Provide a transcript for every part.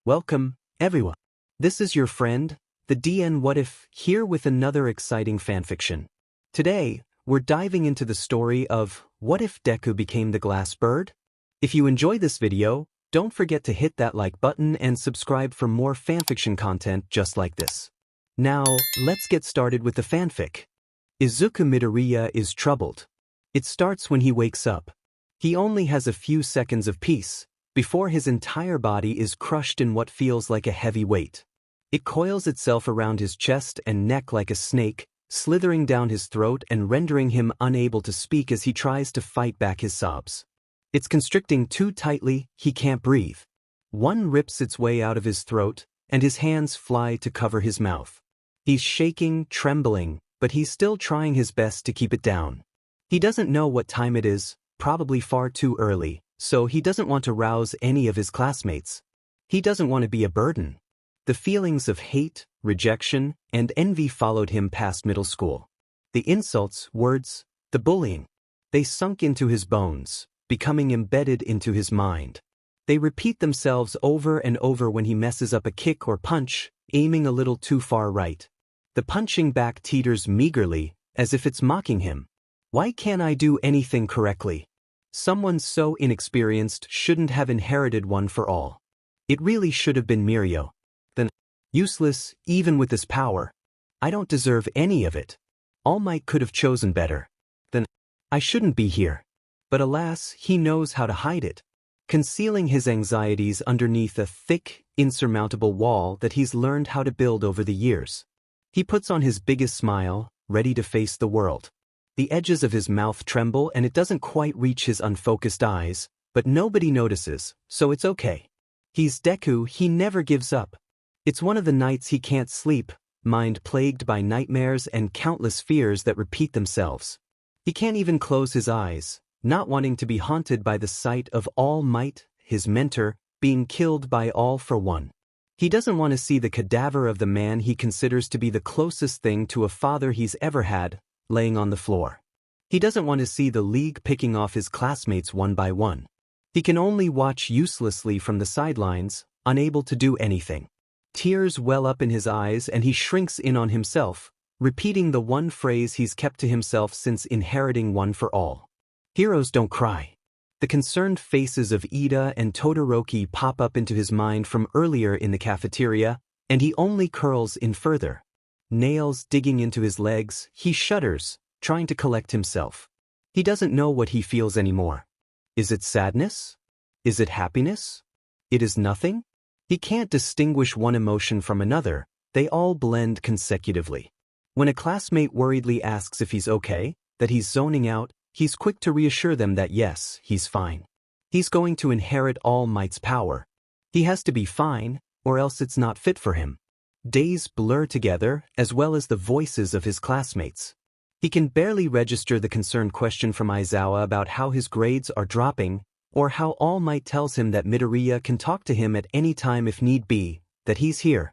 Welcome, everyone. This is your friend, the DN What If, here with another exciting fanfiction. Today, we're diving into the story of What If Deku Became the Glass Bird? If you enjoy this video, don't forget to hit that like button and subscribe for more fanfiction content just like this. Now, let's get started with the fanfic. Izuku Midoriya is troubled. It starts when he wakes up. He only has a few seconds of peace before his entire body is crushed in what feels like a heavy weight. It coils itself around his chest and neck like a snake, slithering down his throat and rendering him unable to speak as he tries to fight back his sobs. It's constricting too tightly, he can't breathe. One rips its way out of his throat, and his hands fly to cover his mouth. He's shaking, trembling, but he's still trying his best to keep it down. He doesn't know what time it is, probably far too early, so he doesn't want to rouse any of his classmates. He doesn't want to be a burden. The feelings of hate, rejection, and envy followed him past middle school. The insults, words, the bullying. They sunk into his bones, becoming embedded into his mind. They repeat themselves over and over when he messes up a kick or punch, aiming a little too far right. The punching back teeters meagerly, as if it's mocking him. Why can't I do anything correctly? Someone so inexperienced shouldn't have inherited one for all. It really should have been Mirio. Then, useless, even with this power. I don't deserve any of it. All Might could have chosen better. Then, I shouldn't be here. But alas, he knows how to hide it. Concealing his anxieties underneath a thick, insurmountable wall that he's learned how to build over the years. He puts on his biggest smile, ready to face the world. The edges of his mouth tremble and it doesn't quite reach his unfocused eyes, but nobody notices, so it's okay. He's Deku, he never gives up. It's one of the nights he can't sleep, mind plagued by nightmares and countless fears that repeat themselves. He can't even close his eyes, not wanting to be haunted by the sight of All Might, his mentor, being killed by All for One. He doesn't want to see the cadaver of the man he considers to be the closest thing to a father he's ever had, laying on the floor. He doesn't want to see the league picking off his classmates one by one. He can only watch uselessly from the sidelines, unable to do anything. Tears well up in his eyes and he shrinks in on himself, repeating the one phrase he's kept to himself since inheriting One for All. Heroes don't cry. The concerned faces of Ida and Todoroki pop up into his mind from earlier in the cafeteria, and he only curls in further. Nails digging into his legs, he shudders, trying to collect himself. He doesn't know what he feels anymore. Is it sadness? Is it happiness? It is nothing? He can't distinguish one emotion from another, they all blend consecutively. When a classmate worriedly asks if he's okay, that he's zoning out, he's quick to reassure them that yes, he's fine. He's going to inherit All Might's power. He has to be fine, or else it's not fit for him. Days blur together, as well as the voices of his classmates. He can barely register the concerned question from Aizawa about how his grades are dropping, or how All Might tells him that Midoriya can talk to him at any time if need be, that he's here.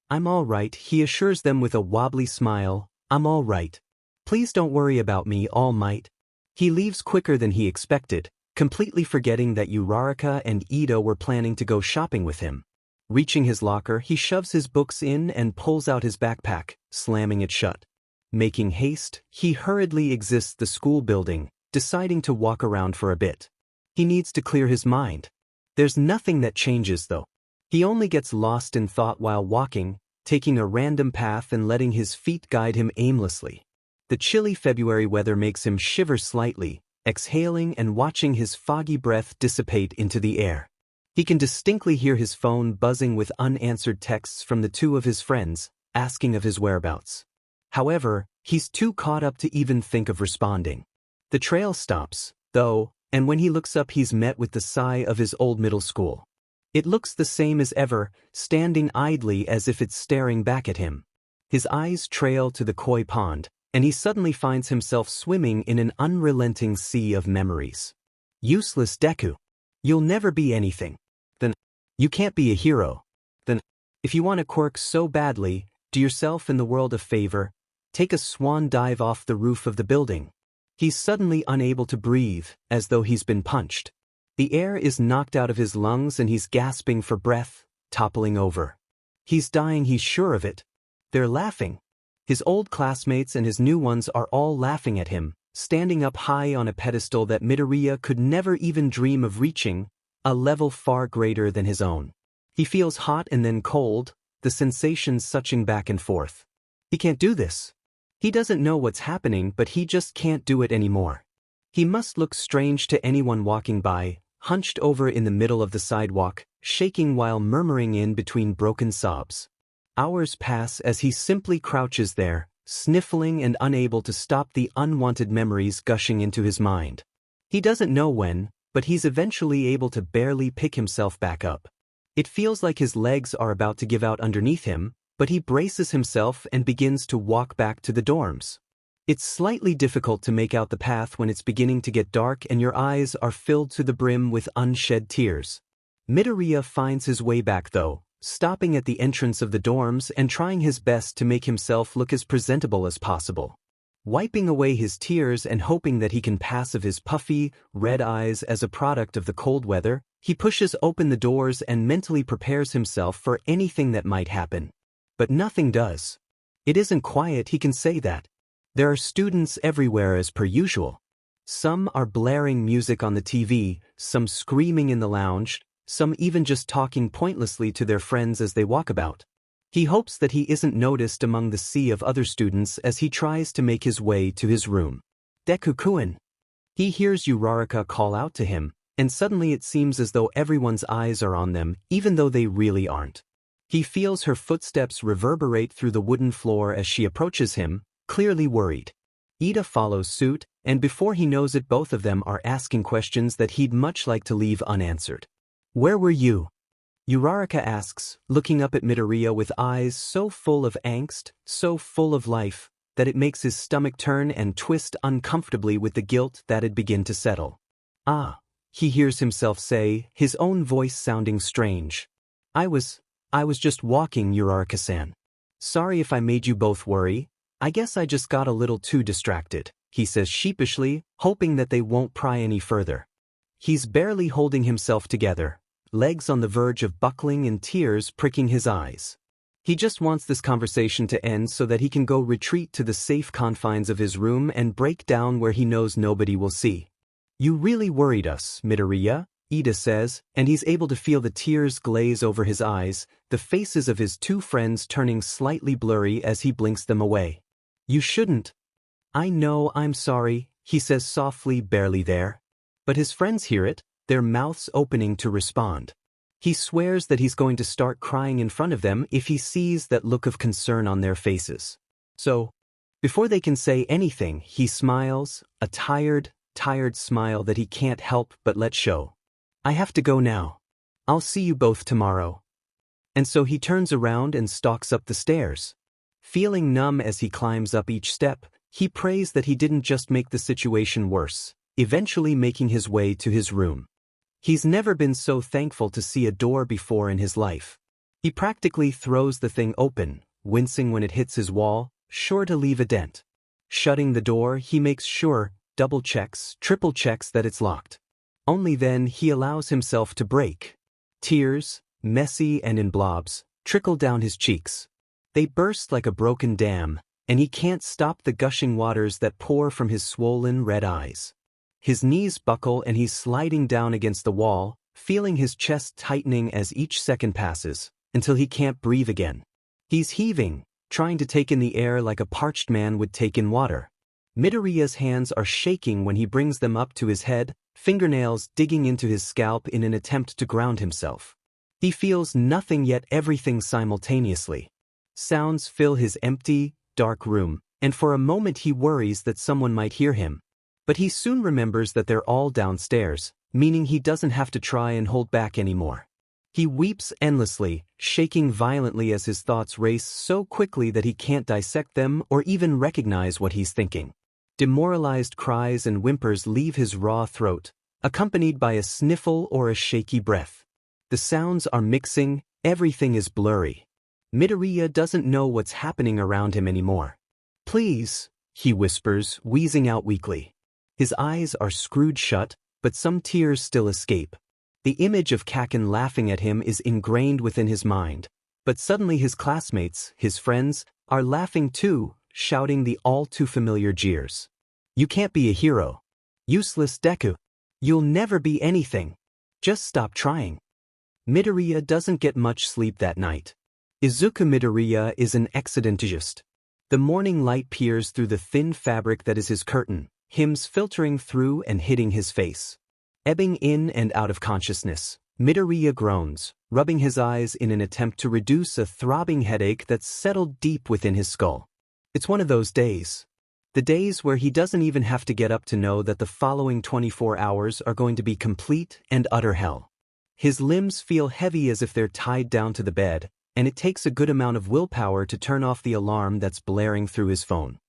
I'm all right, he assures them with a wobbly smile, I'm all right. Please don't worry about me, All Might. He leaves quicker than he expected, completely forgetting that Uraraka and Ida were planning to go shopping with him. Reaching his locker, he shoves his books in and pulls out his backpack, slamming it shut. Making haste, he hurriedly exits the school building, deciding to walk around for a bit. He needs to clear his mind. There's nothing that changes though. He only gets lost in thought while walking, taking a random path and letting his feet guide him aimlessly. The chilly February weather makes him shiver slightly, exhaling and watching his foggy breath dissipate into the air. He can distinctly hear his phone buzzing with unanswered texts from the two of his friends, asking of his whereabouts. However, he's too caught up to even think of responding. The trail stops, though, and when he looks up he's met with the sigh of his old middle school. It looks the same as ever, standing idly as if it's staring back at him. His eyes trail to the koi pond, and he suddenly finds himself swimming in an unrelenting sea of memories. Useless Deku. You'll never be anything. Then, you can't be a hero. Then, if you want a quirk so badly, do yourself and the world a favor, take a swan dive off the roof of the building. He's suddenly unable to breathe, as though he's been punched. The air is knocked out of his lungs and he's gasping for breath, toppling over. He's dying, he's sure of it. They're laughing. His old classmates and his new ones are all laughing at him, standing up high on a pedestal that Midoriya could never even dream of reaching, a level far greater than his own. He feels hot and then cold, the sensations suching back and forth. He can't do this. He doesn't know what's happening, but he just can't do it anymore. He must look strange to anyone walking by, hunched over in the middle of the sidewalk, shaking while murmuring in between broken sobs. Hours pass as he simply crouches there, sniffling and unable to stop the unwanted memories gushing into his mind. He doesn't know when, but he's eventually able to barely pick himself back up. It feels like his legs are about to give out underneath him, but he braces himself and begins to walk back to the dorms. It's slightly difficult to make out the path when it's beginning to get dark and your eyes are filled to the brim with unshed tears. Midoriya finds his way back though, stopping at the entrance of the dorms and trying his best to make himself look as presentable as possible. Wiping away his tears and hoping that he can pass of his puffy, red eyes as a product of the cold weather, he pushes open the doors and mentally prepares himself for anything that might happen. But nothing does. It isn't quiet, he can say that. There are students everywhere as per usual. Some are blaring music on the TV, some screaming in the lounge, some even just talking pointlessly to their friends as they walk about. He hopes that he isn't noticed among the sea of other students as he tries to make his way to his room. Deku-kun. He hears Uraraka call out to him, and suddenly it seems as though everyone's eyes are on them, even though they really aren't. He feels her footsteps reverberate through the wooden floor as she approaches him, clearly worried. Ida follows suit, and before he knows it, both of them are asking questions that he'd much like to leave unanswered. "Where were you?" Uraraka asks, looking up at Midoriya with eyes so full of angst, so full of life, that it makes his stomach turn and twist uncomfortably with the guilt that'd begin to settle. "Ah," he hears himself say, his own voice sounding strange. I was just walking, Uraraka-san. Sorry if I made you both worry. I guess I just got a little too distracted," he says sheepishly, hoping that they won't pry any further. He's barely holding himself together, legs on the verge of buckling and tears pricking his eyes. He just wants this conversation to end so that he can go retreat to the safe confines of his room and break down where he knows nobody will see. "You really worried us, Midoriya," Ida says, and he's able to feel the tears glaze over his eyes, the faces of his two friends turning slightly blurry as he blinks them away. "You shouldn't." "I know, I'm sorry," he says softly, barely there. But his friends hear it, their mouths opening to respond. He swears that he's going to start crying in front of them if he sees that look of concern on their faces. So, before they can say anything, he smiles, a tired smile that he can't help but let show. "I have to go now. I'll see you both tomorrow." And so he turns around and stalks up the stairs. Feeling numb as he climbs up each step, he prays that he didn't just make the situation worse, eventually making his way to his room. He's never been so thankful to see a door before in his life. He practically throws the thing open, wincing when it hits his wall, sure to leave a dent. Shutting the door, he makes sure, double checks, triple checks that it's locked. Only then he allows himself to break. Tears, messy and in blobs, trickle down his cheeks. They burst like a broken dam, and he can't stop the gushing waters that pour from his swollen red eyes. His knees buckle and he's sliding down against the wall, feeling his chest tightening as each second passes, until he can't breathe again. He's heaving, trying to take in the air like a parched man would take in water. Midoriya's hands are shaking when he brings them up to his head, fingernails digging into his scalp in an attempt to ground himself. He feels nothing yet everything simultaneously. Sounds fill his empty, dark room, and for a moment he worries that someone might hear him. But he soon remembers that they're all downstairs, meaning he doesn't have to try and hold back anymore. He weeps endlessly, shaking violently as his thoughts race so quickly that he can't dissect them or even recognize what he's thinking. Demoralized cries and whimpers leave his raw throat, accompanied by a sniffle or a shaky breath. The sounds are mixing, everything is blurry. Midoriya doesn't know what's happening around him anymore. "Please," he whispers, wheezing out weakly. His eyes are screwed shut, but some tears still escape. The image of Kaken laughing at him is ingrained within his mind. But suddenly his classmates, his friends, are laughing too, shouting the all-too-familiar jeers. "You can't be a hero. Useless Deku. You'll never be anything. Just stop trying." Midoriya doesn't get much sleep that night. Izuku Midoriya is an exodentist. The morning light peers through the thin fabric that is his curtain, hymns filtering through and hitting his face. Ebbing in and out of consciousness, Midoriya groans, rubbing his eyes in an attempt to reduce a throbbing headache that's settled deep within his skull. It's one of those days. The days where he doesn't even have to get up to know that the following 24 hours are going to be complete and utter hell. His limbs feel heavy as if they're tied down to the bed, and it takes a good amount of willpower to turn off the alarm that's blaring through his phone.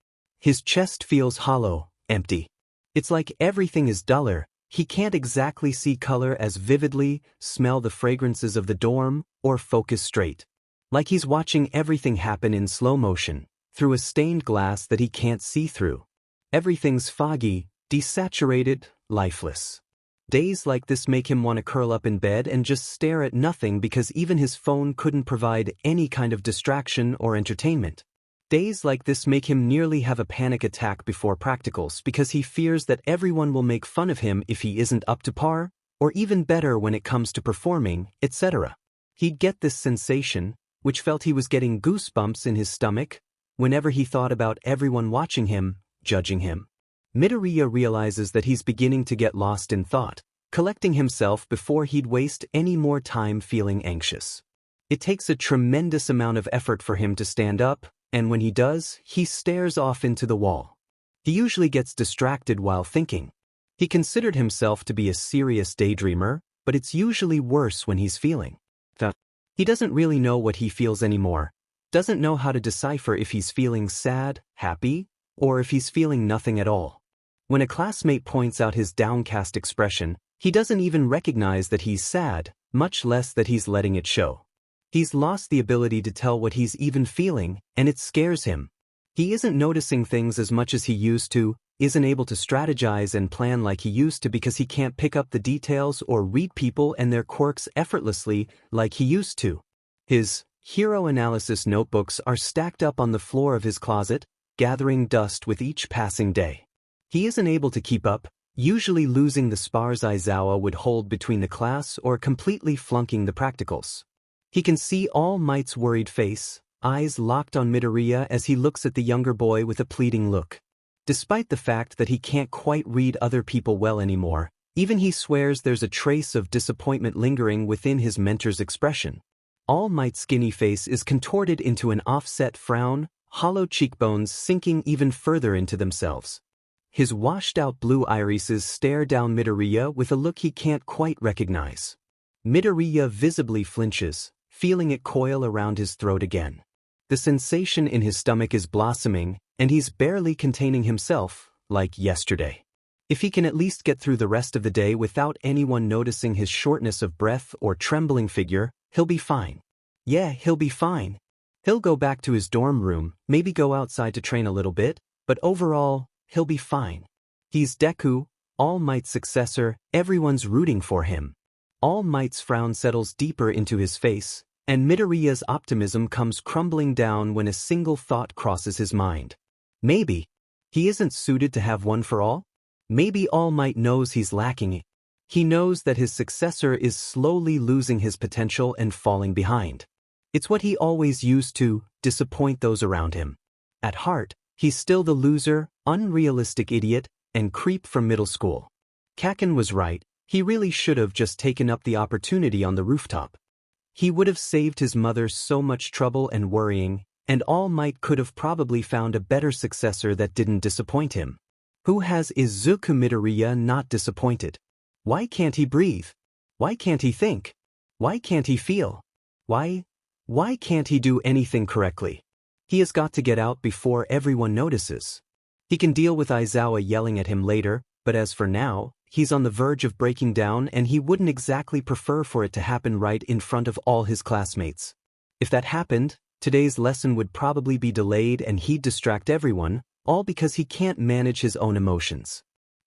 His chest feels hollow, empty. It's like everything is duller. He can't exactly see color as vividly, smell the fragrances of the dorm, or focus straight. Like he's watching everything happen in slow motion, through a stained glass that he can't see through. Everything's foggy, desaturated, lifeless. Days like this make him want to curl up in bed and just stare at nothing because even his phone couldn't provide any kind of distraction or entertainment. Days like this make him nearly have a panic attack before practicals because he fears that everyone will make fun of him if he isn't up to par, or even better when it comes to performing, etc. He'd get this sensation, which felt he was getting goosebumps in his stomach, whenever he thought about everyone watching him, judging him. Midoriya realizes that he's beginning to get lost in thought, collecting himself before he'd waste any more time feeling anxious. It takes a tremendous amount of effort for him to stand up, and when he does, he stares off into the wall. He usually gets distracted while thinking. He considered himself to be a serious daydreamer, but it's usually worse when he's feeling. He doesn't really know what he feels anymore, doesn't know how to decipher if he's feeling sad, happy, or if he's feeling nothing at all. When a classmate points out his downcast expression, he doesn't even recognize that he's sad, much less that he's letting it show. He's lost the ability to tell what he's even feeling, and it scares him. He isn't noticing things as much as he used to, isn't able to strategize and plan like he used to because he can't pick up the details or read people and their quirks effortlessly like he used to. His hero analysis notebooks are stacked up on the floor of his closet, gathering dust with each passing day. He isn't able to keep up, usually losing the spars Aizawa would hold between the class or completely flunking the practicals. He can see All Might's worried face, eyes locked on Midoriya as he looks at the younger boy with a pleading look. Despite the fact that he can't quite read other people well anymore, even he swears there's a trace of disappointment lingering within his mentor's expression. All Might's skinny face is contorted into an offset frown, hollow cheekbones sinking even further into themselves. His washed-out blue irises stare down Midoriya with a look he can't quite recognize. Midoriya visibly flinches, feeling it coil around his throat again. The sensation in his stomach is blossoming, and he's barely containing himself, like yesterday. If he can at least get through the rest of the day without anyone noticing his shortness of breath or trembling figure, he'll be fine. Yeah, he'll be fine. He'll go back to his dorm room, maybe go outside to train a little bit, but overall, he'll be fine. He's Deku, All Might's successor, everyone's rooting for him. All Might's frown settles deeper into his face, and Midoriya's optimism comes crumbling down when a single thought crosses his mind. Maybe he isn't suited to have one for all? Maybe All Might knows he's lacking it. He knows that his successor is slowly losing his potential and falling behind. It's what he always used to, disappoint those around him. At heart, he's still the loser, unrealistic idiot, and creep from middle school. Kaken was right, he really should have just taken up the opportunity on the rooftop. He would have saved his mother so much trouble and worrying, and All Might could have probably found a better successor that didn't disappoint him. Who has Izuku Midoriya not disappointed? Why can't he breathe? Why can't he think? Why can't he feel? Why can't he do anything correctly? He has got to get out before everyone notices. He can deal with Aizawa yelling at him later, but as for now, he's on the verge of breaking down and he wouldn't exactly prefer for it to happen right in front of all his classmates. If that happened, today's lesson would probably be delayed and he'd distract everyone, all because he can't manage his own emotions.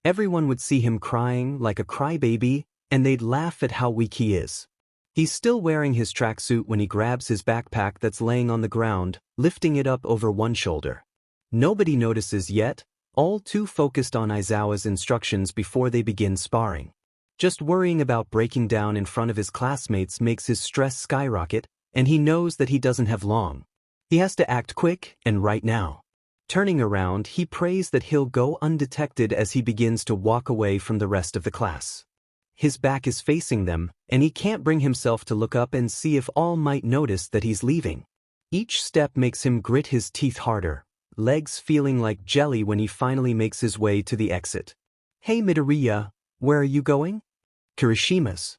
Everyone would see him crying like a crybaby, and they'd laugh at how weak he is. He's still wearing his tracksuit when he grabs his backpack that's laying on the ground, lifting it up over one shoulder. Nobody notices yet, all too focused on Aizawa's instructions before they begin sparring. Just worrying about breaking down in front of his classmates makes his stress skyrocket, and he knows that he doesn't have long. He has to act quick and right now. Turning around, he prays that he'll go undetected as he begins to walk away from the rest of the class. His back is facing them, and he can't bring himself to look up and see if All Might notice that he's leaving. Each step makes him grit his teeth harder, legs feeling like jelly when he finally makes his way to the exit. "Hey Midoriya, where are you going?" Kirishima's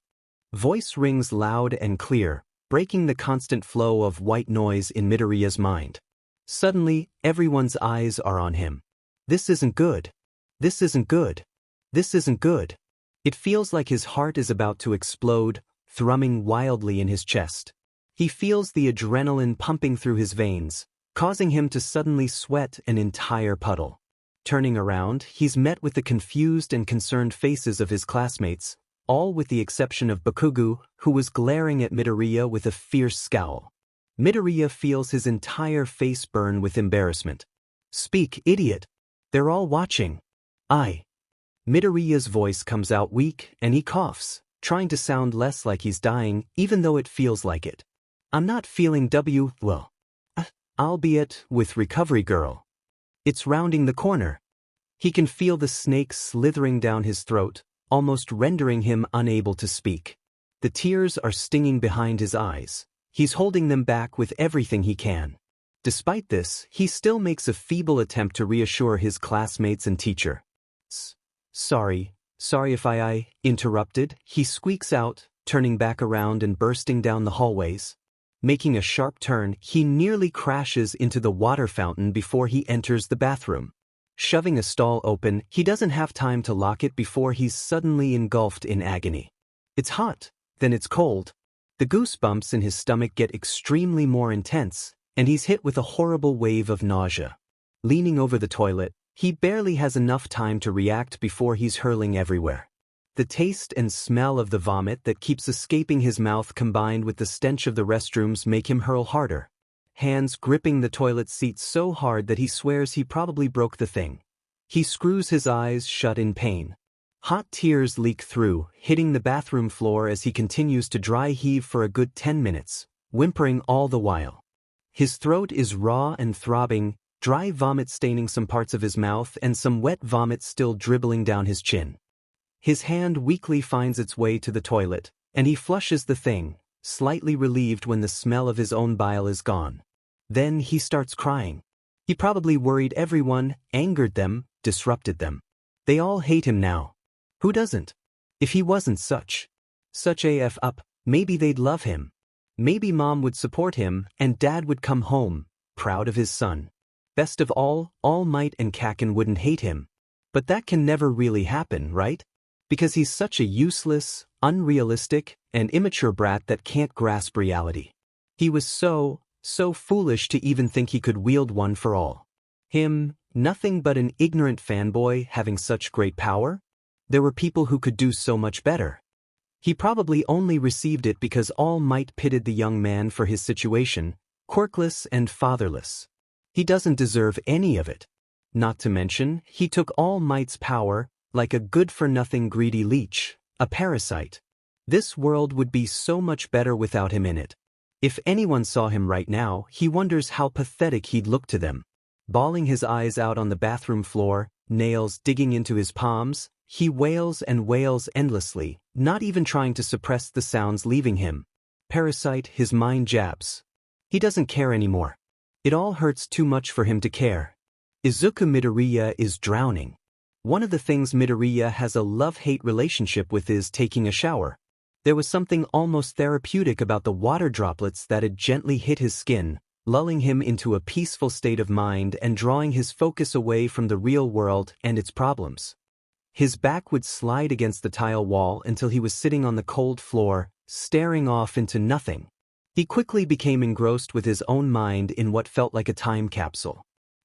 voice rings loud and clear, breaking the constant flow of white noise in Midoriya's mind. Suddenly, everyone's eyes are on him. This isn't good. This isn't good. This isn't good. It feels like his heart is about to explode, thrumming wildly in his chest. He feels the adrenaline pumping through his veins, causing him to suddenly sweat an entire puddle. Turning around, he's met with the confused and concerned faces of his classmates, all with the exception of Bakugo, who was glaring at Midoriya with a fierce scowl. Midoriya feels his entire face burn with embarrassment. "Speak, idiot! They're all watching." Midoriya's voice comes out weak, and he coughs, trying to sound less like he's dying, even though it feels like it. "I'm not feeling well. Albeit with Recovery Girl. It's rounding the corner." He can feel the snake slithering down his throat, almost rendering him unable to speak. The tears are stinging behind his eyes. He's holding them back with everything he can. Despite this, he still makes a feeble attempt to reassure his classmates and teacher. Sorry if I interrupted," he squeaks out, turning back around and bursting down the hallways. Making a sharp turn, he nearly crashes into the water fountain before he enters the bathroom. Shoving a stall open, he doesn't have time to lock it before he's suddenly engulfed in agony. It's hot, then it's cold. The goosebumps in his stomach get extremely more intense, and he's hit with a horrible wave of nausea. Leaning over the toilet, he barely has enough time to react before he's hurling everywhere. The taste and smell of the vomit that keeps escaping his mouth combined with the stench of the restrooms make him hurl harder. Hands gripping the toilet seat so hard that he swears he probably broke the thing. He screws his eyes shut in pain. Hot tears leak through, hitting the bathroom floor as he continues to dry heave for a good 10 minutes, whimpering all the while. His throat is raw and throbbing, dry vomit staining some parts of his mouth and some wet vomit still dribbling down his chin. His hand weakly finds its way to the toilet, and he flushes the thing, slightly relieved when the smell of his own bile is gone. Then he starts crying. He probably worried everyone, angered them, disrupted them. They all hate him now. Who doesn't? If he wasn't such AF up, maybe they'd love him. Maybe mom would support him and dad would come home, proud of his son. Best of all Might and Kaken wouldn't hate him. But that can never really happen, right? Because he's such a useless, unrealistic, and immature brat that can't grasp reality. He was so foolish to even think he could wield one for all. Him, nothing but an ignorant fanboy having such great power? There were people who could do so much better. He probably only received it because All Might pitted the young man for his situation, quirkless and fatherless. He doesn't deserve any of it. Not to mention, he took All Might's power, like a good-for-nothing greedy leech, a parasite. This world would be so much better without him in it. If anyone saw him right now, he wonders how pathetic he'd look to them. Bawling his eyes out on the bathroom floor, nails digging into his palms, he wails and wails endlessly, not even trying to suppress the sounds leaving him. Parasite, his mind jabs. He doesn't care anymore. It all hurts too much for him to care. Izuku Midoriya is drowning. One of the things Midoriya has a love-hate relationship with is taking a shower. There was something almost therapeutic about the water droplets that had gently hit his skin, lulling him into a peaceful state of mind and drawing his focus away from the real world and its problems. His back would slide against the tile wall until he was sitting on the cold floor, staring off into nothing. He quickly became engrossed with his own mind in what felt like a time capsule.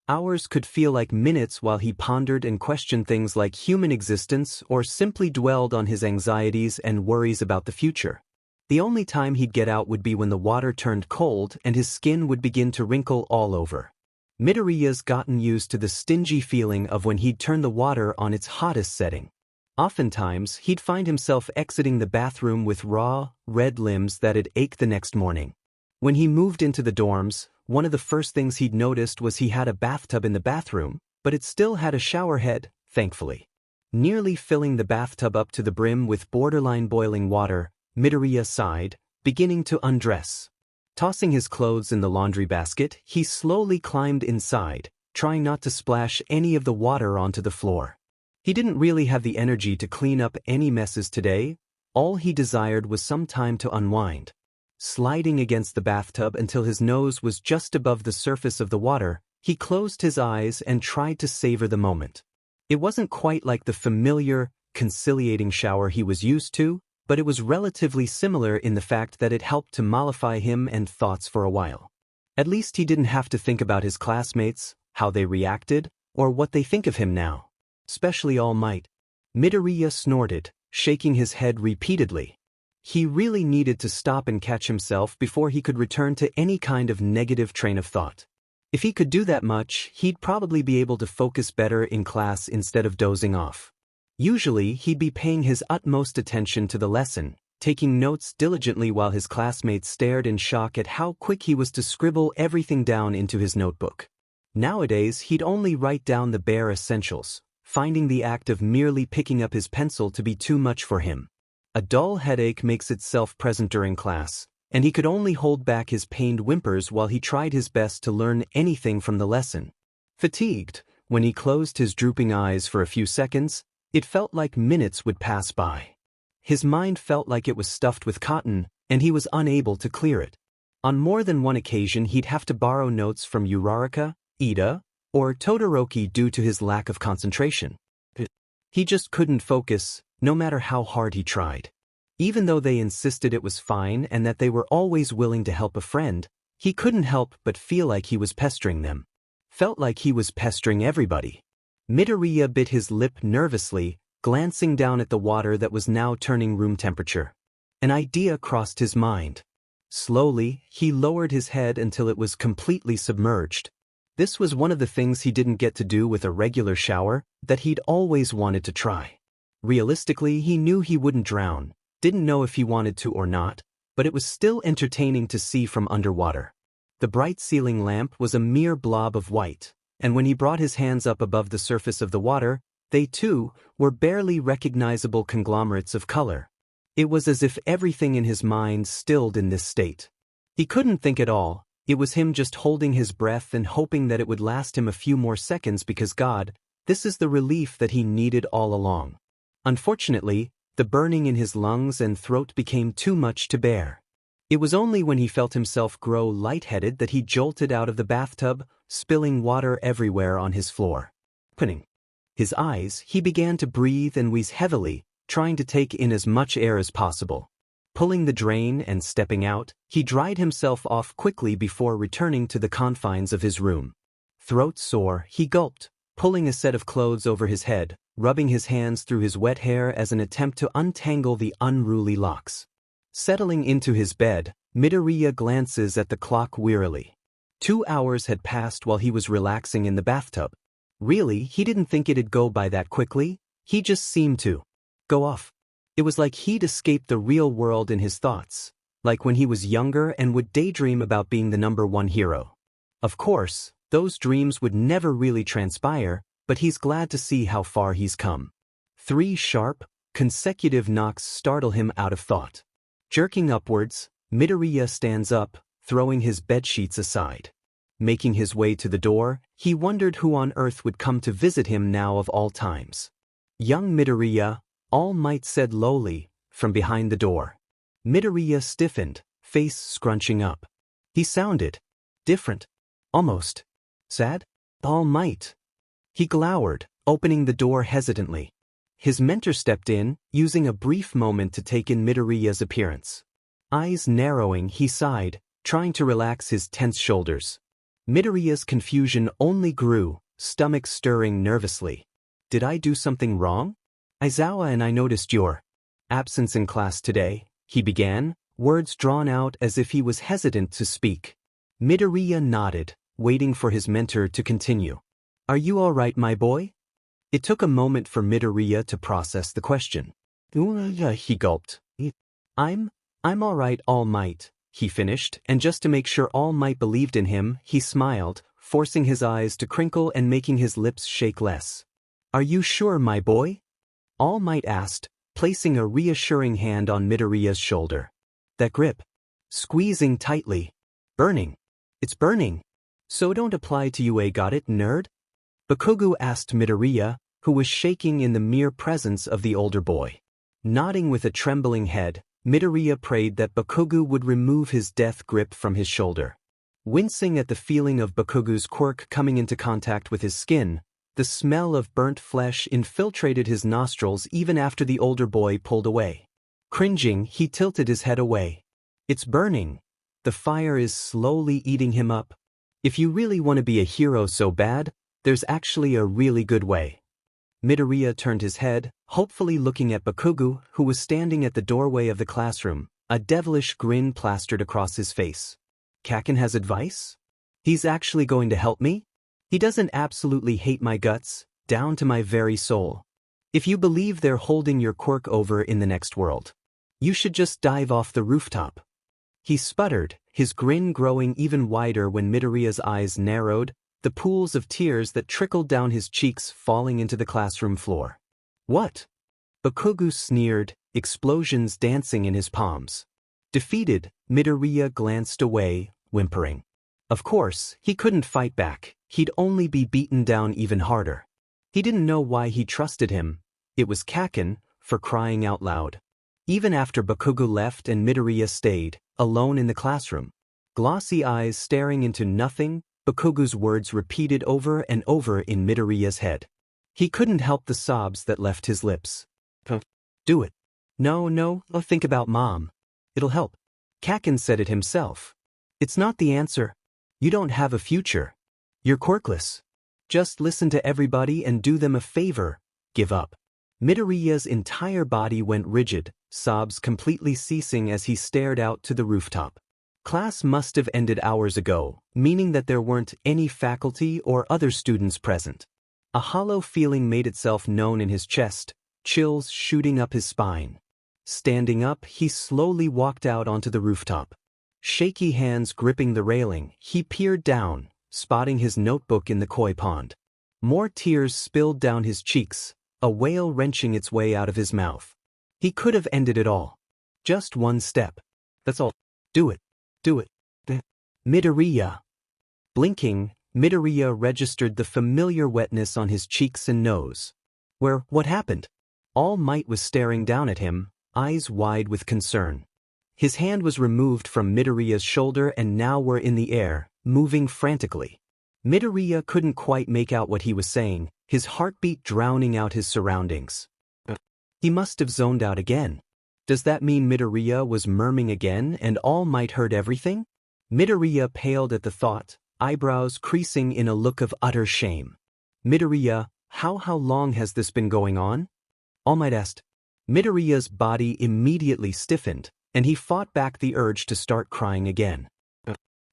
Hours could feel like minutes while he pondered and questioned things like human existence or simply dwelled on his anxieties and worries about the future. The only time he'd get out would be when the water turned cold and his skin would begin to wrinkle all over. Midoriya's gotten used to the stingy feeling of when he'd turn the water on its hottest setting. Oftentimes, he'd find himself exiting the bathroom with raw, red limbs that'd ache the next morning. When he moved into the dorms, one of the first things he'd noticed was he had a bathtub in the bathroom, but it still had a shower head, thankfully. Nearly filling the bathtub up to the brim with borderline boiling water, Midoriya sighed, beginning to undress. Tossing his clothes in the laundry basket, he slowly climbed inside, trying not to splash any of the water onto the floor. He didn't really have the energy to clean up any messes today. All he desired was some time to unwind. Sliding against the bathtub until his nose was just above the surface of the water, he closed his eyes and tried to savor the moment. It wasn't quite like the familiar, conciliating shower he was used to, but it was relatively similar in the fact that it helped to mollify him and thoughts for a while. At least he didn't have to think about his classmates, how they reacted, or what they think of him now. Especially All Might. Midoriya snorted, shaking his head repeatedly. He really needed to stop and catch himself before he could return to any kind of negative train of thought. If he could do that much, he'd probably be able to focus better in class instead of dozing off. Usually, he'd be paying his utmost attention to the lesson, taking notes diligently while his classmates stared in shock at how quick he was to scribble everything down into his notebook. Nowadays, he'd only write down the bare essentials, finding the act of merely picking up his pencil to be too much for him. A dull headache makes itself present during class, and he could only hold back his pained whimpers while he tried his best to learn anything from the lesson. Fatigued, when he closed his drooping eyes for a few seconds, it felt like minutes would pass by. His mind felt like it was stuffed with cotton, and he was unable to clear it. On more than one occasion he'd have to borrow notes from Uraraka, Ida, or Todoroki due to his lack of concentration. He just couldn't focus, no matter how hard he tried. Even though they insisted it was fine and that they were always willing to help a friend, he couldn't help but feel like he was pestering them. Felt like he was pestering everybody. Midoriya bit his lip nervously, glancing down at the water that was now turning room temperature. An idea crossed his mind. Slowly, he lowered his head until it was completely submerged. This was one of the things he didn't get to do with a regular shower that he'd always wanted to try. Realistically, he knew he wouldn't drown, didn't know if he wanted to or not, but it was still entertaining to see from underwater. The bright ceiling lamp was a mere blob of white, and when he brought his hands up above the surface of the water, they too were barely recognizable conglomerates of color. It was as if everything in his mind stilled in this state. He couldn't think at all. It was him just holding his breath and hoping that it would last him a few more seconds because God, this is the relief that he needed all along. Unfortunately, the burning in his lungs and throat became too much to bear. It was only when he felt himself grow lightheaded that he jolted out of the bathtub, spilling water everywhere on his floor. Opening his eyes, he began to breathe and wheeze heavily, trying to take in as much air as possible. Pulling the drain and stepping out, he dried himself off quickly before returning to the confines of his room. Throat sore, he gulped, pulling a set of clothes over his head, rubbing his hands through his wet hair as an attempt to untangle the unruly locks. Settling into his bed, Midoriya glances at the clock wearily. 2 hours had passed while he was relaxing in the bathtub. Really, he didn't think it'd go by that quickly. He just seemed to go off. It was like he'd escaped the real world in his thoughts, like when he was younger and would daydream about being the #1 hero. Of course, those dreams would never really transpire, but he's glad to see how far he's come. 3 sharp, consecutive knocks startle him out of thought. Jerking upwards, Midoriya stands up, throwing his bedsheets aside. Making his way to the door, he wondered who on earth would come to visit him now of all times. Young Midoriya, All Might said lowly, from behind the door. Midoriya stiffened, face scrunching up. He sounded different. Almost sad? All Might. He glowered, opening the door hesitantly. His mentor stepped in, using a brief moment to take in Midoriya's appearance. Eyes narrowing, he sighed, trying to relax his tense shoulders. Midoriya's confusion only grew, stomach stirring nervously. Did I do something wrong? Aizawa and I noticed your absence in class today, he began, words drawn out as if he was hesitant to speak. Midoriya nodded, waiting for his mentor to continue. Are you all right, my boy? It took a moment for Midoriya to process the question. He gulped. I'm all right, All Might, he finished, and just to make sure All Might believed in him, he smiled, forcing his eyes to crinkle and making his lips shake less. Are you sure, my boy? All Might asked, placing a reassuring hand on Midoriya's shoulder. That grip. Squeezing tightly. Burning. It's burning. So don't apply to you, got it, nerd? Bakugo asked Midoriya, who was shaking in the mere presence of the older boy. Nodding with a trembling head, Midoriya prayed that Bakugo would remove his death grip from his shoulder. Wincing at the feeling of Bakugo's quirk coming into contact with his skin, the smell of burnt flesh infiltrated his nostrils even after the older boy pulled away. Cringing, he tilted his head away. It's burning. The fire is slowly eating him up. If you really want to be a hero so bad, there's actually a really good way. Midoriya turned his head, hopefully looking at Bakugo, who was standing at the doorway of the classroom, a devilish grin plastered across his face. Kaken has advice? He's actually going to help me? He doesn't absolutely hate my guts, down to my very soul. If you believe they're holding your quirk over in the next world, you should just dive off the rooftop. He sputtered, his grin growing even wider when Midoriya's eyes narrowed, the pools of tears that trickled down his cheeks falling into the classroom floor. What? Bakugo sneered, explosions dancing in his palms. Defeated, Midoriya glanced away, whimpering. Of course, he couldn't fight back, he'd only be beaten down even harder. He didn't know why he trusted him. It was Kaken, for crying out loud. Even after Bakugo left and Midoriya stayed, alone in the classroom, glossy eyes staring into nothing, Bakugo's words repeated over and over in Midoriya's head. He couldn't help the sobs that left his lips. Do it. No, think about Mom. It'll help. Kaken said it himself. It's not the answer. You don't have a future. You're quirkless. Just listen to everybody and do them a favor. Give up. Midoriya's entire body went rigid, sobs completely ceasing as he stared out to the rooftop. Class must have ended hours ago, meaning that there weren't any faculty or other students present. A hollow feeling made itself known in his chest, chills shooting up his spine. Standing up, he slowly walked out onto the rooftop. Shaky hands gripping the railing, he peered down, spotting his notebook in the koi pond. More tears spilled down his cheeks, a wail wrenching its way out of his mouth. He could have ended it all. Just one step. That's all. Do it. Do it. Midoriya. Blinking, Midoriya registered the familiar wetness on his cheeks and nose. What happened? All Might was staring down at him, eyes wide with concern. His hand was removed from Midoriya's shoulder and now were in the air, moving frantically. Midoriya couldn't quite make out what he was saying, his heartbeat drowning out his surroundings. He must have zoned out again. Does that mean Midoriya was murmuring again and All Might heard everything? Midoriya paled at the thought, eyebrows creasing in a look of utter shame. Midoriya, how long has this been going on? All Might asked. Midoriya's body immediately stiffened, and he fought back the urge to start crying again.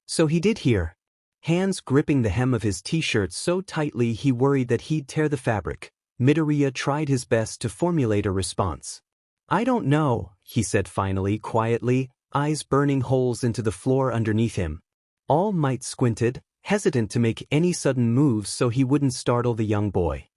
So he did hear. Hands gripping the hem of his t-shirt so tightly he worried that he'd tear the fabric, Midoriya tried his best to formulate a response. I don't know, he said finally, quietly, eyes burning holes into the floor underneath him. All Might squinted, hesitant to make any sudden moves so he wouldn't startle the young boy.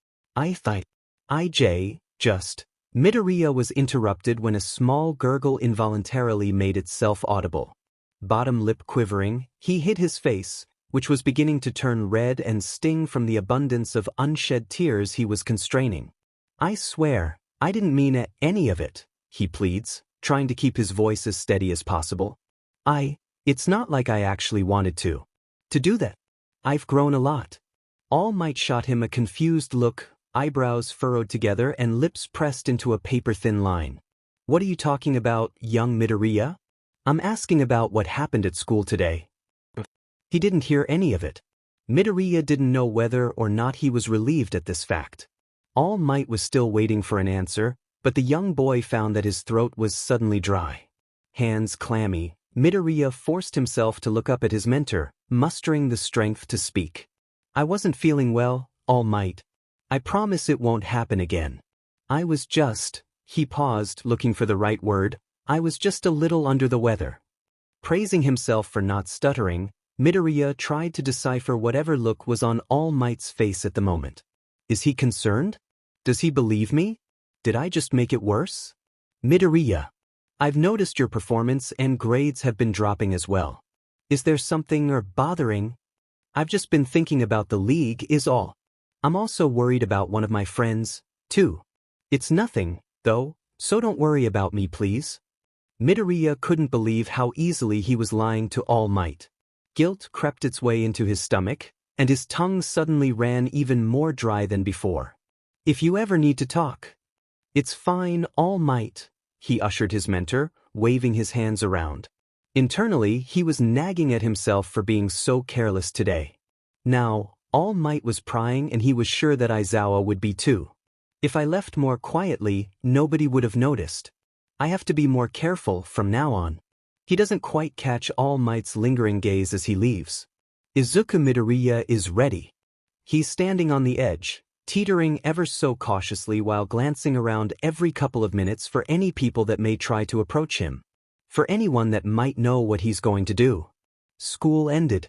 Just. Midoriya was interrupted when a small gurgle involuntarily made itself audible. Bottom lip quivering, he hid his face, which was beginning to turn red and sting from the abundance of unshed tears he was constraining. I swear, I didn't mean any of it, he pleads, trying to keep his voice as steady as possible. It's not like I actually wanted to do that. I've grown a lot. All Might shot him a confused look, eyebrows furrowed together and lips pressed into a paper-thin line. What are you talking about, young Midoriya? I'm asking about what happened at school today. He didn't hear any of it. Midoriya didn't know whether or not he was relieved at this fact. All Might was still waiting for an answer, but the young boy found that his throat was suddenly dry. Hands clammy, Midoriya forced himself to look up at his mentor, mustering the strength to speak. I wasn't feeling well, All Might. I promise it won't happen again. He paused, looking for the right word. I was just a little under the weather. Praising himself for not stuttering, Midoriya tried to decipher whatever look was on All Might's face at the moment. Is he concerned? Does he believe me? Did I just make it worse? Midoriya, I've noticed your performance and grades have been dropping as well. Is there something bothering? I've just been thinking about the league is all. I'm also worried about one of my friends, too. It's nothing, though, so don't worry about me please. Midoriya couldn't believe how easily he was lying to All Might. Guilt crept its way into his stomach, and his tongue suddenly ran even more dry than before. If you ever need to talk. It's fine, All Might, he ushered his mentor, waving his hands around. Internally, he was nagging at himself for being so careless today. Now, All Might was prying and he was sure that Aizawa would be too. If I left more quietly, nobody would have noticed. I have to be more careful from now on. He doesn't quite catch All Might's lingering gaze as he leaves. Izuku Midoriya is ready. He's standing on the edge, teetering ever so cautiously while glancing around every couple of minutes for any people that may try to approach him. For anyone that might know what he's going to do. School ended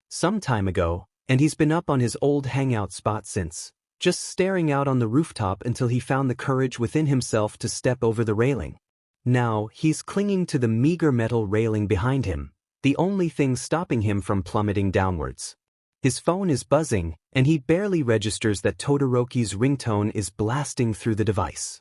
some time ago, and he's been up on his old hangout spot since, just staring out on the rooftop until he found the courage within himself to step over the railing. Now, he's clinging to the meager metal railing behind him, the only thing stopping him from plummeting downwards. His phone is buzzing, and he barely registers that Todoroki's ringtone is blasting through the device.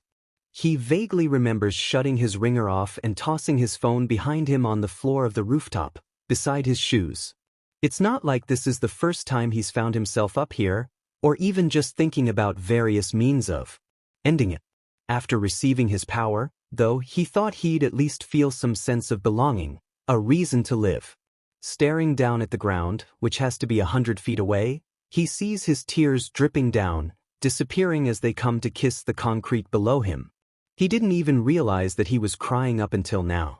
He vaguely remembers shutting his ringer off and tossing his phone behind him on the floor of the rooftop, beside his shoes. It's not like this is the first time he's found himself up here, or even just thinking about various means of ending it. After receiving his power, though, he thought he'd at least feel some sense of belonging, a reason to live. Staring down at the ground, which has to be 100 feet away, he sees his tears dripping down, disappearing as they come to kiss the concrete below him. He didn't even realize that he was crying up until now.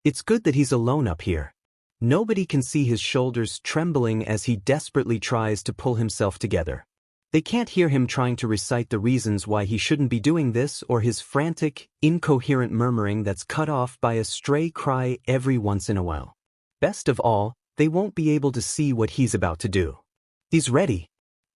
It's good that he's alone up here. Nobody can see his shoulders trembling as he desperately tries to pull himself together. They can't hear him trying to recite the reasons why he shouldn't be doing this or his frantic, incoherent murmuring that's cut off by a stray cry every once in a while. Best of all, they won't be able to see what he's about to do. He's ready.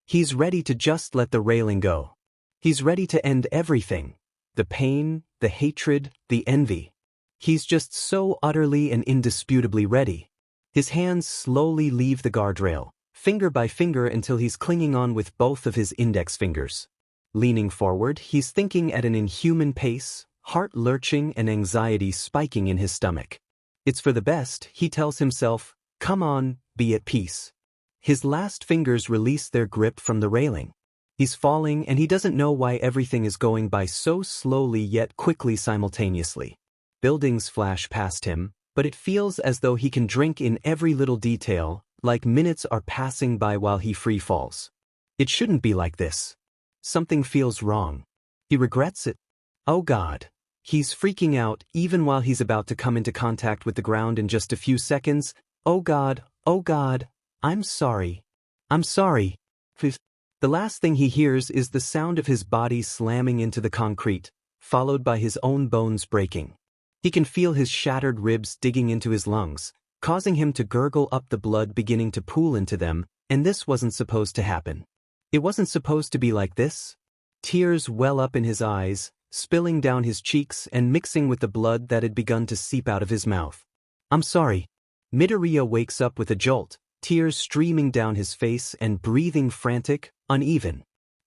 He's ready to just let the railing go. He's ready to end everything. The pain, the hatred, the envy. He's just so utterly and indisputably ready. His hands slowly leave the guardrail, finger by finger until he's clinging on with both of his index fingers. Leaning forward, he's thinking at an inhuman pace, heart lurching and anxiety spiking in his stomach. It's for the best, he tells himself. Come on, be at peace. His last fingers release their grip from the railing. He's falling and he doesn't know why everything is going by so slowly yet quickly simultaneously. Buildings flash past him, but it feels as though he can drink in every little detail, like minutes are passing by while he free falls. It shouldn't be like this. Something feels wrong. He regrets it. Oh God. He's freaking out even while he's about to come into contact with the ground in just a few seconds. Oh God, I'm sorry. I'm sorry. The last thing he hears is the sound of his body slamming into the concrete, followed by his own bones breaking. He can feel his shattered ribs digging into his lungs, causing him to gurgle up the blood beginning to pool into them, and this wasn't supposed to happen. It wasn't supposed to be like this. Tears well up in his eyes, spilling down his cheeks and mixing with the blood that had begun to seep out of his mouth. I'm sorry. Midoriya wakes up with a jolt, tears streaming down his face and breathing frantic, uneven.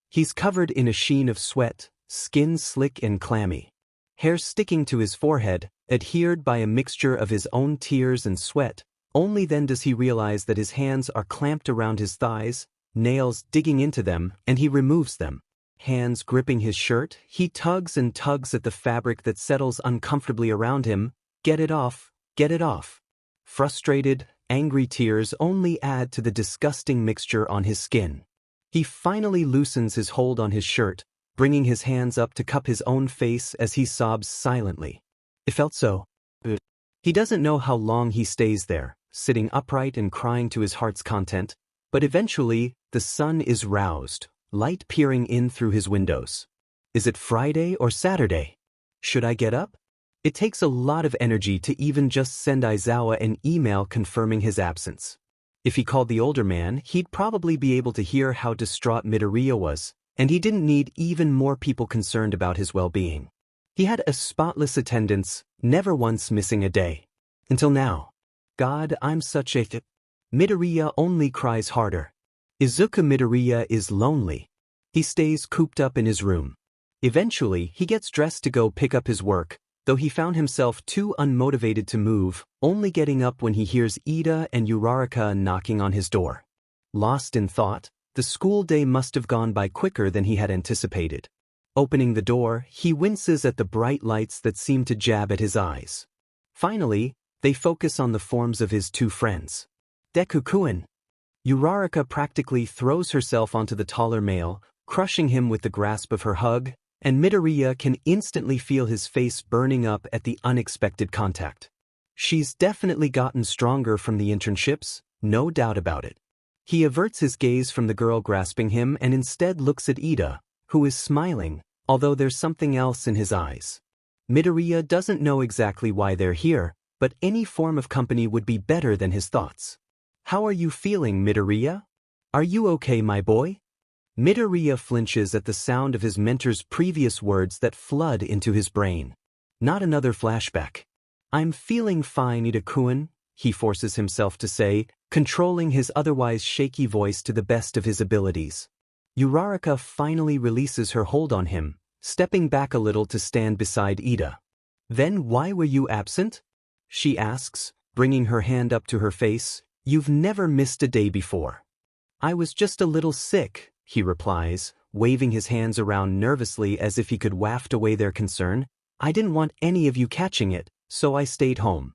He's covered in a sheen of sweat, skin slick and clammy. Hair sticking to his forehead, adhered by a mixture of his own tears and sweat. Only then does he realize that his hands are clamped around his thighs, nails digging into them, and he removes them. Hands gripping his shirt, he tugs and tugs at the fabric that settles uncomfortably around him. Get it off, get it off. Frustrated, angry tears only add to the disgusting mixture on his skin. He finally loosens his hold on his shirt, bringing his hands up to cup his own face as he sobs silently. It felt so good. He doesn't know how long he stays there, sitting upright and crying to his heart's content, but eventually, the sun is roused, light peering in through his windows. Is it Friday or Saturday? Should I get up? It takes a lot of energy to even just send Aizawa an email confirming his absence. If he called the older man, he'd probably be able to hear how distraught Midoriya was, and he didn't need even more people concerned about his well-being. He had a spotless attendance, never once missing a day. Until now. God, I'm such a... Midoriya only cries harder. Izuku Midoriya is lonely. He stays cooped up in his room. Eventually, he gets dressed to go pick up his work, though he found himself too unmotivated to move, only getting up when he hears Ida and Uraraka knocking on his door. Lost in thought, the school day must have gone by quicker than he had anticipated. Opening the door, he winces at the bright lights that seem to jab at his eyes. Finally, they focus on the forms of his two friends. Deku-kun. Uraraka practically throws herself onto the taller male, crushing him with the grasp of her hug, and Midoriya can instantly feel his face burning up at the unexpected contact. She's definitely gotten stronger from the internships, no doubt about it. He averts his gaze from the girl grasping him and instead looks at Ida, who is smiling, although there's something else in his eyes. Midoriya doesn't know exactly why they're here, but any form of company would be better than his thoughts. How are you feeling, Midoriya? Are you okay, my boy? Midoriya flinches at the sound of his mentor's previous words that flood into his brain. Not another flashback. I'm feeling fine, Ida-kun, he forces himself to say, controlling his otherwise shaky voice to the best of his abilities. Uraraka finally releases her hold on him, stepping back a little to stand beside Ida. Then why were you absent? She asks, bringing her hand up to her face. You've never missed a day before. I was just a little sick, he replies, waving his hands around nervously as if he could waft away their concern. I didn't want any of you catching it, so I stayed home.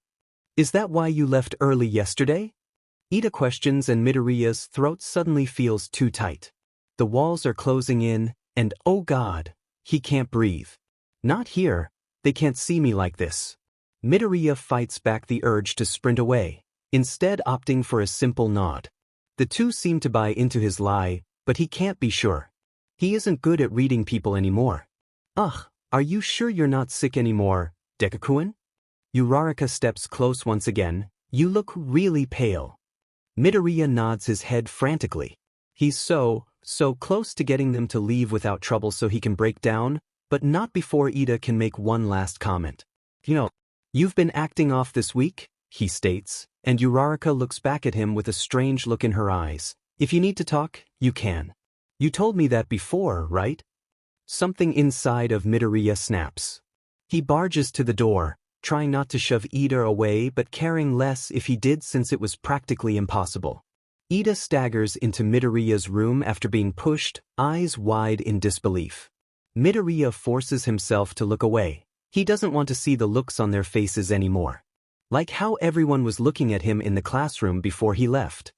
Is that why you left early yesterday? Ida questions and Midoriya's throat suddenly feels too tight. The walls are closing in, and oh God, he can't breathe. Not here, they can't see me like this. Midoriya fights back the urge to sprint away, instead opting for a simple nod. The two seem to buy into his lie, but he can't be sure. He isn't good at reading people anymore. Ugh, are you sure you're not sick anymore, Deku-kun? Uraraka steps close once again. You look really pale. Midoriya nods his head frantically. He's so close to getting them to leave without trouble so he can break down, but not before Ida can make one last comment. You've been acting off this week, he states, and Uraraka looks back at him with a strange look in her eyes. If you need to talk, you can. You told me that before, right? Something inside of Midoriya snaps. He barges to the door, trying not to shove Ida away but caring less if he did since it was practically impossible. Ida staggers into Midoriya's room after being pushed, eyes wide in disbelief. Midoriya forces himself to look away. He doesn't want to see the looks on their faces anymore. Like how everyone was looking at him in the classroom before he left.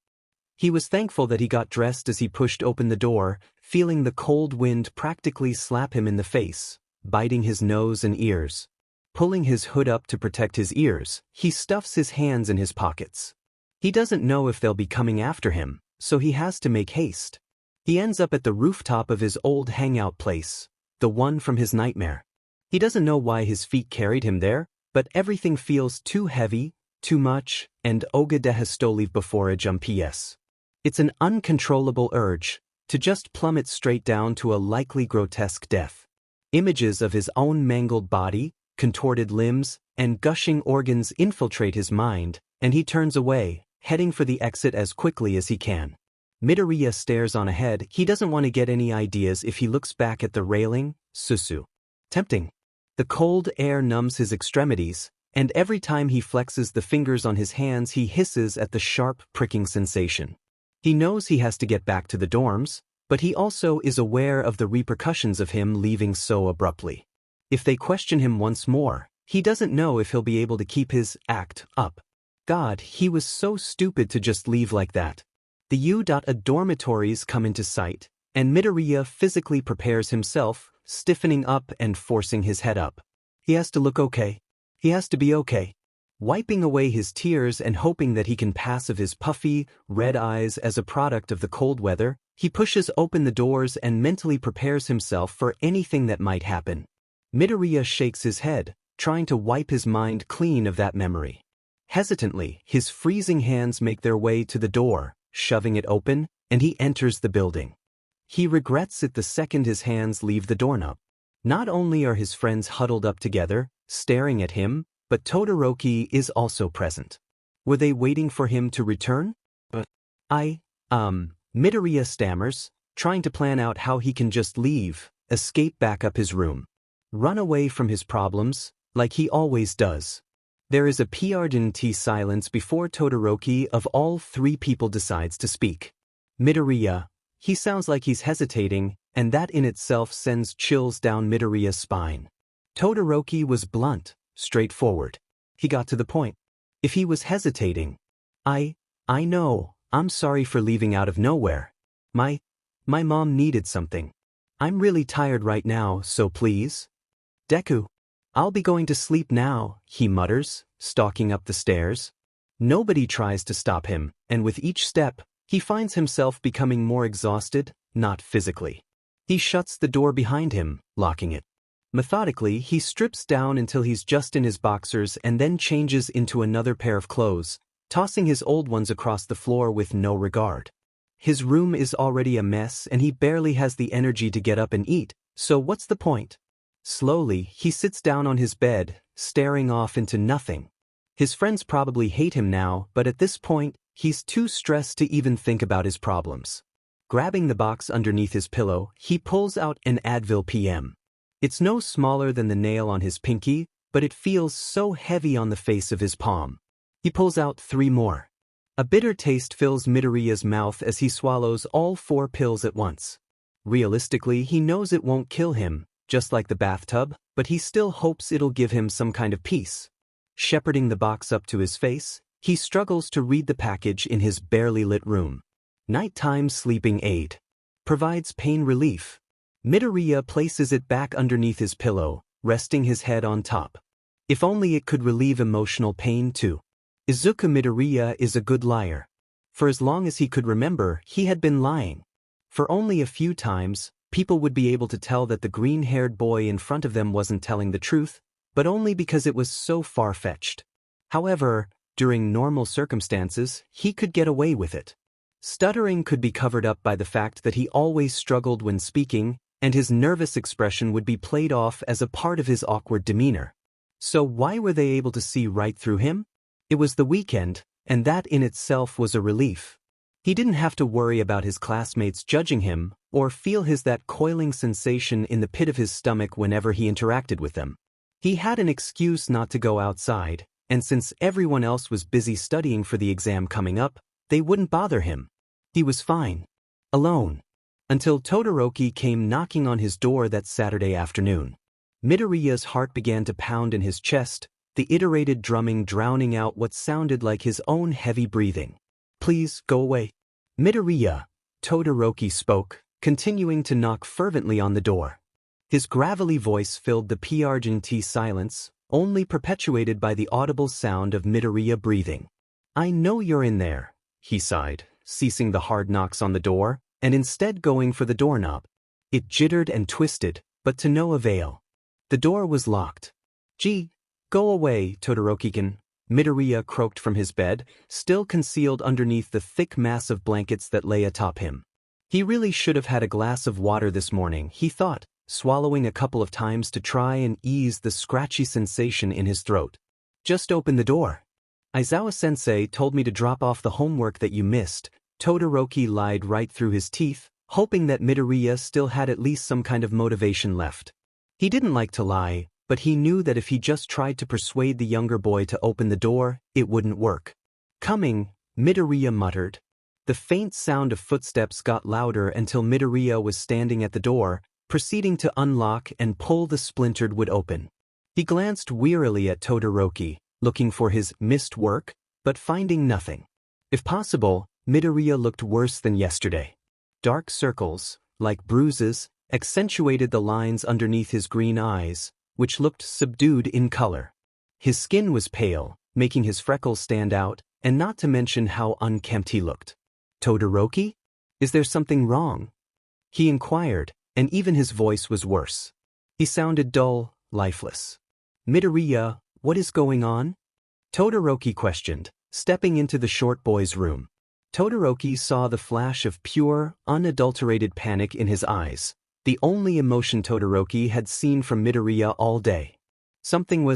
He was thankful that he got dressed as he pushed open the door, feeling the cold wind practically slap him in the face, biting his nose and ears. Pulling his hood up to protect his ears, he stuffs his hands in his pockets. He doesn't know if they'll be coming after him, so he has to make haste. He ends up at the rooftop of his old hangout place, the one from his nightmare. He doesn't know why his feet carried him there, but everything feels too heavy, too much, and Oga dehestolive before a jump PS. It's an uncontrollable urge to just plummet straight down to a likely grotesque death. Images of his own mangled body, contorted limbs, and gushing organs infiltrate his mind, and he turns away, heading for the exit as quickly as he can. Midoriya stares on ahead. He doesn't want to get any ideas if he looks back at the railing. Susu. Tempting. The cold air numbs his extremities, and every time he flexes the fingers on his hands he hisses at the sharp, pricking sensation. He knows he has to get back to the dorms, but he also is aware of the repercussions of him leaving so abruptly. If they question him once more, he doesn't know if he'll be able to keep his act up. God, he was so stupid to just leave like that. The dormitories come into sight, and Midoriya physically prepares himself, stiffening up and forcing his head up. He has to look okay. He has to be okay. Wiping away his tears and hoping that he can pass of his puffy, red eyes as a product of the cold weather, he pushes open the doors and mentally prepares himself for anything that might happen. Midoriya shakes his head, trying to wipe his mind clean of that memory. Hesitantly, his freezing hands make their way to the door, shoving it open, and he enters the building. He regrets it the second his hands leave the doorknob. Not only are his friends huddled up together, staring at him, but Todoroki is also present. Were they waiting for him to return? Midoriya stammers, trying to plan out how he can just leave, escape back up his room. Run away from his problems, like he always does. There is a PRDNT silence before Todoroki of all three people decides to speak. Midoriya. He sounds like he's hesitating, and that in itself sends chills down Midoriya's spine. Todoroki was blunt, straightforward. He got to the point. If he was hesitating, I know, I'm sorry for leaving out of nowhere. My mom needed something. I'm really tired right now, so please. Deku. I'll be going to sleep now, he mutters, stalking up the stairs. Nobody tries to stop him, and with each step, he finds himself becoming more exhausted, not physically. He shuts the door behind him, locking it. Methodically, he strips down until he's just in his boxers and then changes into another pair of clothes, tossing his old ones across the floor with no regard. His room is already a mess and he barely has the energy to get up and eat, so what's the point? Slowly, he sits down on his bed, staring off into nothing. His friends probably hate him now, but at this point, he's too stressed to even think about his problems. Grabbing the box underneath his pillow, he pulls out an Advil PM. It's no smaller than the nail on his pinky, but it feels so heavy on the face of his palm. He pulls out 3 more. A bitter taste fills Midoriya's mouth as he swallows all 4 pills at once. Realistically, he knows it won't kill him, just like the bathtub, but he still hopes it'll give him some kind of peace. Shepherding the box up to his face, he struggles to read the package in his barely lit room. Nighttime sleeping aid. Provides pain relief. Midoriya places it back underneath his pillow, resting his head on top. If only it could relieve emotional pain too. Izuku Midoriya is a good liar. For as long as he could remember, he had been lying. For only a few times, people would be able to tell that the green-haired boy in front of them wasn't telling the truth, but only because it was so far-fetched. However, during normal circumstances, he could get away with it. Stuttering could be covered up by the fact that he always struggled when speaking, and his nervous expression would be played off as a part of his awkward demeanor. So why were they able to see right through him? It was the weekend, and that in itself was a relief. He didn't have to worry about his classmates judging him, or feel that coiling sensation in the pit of his stomach whenever he interacted with them. He had an excuse not to go outside, and since everyone else was busy studying for the exam coming up, they wouldn't bother him. He was fine. Alone. Until Todoroki came knocking on his door that Saturday afternoon. Midoriya's heart began to pound in his chest, the iterated drumming drowning out what sounded like his own heavy breathing. Please, go away. Midoriya, Todoroki spoke, continuing to knock fervently on the door. His gravelly voice filled the PRGNT silence, only perpetuated by the audible sound of Midoriya breathing. I know you're in there, he sighed, ceasing the hard knocks on the door, and instead going for the doorknob. It jittered and twisted, but to no avail. The door was locked. Gee, go away, Todoroki-kun, Midoriya croaked from his bed, still concealed underneath the thick mass of blankets that lay atop him. He really should have had a glass of water this morning, he thought, swallowing a couple of times to try and ease the scratchy sensation in his throat. Just open the door. Aizawa-sensei told me to drop off the homework that you missed. Todoroki lied right through his teeth, hoping that Midoriya still had at least some kind of motivation left. He didn't like to lie, but he knew that if he just tried to persuade the younger boy to open the door, it wouldn't work. Coming, Midoriya muttered. The faint sound of footsteps got louder until Midoriya was standing at the door, proceeding to unlock and pull the splintered wood open. He glanced wearily at Todoroki, looking for his missed work, but finding nothing. If possible, Midoriya looked worse than yesterday. Dark circles, like bruises, accentuated the lines underneath his green eyes, which looked subdued in color. His skin was pale, making his freckles stand out, and not to mention how unkempt he looked. "Todoroki? Is there something wrong?" he inquired, and even his voice was worse. He sounded dull, lifeless. "Midoriya, what is going on?" Todoroki questioned, stepping into the short boy's room. Todoroki saw the flash of pure, unadulterated panic in his eyes, the only emotion Todoroki had seen from Midoriya all day. Something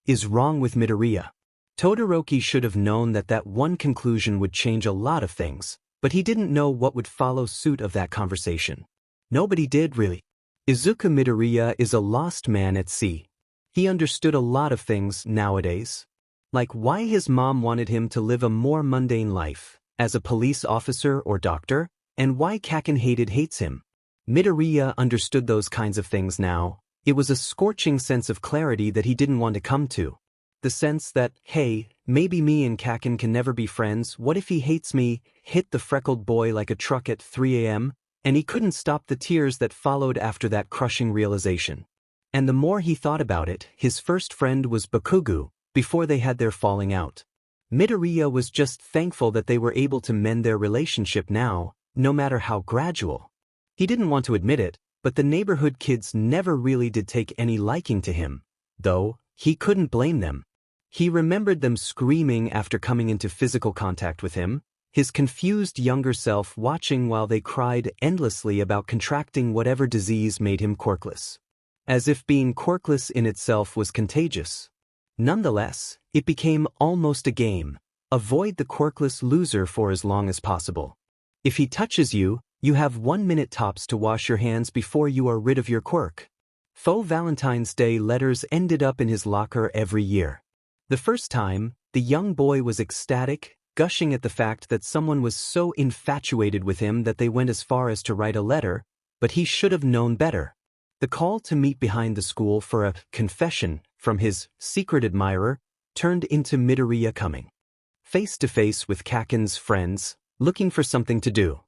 is wrong with Midoriya. Todoroki should have known that one conclusion would change a lot of things, but he didn't know what would follow suit of that conversation. Nobody did really. Izuku Midoriya is a lost man at sea. He understood a lot of things nowadays. Like why his mom wanted him to live a more mundane life, as a police officer or doctor, and why Kaken hates him. Midoriya understood those kinds of things now. It was a scorching sense of clarity that he didn't want to come to. The sense that, hey, maybe me and Kaken can never be friends, what if he hates me, hit the freckled boy like a truck at 3 a.m., and he couldn't stop the tears that followed after that crushing realization. And the more he thought about it, his first friend was Bakugo, before they had their falling out. Midoriya was just thankful that they were able to mend their relationship now, no matter how gradual. He didn't want to admit it, but the neighborhood kids never really did take any liking to him, though he couldn't blame them. He remembered them screaming after coming into physical contact with him, his confused younger self watching while they cried endlessly about contracting whatever disease made him quirkless. As if being quirkless in itself was contagious. Nonetheless, it became almost a game. Avoid the quirkless loser for as long as possible. If he touches you, you have 1 minute tops to wash your hands before you are rid of your quirk. Faux Valentine's Day letters ended up in his locker every year. The first time, the young boy was ecstatic, gushing at the fact that someone was so infatuated with him that they went as far as to write a letter, but he should have known better. The call to meet behind the school for a confession from his secret admirer turned into Midoriya coming face to face with Kaken's friends, looking for something to do.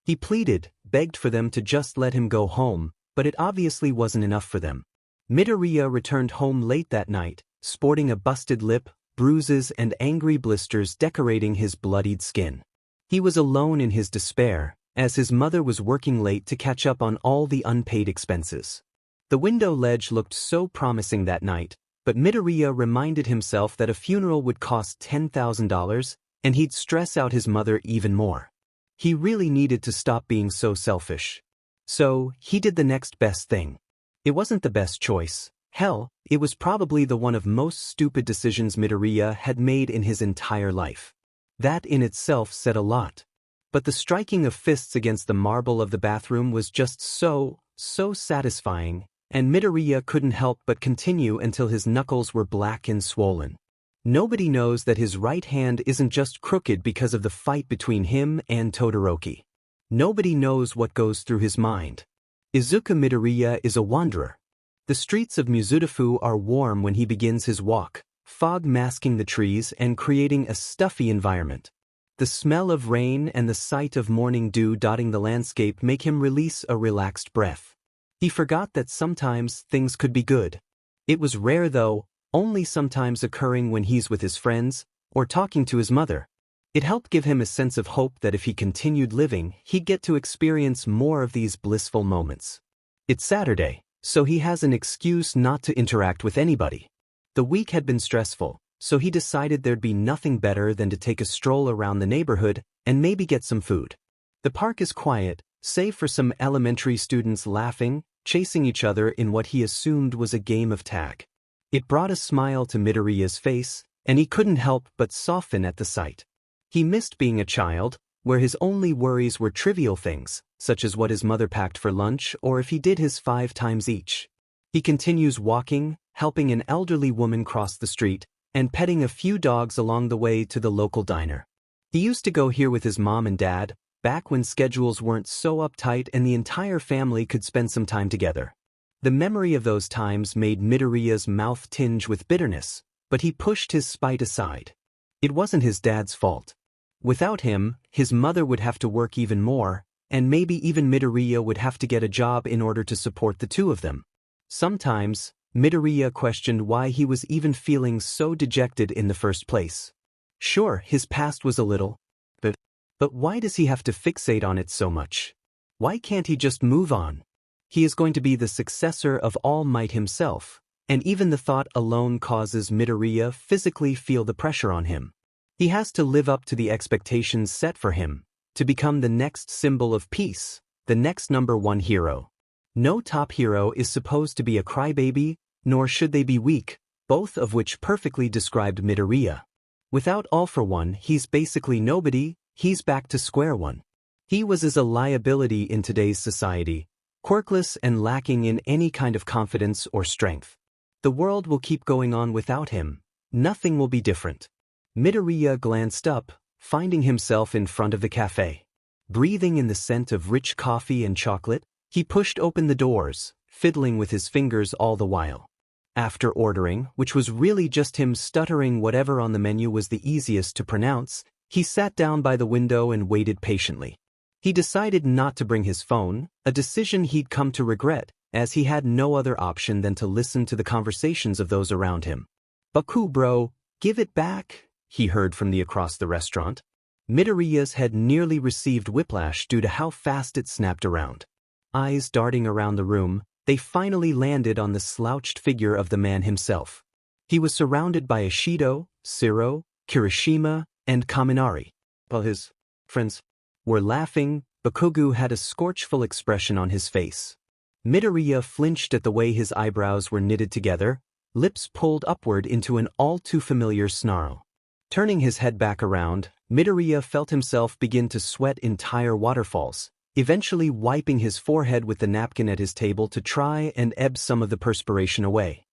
He pleaded, begged for them to just let him go home, but it obviously wasn't enough for them. Midoriya returned home late that night, sporting a busted lip, bruises and angry blisters decorating his bloodied skin. He was alone in his despair, as his mother was working late to catch up on all the unpaid expenses. The window ledge looked so promising that night, but Midoriya reminded himself that a funeral would cost $10,000, and he'd stress out his mother even more. He really needed to stop being so selfish. So, he did the next best thing. It wasn't the best choice. Hell, it was probably the one of most stupid decisions Midoriya had made in his entire life. That in itself said a lot. But the striking of fists against the marble of the bathroom was just so satisfying, and Midoriya couldn't help but continue until his knuckles were black and swollen. Nobody knows that his right hand isn't just crooked because of the fight between him and Todoroki. Nobody knows what goes through his mind. Izuku Midoriya is a wanderer. The streets of Mizudafu are warm when he begins his walk, fog masking the trees and creating a stuffy environment. The smell of rain and the sight of morning dew dotting the landscape make him release a relaxed breath. He forgot that sometimes things could be good. It was rare though, only sometimes occurring when he's with his friends, or talking to his mother. It helped give him a sense of hope that if he continued living, he'd get to experience more of these blissful moments. It's Saturday, so he has an excuse not to interact with anybody. The week had been stressful, so he decided there'd be nothing better than to take a stroll around the neighborhood and maybe get some food. The park is quiet, save for some elementary students laughing, chasing each other in what he assumed was a game of tag. It brought a smile to Midoriya's face, and he couldn't help but soften at the sight. He missed being a child, where his only worries were trivial things, such as what his mother packed for lunch or if he did his 5 times each. He continues walking, helping an elderly woman cross the street, and petting a few dogs along the way to the local diner. He used to go here with his mom and dad, back when schedules weren't so uptight and the entire family could spend some time together. The memory of those times made Midoriya's mouth tinge with bitterness, but he pushed his spite aside. It wasn't his dad's fault. Without him, his mother would have to work even more, and maybe even Midoriya would have to get a job in order to support the two of them. Sometimes, Midoriya questioned why he was even feeling so dejected in the first place. Sure, his past was a little, but why does he have to fixate on it so much? Why can't he just move on? He is going to be the successor of All Might himself, and even the thought alone causes Midoriya physically feel the pressure on him. He has to live up to the expectations set for him, to become the next symbol of peace, the next #1 hero. No top hero is supposed to be a crybaby, nor should they be weak, both of which perfectly described Midoriya. Without All For One, he's basically nobody, he's back to square one. He was as a liability in today's society, quirkless and lacking in any kind of confidence or strength. The world will keep going on without him, nothing will be different. Midoriya glanced up, finding himself in front of the cafe. Breathing in the scent of rich coffee and chocolate, he pushed open the doors, fiddling with his fingers all the while. After ordering, which was really just him stuttering whatever on the menu was the easiest to pronounce, he sat down by the window and waited patiently. He decided not to bring his phone, a decision he'd come to regret, as he had no other option than to listen to the conversations of those around him. "Baku bro, give it back," he heard from across the restaurant. Midoriya's head nearly received whiplash due to how fast it snapped around. Eyes darting around the room, they finally landed on the slouched figure of the man himself. He was surrounded by Ishido, Shiro, Kirishima, and Kaminari. While his friends were laughing, Bakugo had a scorchful expression on his face. Midoriya flinched at the way his eyebrows were knitted together, lips pulled upward into an all-too-familiar snarl. Turning his head back around, Midoriya felt himself begin to sweat entire waterfalls, eventually wiping his forehead with the napkin at his table to try and ebb some of the perspiration away.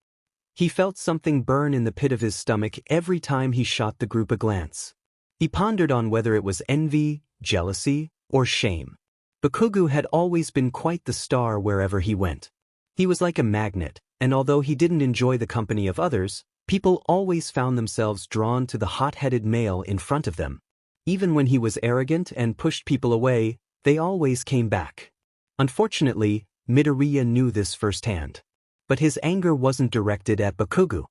He felt something burn in the pit of his stomach every time he shot the group a glance. He pondered on whether it was envy, jealousy, or shame. Bakugo had always been quite the star wherever he went. He was like a magnet, and although he didn't enjoy the company of others, people always found themselves drawn to the hot-headed male in front of them. Even when he was arrogant and pushed people away, they always came back. Unfortunately, Midoriya knew this firsthand. But his anger wasn't directed at Bakugo.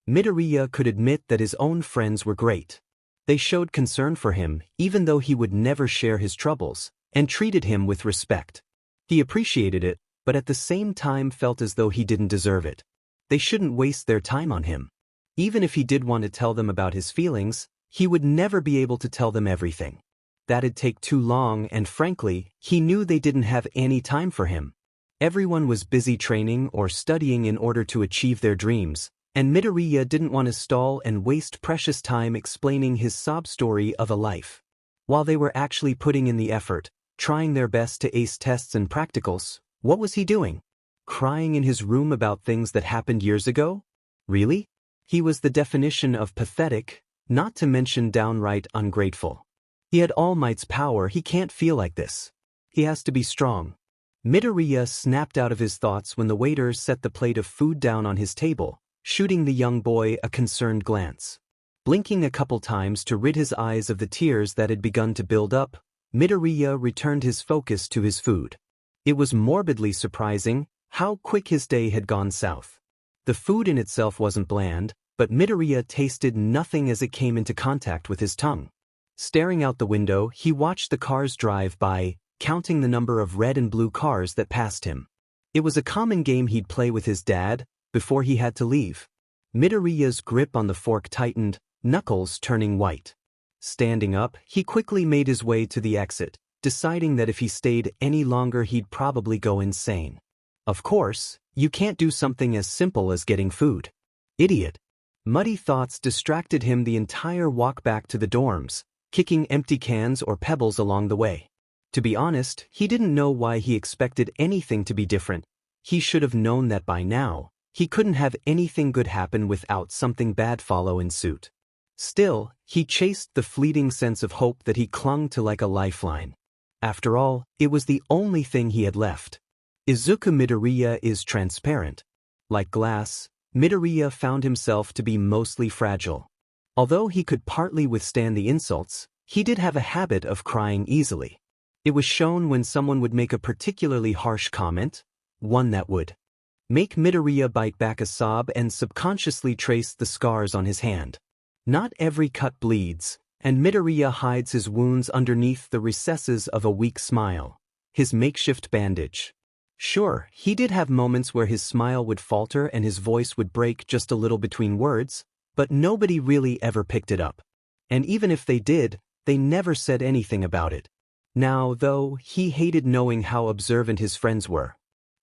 Midoriya could admit that his own friends were great. They showed concern for him, even though he would never share his troubles, and treated him with respect. He appreciated it, but at the same time felt as though he didn't deserve it. They shouldn't waste their time on him. Even if he did want to tell them about his feelings, he would never be able to tell them everything. That'd take too long, and frankly, he knew they didn't have any time for him. Everyone was busy training or studying in order to achieve their dreams, and Midoriya didn't want to stall and waste precious time explaining his sob story of a life. While they were actually putting in the effort, trying their best to ace tests and practicals, what was he doing? Crying in his room about things that happened years ago? Really? He was the definition of pathetic, not to mention downright ungrateful. He had All Might's power, he can't feel like this. He has to be strong. Midoriya snapped out of his thoughts when the waiter set the plate of food down on his table, shooting the young boy a concerned glance. Blinking a couple times to rid his eyes of the tears that had begun to build up, Midoriya returned his focus to his food. It was morbidly surprising how quick his day had gone south. The food in itself wasn't bland, but Midoriya tasted nothing as it came into contact with his tongue. Staring out the window, he watched the cars drive by, counting the number of red and blue cars that passed him. It was a common game he'd play with his dad, before he had to leave. Midoriya's grip on the fork tightened, knuckles turning white. Standing up, he quickly made his way to the exit, deciding that if he stayed any longer he'd probably go insane. Of course, you can't do something as simple as getting food. Idiot. Muddy thoughts distracted him the entire walk back to the dorms, kicking empty cans or pebbles along the way. To be honest, he didn't know why he expected anything to be different. He should have known that by now. He couldn't have anything good happen without something bad follow in suit. Still, he chased the fleeting sense of hope that he clung to like a lifeline. After all, it was the only thing he had left. Izuku Midoriya is transparent. Like glass, Midoriya found himself to be mostly fragile. Although he could partly withstand the insults, he did have a habit of crying easily. It was shown when someone would make a particularly harsh comment, one that would make Midoriya bite back a sob and subconsciously trace the scars on his hand. Not every cut bleeds, and Midoriya hides his wounds underneath the recesses of a weak smile, his makeshift bandage. Sure, he did have moments where his smile would falter and his voice would break just a little between words, but nobody really ever picked it up. And even if they did, they never said anything about it. Now, though, he hated knowing how observant his friends were.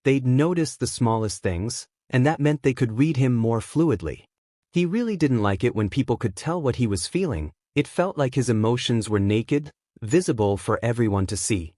They'd notice the smallest things, and that meant they could read him more fluidly. He really didn't like it when people could tell what he was feeling. It felt like his emotions were naked, visible for everyone to see.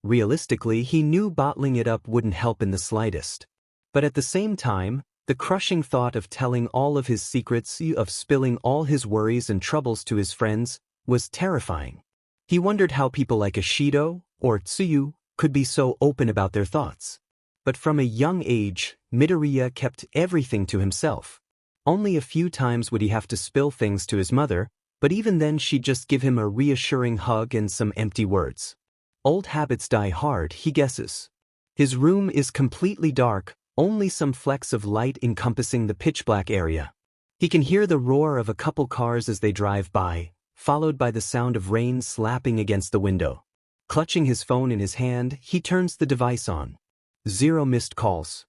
Realistically, he knew bottling it up wouldn't help in the slightest. But at the same time, the crushing thought of telling all of his secrets, of spilling all his worries and troubles to his friends, was terrifying. He wondered how people like Ishido or Tsuyu could be so open about their thoughts. But from a young age, Midoriya kept everything to himself. Only a few times would he have to spill things to his mother, but even then she'd just give him a reassuring hug and some empty words. Old habits die hard, he guesses. His room is completely dark, only some flecks of light encompassing the pitch-black area. He can hear the roar of a couple cars as they drive by, followed by the sound of rain slapping against the window. Clutching his phone in his hand, he turns the device on. 0 missed calls.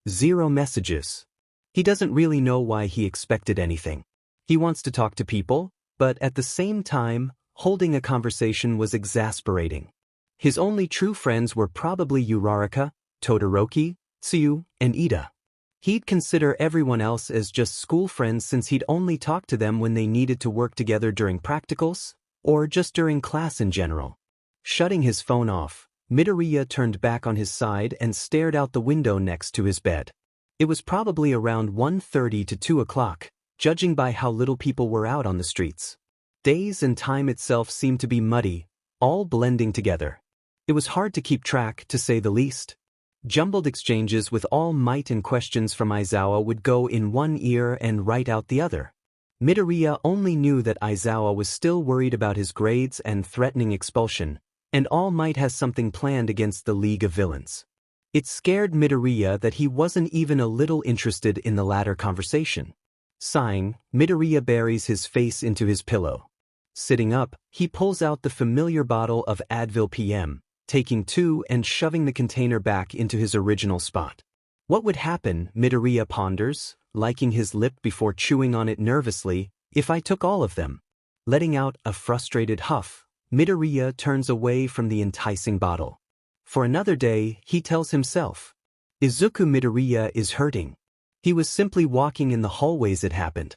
0 messages. He doesn't really know why he expected anything. He wants to talk to people, but at the same time, holding a conversation was exasperating. His only true friends were probably Uraraka, Todoroki, Tsuyu, and Ida. He'd consider everyone else as just school friends since he'd only talk to them when they needed to work together during practicals, or just during class in general. Shutting his phone off, Midoriya turned back on his side and stared out the window next to his bed. It was probably around 1:30 to 2 o'clock, judging by how little people were out on the streets. Days and time itself seemed to be muddy, all blending together. It was hard to keep track, to say the least. Jumbled exchanges with All Might and questions from Aizawa would go in one ear and right out the other. Midoriya only knew that Aizawa was still worried about his grades and threatening expulsion, and All Might has something planned against the League of Villains. It scared Midoriya that he wasn't even a little interested in the latter conversation. Sighing, Midoriya buries his face into his pillow. Sitting up, he pulls out the familiar bottle of Advil PM, taking 2 and shoving the container back into his original spot. What would happen, Midoriya ponders, liking his lip before chewing on it nervously, if I took all of them? Letting out a frustrated huff, Midoriya turns away from the enticing bottle. For another day, he tells himself. Izuku Midoriya is hurting. He was simply walking in the hallways it happened.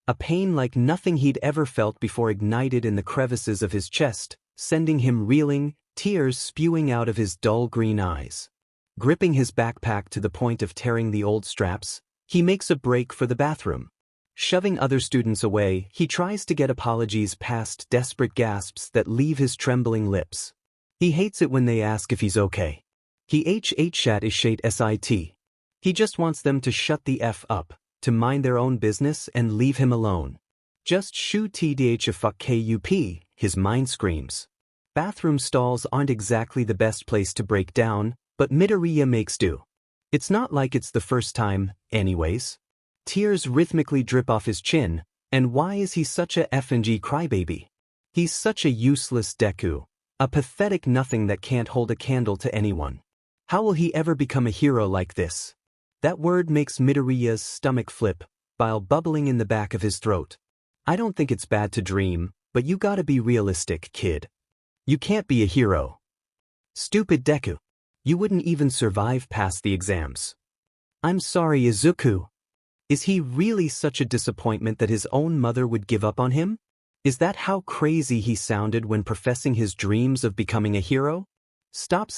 A pain like nothing he'd ever felt before ignited in the crevices of his chest, sending him reeling, tears spewing out of his dull green eyes. Gripping his backpack to the point of tearing the old straps, he makes a break for the bathroom. Shoving other students away, he tries to get apologies past desperate gasps that leave his trembling lips. He hates it when they ask if he's okay. He chat is shate sit. He just wants them to shut the F up, to mind their own business and leave him alone. Just shoo tdh a fuck kup, his mind screams. Bathroom stalls aren't exactly the best place to break down, but Midoriya makes do. It's not like it's the first time, anyways. Tears rhythmically drip off his chin, and why is he such a F&G crybaby? He's such a useless Deku, a pathetic nothing that can't hold a candle to anyone. How will he ever become a hero like this? That word makes Midoriya's stomach flip, bile bubbling in the back of his throat. I don't think it's bad to dream, but you gotta be realistic, kid. You can't be a hero. Stupid Deku. You wouldn't even survive past the exams. I'm sorry, Izuku. Is he really such a disappointment that his own mother would give up on him? Is that how crazy he sounded when professing his dreams of becoming a hero? Stop,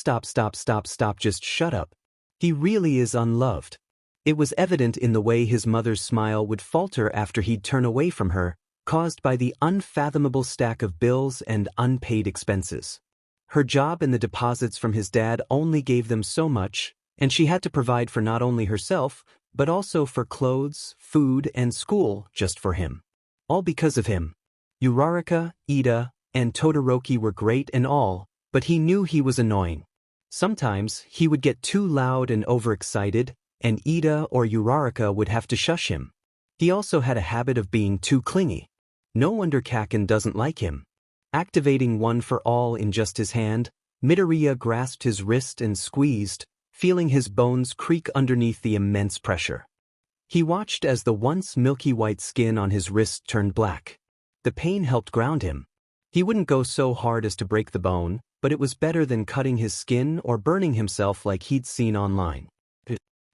just shut up. He really is unloved. It was evident in the way his mother's smile would falter after he'd turn away from her, caused by the unfathomable stack of bills and unpaid expenses. Her job and the deposits from his dad only gave them so much, and she had to provide for not only herself, but also for clothes, food, and school just for him. all because of him. Uraraka, Ida, and Todoroki were great and all, but he knew he was annoying. Sometimes he would get too loud and overexcited, and Ida or Uraraka would have to shush him. He also had a habit of being too clingy. No wonder Kaken doesn't like him. Activating one for all in just his hand, Midoriya grasped his wrist and squeezed, feeling his bones creak underneath the immense pressure. He watched as the once milky white skin on his wrist turned black. The pain helped ground him. He wouldn't go so hard as to break the bone, but it was better than cutting his skin or burning himself like he'd seen online.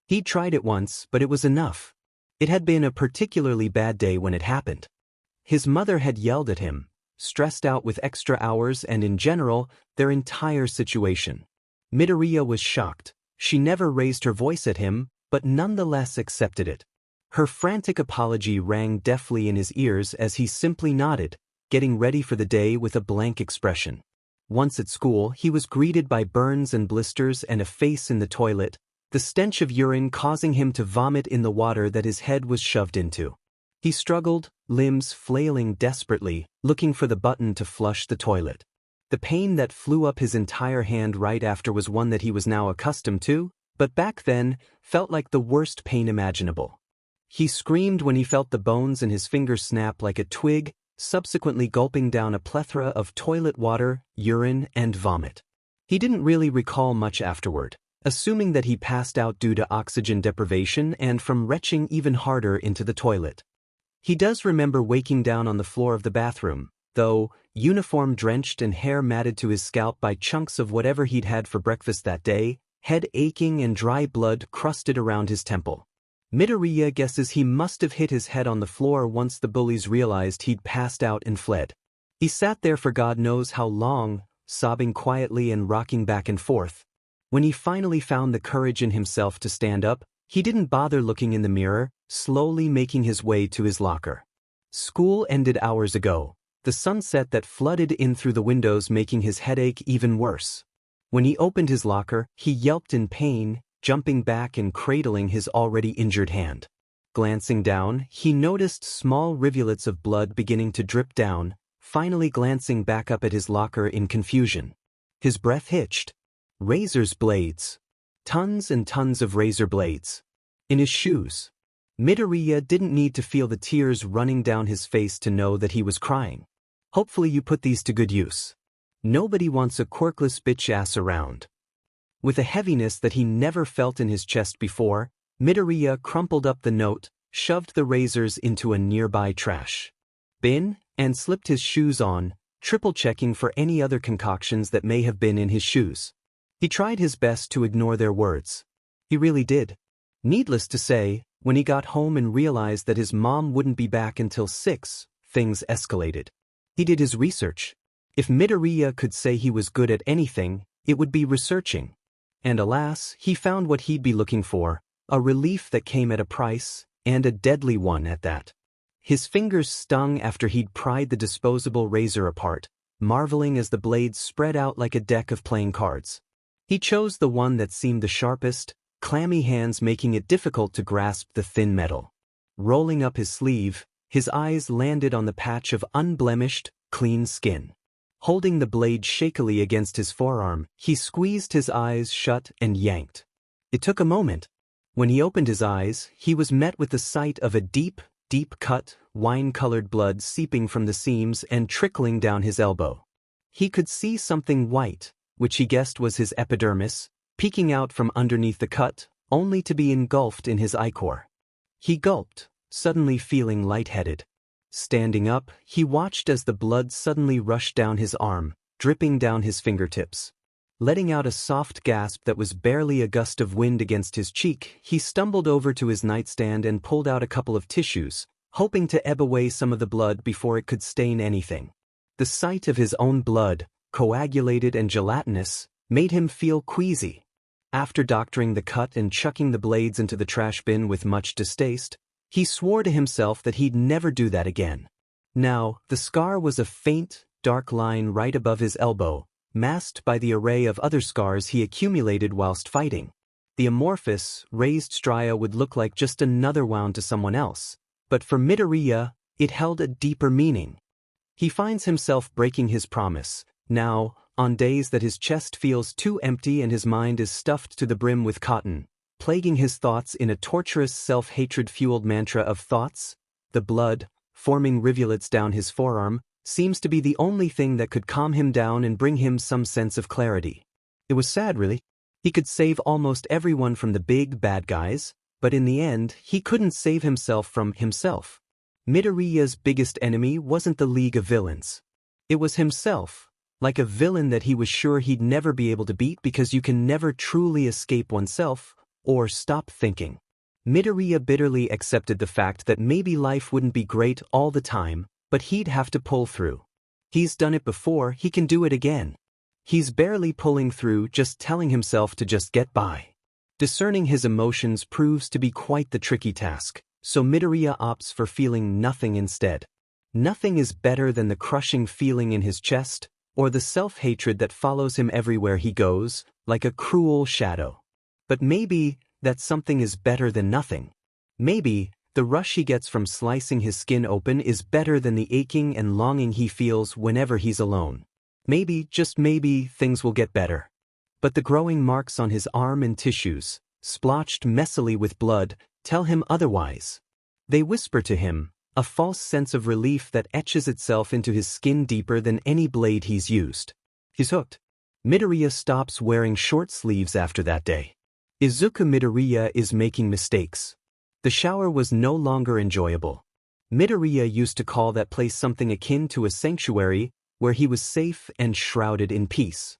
He'd tried it once, but it was enough. It had been a particularly bad day when it happened. His mother had yelled at him, stressed out with extra hours and in general, their entire situation. Midoriya was shocked. She never raised her voice at him, but nonetheless accepted it. Her frantic apology rang deafly in his ears as he simply nodded, getting ready for the day with a blank expression. Once at school, he was greeted by burns and blisters and a face in the toilet, the stench of urine causing him to vomit in the water that his head was shoved into. He struggled, limbs flailing desperately, looking for the button to flush the toilet. The pain that flew up his entire hand right after was one that he was now accustomed to, but back then, felt like the worst pain imaginable. He screamed when he felt the bones in his fingers snap like a twig, subsequently gulping down a plethora of toilet water, urine, and vomit. He didn't really recall much afterward, assuming that he passed out due to oxygen deprivation and from retching even harder into the toilet. He does remember waking down on the floor of the bathroom, though, uniform drenched and hair matted to his scalp by chunks of whatever he'd had for breakfast that day, head aching and dry blood crusted around his temple. Midoriya guesses he must have hit his head on the floor once the bullies realized he'd passed out and fled. He sat there for God knows how long, sobbing quietly and rocking back and forth. When he finally found the courage in himself to stand up, he didn't bother looking in the mirror, slowly making his way to his locker. School ended hours ago, the sunset that flooded in through the windows making his headache even worse. When he opened his locker, he yelped in pain, jumping back and cradling his already injured hand. Glancing down, he noticed small rivulets of blood beginning to drip down, finally glancing back up at his locker in confusion. His breath hitched. Razor's blades. Tons and tons of razor blades. In his shoes. Midoriya didn't need to feel the tears running down his face to know that he was crying. Hopefully you put these to good use. Nobody wants a quirkless bitch ass around. With a heaviness that he never felt in his chest before, Midoriya crumpled up the note, shoved the razors into a nearby trash bin, and slipped his shoes on, triple-checking for any other concoctions that may have been in his shoes. He tried his best to ignore their words. He really did. Needless to say, when he got home and realized that his mom wouldn't be back until 6, things escalated. He did his research. If Midoriya could say he was good at anything, it would be researching. And alas, he found what he'd be looking for, a relief that came at a price, and a deadly one at that. His fingers stung after he'd pried the disposable razor apart, marveling as the blades spread out like a deck of playing cards. He chose the one that seemed the sharpest, clammy hands making it difficult to grasp the thin metal. Rolling up his sleeve, his eyes landed on the patch of unblemished, clean skin. Holding the blade shakily against his forearm, he squeezed his eyes shut and yanked. It took a moment. When he opened his eyes, he was met with the sight of a deep, deep-cut, wine-colored blood seeping from the seams and trickling down his elbow. He could see something white, which he guessed was his epidermis, peeking out from underneath the cut, only to be engulfed in his ichor. He gulped, suddenly feeling lightheaded. Standing up, he watched as the blood suddenly rushed down his arm, dripping down his fingertips. Letting out a soft gasp that was barely a gust of wind against his cheek, he stumbled over to his nightstand and pulled out a couple of tissues, hoping to ebb away some of the blood before it could stain anything. The sight of his own blood, coagulated and gelatinous, made him feel queasy. After doctoring the cut and chucking the blades into the trash bin with much distaste, he swore to himself that he'd never do that again. Now, the scar was a faint, dark line right above his elbow, masked by the array of other scars he accumulated whilst fighting. The amorphous, raised stria would look like just another wound to someone else, but for Midoriya, it held a deeper meaning. He finds himself breaking his promise, now, on days that his chest feels too empty and his mind is stuffed to the brim with cotton, plaguing his thoughts in a torturous self-hatred-fueled mantra of thoughts. The blood, forming rivulets down his forearm, seems to be the only thing that could calm him down and bring him some sense of clarity. It was sad, really. He could save almost everyone from the big bad guys, but in the end, he couldn't save himself from himself. Midoriya's biggest enemy wasn't the League of Villains. It was himself, like a villain that he was sure he'd never be able to beat because you can never truly escape oneself, or stop thinking. Midoriya bitterly accepted the fact that maybe life wouldn't be great all the time, but he'd have to pull through. He's done it before, he can do it again. He's barely pulling through, just telling himself to just get by. Discerning his emotions proves to be quite the tricky task, so Midoriya opts for feeling nothing instead. Nothing is better than the crushing feeling in his chest, or the self-hatred that follows him everywhere he goes, like a cruel shadow. But maybe that something is better than nothing. Maybe the rush he gets from slicing his skin open is better than the aching and longing he feels whenever he's alone. Maybe, just maybe, things will get better. But the growing marks on his arm and tissues, splotched messily with blood, tell him otherwise. They whisper to him, a false sense of relief that etches itself into his skin deeper than any blade he's used. He's hooked. Midoriya stops wearing short sleeves after that day. Izuku Midoriya is making mistakes. The shower was no longer enjoyable. Midoriya used to call that place something akin to a sanctuary, where he was safe and shrouded in peace.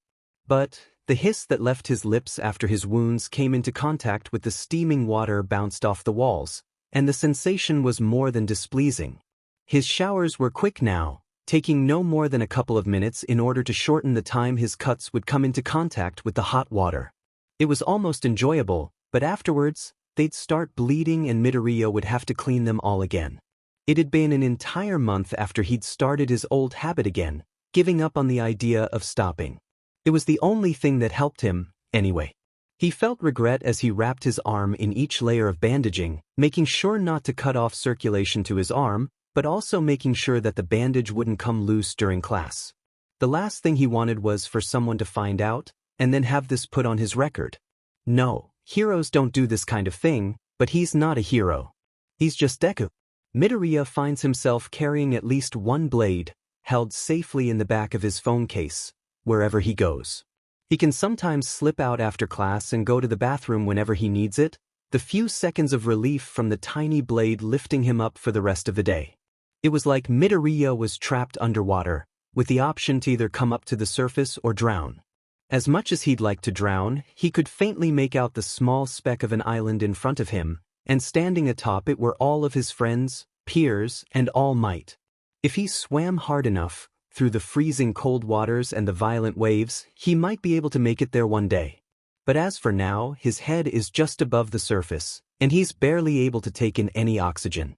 But the hiss that left his lips after his wounds came into contact with the steaming water bounced off the walls, and the sensation was more than displeasing. His showers were quick now, taking no more than a couple of minutes in order to shorten the time his cuts would come into contact with the hot water. It was almost enjoyable, but afterwards, they'd start bleeding and Midoriya would have to clean them all again. It had been an entire month after he'd started his old habit again, giving up on the idea of stopping. It was the only thing that helped him, anyway. He felt regret as he wrapped his arm in each layer of bandaging, making sure not to cut off circulation to his arm, but also making sure that the bandage wouldn't come loose during class. The last thing he wanted was for someone to find out, and then have this put on his record. No, heroes don't do this kind of thing, but he's not a hero. He's just Deku. Midoriya finds himself carrying at least one blade, held safely in the back of his phone case, wherever he goes. He can sometimes slip out after class and go to the bathroom whenever he needs it, the few seconds of relief from the tiny blade lifting him up for the rest of the day. It was like Midoriya was trapped underwater, with the option to either come up to the surface or drown. As much as he'd like to drown, he could faintly make out the small speck of an island in front of him, and standing atop it were all of his friends, peers, and All Might. If he swam hard enough, through the freezing cold waters and the violent waves, he might be able to make it there one day. But as for now, his head is just above the surface, and he's barely able to take in any oxygen.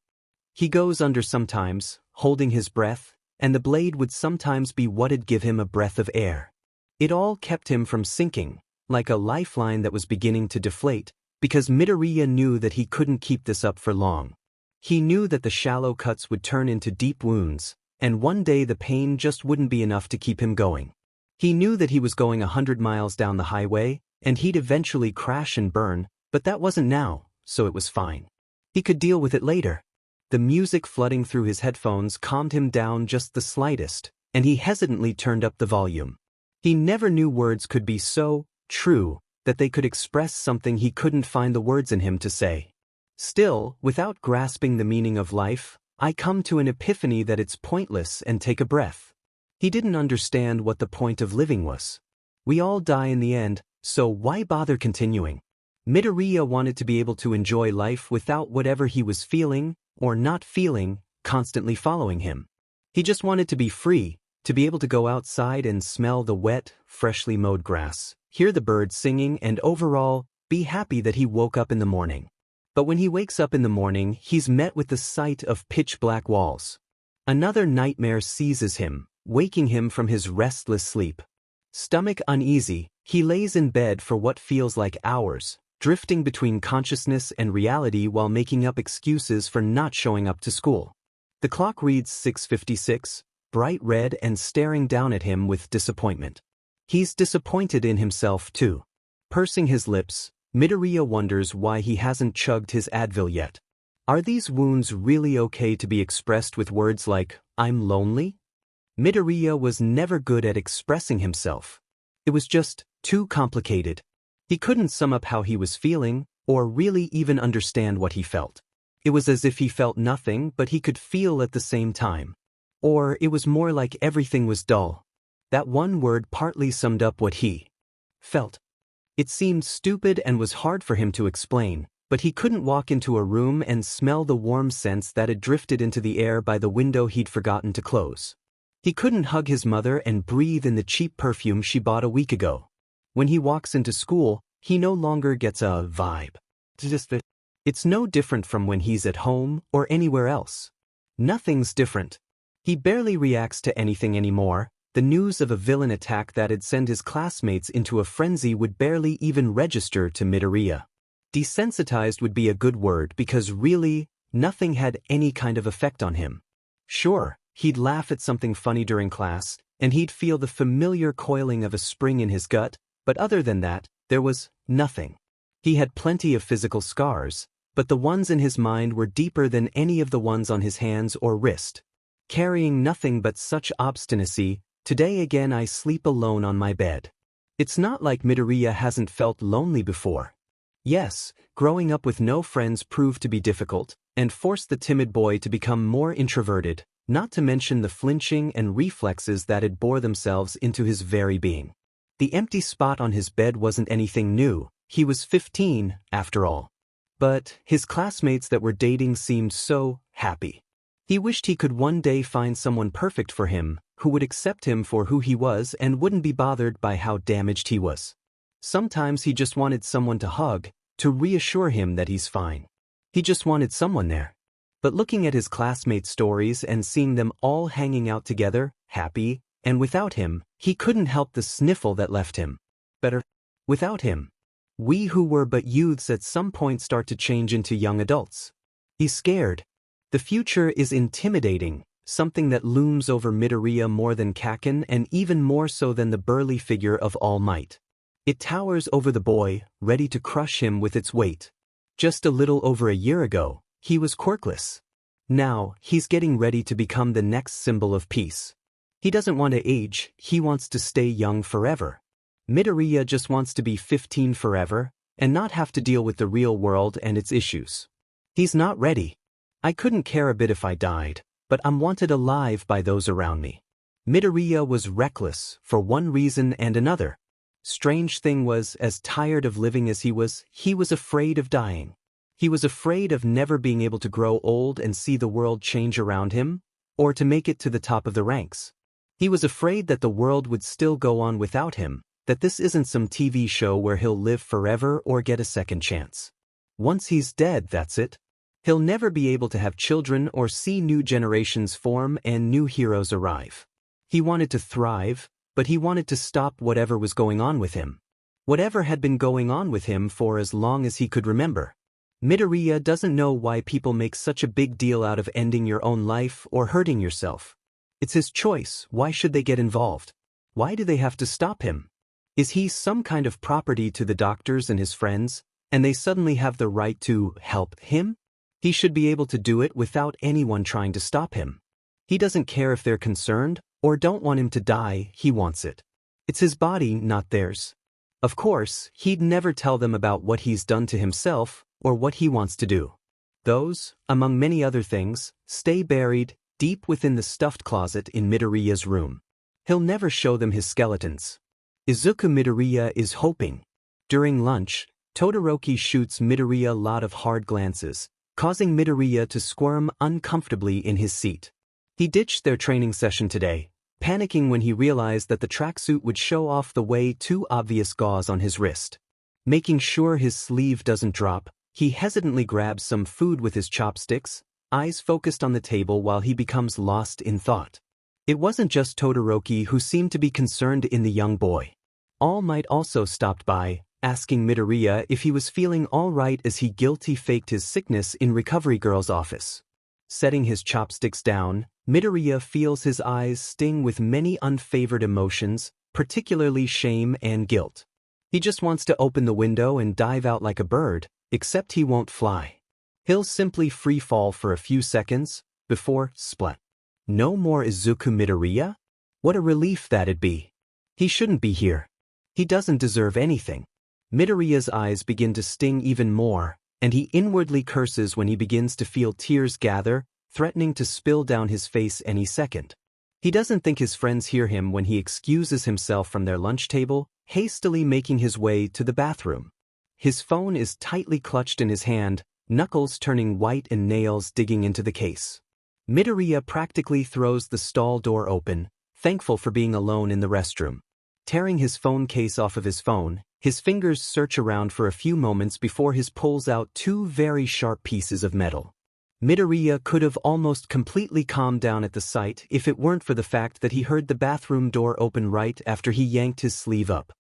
He goes under sometimes, holding his breath, and the blade would sometimes be what'd give him a breath of air. It all kept him from sinking, like a lifeline that was beginning to deflate, because Midoriya knew that he couldn't keep this up for long. He knew that the shallow cuts would turn into deep wounds, and one day the pain just wouldn't be enough to keep him going. He knew that he was going 100 miles down the highway, and he'd eventually crash and burn, but that wasn't now, so it was fine. He could deal with it later. The music flooding through his headphones calmed him down just the slightest, and he hesitantly turned up the volume. He never knew words could be so true that they could express something he couldn't find the words in him to say. Still, without grasping the meaning of life, I come to an epiphany that it's pointless and take a breath. He didn't understand what the point of living was. We all die in the end, so why bother continuing? Midoriya wanted to be able to enjoy life without whatever he was feeling, or not feeling, constantly following him. He just wanted to be free, to be able to go outside and smell the wet, freshly mowed grass, hear the birds singing, and overall, be happy that he woke up in the morning. But when he wakes up in the morning, he's met with the sight of pitch-black walls. Another nightmare seizes him, waking him from his restless sleep. Stomach uneasy, he lays in bed for what feels like hours, drifting between consciousness and reality while making up excuses for not showing up to school. The clock reads 6:56, bright red and staring down at him with disappointment. He's disappointed in himself too. Pursing his lips, Midoriya wonders why he hasn't chugged his Advil yet. Are these wounds really okay to be expressed with words like, "I'm lonely"? Midoriya was never good at expressing himself. It was just too complicated. He couldn't sum up how he was feeling, or really even understand what he felt. It was as if he felt nothing but he could feel at the same time. Or it was more like everything was dull. That one word partly summed up what he felt. It seemed stupid and was hard for him to explain, but he couldn't walk into a room and smell the warm scents that had drifted into the air by the window he'd forgotten to close. He couldn't hug his mother and breathe in the cheap perfume she bought a week ago. When he walks into school, he no longer gets a vibe. It's no different from when he's at home or anywhere else. Nothing's different. He barely reacts to anything anymore. The news of a villain attack that'd send his classmates into a frenzy would barely even register to Midoriya. Desensitized would be a good word because really, nothing had any kind of effect on him. Sure, he'd laugh at something funny during class, and he'd feel the familiar coiling of a spring in his gut, but other than that, there was nothing. He had plenty of physical scars, but the ones in his mind were deeper than any of the ones on his hands or wrist. Carrying nothing but such obstinacy, today again I sleep alone on my bed. It's not like Midoriya hasn't felt lonely before. Yes, growing up with no friends proved to be difficult, and forced the timid boy to become more introverted, not to mention the flinching and reflexes that had bore themselves into his very being. The empty spot on his bed wasn't anything new. He was 15, after all. But his classmates that were dating seemed so happy. He wished he could one day find someone perfect for him, who would accept him for who he was and wouldn't be bothered by how damaged he was. Sometimes he just wanted someone to hug, to reassure him that he's fine. He just wanted someone there. But looking at his classmates' stories and seeing them all hanging out together, happy, and without him, he couldn't help the sniffle that left him. Better, without him. We who were but youths at some point start to change into young adults. He's scared. The future is intimidating, something that looms over Midoriya more than Kaken and even more so than the burly figure of All Might. It towers over the boy, ready to crush him with its weight. Just a little over a year ago, he was quirkless. Now, he's getting ready to become the next symbol of peace. He doesn't want to age, he wants to stay young forever. Midoriya just wants to be 15 forever, and not have to deal with the real world and its issues. He's not ready. I couldn't care a bit if I died, but I'm wanted alive by those around me. Midoriya was reckless, for one reason and another. Strange thing was, as tired of living as he was afraid of dying. He was afraid of never being able to grow old and see the world change around him, or to make it to the top of the ranks. He was afraid that the world would still go on without him, that this isn't some TV show where he'll live forever or get a second chance. Once he's dead, that's it. He'll never be able to have children or see new generations form and new heroes arrive. He wanted to thrive, but he wanted to stop whatever was going on with him. Whatever had been going on with him for as long as he could remember. Midoriya doesn't know why people make such a big deal out of ending your own life or hurting yourself. It's his choice, why should they get involved? Why do they have to stop him? Is he some kind of property to the doctors and his friends, and they suddenly have the right to help him? He should be able to do it without anyone trying to stop him. He doesn't care if they're concerned or don't want him to die, he wants it. It's his body, not theirs. Of course, he'd never tell them about what he's done to himself or what he wants to do. Those, among many other things, stay buried deep within the stuffed closet in Midoriya's room. He'll never show them his skeletons. Izuku Midoriya is hoping. During lunch, Todoroki shoots Midoriya a lot of hard glances, causing Midoriya to squirm uncomfortably in his seat. He ditched their training session today, panicking when he realized that the tracksuit would show off the way too obvious gauze on his wrist. Making sure his sleeve doesn't drop, he hesitantly grabs some food with his chopsticks, eyes focused on the table while he becomes lost in thought. It wasn't just Todoroki who seemed to be concerned in the young boy. All Might also stopped by, asking Midoriya if he was feeling all right as he guilty faked his sickness in Recovery Girl's office. Setting his chopsticks down, Midoriya feels his eyes sting with many unfavored emotions, particularly shame and guilt. He just wants to open the window and dive out like a bird, except he won't fly. He'll simply free fall for a few seconds, before splat. No more Izuku Midoriya? What a relief that'd be. He shouldn't be here. He doesn't deserve anything. Midoriya's eyes begin to sting even more, and he inwardly curses when he begins to feel tears gather, threatening to spill down his face any second. He doesn't think his friends hear him when he excuses himself from their lunch table, hastily making his way to the bathroom. His phone is tightly clutched in his hand, knuckles turning white and nails digging into the case. Midoriya practically throws the stall door open, thankful for being alone in the restroom. Tearing his phone case off of his phone, his fingers search around for a few moments before he pulls out two very sharp pieces of metal. Midoriya could have almost completely calmed down at the sight if it weren't for the fact that he heard the bathroom door open right after he yanked his sleeve up.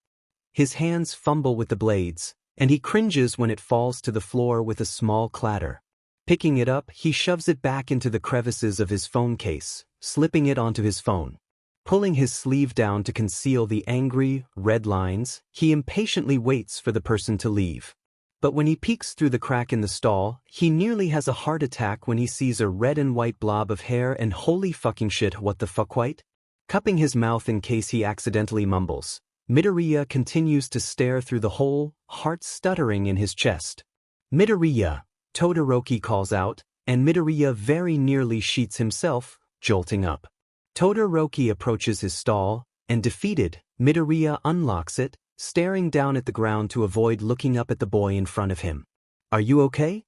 His hands fumble with the blades, and he cringes when it falls to the floor with a small clatter. Picking it up, he shoves it back into the crevices of his phone case, slipping it onto his phone. Pulling his sleeve down to conceal the angry, red lines, he impatiently waits for the person to leave. But when he peeks through the crack in the stall, he nearly has a heart attack when he sees a red and white blob of hair and holy fucking shit, what the fuck, white? Cupping his mouth in case he accidentally mumbles, Midoriya continues to stare through the hole, heart stuttering in his chest. Midoriya, Todoroki calls out, and Midoriya very nearly sheets himself, jolting up. Todoroki approaches his stall, and defeated, Midoriya unlocks it, staring down at the ground to avoid looking up at the boy in front of him. Are you okay?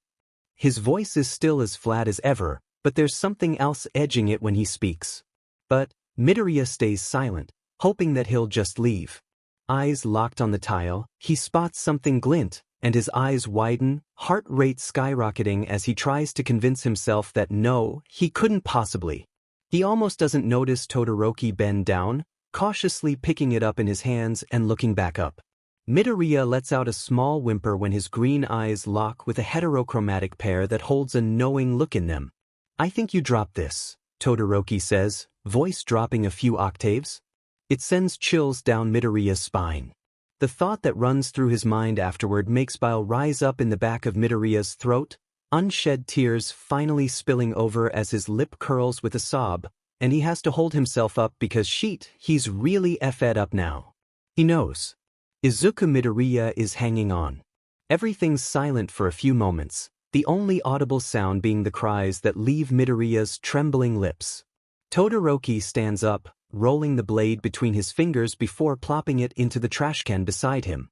His voice is still as flat as ever, but there's something else edging it when he speaks. But Midoriya stays silent, hoping that he'll just leave. Eyes locked on the tile, he spots something glint, and his eyes widen, heart rate skyrocketing as he tries to convince himself that no, he couldn't possibly. He almost doesn't notice Todoroki bend down, cautiously picking it up in his hands and looking back up. Midoriya lets out a small whimper when his green eyes lock with a heterochromatic pair that holds a knowing look in them. I think you dropped this, Todoroki says, voice dropping a few octaves. It sends chills down Midoriya's spine. The thought that runs through his mind afterward makes bile rise up in the back of Midoriya's throat, unshed tears finally spilling over as his lip curls with a sob, and he has to hold himself up because he's really effed up now. He knows. Izuku Midoriya is hanging on. Everything's silent for a few moments, the only audible sound being the cries that leave Midoriya's trembling lips. Todoroki stands up, rolling the blade between his fingers before plopping it into the trash can beside him.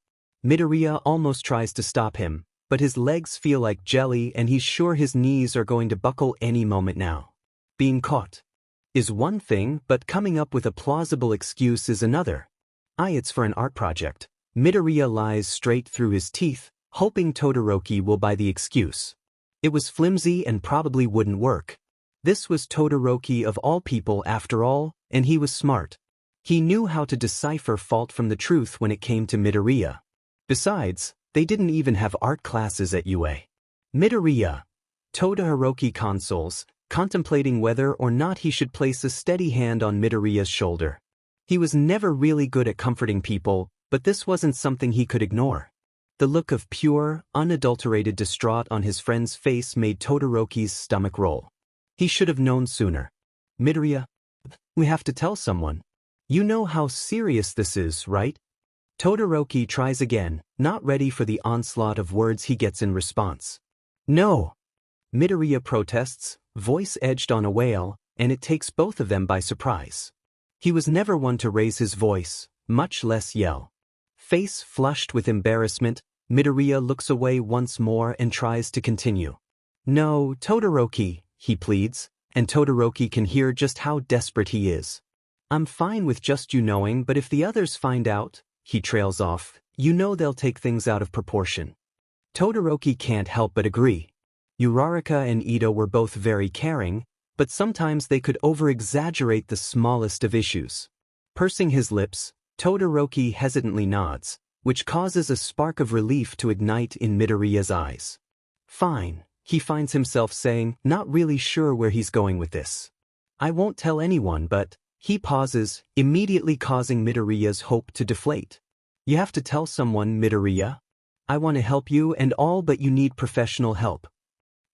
Midoriya almost tries to stop him, but his legs feel like jelly and he's sure his knees are going to buckle any moment now. Being caught is one thing, but coming up with a plausible excuse is another. It's for an art project. Midoriya lies straight through his teeth, hoping Todoroki will buy the excuse. It was flimsy and probably wouldn't work. This was Todoroki of all people after all, and he was smart. He knew how to decipher fault from the truth when it came to Midoriya. Besides, they didn't even have art classes at UA. Midoriya. Todoroki consoles, contemplating whether or not he should place a steady hand on Midoriya's shoulder. He was never really good at comforting people, but this wasn't something he could ignore. The look of pure, unadulterated distraught on his friend's face made Todoroki's stomach roll. He should have known sooner. Midoriya, we have to tell someone. You know how serious this is, right? Todoroki tries again, not ready for the onslaught of words he gets in response. No! Midoriya protests, voice edged on a wail, and it takes both of them by surprise. He was never one to raise his voice, much less yell. Face flushed with embarrassment, Midoriya looks away once more and tries to continue. No, Todoroki, he pleads, and Todoroki can hear just how desperate he is. I'm fine with just you knowing, but if the others find out, he trails off, you know they'll take things out of proportion. Todoroki can't help but agree. Uraraka and Ito were both very caring, but sometimes they could over-exaggerate the smallest of issues. Pursing his lips, Todoroki hesitantly nods, which causes a spark of relief to ignite in Midoriya's eyes. Fine, he finds himself saying, not really sure where he's going with this. I won't tell anyone, but he pauses, immediately causing Midoriya's hope to deflate. You have to tell someone, Midoriya. I want to help you and all, but you need professional help.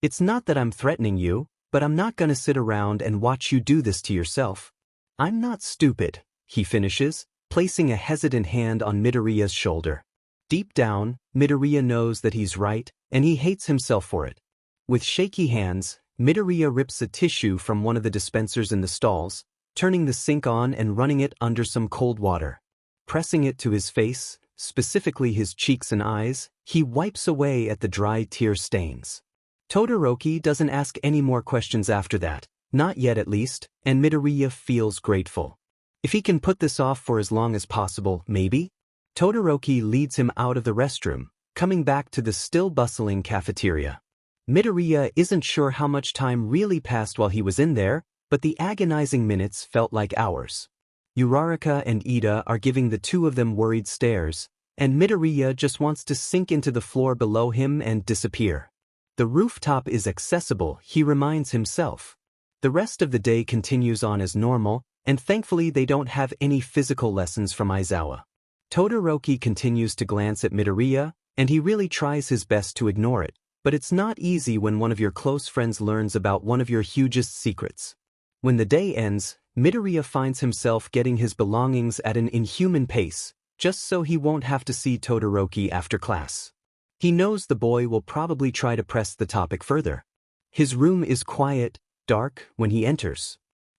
It's not that I'm threatening you, but I'm not gonna sit around and watch you do this to yourself. I'm not stupid, he finishes, placing a hesitant hand on Midoriya's shoulder. Deep down, Midoriya knows that he's right, and he hates himself for it. With shaky hands, Midoriya rips a tissue from one of the dispensers in the stalls, turning the sink on and running it under some cold water. Pressing it to his face, specifically his cheeks and eyes, he wipes away at the dry tear stains. Todoroki doesn't ask any more questions after that, not yet at least, and Midoriya feels grateful. If he can put this off for as long as possible, maybe? Todoroki leads him out of the restroom, coming back to the still bustling cafeteria. Midoriya isn't sure how much time really passed while he was in there, but the agonizing minutes felt like hours. Uraraka and Ida are giving the two of them worried stares, and Midoriya just wants to sink into the floor below him and disappear. The rooftop is accessible, he reminds himself. The rest of the day continues on as normal, and thankfully they don't have any physical lessons from Aizawa. Todoroki continues to glance at Midoriya, and he really tries his best to ignore it, but it's not easy when one of your close friends learns about one of your hugest secrets. When the day ends, Midoriya finds himself getting his belongings at an inhuman pace, just so he won't have to see Todoroki after class. He knows the boy will probably try to press the topic further. His room is quiet, dark, when he enters.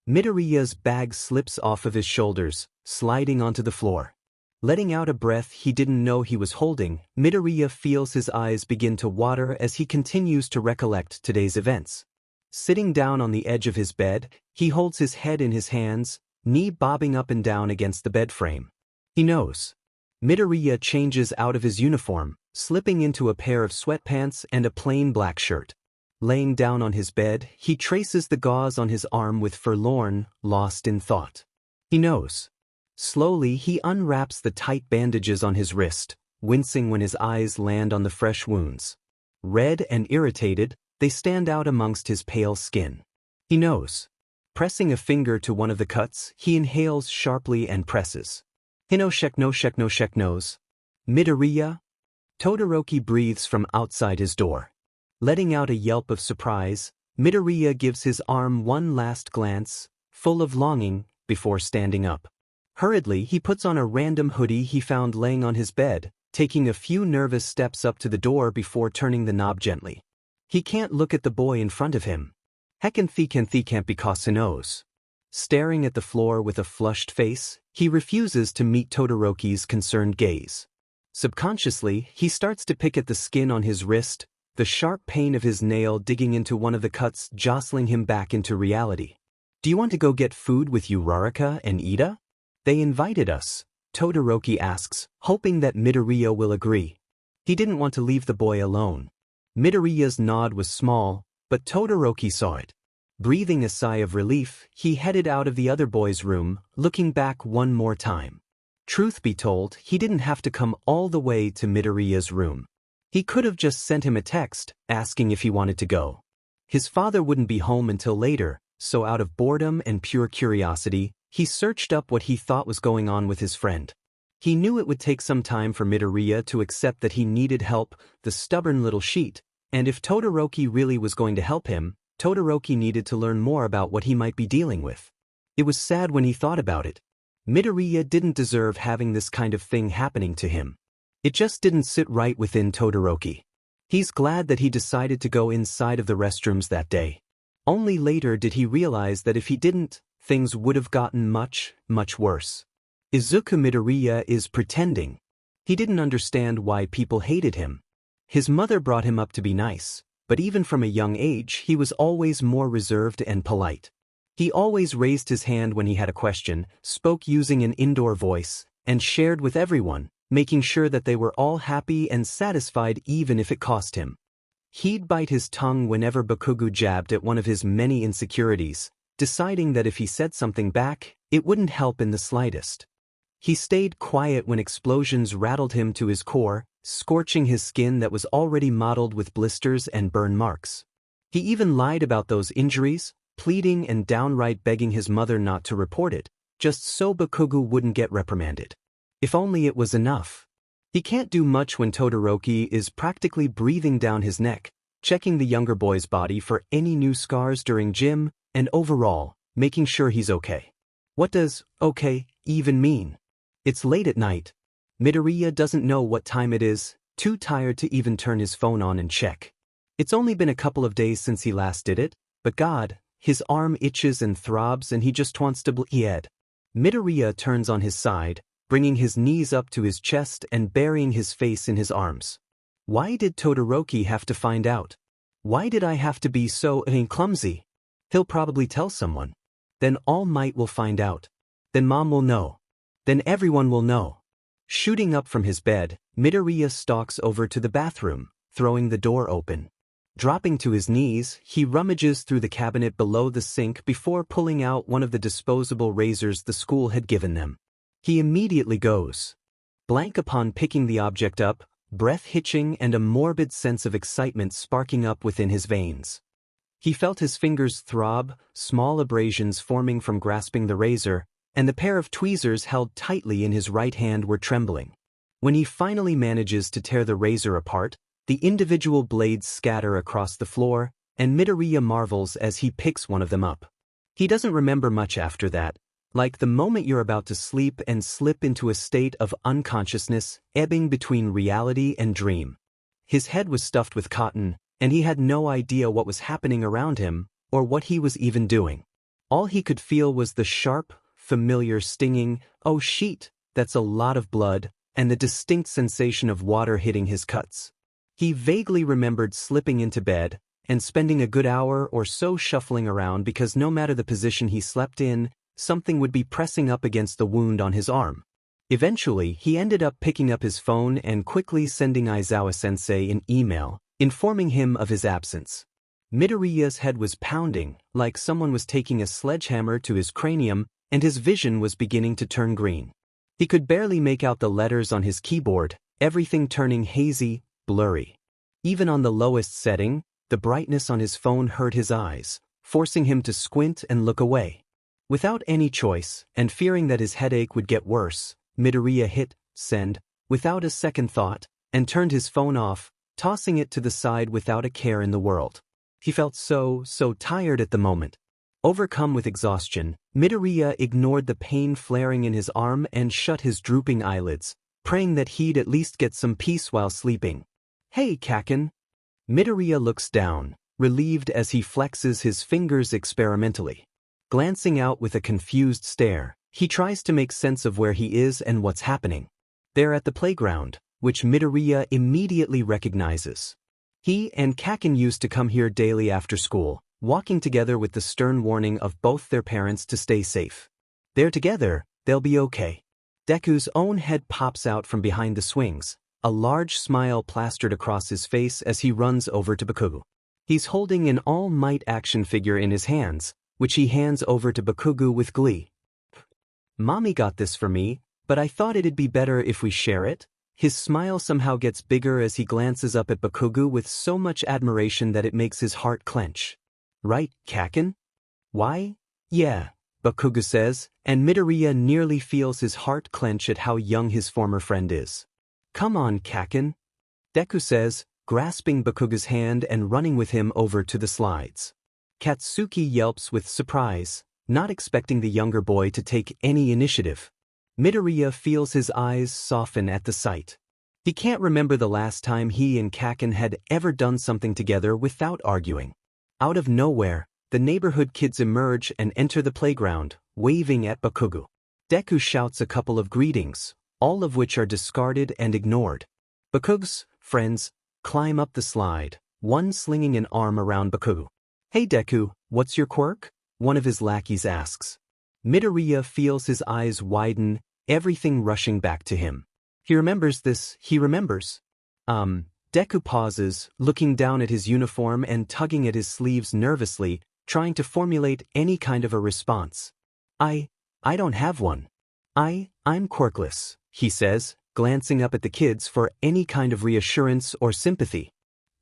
Midoriya's bag slips off of his shoulders, sliding onto the floor. Letting out a breath he didn't know he was holding, Midoriya feels his eyes begin to water as he continues to recollect today's events. Sitting down on the edge of his bed, he holds his head in his hands, knee bobbing up and down against the bed frame. He knows. Midoriya changes out of his uniform, slipping into a pair of sweatpants and a plain black shirt. Laying down on his bed, he traces the gauze on his arm with forlorn, lost in thought. He knows. Slowly he unwraps the tight bandages on his wrist, wincing when his eyes land on the fresh wounds. Red and irritated, they stand out amongst his pale skin. He knows. Pressing a finger to one of the cuts, he inhales sharply and presses. Hinoshek no shek no shek nose. Midoriya? Todoroki breathes from outside his door. Letting out a yelp of surprise, Midoriya gives his arm one last glance, full of longing, before standing up. Hurriedly, he puts on a random hoodie he found laying on his bed, taking a few nervous steps up to the door before turning the knob gently. He can't look at the boy in front of him. Heckanthi can't because he knows. Staring at the floor with a flushed face, he refuses to meet Todoroki's concerned gaze. Subconsciously, he starts to pick at the skin on his wrist, the sharp pain of his nail digging into one of the cuts jostling him back into reality. Do you want to go get food with Uraraka and Ida? They invited us, Todoroki asks, hoping that Midoriya will agree. He didn't want to leave the boy alone. Midoriya's nod was small, but Todoroki saw it. Breathing a sigh of relief, he headed out of the other boy's room, looking back one more time. Truth be told, he didn't have to come all the way to Midoriya's room. He could have just sent him a text, asking if he wanted to go. His father wouldn't be home until later, so out of boredom and pure curiosity, he searched up what he thought was going on with his friend. He knew it would take some time for Midoriya to accept that he needed help, the stubborn little sheet, and if Todoroki really was going to help him, Todoroki needed to learn more about what he might be dealing with. It was sad when he thought about it. Midoriya didn't deserve having this kind of thing happening to him. It just didn't sit right within Todoroki. He's glad that he decided to go inside of the restrooms that day. Only later did he realize that if he didn't, things would have gotten much, much worse. Izuku Midoriya is pretending. He didn't understand why people hated him. His mother brought him up to be nice, but even from a young age he was always more reserved and polite. He always raised his hand when he had a question, spoke using an indoor voice, and shared with everyone, making sure that they were all happy and satisfied even if it cost him. He'd bite his tongue whenever Bakugo jabbed at one of his many insecurities, deciding that if he said something back, it wouldn't help in the slightest. He stayed quiet when explosions rattled him to his core, scorching his skin that was already mottled with blisters and burn marks. He even lied about those injuries, pleading and downright begging his mother not to report it, just so Bakugo wouldn't get reprimanded. If only it was enough. He can't do much when Todoroki is practically breathing down his neck, checking the younger boy's body for any new scars during gym, and overall, making sure he's okay. What does okay even mean? It's late at night. Midoriya doesn't know what time it is, too tired to even turn his phone on and check. It's only been a couple of days since he last did it, but God, his arm itches and throbs and he just wants to bleed. Midoriya turns on his side, bringing his knees up to his chest and burying his face in his arms. Why did Todoroki have to find out? Why did I have to be so clumsy? He'll probably tell someone. Then All Might will find out. Then Mom will know. Then everyone will know. Shooting up from his bed, Midoriya stalks over to the bathroom, throwing the door open. Dropping to his knees, he rummages through the cabinet below the sink before pulling out one of the disposable razors the school had given them. He immediately goes blank upon picking the object up, breath hitching and a morbid sense of excitement sparking up within his veins. He felt his fingers throb, small abrasions forming from grasping the razor, and the pair of tweezers held tightly in his right hand were trembling. When he finally manages to tear the razor apart, the individual blades scatter across the floor, and Midoriya marvels as he picks one of them up. He doesn't remember much after that, like the moment you're about to sleep and slip into a state of unconsciousness, ebbing between reality and dream. His head was stuffed with cotton, and he had no idea what was happening around him, or what he was even doing. All he could feel was the sharp, familiar stinging, "Oh shit, that's a lot of blood," and the distinct sensation of water hitting his cuts. He vaguely remembered slipping into bed, and spending a good hour or so shuffling around because no matter the position he slept in, something would be pressing up against the wound on his arm. Eventually, he ended up picking up his phone and quickly sending Aizawa-sensei an email, informing him of his absence. Midoriya's head was pounding, like someone was taking a sledgehammer to his cranium, and his vision was beginning to turn green. He could barely make out the letters on his keyboard, everything turning hazy, blurry. Even on the lowest setting, the brightness on his phone hurt his eyes, forcing him to squint and look away. Without any choice, and fearing that his headache would get worse, Midoriya hit send without a second thought, and turned his phone off, tossing it to the side without a care in the world. He felt so tired at the moment. Overcome with exhaustion, Midoriya ignored the pain flaring in his arm and shut his drooping eyelids, praying that he'd at least get some peace while sleeping. "Hey, Kaken." Midoriya looks down, relieved as he flexes his fingers experimentally. Glancing out with a confused stare, he tries to make sense of where he is and what's happening. They're at the playground, which Midoriya immediately recognizes. He and Kaken used to come here daily after school, walking together with the stern warning of both their parents to stay safe. They're together, they'll be okay. Deku's own head pops out from behind the swings, a large smile plastered across his face as he runs over to Bakugo. He's holding an All Might action figure in his hands, which he hands over to Bakugo with glee. "Mommy got this for me, but I thought it'd be better if we share it." His smile somehow gets bigger as he glances up at Bakugo with so much admiration that it makes his heart clench. "Right, Kaken?" "Why? Yeah," Bakugo says, and Midoriya nearly feels his heart clench at how young his former friend is. "Come on, Kaken," Deku says, grasping Bakugo's hand and running with him over to the slides. Katsuki yelps with surprise, not expecting the younger boy to take any initiative. Midoriya feels his eyes soften at the sight. He can't remember the last time he and Kaken had ever done something together without arguing. Out of nowhere, the neighborhood kids emerge and enter the playground, waving at Bakugo. Deku shouts a couple of greetings, all of which are discarded and ignored. Bakugo's friends climb up the slide, one slinging an arm around Bakugo. "Hey Deku, what's your quirk?" one of his lackeys asks. Midoriya feels his eyes widen, everything rushing back to him. He remembers this, Deku pauses, looking down at his uniform and tugging at his sleeves nervously, trying to formulate any kind of a response. I don't have one." I'm quirkless, he says, glancing up at the kids for any kind of reassurance or sympathy.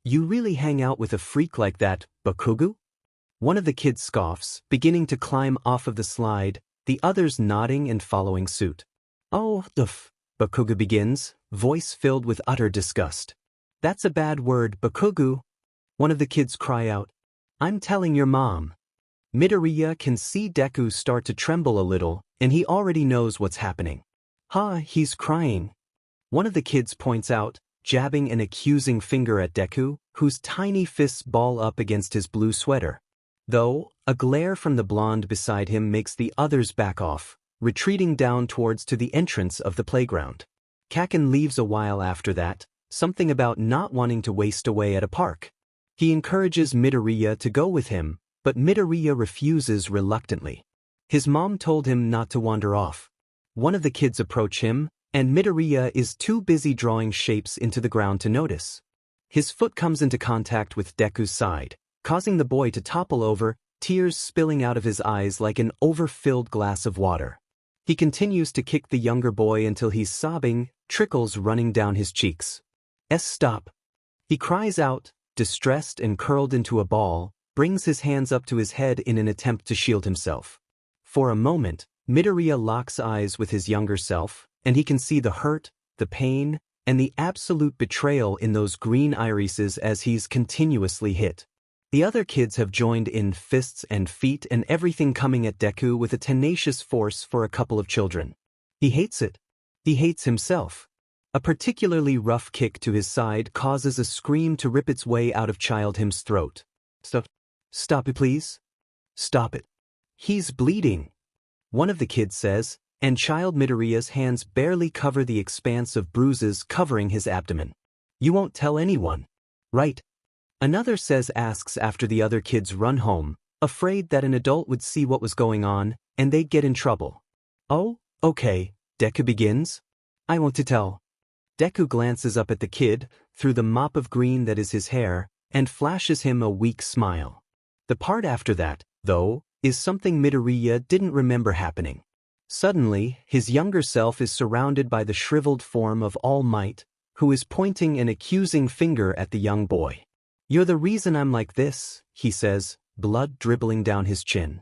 You really hang out with a freak like that, Bakugo? One of the kids scoffs, beginning to climb off of the slide, the others nodding and following suit. Oh, Bakugo begins, voice filled with utter disgust. That's a bad word, Bakugo. One of the kids cry out. I'm telling your mom. Midoriya can see Deku start to tremble a little, and he already knows what's happening. He's crying. One of the kids points out, jabbing an accusing finger at Deku, whose tiny fists ball up against his blue sweater. Though, a glare from the blonde beside him makes the others back off, retreating down towards to the entrance of the playground. Kaken leaves a while after that, something about not wanting to waste away at a park. He encourages Midoriya to go with him, but Midoriya refuses reluctantly. His mom told him not to wander off. One of the kids approach him, and Midoriya is too busy drawing shapes into the ground to notice. His foot comes into contact with Deku's side, causing the boy to topple over, tears spilling out of his eyes like an overfilled glass of water. He continues to kick the younger boy until he's sobbing, trickles running down his cheeks. Stop. He cries out, distressed and curled into a ball, brings his hands up to his head in an attempt to shield himself. For a moment, Midoriya locks eyes with his younger self, and he can see the hurt, the pain, and the absolute betrayal in those green irises as he's continuously hit. The other kids have joined in, fists and feet and everything, coming at Deku with a tenacious force for a couple of children. He hates it. He hates himself. A particularly rough kick to his side causes a scream to rip its way out of child him's throat. Stop it, please. Stop it. He's bleeding. One of the kids says, and child Midoriya's hands barely cover the expanse of bruises covering his abdomen. You won't tell anyone, right? Another asks after the other kids run home, afraid that an adult would see what was going on, and they'd get in trouble. Oh, okay, Deku begins. I want to tell. Deku glances up at the kid, through the mop of green that is his hair, and flashes him a weak smile. The part after that, though, is something Midoriya didn't remember happening. Suddenly, his younger self is surrounded by the shriveled form of All Might, who is pointing an accusing finger at the young boy. You're the reason I'm like this, he says, blood dribbling down his chin.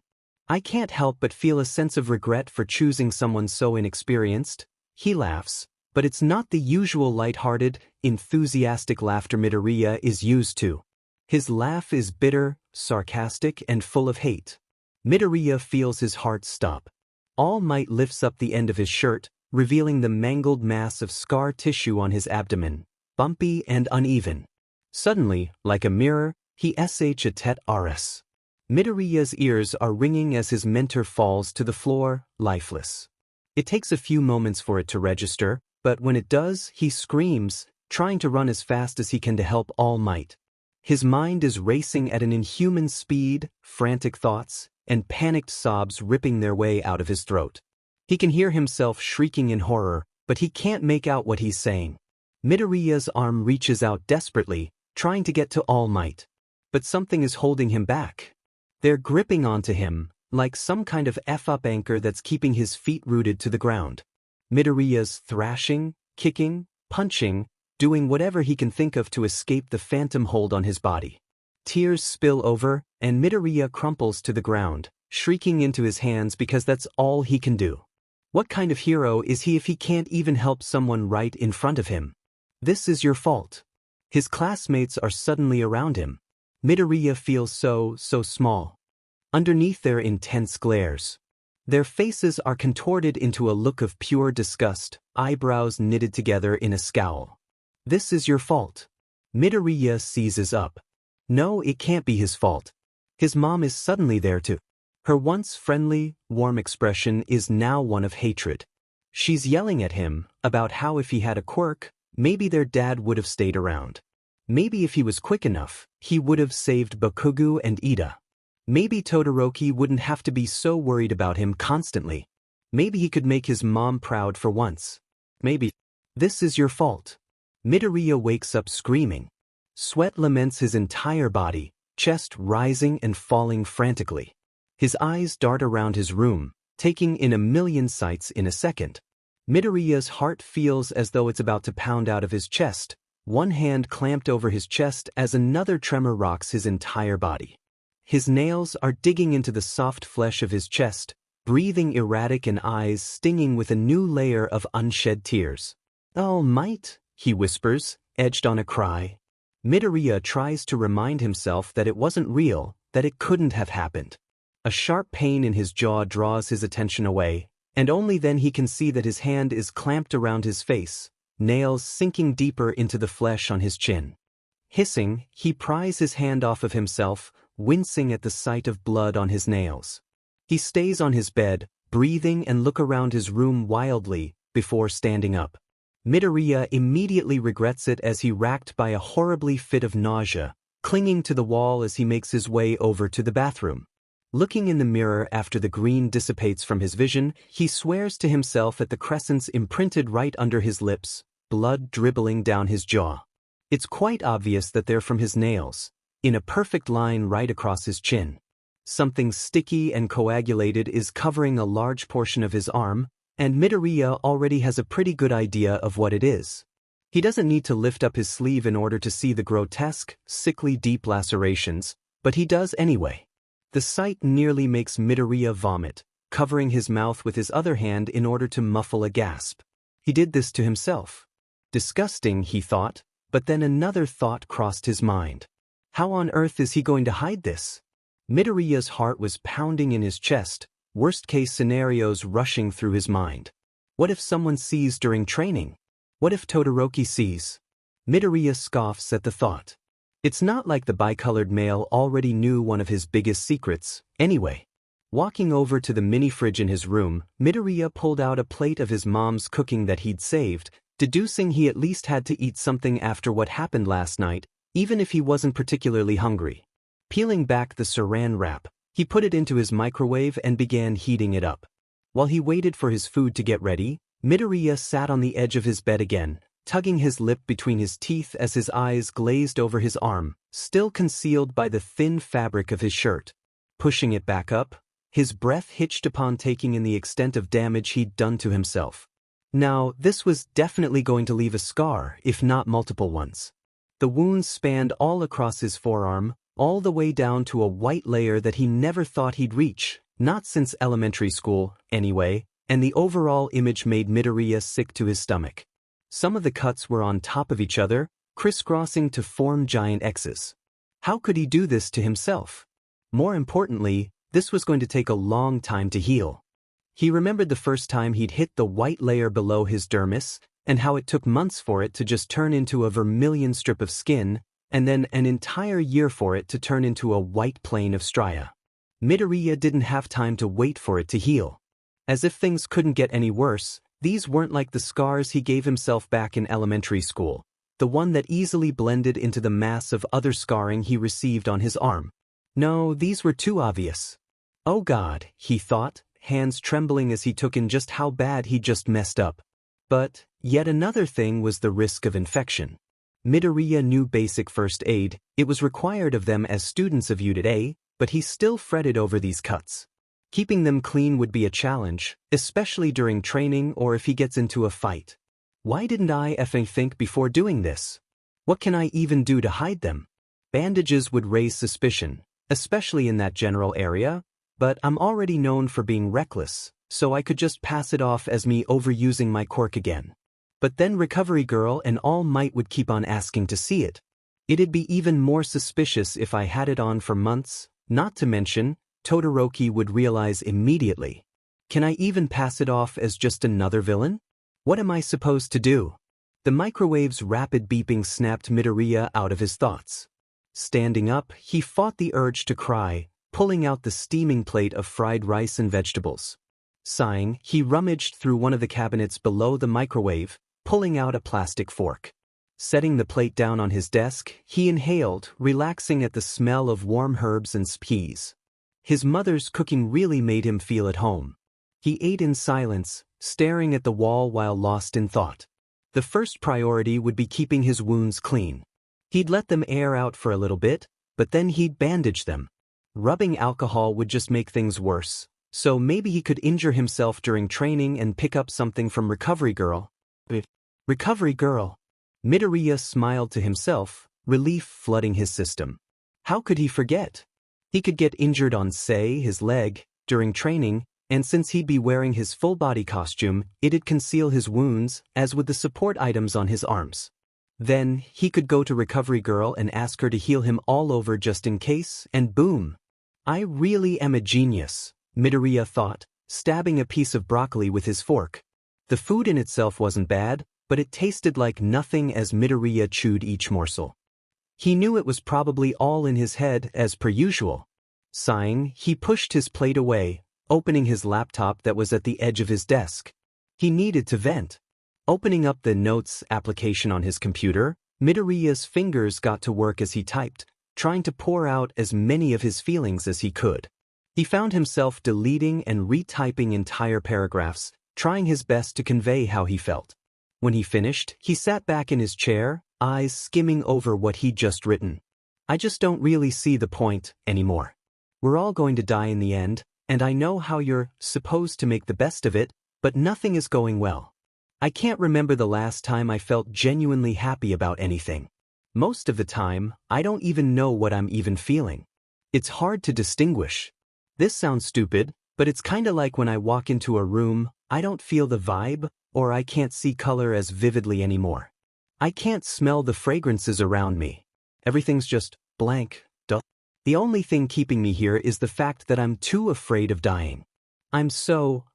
I can't help but feel a sense of regret for choosing someone so inexperienced. He laughs, but it's not the usual light-hearted, enthusiastic laughter Midoriya is used to. His laugh is bitter, sarcastic, and full of hate. Midoriya feels his heart stop. All Might lifts up the end of his shirt, revealing the mangled mass of scar tissue on his abdomen, bumpy and uneven. Suddenly, like a mirror, he shs. Midoriya's ears are ringing as his mentor falls to the floor, lifeless. It takes a few moments for it to register, but when it does, he screams, trying to run as fast as he can to help All Might. His mind is racing at an inhuman speed, frantic thoughts, and panicked sobs ripping their way out of his throat. He can hear himself shrieking in horror, but he can't make out what he's saying. Midoriya's arm reaches out desperately, trying to get to All Might. But something is holding him back. They're gripping onto him, like some kind of F-up anchor that's keeping his feet rooted to the ground. Midoriya's thrashing, kicking, punching, doing whatever he can think of to escape the phantom hold on his body. Tears spill over, and Midoriya crumples to the ground, shrieking into his hands because that's all he can do. What kind of hero is he if he can't even help someone right in front of him? This is your fault. His classmates are suddenly around him. Midoriya feels so small. Underneath their intense glares, their faces are contorted into a look of pure disgust, eyebrows knitted together in a scowl. This is your fault. Midoriya seizes up. No, it can't be his fault. His mom is suddenly there too. Her once friendly, warm expression is now one of hatred. She's yelling at him about how if he had a quirk, maybe their dad would have stayed around. Maybe if he was quick enough, he would have saved Bakugo and Ida. Maybe Todoroki wouldn't have to be so worried about him constantly. Maybe he could make his mom proud for once. Maybe. This is your fault. Midoriya wakes up screaming. Sweat laments his entire body, chest rising and falling frantically. His eyes dart around his room, taking in a million sights in a second. Midoriya's heart feels as though it's about to pound out of his chest, one hand clamped over his chest as another tremor rocks his entire body. His nails are digging into the soft flesh of his chest, breathing erratic and eyes stinging with a new layer of unshed tears. "All Might," he whispers, edged on a cry. Midoriya tries to remind himself that it wasn't real, that it couldn't have happened. A sharp pain in his jaw draws his attention away, and only then he can see that his hand is clamped around his face, nails sinking deeper into the flesh on his chin. Hissing, he pries his hand off of himself, wincing at the sight of blood on his nails. He stays on his bed, breathing and look around his room wildly, before standing up. Midoriya immediately regrets it as he racked by a horribly fit of nausea, clinging to the wall as he makes his way over to the bathroom. Looking in the mirror after the green dissipates from his vision, he swears to himself at the crescents imprinted right under his lips, blood dribbling down his jaw. It's quite obvious that they're from his nails, in a perfect line right across his chin. Something sticky and coagulated is covering a large portion of his arm, and Midoriya already has a pretty good idea of what it is. He doesn't need to lift up his sleeve in order to see the grotesque, sickly deep lacerations, but he does anyway. The sight nearly makes Midoriya vomit, covering his mouth with his other hand in order to muffle a gasp. He did this to himself. Disgusting, he thought, but then another thought crossed his mind. How on earth is he going to hide this? Midoriya's heart was pounding in his chest, worst-case scenarios rushing through his mind. What if someone sees during training? What if Todoroki sees? Midoriya scoffs at the thought. It's not like the bicolored male already knew one of his biggest secrets, anyway. Walking over to the mini-fridge in his room, Midoriya pulled out a plate of his mom's cooking that he'd saved, deducing he at least had to eat something after what happened last night, even if he wasn't particularly hungry. Peeling back the saran wrap, he put it into his microwave and began heating it up. While he waited for his food to get ready, Midoriya sat on the edge of his bed again, tugging his lip between his teeth as his eyes glazed over his arm, still concealed by the thin fabric of his shirt. Pushing it back up, his breath hitched upon taking in the extent of damage he'd done to himself. Now, this was definitely going to leave a scar, if not multiple ones. The wounds spanned all across his forearm, all the way down to a white layer that he never thought he'd reach, not since elementary school, anyway, and the overall image made Midoriya sick to his stomach. Some of the cuts were on top of each other, crisscrossing to form giant X's. How could he do this to himself? More importantly, this was going to take a long time to heal. He remembered the first time he'd hit the white layer below his dermis, and how it took months for it to just turn into a vermilion strip of skin, and then an entire year for it to turn into a white plane of stria. Midoriya didn't have time to wait for it to heal. As if things couldn't get any worse, these weren't like the scars he gave himself back in elementary school, the one that easily blended into the mass of other scarring he received on his arm. No, these were too obvious. Oh God, he thought, hands trembling as he took in just how bad he'd just messed up. But, yet another thing was the risk of infection. Midoriya knew basic first aid, it was required of them as students of Unit A, but he still fretted over these cuts. Keeping them clean would be a challenge, especially during training or if he gets into a fight. Why didn't I effing think before doing this? What can I even do to hide them? Bandages would raise suspicion, especially in that general area, but I'm already known for being reckless, so I could just pass it off as me overusing my quirk again. But then Recovery Girl and All Might would keep on asking to see it. It'd be even more suspicious if I had it on for months, not to mention, Todoroki would realize immediately. Can I even pass it off as just another villain? What am I supposed to do? The microwave's rapid beeping snapped Midoriya out of his thoughts. Standing up, he fought the urge to cry, pulling out the steaming plate of fried rice and vegetables. Sighing, he rummaged through one of the cabinets below the microwave, pulling out a plastic fork. Setting the plate down on his desk, he inhaled, relaxing at the smell of warm herbs and peas. His mother's cooking really made him feel at home. He ate in silence, staring at the wall while lost in thought. The first priority would be keeping his wounds clean. He'd let them air out for a little bit, but then he'd bandage them. Rubbing alcohol would just make things worse, so maybe he could injure himself during training and pick up something from Recovery Girl. Recovery Girl. Midoriya smiled to himself, relief flooding his system. How could he forget? He could get injured on, say, his leg, during training, and since he'd be wearing his full-body costume, it'd conceal his wounds, as would the support items on his arms. Then, he could go to Recovery Girl and ask her to heal him all over just in case, and boom. I really am a genius, Midoriya thought, stabbing a piece of broccoli with his fork. The food in itself wasn't bad, but it tasted like nothing as Midoriya chewed each morsel. He knew it was probably all in his head, as per usual. Sighing, he pushed his plate away, opening his laptop that was at the edge of his desk. He needed to vent. Opening up the Notes application on his computer, Midoriya's fingers got to work as he typed, trying to pour out as many of his feelings as he could. He found himself deleting and retyping entire paragraphs, trying his best to convey how he felt. When he finished, he sat back in his chair, eyes skimming over what he'd just written. I just don't really see the point anymore. We're all going to die in the end, and I know how you're supposed to make the best of it, but nothing is going well. I can't remember the last time I felt genuinely happy about anything. Most of the time, I don't even know what I'm even feeling. It's hard to distinguish. This sounds stupid, but it's kinda like when I walk into a room, I don't feel the vibe, or I can't see color as vividly anymore. I can't smell the fragrances around me. Everything's just blank, dull. The only thing keeping me here is the fact that I'm too afraid of dying. I'm so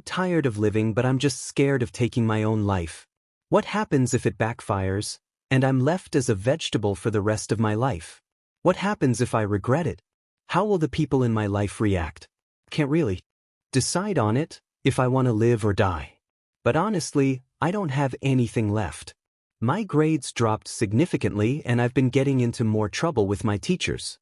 tired of living, but I'm just scared of taking my own life. What happens if it backfires, and I'm left as a vegetable for the rest of my life? What happens if I regret it? How will the people in my life react? Can't really decide on it, if I want to live or die. But honestly, I don't have anything left. My grades dropped significantly and I've been getting into more trouble with my teachers.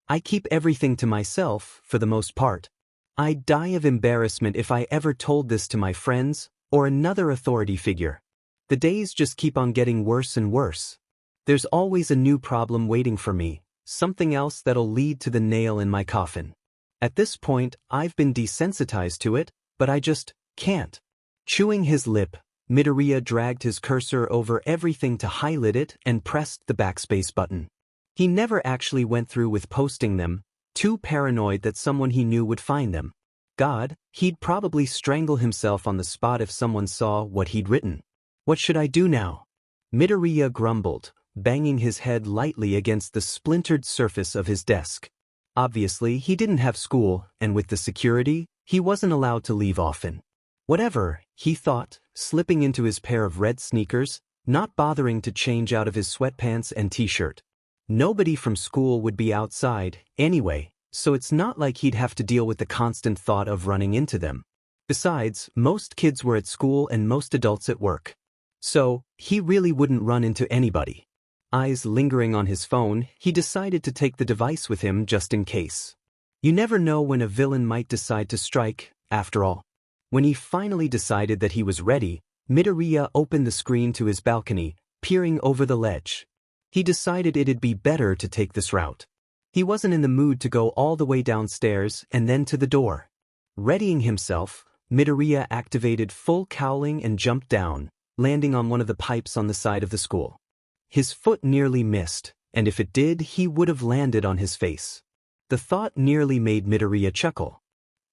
I keep everything to myself, for the most part. I'd die of embarrassment if I ever told this to my friends, or another authority figure. The days just keep on getting worse and worse. There's always a new problem waiting for me, something else that'll lead to the nail in my coffin. At this point, I've been desensitized to it, but I just can't. Chewing his lip, Midoriya dragged his cursor over everything to highlight it and pressed the backspace button. He never actually went through with posting them, too paranoid that someone he knew would find them. God, he'd probably strangle himself on the spot if someone saw what he'd written. What should I do now? Midoriya grumbled, banging his head lightly against the splintered surface of his desk. Obviously, he didn't have school, and with the security, he wasn't allowed to leave often. Whatever, he thought, slipping into his pair of red sneakers, not bothering to change out of his sweatpants and t-shirt. Nobody from school would be outside, anyway, so it's not like he'd have to deal with the constant thought of running into them. Besides, most kids were at school and most adults at work. So, he really wouldn't run into anybody. Eyes lingering on his phone, he decided to take the device with him just in case. You never know when a villain might decide to strike, after all. When he finally decided that he was ready, Midoriya opened the screen to his balcony, peering over the ledge. He decided it'd be better to take this route. He wasn't in the mood to go all the way downstairs and then to the door. Readying himself, Midoriya activated full cowling and jumped down, landing on one of the pipes on the side of the school. His foot nearly missed, and if it did, he would have landed on his face. The thought nearly made Midoriya chuckle.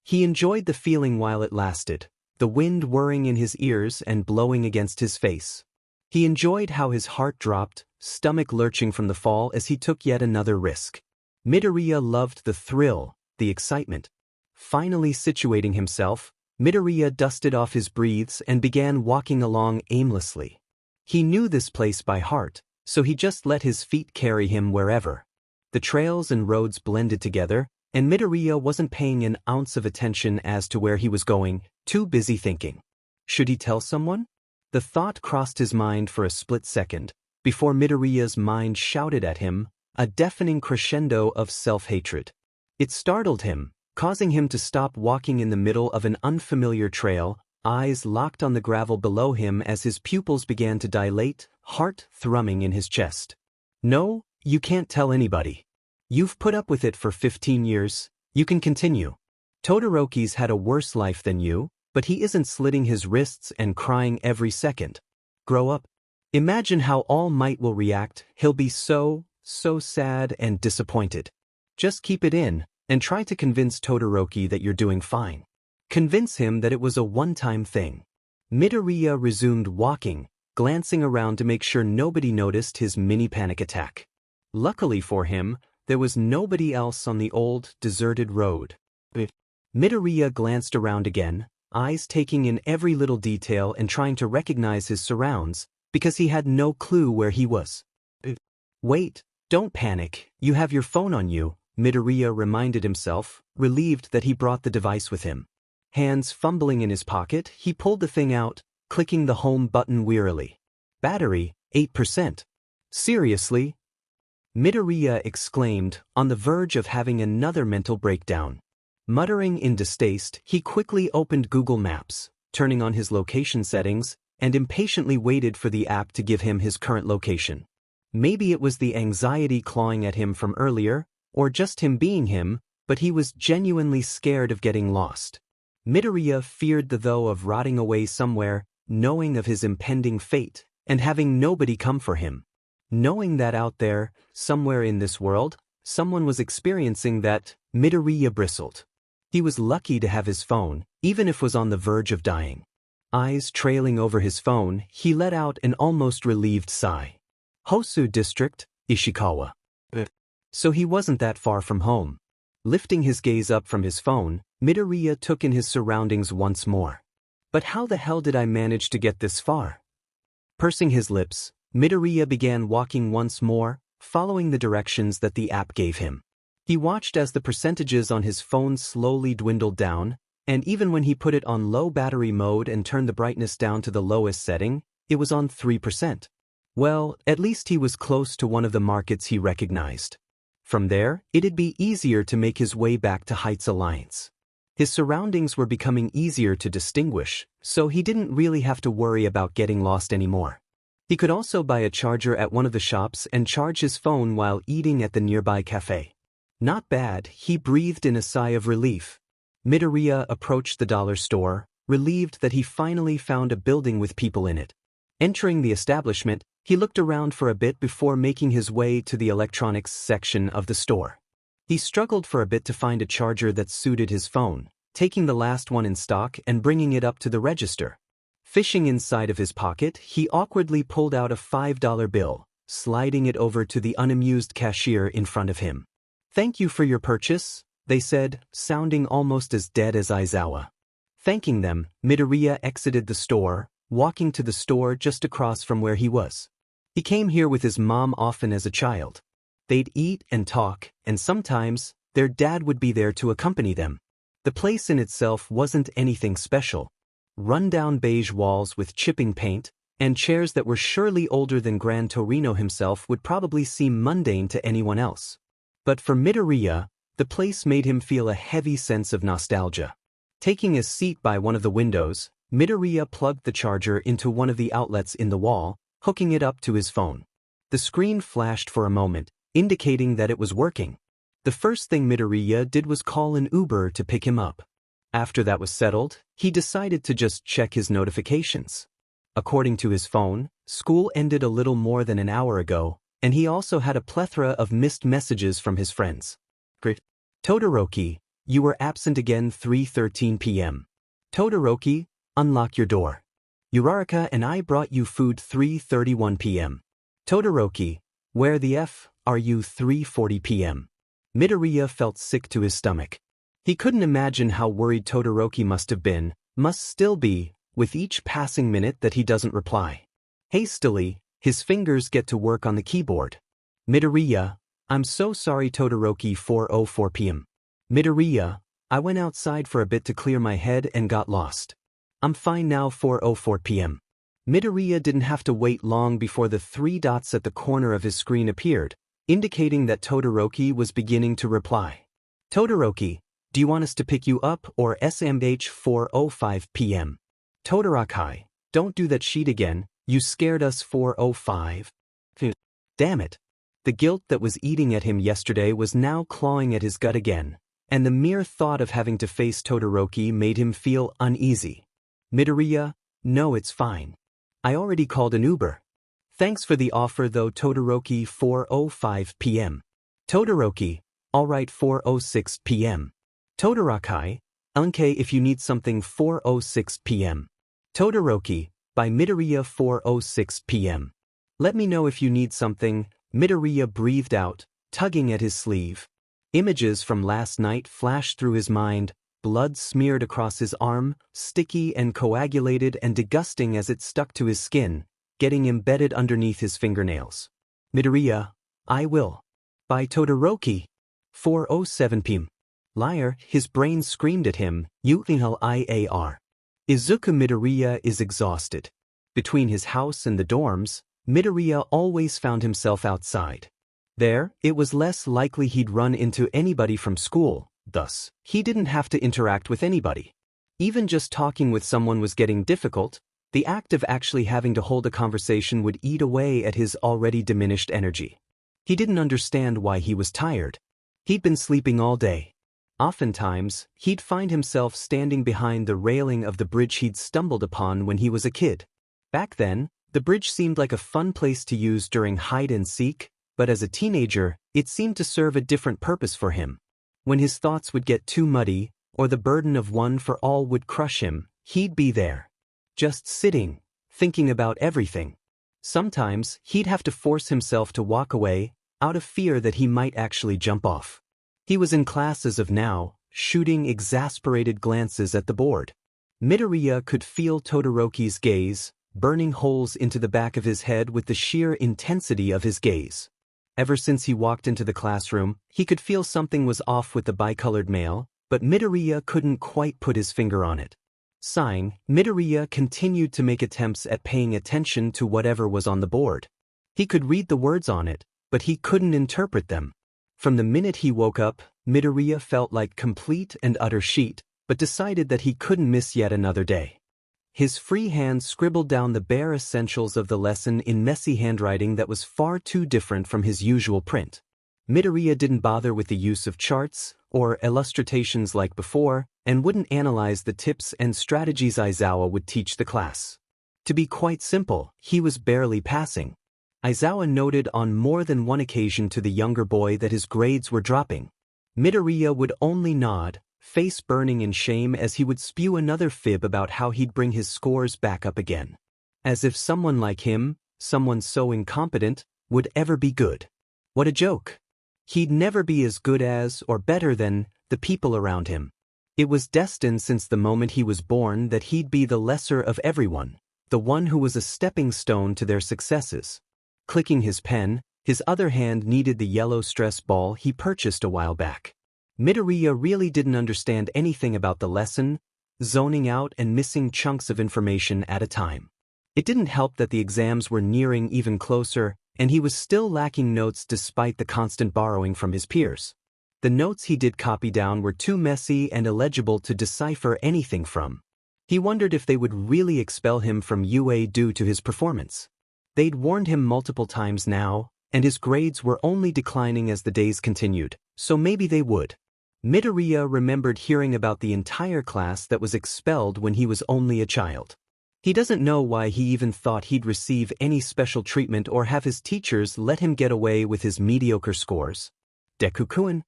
He enjoyed the feeling while it lasted, the wind whirring in his ears and blowing against his face. He enjoyed how his heart dropped, stomach lurching from the fall as he took yet another risk. Midoriya loved the thrill, the excitement. Finally situating himself, Midoriya dusted off his breathes and began walking along aimlessly. He knew this place by heart, so he just let his feet carry him wherever. The trails and roads blended together, and Midoriya wasn't paying an ounce of attention as to where he was going, too busy thinking. Should he tell someone? The thought crossed his mind for a split second, before Midoriya's mind shouted at him, a deafening crescendo of self-hatred. It startled him, causing him to stop walking in the middle of an unfamiliar trail, eyes locked on the gravel below him as his pupils began to dilate, heart thrumming in his chest. No, you can't tell anybody. You've put up with it for 15 years, you can continue. Todoroki's had a worse life than you, but he isn't slitting his wrists and crying every second. Grow up. Imagine how All Might will react. He'll be so sad and disappointed. Just keep it in, and try to convince Todoroki that you're doing fine. Convince him that it was a one-time thing. Midoriya resumed walking, glancing around to make sure nobody noticed his mini panic attack. Luckily for him, there was nobody else on the old, deserted road. Midoriya glanced around again, eyes taking in every little detail and trying to recognize his surrounds, because he had no clue where he was. Wait, don't panic, you have your phone on you, Midoriya reminded himself, relieved that he brought the device with him. Hands fumbling in his pocket, he pulled the thing out, clicking the home button wearily. Battery, 8%. Seriously? Midoriya exclaimed, on the verge of having another mental breakdown. Muttering in distaste, he quickly opened Google Maps, turning on his location settings, and impatiently waited for the app to give him his current location. Maybe it was the anxiety clawing at him from earlier, or just him being him, but he was genuinely scared of getting lost. Midoriya feared the though of rotting away somewhere, knowing of his impending fate, and having nobody come for him. Knowing that out there, somewhere in this world, someone was experiencing that, Midoriya bristled. He was lucky to have his phone, even if was on the verge of dying. Eyes trailing over his phone, he let out an almost relieved sigh. Hosu District, Ishikawa. So he wasn't that far from home. Lifting his gaze up from his phone, Midoriya took in his surroundings once more. But how the hell did I manage to get this far? Pursing his lips, Midoriya began walking once more, following the directions that the app gave him. He watched as the percentages on his phone slowly dwindled down, and even when he put it on low battery mode and turned the brightness down to the lowest setting, it was on 3%. Well, at least he was close to one of the markets he recognized. From there, it'd be easier to make his way back to Heights Alliance. His surroundings were becoming easier to distinguish, so he didn't really have to worry about getting lost anymore. He could also buy a charger at one of the shops and charge his phone while eating at the nearby cafe. Not bad, he breathed in a sigh of relief. Midoriya approached the dollar store, relieved that he finally found a building with people in it. Entering the establishment, he looked around for a bit before making his way to the electronics section of the store. He struggled for a bit to find a charger that suited his phone, taking the last one in stock and bringing it up to the register. Fishing inside of his pocket, he awkwardly pulled out a $5 bill, sliding it over to the unamused cashier in front of him. "Thank you for your purchase," they said, sounding almost as dead as Aizawa. Thanking them, Midoriya exited the store, walking to the store just across from where he was. He came here with his mom often as a child. They'd eat and talk, and sometimes, their dad would be there to accompany them. The place in itself wasn't anything special. Run-down beige walls with chipping paint, and chairs that were surely older than Gran Torino himself would probably seem mundane to anyone else. But for Midoriya, the place made him feel a heavy sense of nostalgia. Taking a seat by one of the windows, Midoriya plugged the charger into one of the outlets in the wall, hooking it up to his phone. The screen flashed for a moment, indicating that it was working. The first thing Midoriya did was call an Uber to pick him up. After that was settled, he decided to just check his notifications. According to his phone, school ended a little more than an hour ago, and he also had a plethora of missed messages from his friends. Todoroki, you were absent again 3:13 p.m. Todoroki, unlock your door. Uraraka and I brought you food 3:31 p.m. Todoroki, where the F are you 3:40 p.m. Midoriya felt sick to his stomach. He couldn't imagine how worried Todoroki must have been, must still be, with each passing minute that he doesn't reply. Hastily, his fingers get to work on the keyboard. Midoriya, I'm so sorry Todoroki 4:04 p.m. Midoriya, I went outside for a bit to clear my head and got lost. I'm fine now 4:04 p.m. Midoriya didn't have to wait long before the three dots at the corner of his screen appeared, indicating that Todoroki was beginning to reply. Todoroki, do you want us to pick you up or SMH 4:05 p.m. Todoroki, don't do that sheet again, you scared us 4:05. Damn it. The guilt that was eating at him yesterday was now clawing at his gut again. and the mere thought of having to face Todoroki made him feel uneasy. Midoriya, no, it's fine. I already called an Uber. Thanks for the offer though. Todoroki, 4:05 p.m. Todoroki, alright, 4:06 p.m. Todoroki, unke if you need something. 4:06 p.m. Todoroki, by Midoriya, 4:06 p.m. Let me know if you need something. Midoriya breathed out, tugging at his sleeve. Images from last night flashed through his mind, blood smeared across his arm, sticky and coagulated and disgusting as it stuck to his skin, getting embedded underneath his fingernails. Midoriya, I will. By Todoroki. 4:07 p.m. Liar, his brain screamed at him, UNLIAR. Izuku. Midoriya is exhausted. Between his house and the dorms, Midoriya always found himself outside. There, it was less likely he'd run into anybody from school, thus, he didn't have to interact with anybody. Even just talking with someone was getting difficult. The act of actually having to hold a conversation would eat away at his already diminished energy. He didn't understand why he was tired. He'd been sleeping all day. Oftentimes, he'd find himself standing behind the railing of the bridge he'd stumbled upon when he was a kid. Back then, the bridge seemed like a fun place to use during hide and seek, but as a teenager, it seemed to serve a different purpose for him. When his thoughts would get too muddy, or the burden of one for all would crush him, he'd be there. Just sitting, thinking about everything. Sometimes, he'd have to force himself to walk away, out of fear that he might actually jump off. He was in class as of now, shooting exasperated glances at the board. Midoriya could feel Todoroki's gaze, burning holes into the back of his head with the sheer intensity of his gaze. Ever since he walked into the classroom, he could feel something was off with the bicolored male, but Midoriya couldn't quite put his finger on it. Sighing, Midoriya continued to make attempts at paying attention to whatever was on the board. He could read the words on it, but he couldn't interpret them. From the minute he woke up, Midoriya felt like complete and utter shit, but decided that he couldn't miss yet another day. His free hand scribbled down the bare essentials of the lesson in messy handwriting that was far too different from his usual print. Midoriya didn't bother with the use of charts or illustrations like before, and wouldn't analyze the tips and strategies Aizawa would teach the class. To be quite simple, he was barely passing. Aizawa noted on more than one occasion to the younger boy that his grades were dropping. Midoriya would only nod, face burning in shame as he would spew another fib about how he'd bring his scores back up again. As if someone like him, someone so incompetent, would ever be good. What a joke. He'd never be as good as or better than the people around him. It was destined since the moment he was born that he'd be the lesser of everyone, the one who was a stepping stone to their successes. Clicking his pen, his other hand kneaded the yellow stress ball he purchased a while back. Midoriya really didn't understand anything about the lesson, zoning out and missing chunks of information at a time. It didn't help that the exams were nearing even closer, and he was still lacking notes despite the constant borrowing from his peers. The notes he did copy down were too messy and illegible to decipher anything from. He wondered if they would really expel him from UA due to his performance. They'd warned him multiple times now, and his grades were only declining as the days continued, so maybe they would. Midoriya remembered hearing about the entire class that was expelled when he was only a child. He doesn't know why he even thought he'd receive any special treatment or have his teachers let him get away with his mediocre scores. Deku-kun?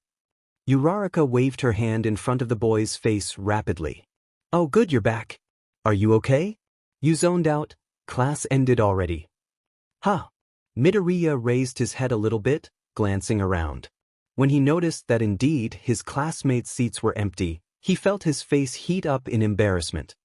Uraraka waved her hand in front of the boy's face rapidly. Oh good, you're back. Are you okay? You zoned out? Class ended already. Huh. Midoriya raised his head a little bit, glancing around. When he noticed that indeed his classmates' seats were empty, he felt his face heat up in embarrassment.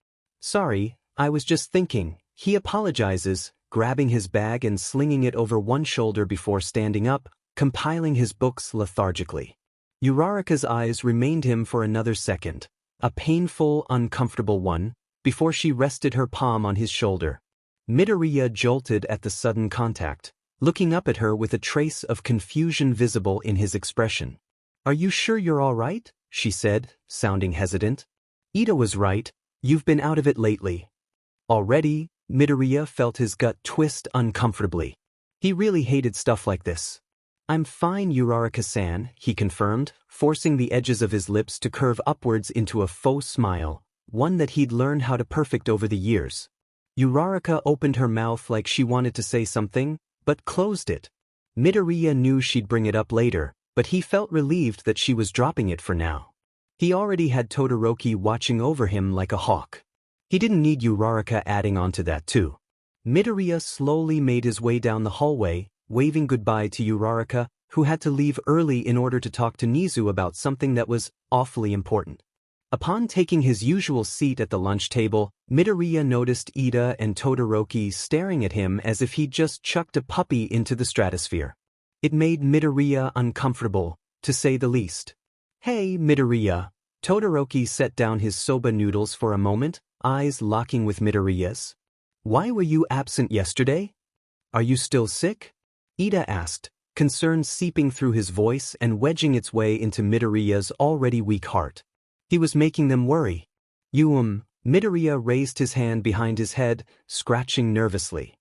Sorry, I was just thinking, he apologizes, grabbing his bag and slinging it over one shoulder before standing up, compiling his books lethargically. Uraraka's eyes remained him for another second, a painful, uncomfortable one, before she rested her palm on his shoulder. Midoriya jolted at the sudden contact, looking up at her with a trace of confusion visible in his expression. Are you sure you're all right? She said, sounding hesitant. Ida was right, you've been out of it lately. Already, Midoriya felt his gut twist uncomfortably. He really hated stuff like this. I'm fine, Uraraka-san, he confirmed, forcing the edges of his lips to curve upwards into a faux smile, one that he'd learned how to perfect over the years. Uraraka opened her mouth like she wanted to say something, but closed it. Midoriya knew she'd bring it up later, but he felt relieved that she was dropping it for now. He already had Todoroki watching over him like a hawk. He didn't need Uraraka adding on to that too. Midoriya slowly made his way down the hallway, waving goodbye to Uraraka, who had to leave early in order to talk to Nizu about something that was awfully important. Upon taking his usual seat at the lunch table, Midoriya noticed Ida and Todoroki staring at him as if he'd just chucked a puppy into the stratosphere. It made Midoriya uncomfortable, to say the least. Hey, Midoriya. Todoroki set down his soba noodles for a moment, eyes locking with Midoriya's. Why were you absent yesterday? Are you still sick? Ida asked, concern seeping through his voice and wedging its way into Midoriya's already weak heart. He was making them worry. Midoriya raised his hand behind his head, scratching nervously.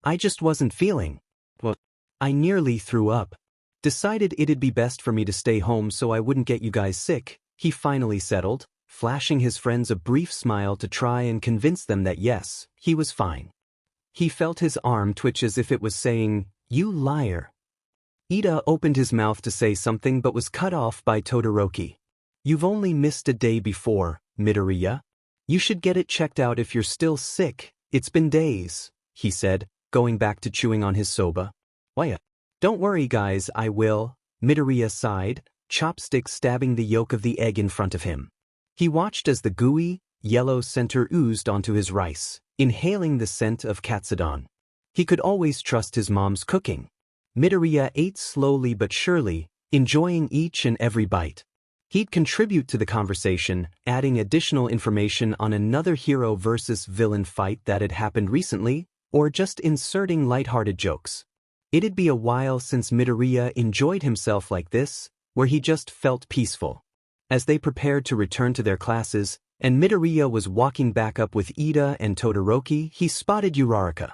I just wasn't feeling. Well, I nearly threw up. Decided it'd be best for me to stay home so I wouldn't get you guys sick, he finally settled, flashing his friends a brief smile to try and convince them that yes, he was fine. He felt his arm twitch as if it was saying, "You liar." Ida opened his mouth to say something but was cut off by Todoroki. You've only missed a day before, Midoriya. You should get it checked out if you're still sick. It's been days, he said, going back to chewing on his soba. Why? Don't worry guys, I will, Midoriya sighed, chopstick stabbing the yolk of the egg in front of him. He watched as the gooey, yellow center oozed onto his rice, inhaling the scent of katsudon. He could always trust his mom's cooking. Midoriya ate slowly but surely, enjoying each and every bite. He'd contribute to the conversation, adding additional information on another hero versus villain fight that had happened recently, or just inserting lighthearted jokes. It'd be a while since Midoriya enjoyed himself like this, where he just felt peaceful. As they prepared to return to their classes, and Midoriya was walking back up with Ida and Todoroki, he spotted Uraraka.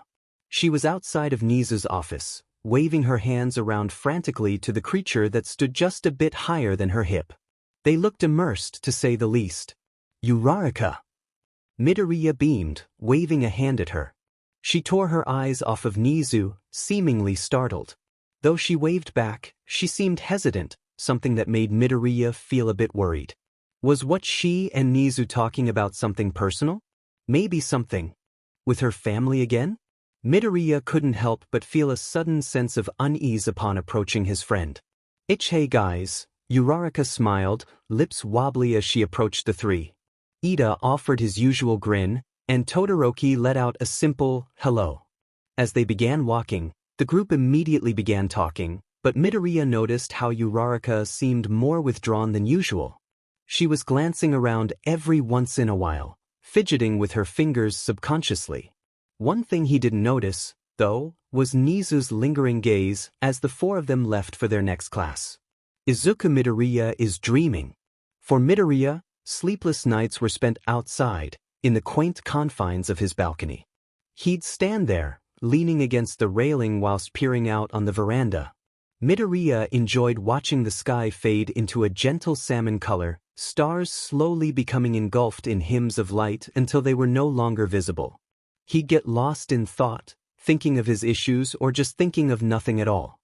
She was outside of Nizu's office, waving her hands around frantically to the creature that stood just a bit higher than her hip. They looked immersed, to say the least. Uraraka! Midoriya beamed, waving a hand at her. She tore her eyes off of Nizu, seemingly startled. Though she waved back, she seemed hesitant, something that made Midoriya feel a bit worried. Was what she and Nizu talking about something personal? Maybe something with her family again? Midoriya couldn't help but feel a sudden sense of unease upon approaching his friend. Hey guys, Uraraka smiled, lips wobbly as she approached the three. Ida offered his usual grin, and Todoroki let out a simple, hello. As they began walking, the group immediately began talking, but Midoriya noticed how Uraraka seemed more withdrawn than usual. She was glancing around every once in a while, fidgeting with her fingers subconsciously. One thing he didn't notice, though, was Nizu's lingering gaze as the four of them left for their next class. Izuku Midoriya is dreaming. For Midoriya, sleepless nights were spent outside, in the quaint confines of his balcony. He'd stand there, leaning against the railing whilst peering out on the veranda. Midoriya enjoyed watching the sky fade into a gentle salmon color, stars slowly becoming engulfed in hymns of light until they were no longer visible. He'd get lost in thought, thinking of his issues or just thinking of nothing at all.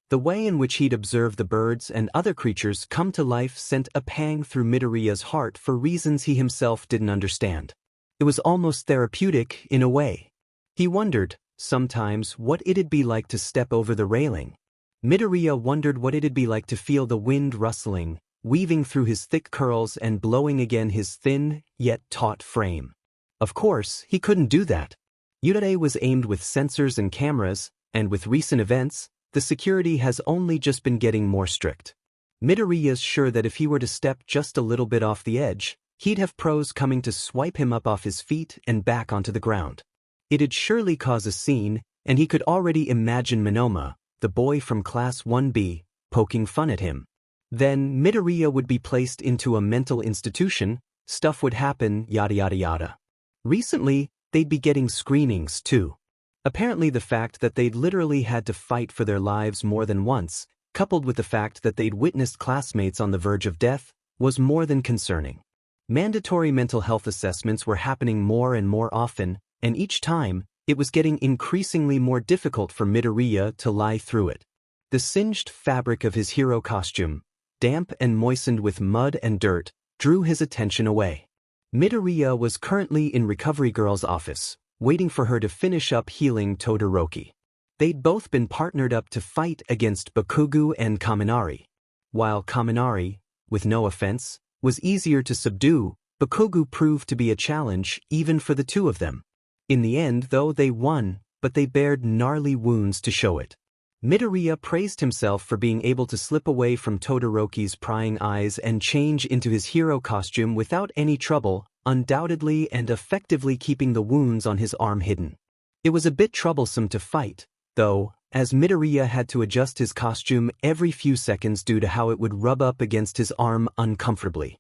The way in which he'd observed the birds and other creatures come to life sent a pang through Midoriya's heart for reasons he himself didn't understand. It was almost therapeutic in a way. He wondered, sometimes, what it'd be like to step over the railing. Midoriya wondered what it'd be like to feel the wind rustling, weaving through his thick curls and blowing again his thin, yet taut frame. Of course, he couldn't do that. Yurei was aimed with sensors and cameras, and with recent events, the security has only just been getting more strict. Midoriya's sure that if he were to step just a little bit off the edge, he'd have pros coming to swipe him up off his feet and back onto the ground. It'd surely cause a scene, and he could already imagine Minoma, the boy from Class 1B, poking fun at him. Then Midoriya would be placed into a mental institution, stuff would happen, yada yada yada. Recently, they'd be getting screenings too. Apparently the fact that they'd literally had to fight for their lives more than once, coupled with the fact that they'd witnessed classmates on the verge of death, was more than concerning. Mandatory mental health assessments were happening more and more often, and each time, it was getting increasingly more difficult for Midoriya to lie through it. The singed fabric of his hero costume, damp and moistened with mud and dirt, drew his attention away. Midoriya was currently in Recovery Girl's office, waiting for her to finish up healing Todoroki. They'd both been partnered up to fight against Bakugo and Kaminari. While Kaminari, with no offense, was easier to subdue, Bakugo proved to be a challenge even for the two of them. In the end, though, they won, but they bared gnarly wounds to show it. Midoriya praised himself for being able to slip away from Todoroki's prying eyes and change into his hero costume without any trouble, undoubtedly and effectively keeping the wounds on his arm hidden. It was a bit troublesome to fight, though, as Midoriya had to adjust his costume every few seconds due to how it would rub up against his arm uncomfortably.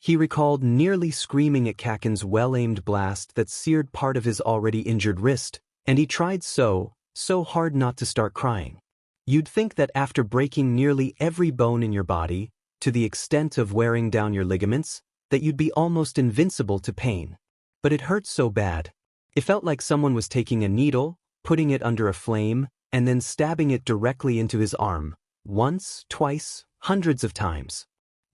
He recalled nearly screaming at Kaken's well-aimed blast that seared part of his already injured wrist, and he tried so hard not to start crying. You'd think that after breaking nearly every bone in your body, to the extent of wearing down your ligaments, that you'd be almost invincible to pain. But it hurt so bad. It felt like someone was taking a needle, putting it under a flame, and then stabbing it directly into his arm, once, twice, hundreds of times.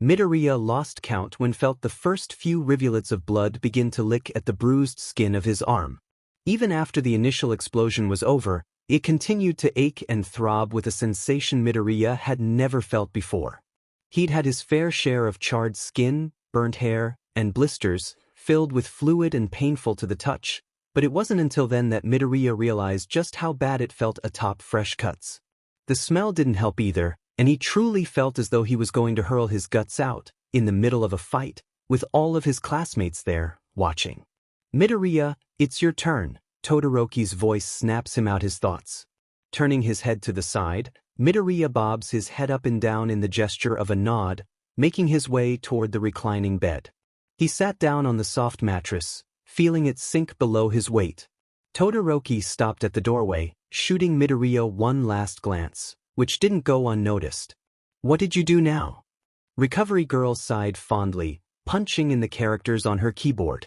Midoriya lost count when felt the first few rivulets of blood begin to lick at the bruised skin of his arm. Even after the initial explosion was over, it continued to ache and throb with a sensation Midoriya had never felt before. He'd had his fair share of charred skin, burnt hair, and blisters, filled with fluid and painful to the touch, but it wasn't until then that Midoriya realized just how bad it felt atop fresh cuts. The smell didn't help either, and he truly felt as though he was going to hurl his guts out, in the middle of a fight, with all of his classmates there, watching. Midoriya, it's your turn, Todoroki's voice snaps him out his thoughts. Turning his head to the side, Midoriya bobs his head up and down in the gesture of a nod, making his way toward the reclining bed. He sat down on the soft mattress, feeling it sink below his weight. Todoroki stopped at the doorway, shooting Midoriya one last glance, which didn't go unnoticed. What did you do now? Recovery Girl sighed fondly, punching in the characters on her keyboard.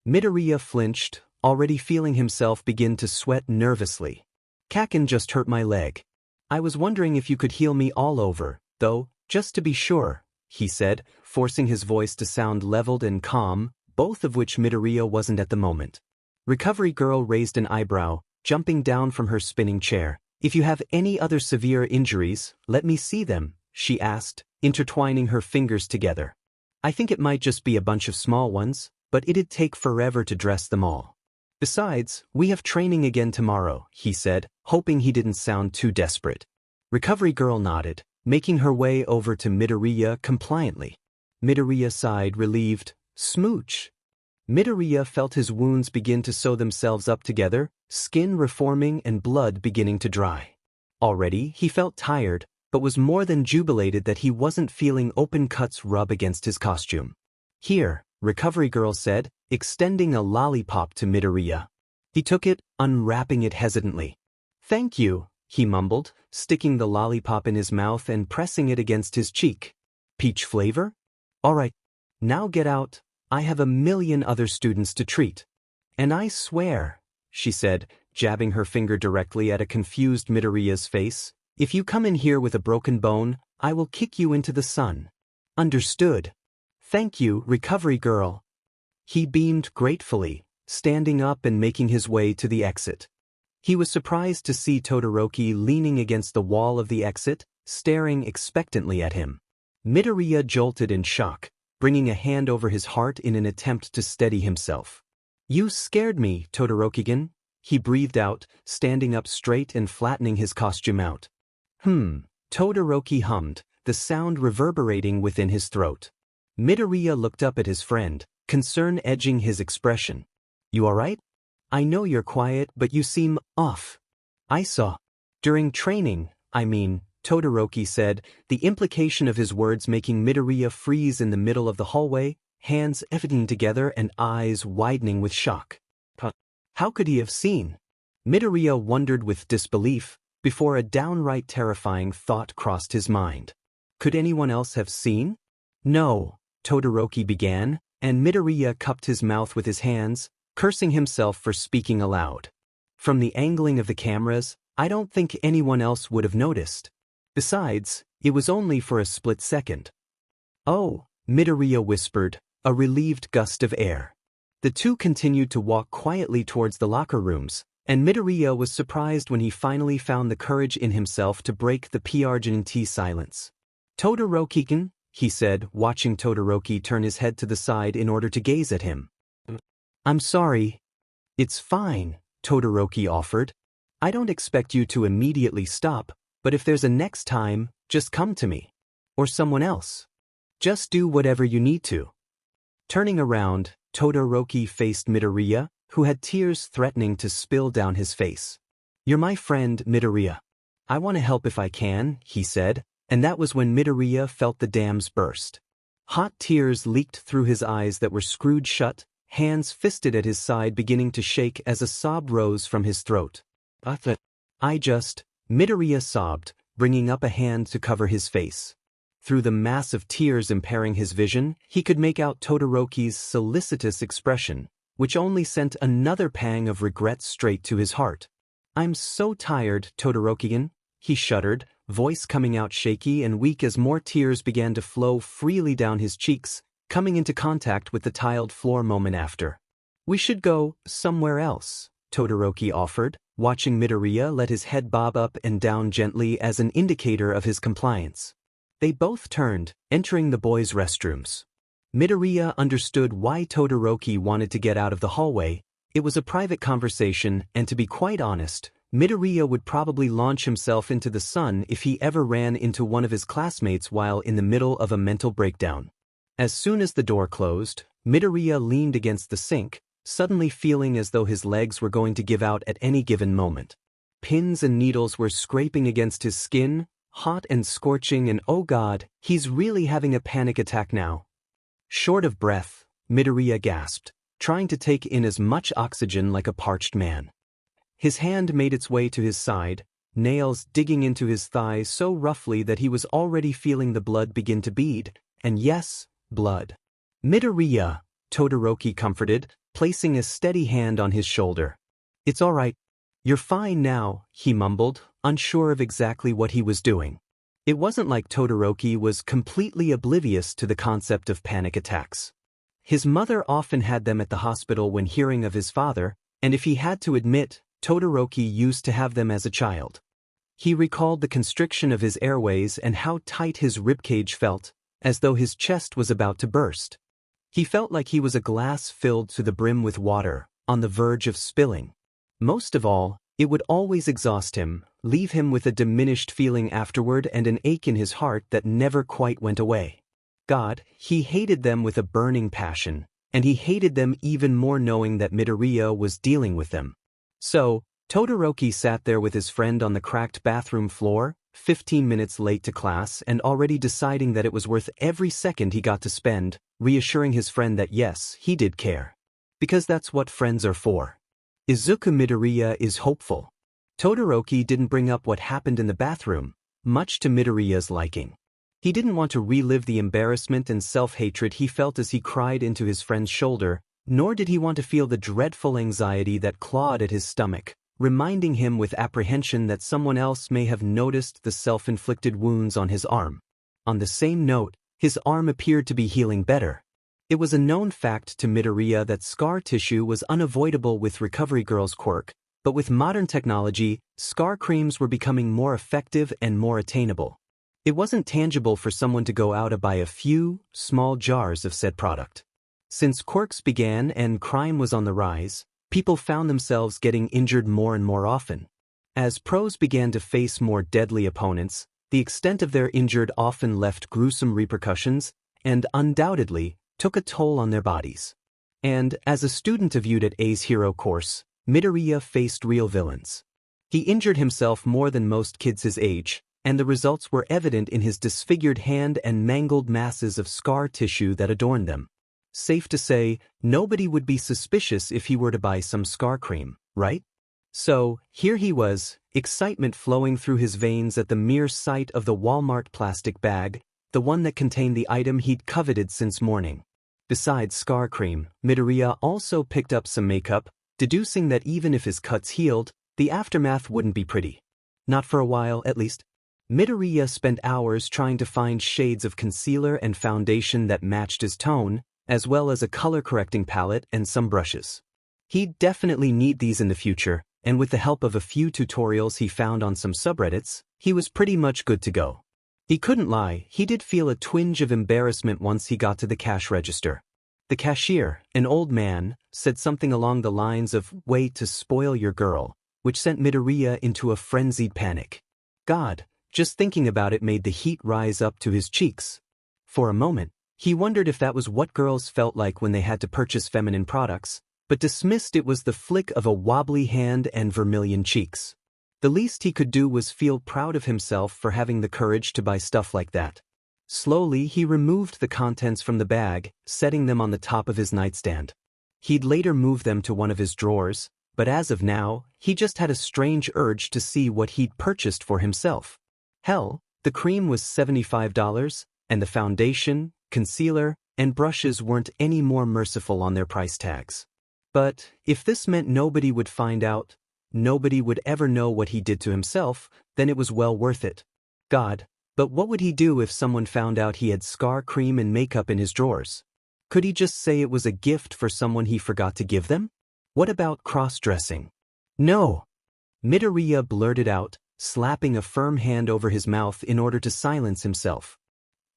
Midoriya flinched, already feeling himself begin to sweat nervously. Kaken just hurt my leg. I was wondering if you could heal me all over, though, just to be sure, he said, forcing his voice to sound leveled and calm, both of which Midoriya wasn't at the moment. Recovery Girl raised an eyebrow, jumping down from her spinning chair. If you have any other severe injuries, let me see them, she asked, intertwining her fingers together. I think it might just be a bunch of small ones, but it'd take forever to dress them all. Besides, we have training again tomorrow, he said, hoping he didn't sound too desperate. Recovery Girl nodded, making her way over to Midoriya compliantly. Midoriya sighed, relieved. Smooch. Midoriya felt his wounds begin to sew themselves up together, skin reforming and blood beginning to dry. Already, he felt tired, but was more than jubilated that he wasn't feeling open cuts rub against his costume. Here, Recovery Girl said, extending a lollipop to Midoriya. He took it, unwrapping it hesitantly. Thank you, he mumbled, sticking the lollipop in his mouth and pressing it against his cheek. Peach flavor? All right. Now get out. I have a million other students to treat. And I swear, she said, jabbing her finger directly at a confused Midoriya's face, if you come in here with a broken bone, I will kick you into the sun. Understood. Thank you, Recovery Girl. He beamed gratefully, standing up and making his way to the exit. He was surprised to see Todoroki leaning against the wall of the exit, staring expectantly at him. Midoriya jolted in shock, bringing a hand over his heart in an attempt to steady himself. You scared me, Todoroki-gun, he breathed out, standing up straight and flattening his costume out. Todoroki hummed, the sound reverberating within his throat. Midoriya looked up at his friend, concern edging his expression. You alright? I know you're quiet, but you seem off. I saw. During training, Todoroki said, the implication of his words making Midoriya freeze in the middle of the hallway, hands effing together and eyes widening with shock. How could he have seen? Midoriya wondered with disbelief, before a downright terrifying thought crossed his mind. Could anyone else have seen? No, Todoroki began, and Midoriya cupped his mouth with his hands, cursing himself for speaking aloud. From the angling of the cameras, I don't think anyone else would have noticed. Besides, it was only for a split second. Oh, Midoriya whispered, a relieved gust of air. The two continued to walk quietly towards the locker rooms, and Midoriya was surprised when he finally found the courage in himself to break the PRGNT silence. Todoroki-kun, he said, watching Todoroki turn his head to the side in order to gaze at him. I'm sorry. It's fine, Todoroki offered. I don't expect you to immediately stop, but if there's a next time, just come to me. Or someone else. Just do whatever you need to. Turning around, Todoroki faced Midoriya, who had tears threatening to spill down his face. You're my friend, Midoriya. I want to help if I can, he said, and that was when Midoriya felt the dams burst. Hot tears leaked through his eyes that were screwed shut, hands fisted at his side beginning to shake as a sob rose from his throat. Midoriya sobbed, bringing up a hand to cover his face. Through the mass of tears impairing his vision, he could make out Todoroki's solicitous expression, which only sent another pang of regret straight to his heart. I'm so tired, Todoroki-kun, he shuddered, voice coming out shaky and weak as more tears began to flow freely down his cheeks, coming into contact with the tiled floor moment after. We should go somewhere else, Todoroki offered, watching Midoriya let his head bob up and down gently as an indicator of his compliance. They both turned, entering the boys' restrooms. Midoriya understood why Todoroki wanted to get out of the hallway. It was a private conversation, and to be quite honest, Midoriya would probably launch himself into the sun if he ever ran into one of his classmates while in the middle of a mental breakdown. As soon as the door closed, Midoriya leaned against the sink, suddenly feeling as though his legs were going to give out at any given moment. Pins and needles were scraping against his skin, hot and scorching, and oh God, he's really having a panic attack now. Short of breath, Midoriya gasped, trying to take in as much oxygen like a parched man. His hand made its way to his side, nails digging into his thigh so roughly that he was already feeling the blood begin to bead, and yes, blood. Midoriya, Todoroki comforted, placing a steady hand on his shoulder. It's all right. You're fine now, he mumbled, unsure of exactly what he was doing. It wasn't like Todoroki was completely oblivious to the concept of panic attacks. His mother often had them at the hospital when hearing of his father, and if he had to admit, Todoroki used to have them as a child. He recalled the constriction of his airways and how tight his ribcage felt, as though his chest was about to burst. He felt like he was a glass filled to the brim with water, on the verge of spilling. Most of all, it would always exhaust him, leave him with a diminished feeling afterward and an ache in his heart that never quite went away. God, he hated them with a burning passion, and he hated them even more knowing that Midoriya was dealing with them. So, Todoroki sat there with his friend on the cracked bathroom floor, 15 minutes late to class and already deciding that it was worth every second he got to spend, reassuring his friend that yes, he did care. Because that's what friends are for. Izuku Midoriya is hopeful. Todoroki didn't bring up what happened in the bathroom, much to Midoriya's liking. He didn't want to relive the embarrassment and self-hatred he felt as he cried into his friend's shoulder, nor did he want to feel the dreadful anxiety that clawed at his stomach, reminding him with apprehension that someone else may have noticed the self-inflicted wounds on his arm. On the same note, his arm appeared to be healing better. It was a known fact to Midoriya that scar tissue was unavoidable with Recovery Girl's quirk, but with modern technology, scar creams were becoming more effective and more attainable. It wasn't tangible for someone to go out and buy a few, small jars of said product. Since quirks began and crime was on the rise, people found themselves getting injured more and more often. As pros began to face more deadly opponents, the extent of their injured often left gruesome repercussions and, undoubtedly, took a toll on their bodies. And, as a student viewed at A's hero course, Midoriya faced real villains. He injured himself more than most kids his age, and the results were evident in his disfigured hand and mangled masses of scar tissue that adorned them. Safe to say, nobody would be suspicious if he were to buy some scar cream, right? So, here he was, excitement flowing through his veins at the mere sight of the Walmart plastic bag, the one that contained the item he'd coveted since morning. Besides scar cream, Midoriya also picked up some makeup, deducing that even if his cuts healed, the aftermath wouldn't be pretty. Not for a while, at least. Midoriya spent hours trying to find shades of concealer and foundation that matched his tone, as well as a color-correcting palette and some brushes. He'd definitely need these in the future, and with the help of a few tutorials he found on some subreddits, he was pretty much good to go. He couldn't lie, he did feel a twinge of embarrassment once he got to the cash register. The cashier, an old man, said something along the lines of "way to spoil your girl," which sent Midoriya into a frenzied panic. God, just thinking about it made the heat rise up to his cheeks. For a moment, he wondered if that was what girls felt like when they had to purchase feminine products, but dismissed it was the flick of a wobbly hand and vermilion cheeks. The least he could do was feel proud of himself for having the courage to buy stuff like that. Slowly, he removed the contents from the bag, setting them on the top of his nightstand. He'd later move them to one of his drawers, but as of now, he just had a strange urge to see what he'd purchased for himself. Hell, the cream was $75, and the foundation, concealer, and brushes weren't any more merciful on their price tags. But if this meant nobody would find out, nobody would ever know what he did to himself, then it was well worth it. God, but what would he do if someone found out he had scar cream and makeup in his drawers? Could he just say it was a gift for someone he forgot to give them? What about cross-dressing? No! Midoriya blurted out, slapping a firm hand over his mouth in order to silence himself.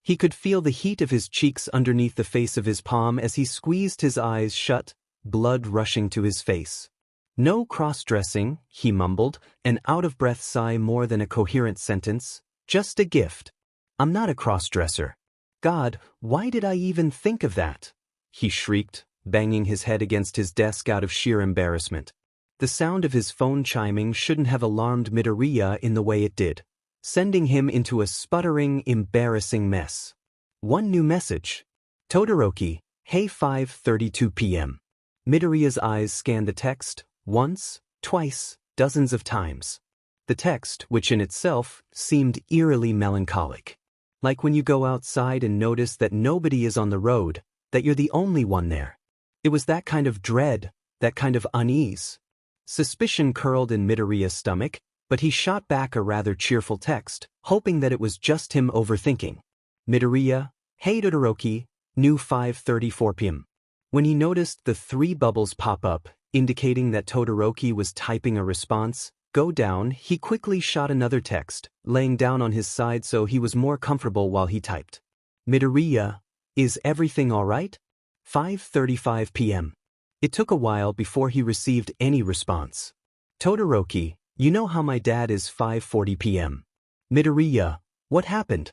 He could feel the heat of his cheeks underneath the face of his palm as he squeezed his eyes shut, blood rushing to his face. No cross-dressing, he mumbled, an out-of-breath sigh more than a coherent sentence. Just a gift. I'm not a cross-dresser. God, why did I even think of that? He shrieked, banging his head against his desk out of sheer embarrassment. The sound of his phone chiming shouldn't have alarmed Midoriya in the way it did, sending him into a sputtering, embarrassing mess. One new message. Todoroki, hey 5:32 p.m. Midoriya's eyes scanned the text, once, twice, dozens of times. The text, which in itself seemed eerily melancholic. Like when you go outside and notice that nobody is on the road, that you're the only one there. It was that kind of dread, that kind of unease. Suspicion curled in Midoriya's stomach, but he shot back a rather cheerful text, hoping that it was just him overthinking. Midoriya, hey Todoroki, new 5:34 p.m. When he noticed the 3 bubbles pop up, indicating that Todoroki was typing a response, go down, he quickly shot another text, laying down on his side so he was more comfortable while he typed. Midoriya, is everything alright? 5:35 p.m. It took a while before he received any response. Todoroki, you know how my dad is 5:40 p.m. Midoriya, what happened?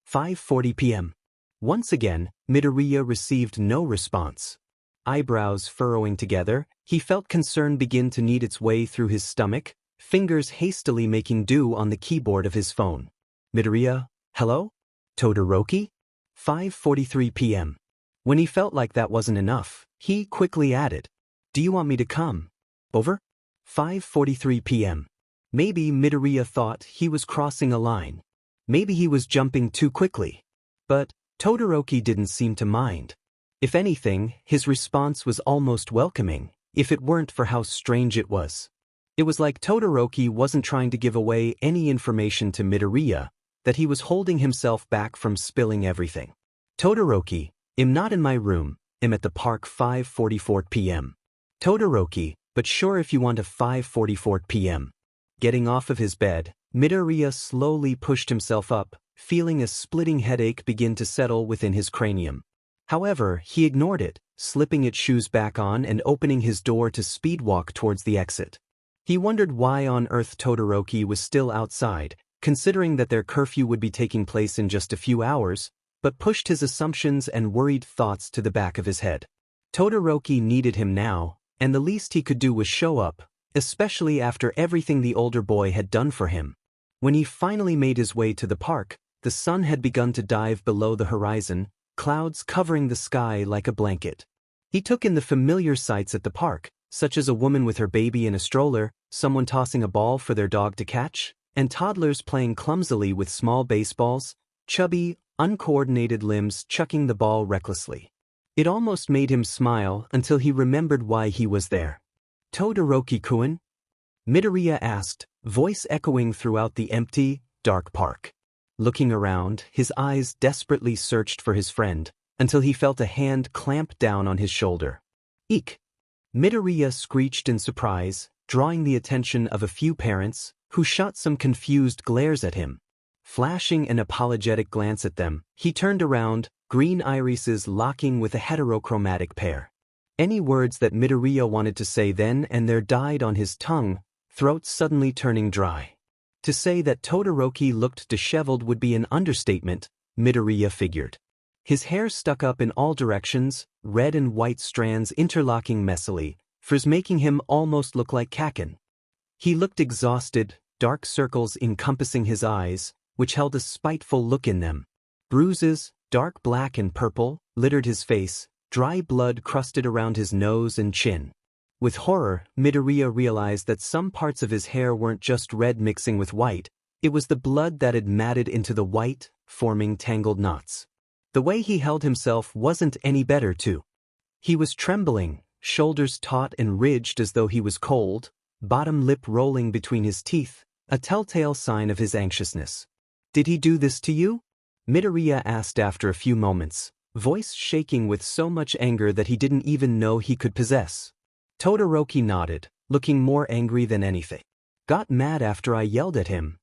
5:40 p.m. Once again, Midoriya received no response. Eyebrows furrowing together, he felt concern begin to knead its way through his stomach, fingers hastily making do on the keyboard of his phone. Midoriya, hello? Todoroki? 5:43 p.m. When he felt like that wasn't enough, he quickly added, do you want me to come? Over? 5:43 p.m. Maybe Midoriya thought he was crossing a line. Maybe he was jumping too quickly. But Todoroki didn't seem to mind. If anything, his response was almost welcoming, if it weren't for how strange it was. It was like Todoroki wasn't trying to give away any information to Midoriya, that he was holding himself back from spilling everything. Todoroki, I'm not in my room, I'm at the park 5:44 p.m. Todoroki, but sure if you want a 5:44 p.m. Getting off of his bed, Midoriya slowly pushed himself up, feeling a splitting headache begin to settle within his cranium. However, he ignored it, slipping his shoes back on and opening his door to speedwalk towards the exit. He wondered why on earth Todoroki was still outside, considering that their curfew would be taking place in just a few hours, but pushed his assumptions and worried thoughts to the back of his head. Todoroki needed him now, and the least he could do was show up, especially after everything the older boy had done for him. When he finally made his way to the park, the sun had begun to dive below the horizon, clouds covering the sky like a blanket. He took in the familiar sights at the park, such as a woman with her baby in a stroller, someone tossing a ball for their dog to catch, and toddlers playing clumsily with small baseballs, chubby, uncoordinated limbs chucking the ball recklessly. It almost made him smile until he remembered why he was there. "Todoroki-kun?" Midoriya asked, voice echoing throughout the empty, dark park. Looking around, his eyes desperately searched for his friend, until he felt a hand clamp down on his shoulder. "Eek!" Midoriya screeched in surprise, drawing the attention of a few parents, who shot some confused glares at him. Flashing an apologetic glance at them, he turned around, green irises locking with a heterochromatic pair. Any words that Midoriya wanted to say then and there died on his tongue, throat suddenly turning dry. To say that Todoroki looked disheveled would be an understatement, Midoriya figured. His hair stuck up in all directions, red and white strands interlocking messily, frizz making him almost look like Kaken. He looked exhausted, dark circles encompassing his eyes, which held a spiteful look in them. Bruises, dark black and purple, littered his face, dry blood crusted around his nose and chin. With horror, Midoriya realized that some parts of his hair weren't just red mixing with white, it was the blood that had matted into the white, forming tangled knots. The way he held himself wasn't any better too. He was trembling, shoulders taut and ridged as though he was cold, bottom lip rolling between his teeth, a telltale sign of his anxiousness. "Did he do this to you?" Midoriya asked after a few moments, voice shaking with so much anger that he didn't even know he could possess. Todoroki nodded, looking more angry than anything. "Got mad after I yelled at him."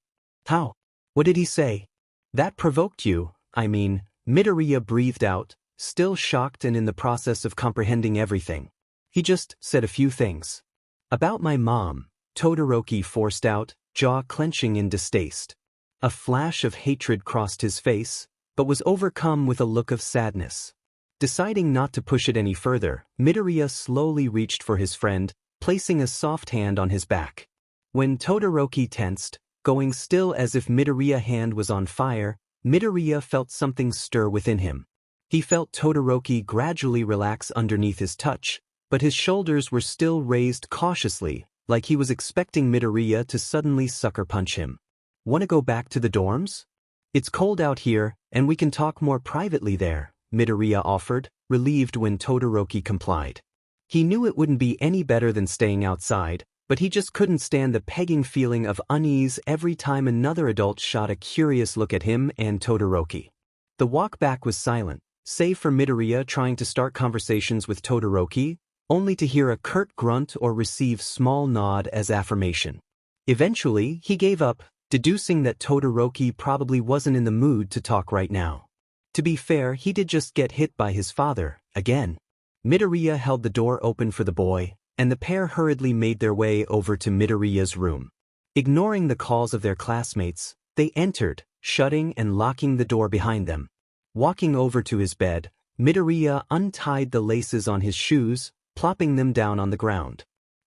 "How? What did he say?" "That provoked you, I mean," Midoriya breathed out, still shocked and in the process of comprehending everything. "He just said a few things." "About my mom," Todoroki forced out, jaw clenching in distaste. A flash of hatred crossed his face, but was overcome with a look of sadness. Deciding not to push it any further, Midoriya slowly reached for his friend, placing a soft hand on his back. When Todoroki tensed, going still as if Midoriya's hand was on fire, Midoriya felt something stir within him. He felt Todoroki gradually relax underneath his touch, but his shoulders were still raised cautiously, like he was expecting Midoriya to suddenly sucker punch him. "Want to go back to the dorms? It's cold out here, and we can talk more privately there," Midoriya offered, relieved when Todoroki complied. He knew it wouldn't be any better than staying outside, but he just couldn't stand the pegging feeling of unease every time another adult shot a curious look at him and Todoroki. The walk back was silent, save for Midoriya trying to start conversations with Todoroki, only to hear a curt grunt or receive small nod as affirmation. Eventually, he gave up, deducing that Todoroki probably wasn't in the mood to talk right now. To be fair, he did just get hit by his father, again. Midoriya held the door open for the boy, and the pair hurriedly made their way over to Midoriya's room. Ignoring the calls of their classmates, they entered, shutting and locking the door behind them. Walking over to his bed, Midoriya untied the laces on his shoes, plopping them down on the ground.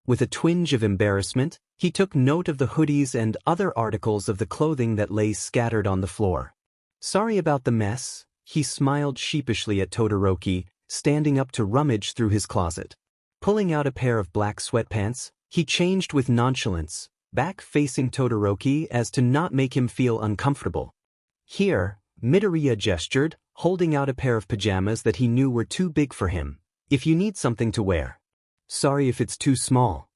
With a twinge of embarrassment, he took note of the hoodies and other articles of the clothing that lay scattered on the floor. "Sorry about the mess," he smiled sheepishly at Todoroki, standing up to rummage through his closet. Pulling out a pair of black sweatpants, he changed with nonchalance, back facing Todoroki as to not make him feel uncomfortable. "Here," Midoriya gestured, holding out a pair of pajamas that he knew were too big for him, "if you need something to wear." "Sorry if it's too small."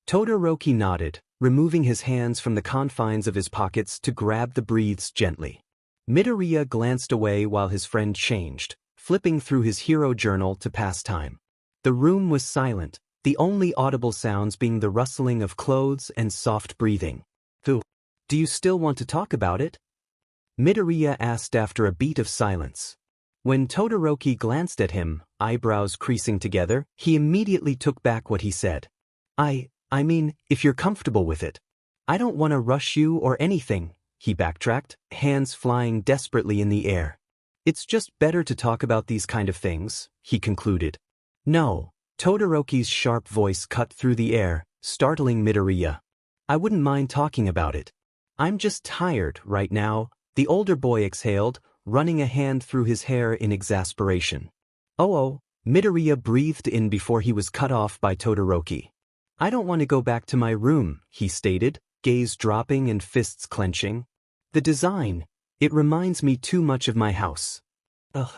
Todoroki nodded, removing his hands from the confines of his pockets to grab the breathes gently. Midoriya glanced away while his friend changed, flipping through his hero journal to pass time. The room was silent, the only audible sounds being the rustling of clothes and soft breathing. "Do you still want to talk about it?" Midoriya asked after a beat of silence. When Todoroki glanced at him, eyebrows creasing together, he immediately took back what he said. I mean, if you're comfortable with it. I don't want to rush you or anything," he backtracked, hands flying desperately in the air. "It's just better to talk about these kind of things," he concluded. "No," Todoroki's sharp voice cut through the air, startling Midoriya. "I wouldn't mind talking about it. I'm just tired right now," the older boy exhaled, running a hand through his hair in exasperation. Oh, Midoriya breathed in before he was cut off by Todoroki. I don't want to go back to my room, he stated, gaze dropping and fists clenching. The design, it reminds me too much of my house. Ugh.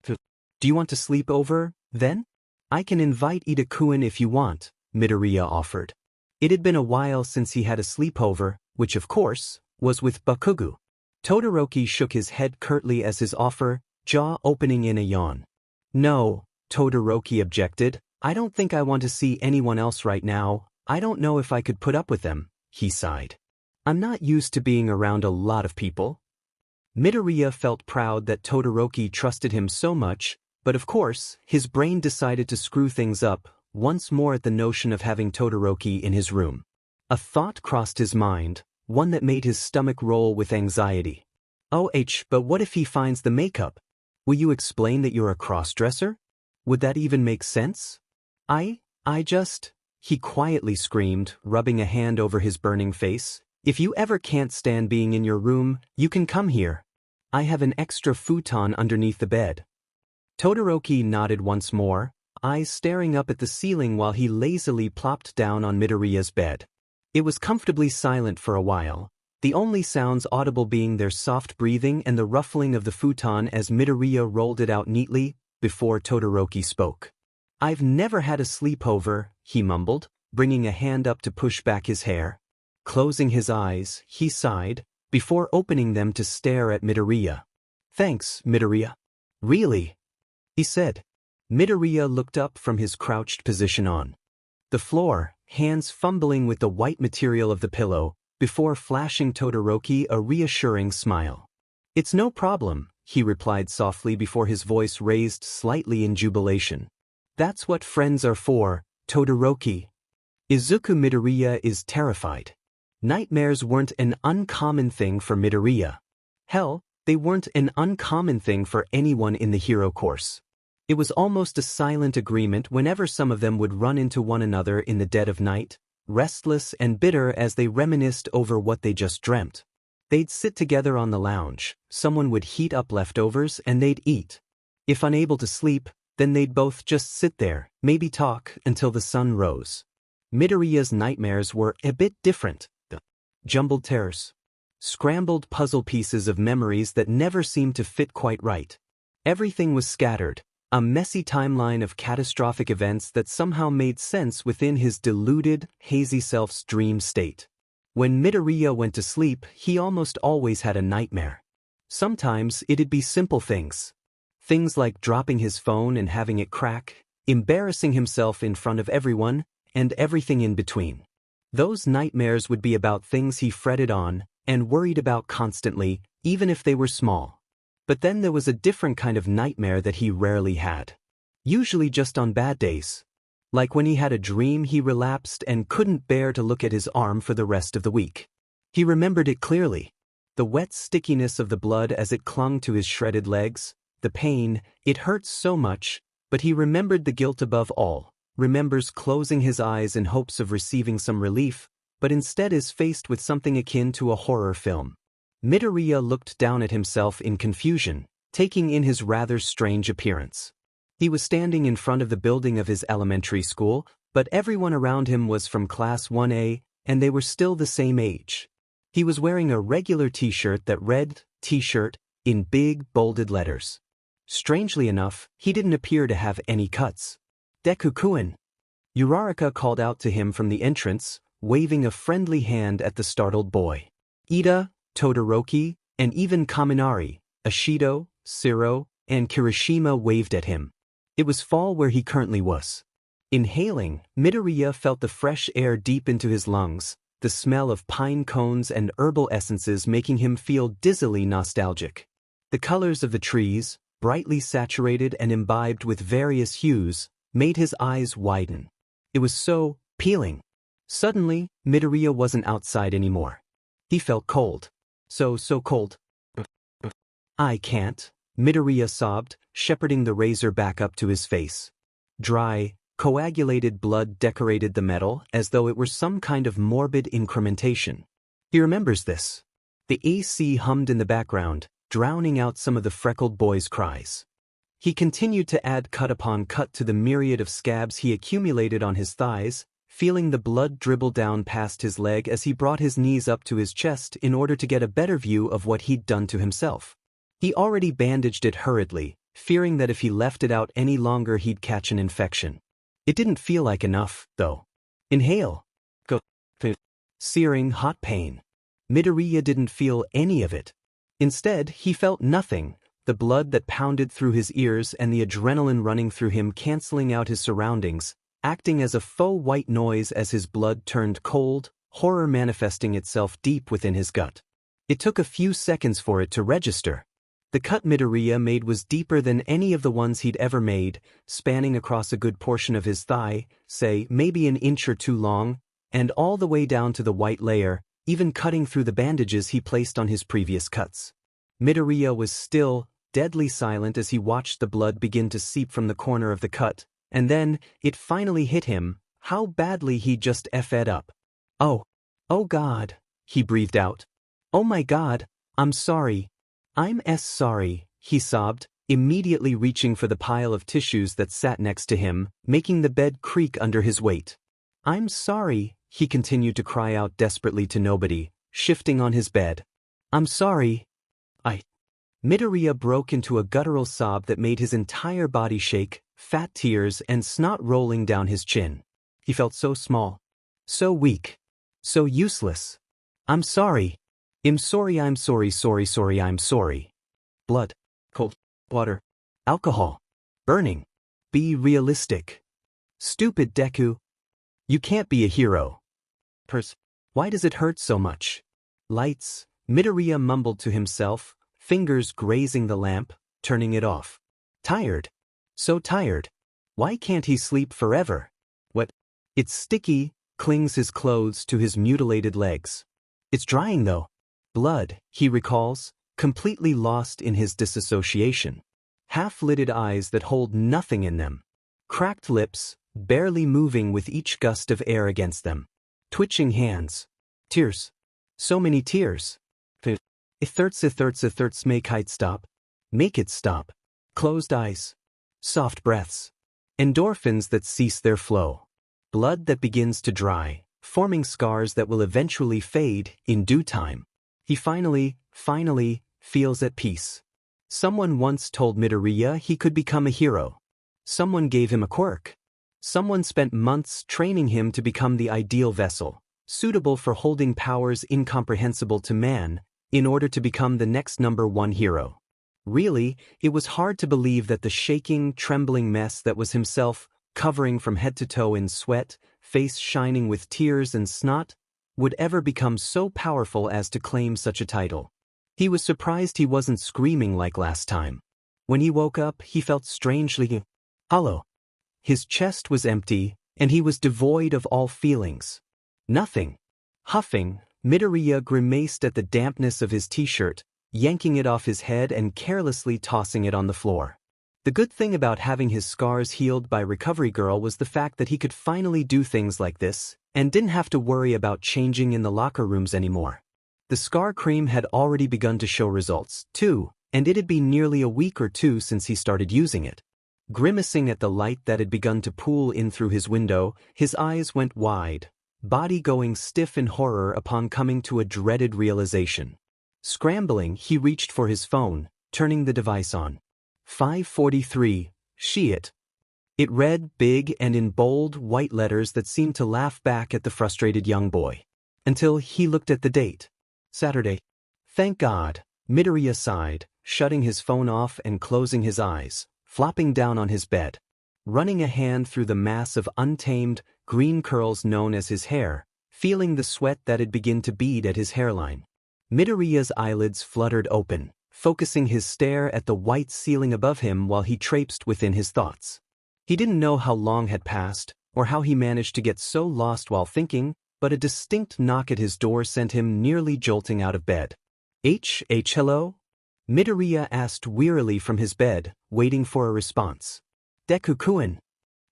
Do you want to sleep over, then? I can invite Ida-kun if you want, Midoriya offered. It had been a while since he had a sleepover, which of course, was with Bakugo. Todoroki shook his head curtly as his offer, jaw opening in a yawn. No, Todoroki objected, I don't think I want to see anyone else right now, I don't know if I could put up with them, he sighed. I'm not used to being around a lot of people. Midoriya felt proud that Todoroki trusted him so much, but of course, his brain decided to screw things up, once more at the notion of having Todoroki in his room. A thought crossed his mind, one that made his stomach roll with anxiety. But what if he finds the makeup? Will you explain that you're a crossdresser? Would that even make sense? He quietly screamed, rubbing a hand over his burning face. If you ever can't stand being in your room, you can come here. I have an extra futon underneath the bed. Todoroki nodded once more, eyes staring up at the ceiling while he lazily plopped down on Midoriya's bed. It was comfortably silent for a while, the only sounds audible being their soft breathing and the ruffling of the futon as Midoriya rolled it out neatly, before Todoroki spoke. I've never had a sleepover, he mumbled, bringing a hand up to push back his hair. Closing his eyes, he sighed, before opening them to stare at Midoriya. Thanks, Midoriya. Really? He said. Midoriya looked up from his crouched position on the floor, hands fumbling with the white material of the pillow, before flashing Todoroki a reassuring smile. It's no problem, he replied softly before his voice raised slightly in jubilation. That's what friends are for, Todoroki. Izuku Midoriya is terrified. Nightmares weren't an uncommon thing for Midoriya. Hell, they weren't an uncommon thing for anyone in the hero course. It was almost a silent agreement whenever some of them would run into one another in the dead of night, restless and bitter as they reminisced over what they just dreamt. They'd sit together on the lounge, someone would heat up leftovers and they'd eat. If unable to sleep, then they'd both just sit there, maybe talk, until the sun rose. Midoriya's nightmares were a bit different. Jumbled terrors. Scrambled puzzle pieces of memories that never seemed to fit quite right. Everything was scattered, a messy timeline of catastrophic events that somehow made sense within his deluded, hazy self's dream state. When Midoriya went to sleep, he almost always had a nightmare. Sometimes it'd be simple things. Things like dropping his phone and having it crack, embarrassing himself in front of everyone, and everything in between. Those nightmares would be about things he fretted on and worried about constantly, even if they were small. But then there was a different kind of nightmare that he rarely had. Usually just on bad days. Like when he had a dream he relapsed and couldn't bear to look at his arm for the rest of the week. He remembered it clearly. The wet stickiness of the blood as it clung to his shredded legs, the pain, it hurt so much, but he remembered the guilt above all. Remembers closing his eyes in hopes of receiving some relief, but instead is faced with something akin to a horror film. Midoriya looked down at himself in confusion, taking in his rather strange appearance. He was standing in front of the building of his elementary school, but everyone around him was from Class 1A, and they were still the same age. He was wearing a regular t-shirt that read, "T-shirt," in big, bolded letters. Strangely enough, he didn't appear to have any cuts. Deku-kun! Uraraka called out to him from the entrance, waving a friendly hand at the startled boy. Ida, Todoroki, and even Kaminari, Ashido, Siro, and Kirishima waved at him. It was fall where he currently was. Inhaling, Midoriya felt the fresh air deep into his lungs, the smell of pine cones and herbal essences making him feel dizzily nostalgic. The colors of the trees, brightly saturated and imbibed with various hues, made his eyes widen. It was so peeling. Suddenly, Midoriya wasn't outside anymore. He felt cold. So cold. I can't, Midoriya sobbed, shepherding the razor back up to his face. Dry, coagulated blood decorated the metal as though it were some kind of morbid incrementation. He remembers this. The AC hummed in the background, drowning out some of the freckled boy's cries. He continued to add cut upon cut to the myriad of scabs he accumulated on his thighs, feeling the blood dribble down past his leg as he brought his knees up to his chest in order to get a better view of what he'd done to himself. He already bandaged it hurriedly, fearing that if he left it out any longer he'd catch an infection. It didn't feel like enough, though. Inhale. Go. Searing hot pain. Midoriya didn't feel any of it. Instead, he felt nothing, the blood that pounded through his ears and the adrenaline running through him canceling out his surroundings, acting as a faux white noise as his blood turned cold, horror manifesting itself deep within his gut. It took a few seconds for it to register. The cut Midoriya made was deeper than any of the ones he'd ever made, spanning across a good portion of his thigh, say maybe an inch or two long, and all the way down to the white layer, even cutting through the bandages he placed on his previous cuts. Midoriya was still, deadly silent as he watched the blood begin to seep from the corner of the cut, and then, it finally hit him, how badly he just effed up. Oh God, he breathed out. Oh my God, I'm sorry. I'm sorry, he sobbed, immediately reaching for the pile of tissues that sat next to him, making the bed creak under his weight. I'm sorry, he continued to cry out desperately to nobody, shifting on his bed. I'm sorry. Midoriya broke into a guttural sob that made his entire body shake, fat tears and snot rolling down his chin. He felt so small. So weak. So useless. I'm sorry. I'm sorry. I'm sorry. Blood. Cold. Water. Alcohol. Burning. Be realistic. Stupid Deku. You can't be a hero. Why does it hurt so much? Lights. Midoriya mumbled to himself, fingers grazing the lamp, turning it off. Tired. So tired. Why can't he sleep forever? What? It's sticky, clings his clothes to his mutilated legs. It's drying though. Blood, he recalls, completely lost in his disassociation. Half-lidded eyes that hold nothing in them. Cracked lips, barely moving with each gust of air against them. Twitching hands. Tears. So many tears. It hurts, make it stop. Make it stop. Closed eyes. Soft breaths. Endorphins that cease their flow. Blood that begins to dry, forming scars that will eventually fade in due time. He finally feels at peace. Someone once told Midoriya he could become a hero. Someone gave him a quirk. Someone spent months training him to become the ideal vessel, suitable for holding powers incomprehensible to man, in order to become the next #1 hero. Really, it was hard to believe that the shaking, trembling mess that was himself, covering from head to toe in sweat, face shining with tears and snot, would ever become so powerful as to claim such a title. He was surprised he wasn't screaming like last time. When he woke up, he felt strangely hollow. His chest was empty, and he was devoid of all feelings. Nothing. Huffing, Midoriya grimaced at the dampness of his t-shirt, yanking it off his head and carelessly tossing it on the floor. The good thing about having his scars healed by Recovery Girl was the fact that he could finally do things like this, and didn't have to worry about changing in the locker rooms anymore. The scar cream had already begun to show results, too, and it had been nearly a week or two since he started using it. Grimacing at the light that had begun to pool in through his window, his eyes went wide, body going stiff in horror upon coming to a dreaded realization. Scrambling, he reached for his phone, turning the device on. 5:43, Shiit. It read big and in bold white letters that seemed to laugh back at the frustrated young boy. Until he looked at the date. Saturday. Thank God, Midoriya sighed, shutting his phone off and closing his eyes, flopping down on his bed. Running a hand through the mass of untamed, green curls known as his hair, feeling the sweat that had begun to bead at his hairline. Midoriya's eyelids fluttered open, focusing his stare at the white ceiling above him while he traipsed within his thoughts. He didn't know how long had passed, or how he managed to get so lost while thinking, but a distinct knock at his door sent him nearly jolting out of bed. Hello? Midoriya asked wearily from his bed, waiting for a response. Deku-kun.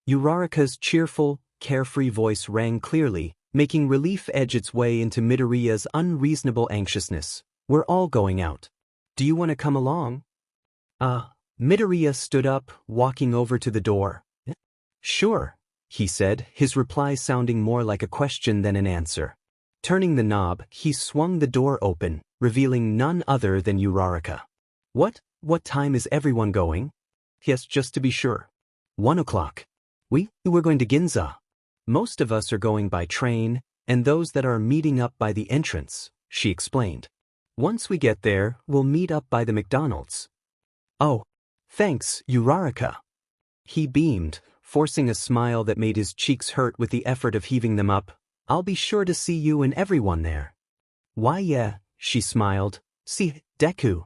Uraraka's cheerful, carefree voice rang clearly, making relief edge its way into Midoriya's unreasonable anxiousness. We're all going out. Do you want to come along? Midoriya stood up, walking over to the door. Sure. he said, his reply sounding more like a question than an answer. Turning the knob, he swung the door open, revealing none other than Uraraka. What time is everyone going? Yes, just to be sure. 1 o'clock. We're going to Ginza. Most of us are going by train, and those that are meeting up by the entrance, she explained. Once we get there, we'll meet up by the McDonald's. Oh, thanks, Uraraka. He beamed, forcing a smile that made his cheeks hurt with the effort of heaving them up. I'll be sure to see you and everyone there. Why yeah, she smiled. See, Deku.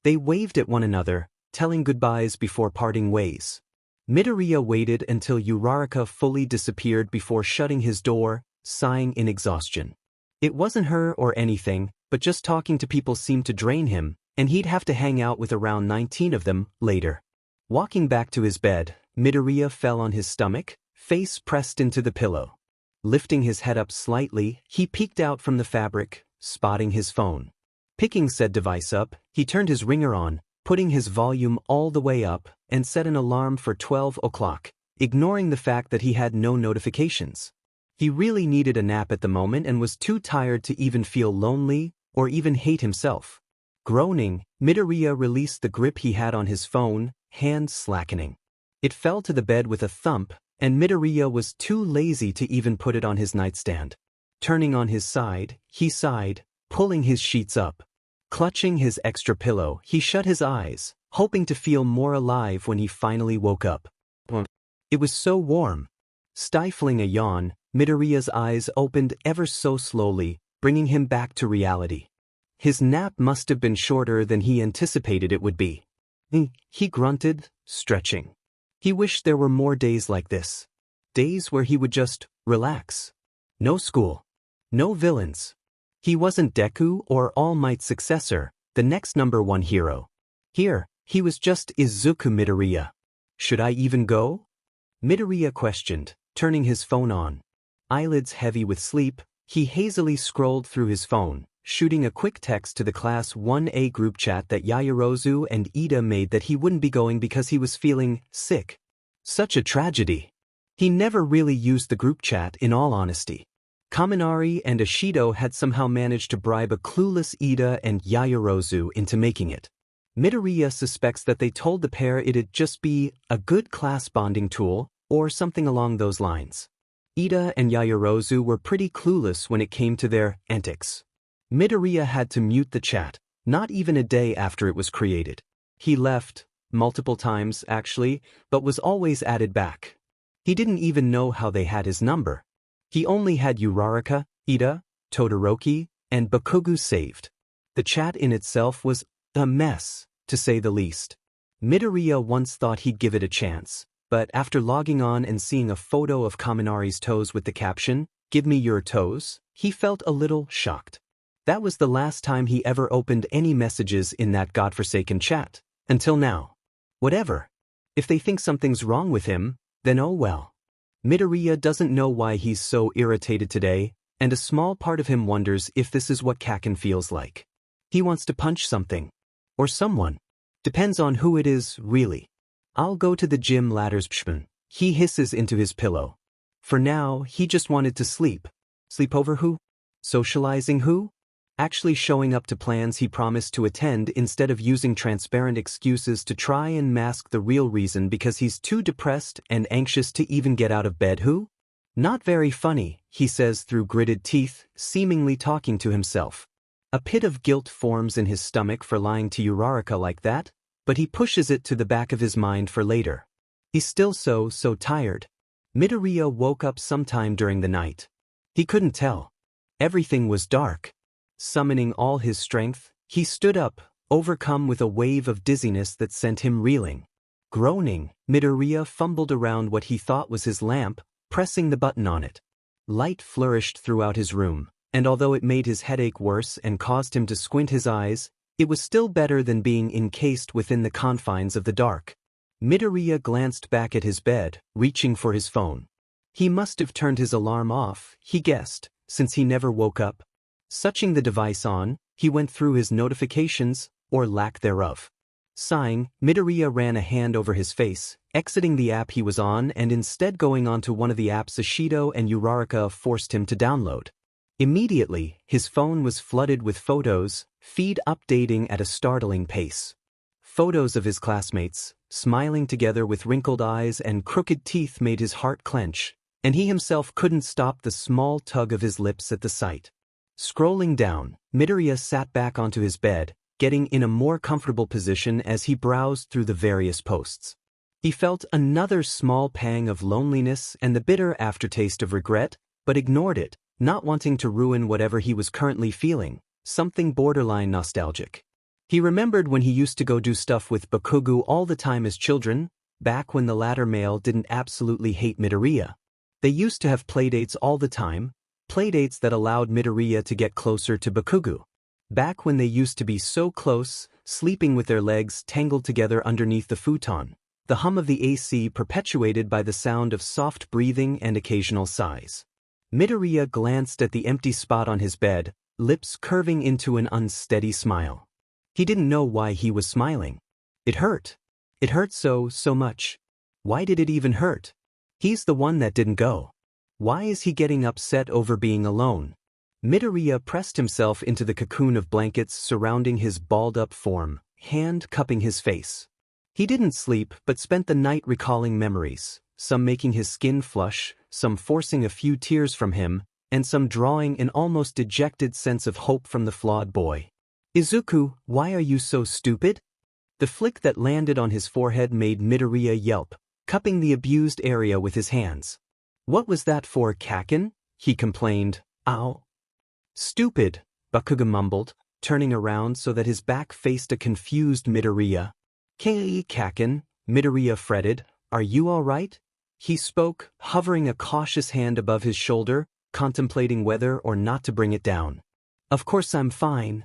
They waved at one another, telling goodbyes before parting ways. Midoriya waited until Uraraka fully disappeared before shutting his door, sighing in exhaustion. It wasn't her or anything, but just talking to people seemed to drain him, and he'd have to hang out with around 19 of them later. Walking back to his bed, Midoriya fell on his stomach, face pressed into the pillow. Lifting his head up slightly, he peeked out from the fabric, spotting his phone. Picking said device up, he turned his ringer on, putting his volume all the way up, and set an alarm for 12 o'clock, ignoring the fact that he had no notifications. He really needed a nap at the moment and was too tired to even feel lonely or even hate himself. Groaning, Midoriya released the grip he had on his phone, hand slackening. It fell to the bed with a thump, and Midoriya was too lazy to even put it on his nightstand. Turning on his side, he sighed, pulling his sheets up. Clutching his extra pillow, he shut his eyes, hoping to feel more alive when he finally woke up. It was so warm. Stifling a yawn, Midoriya's eyes opened ever so slowly, bringing him back to reality. His nap must have been shorter than he anticipated it would be. He grunted, stretching. He wished there were more days like this. Days where he would just relax. No school. No villains. He wasn't Deku or All Might's successor, the next #1 hero. Here, he was just Izuku Midoriya. Should I even go? Midoriya questioned, turning his phone on. Eyelids heavy with sleep, he hazily scrolled through his phone, shooting a quick text to the Class 1A group chat that Yaoyorozu and Ida made that he wouldn't be going because he was feeling sick. Such a tragedy. He never really used the group chat in all honesty. Kaminari and Ashido had somehow managed to bribe a clueless Ida and Yaoyorozu into making it. Midoriya suspects that they told the pair it'd just be a good class bonding tool, or something along those lines. Ida and Yaoyorozu were pretty clueless when it came to their antics. Midoriya had to mute the chat, not even a day after it was created. He left, multiple times actually, but was always added back. He didn't even know how they had his number. He only had Uraraka, Ida, Todoroki, and Bakugo saved. The chat in itself was a mess, to say the least. Midoriya once thought he'd give it a chance, but after logging on and seeing a photo of Kaminari's toes with the caption, "Give me your toes," he felt a little shocked. That was the last time he ever opened any messages in that godforsaken chat, until now. Whatever. If they think something's wrong with him, then oh well. Midoriya doesn't know why he's so irritated today, and a small part of him wonders if this is what Kaken feels like. He wants to punch something. Or someone. Depends on who it is, really. I'll go to the gym ladders, pshman. He hisses into his pillow. For now, he just wanted to sleep. Sleep over who? Socializing who? Actually showing up to plans he promised to attend instead of using transparent excuses to try and mask the real reason because he's too depressed and anxious to even get out of bed who? Not very funny, he says through gritted teeth, seemingly talking to himself. A pit of guilt forms in his stomach for lying to Uraraka like that, but he pushes it to the back of his mind for later. He's still so tired. Midoriya woke up sometime during the night. He couldn't tell. Everything was dark. Summoning all his strength, he stood up, overcome with a wave of dizziness that sent him reeling. Groaning, Midoriya fumbled around what he thought was his lamp, pressing the button on it. Light flourished throughout his room, and although it made his headache worse and caused him to squint his eyes, it was still better than being encased within the confines of the dark. Midoriya glanced back at his bed, reaching for his phone. He must have turned his alarm off, he guessed, since he never woke up. Switching the device on, he went through his notifications, or lack thereof. Sighing, Midoriya ran a hand over his face, exiting the app he was on and instead going onto one of the apps Ishido and Uraraka forced him to download. Immediately, his phone was flooded with photos, feed updating at a startling pace. Photos of his classmates, smiling together with wrinkled eyes and crooked teeth made his heart clench, and he himself couldn't stop the small tug of his lips at the sight. Scrolling down, Midoriya sat back onto his bed, getting in a more comfortable position as he browsed through the various posts. He felt another small pang of loneliness and the bitter aftertaste of regret, but ignored it, not wanting to ruin whatever he was currently feeling, something borderline nostalgic. He remembered when he used to go do stuff with Bakugo all the time as children, back when the latter male didn't absolutely hate Midoriya. They used to have playdates all the time, playdates that allowed Midoriya to get closer to Bakugo. Back when they used to be so close, sleeping with their legs tangled together underneath the futon, the hum of the AC perpetuated by the sound of soft breathing and occasional sighs. Midoriya glanced at the empty spot on his bed, lips curving into an unsteady smile. He didn't know why he was smiling. It hurt. It hurt so much. Why did it even hurt? He's the one that didn't go. Why is he getting upset over being alone? Midoriya pressed himself into the cocoon of blankets surrounding his balled-up form, hand cupping his face. He didn't sleep but spent the night recalling memories, some making his skin flush, some forcing a few tears from him, and some drawing an almost dejected sense of hope from the flawed boy. "Izuku, why are you so stupid?" The flick that landed on his forehead made Midoriya yelp, cupping the abused area with his hands. "What was that for, Kaken?" he complained. "Ow." "Stupid," Bakugo mumbled, turning around so that his back faced a confused Midoriya. "Kaken," Midoriya fretted, "are you all right?" He spoke, hovering a cautious hand above his shoulder, contemplating whether or not to bring it down. "Of course I'm fine."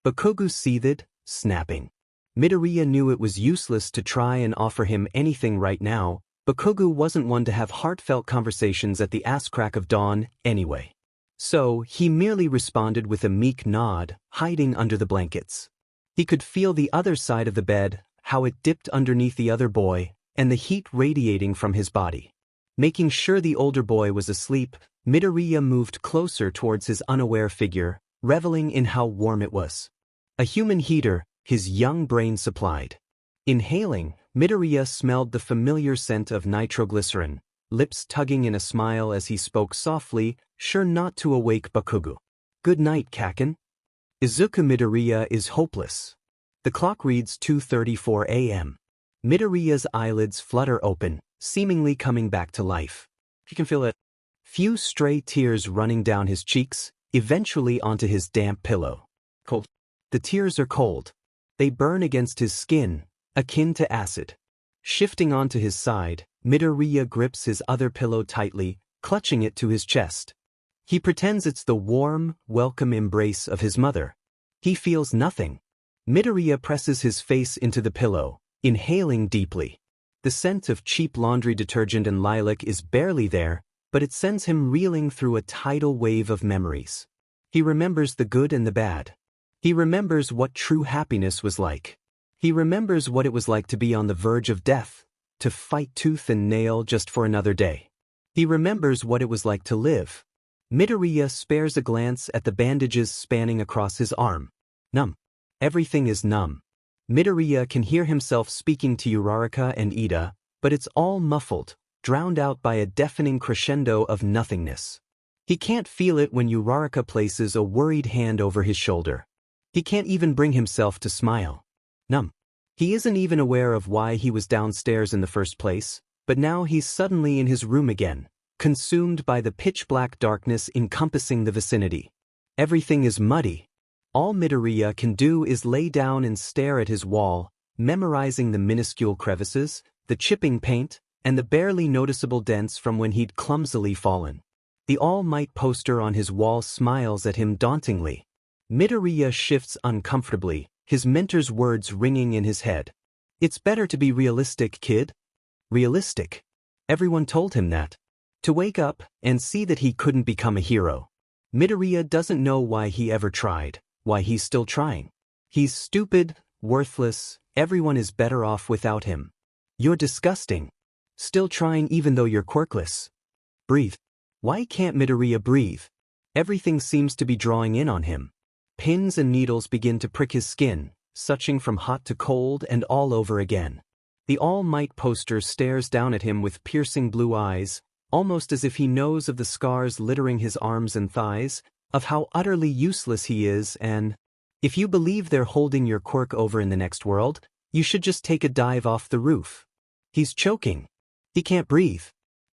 Bakugo seethed, snapping. Midoriya knew it was useless to try and offer him anything right now. Bakugo wasn't one to have heartfelt conversations at the ass crack of dawn, anyway. So, he merely responded with a meek nod, hiding under the blankets. He could feel the other side of the bed, how it dipped underneath the other boy, and the heat radiating from his body. Making sure the older boy was asleep, Midoriya moved closer towards his unaware figure, reveling in how warm it was. A human heater, his young brain supplied. Inhaling, Midoriya smelled the familiar scent of nitroglycerin, lips tugging in a smile as he spoke softly, sure not to awake Bakugo. "Good night, Kaken." Izuku Midoriya is hopeless. The clock reads 2:34 a.m. Midoriya's eyelids flutter open, seemingly coming back to life. He can feel it. Few stray tears running down his cheeks, eventually onto his damp pillow. Cold. The tears are cold. They burn against his skin, akin to acid. Shifting onto his side, Midoriya grips his other pillow tightly, clutching it to his chest. He pretends it's the warm, welcome embrace of his mother. He feels nothing. Midoriya presses his face into the pillow, inhaling deeply. The scent of cheap laundry detergent and lilac is barely there, but it sends him reeling through a tidal wave of memories. He remembers the good and the bad. He remembers what true happiness was like. He remembers what it was like to be on the verge of death, to fight tooth and nail just for another day. He remembers what it was like to live. Midoriya spares a glance at the bandages spanning across his arm. Numb. Everything is numb. Midoriya can hear himself speaking to Uraraka and Ida, but it's all muffled, drowned out by a deafening crescendo of nothingness. He can't feel it when Uraraka places a worried hand over his shoulder. He can't even bring himself to smile. Numb. He isn't even aware of why he was downstairs in the first place, but now he's suddenly in his room again, consumed by the pitch-black darkness encompassing the vicinity. Everything is muddy. All Midoriya can do is lay down and stare at his wall, memorizing the minuscule crevices, the chipping paint, and the barely noticeable dents from when he'd clumsily fallen. The All Might poster on his wall smiles at him dauntingly. Midoriya shifts uncomfortably, his mentor's words ringing in his head. "It's better to be realistic, kid." Realistic. Everyone told him that. To wake up and see that he couldn't become a hero. Midoriya doesn't know why he ever tried, why he's still trying. He's stupid, worthless, Everyone is better off without him. You're disgusting. Still trying even though you're quirkless. Breathe. Why can't Midoriya breathe? Everything seems to be drawing in on him. Pins and needles begin to prick his skin, suching from hot to cold and all over again. The All Might poster stares down at him with piercing blue eyes, almost as if he knows of the scars littering his arms and thighs, of how utterly useless he is, and if you believe they're holding your quirk over in the next world, you should just take a dive off the roof. He's choking. He can't breathe.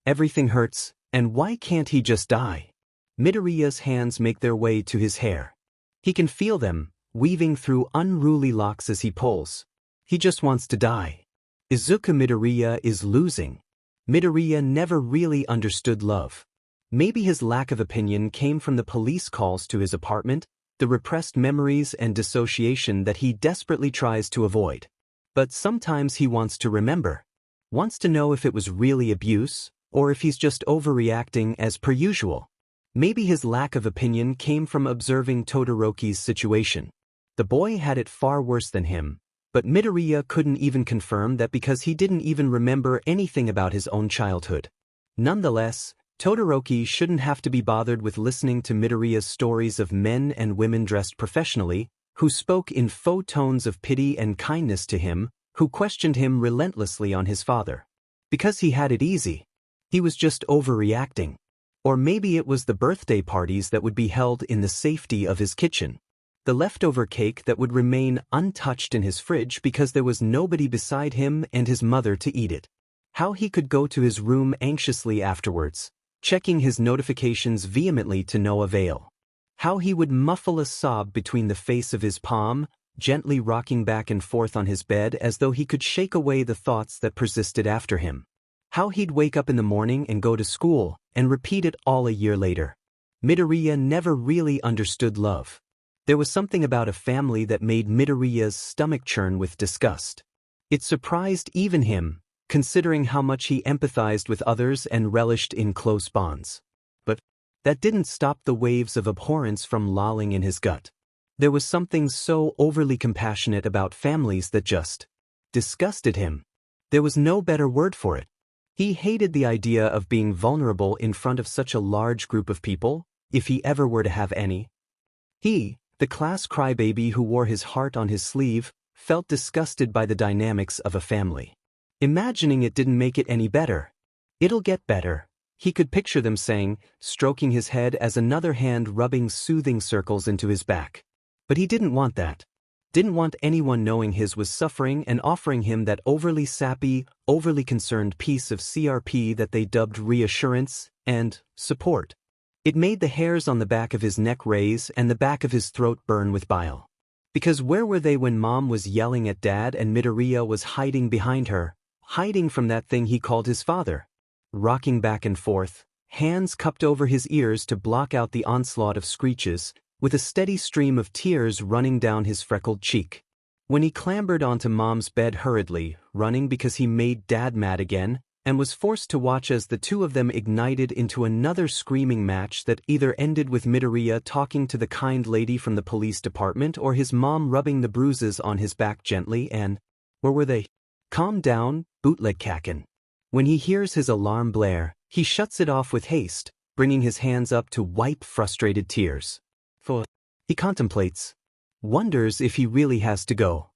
Everything hurts, and why can't he just die? Midoriya's hands make their way to his hair. He can feel them, weaving through unruly locks as he pulls. He just wants to die. Izuku Midoriya is losing. Midoriya never really understood love. Maybe his lack of opinion came from the police calls to his apartment, the repressed memories and dissociation that he desperately tries to avoid. But sometimes he wants to remember. Wants to know if it was really abuse, or if he's just overreacting as per usual. Maybe his lack of opinion came from observing Todoroki's situation. The boy had it far worse than him, but Midoriya couldn't even confirm that because he didn't even remember anything about his own childhood. Nonetheless, Todoroki shouldn't have to be bothered with listening to Midoriya's stories of men and women dressed professionally, who spoke in faux tones of pity and kindness to him, who questioned him relentlessly on his father. Because he had it easy. He was just overreacting. Or maybe it was the birthday parties that would be held in the safety of his kitchen. The leftover cake that would remain untouched in his fridge because there was nobody beside him and his mother to eat it. How he could go to his room anxiously afterwards, checking his notifications vehemently to no avail. How he would muffle a sob between the face of his palm, gently rocking back and forth on his bed as though he could shake away the thoughts that persisted after him. How he'd wake up in the morning and go to school, and repeat it all a year later. Midoriya never really understood love. There was something about a family that made Midoriya's stomach churn with disgust. It surprised even him, considering how much he empathized with others and relished in close bonds. But that didn't stop the waves of abhorrence from lolling in his gut. There was something so overly compassionate about families that just disgusted him. There was no better word for it. He hated the idea of being vulnerable in front of such a large group of people, if he ever were to have any. He, the class crybaby who wore his heart on his sleeve, felt disgusted by the dynamics of a family. Imagining it didn't make it any better. It'll get better, he could picture them saying, stroking his head as another hand rubbing soothing circles into his back. But he didn't want that. Didn't want anyone knowing his was suffering and offering him that overly sappy, overly concerned piece of CRP that they dubbed reassurance and support. It made the hairs on the back of his neck raise and the back of his throat burn with bile. Because where were they when Mom was yelling at Dad and Midoriya was hiding behind her, hiding from that thing he called his father? Rocking back and forth, hands cupped over his ears to block out the onslaught of screeches, with a steady stream of tears running down his freckled cheek. When he clambered onto Mom's bed hurriedly, running because he made Dad mad again, and was forced to watch as the two of them ignited into another screaming match that either ended with Midoriya talking to the kind lady from the police department or his mom rubbing the bruises on his back gently and, where were they? Calm down, bootleg Kakin. When he hears his alarm blare, he shuts it off with haste, bringing his hands up to wipe frustrated tears. He contemplates. Wonders if he really has to go.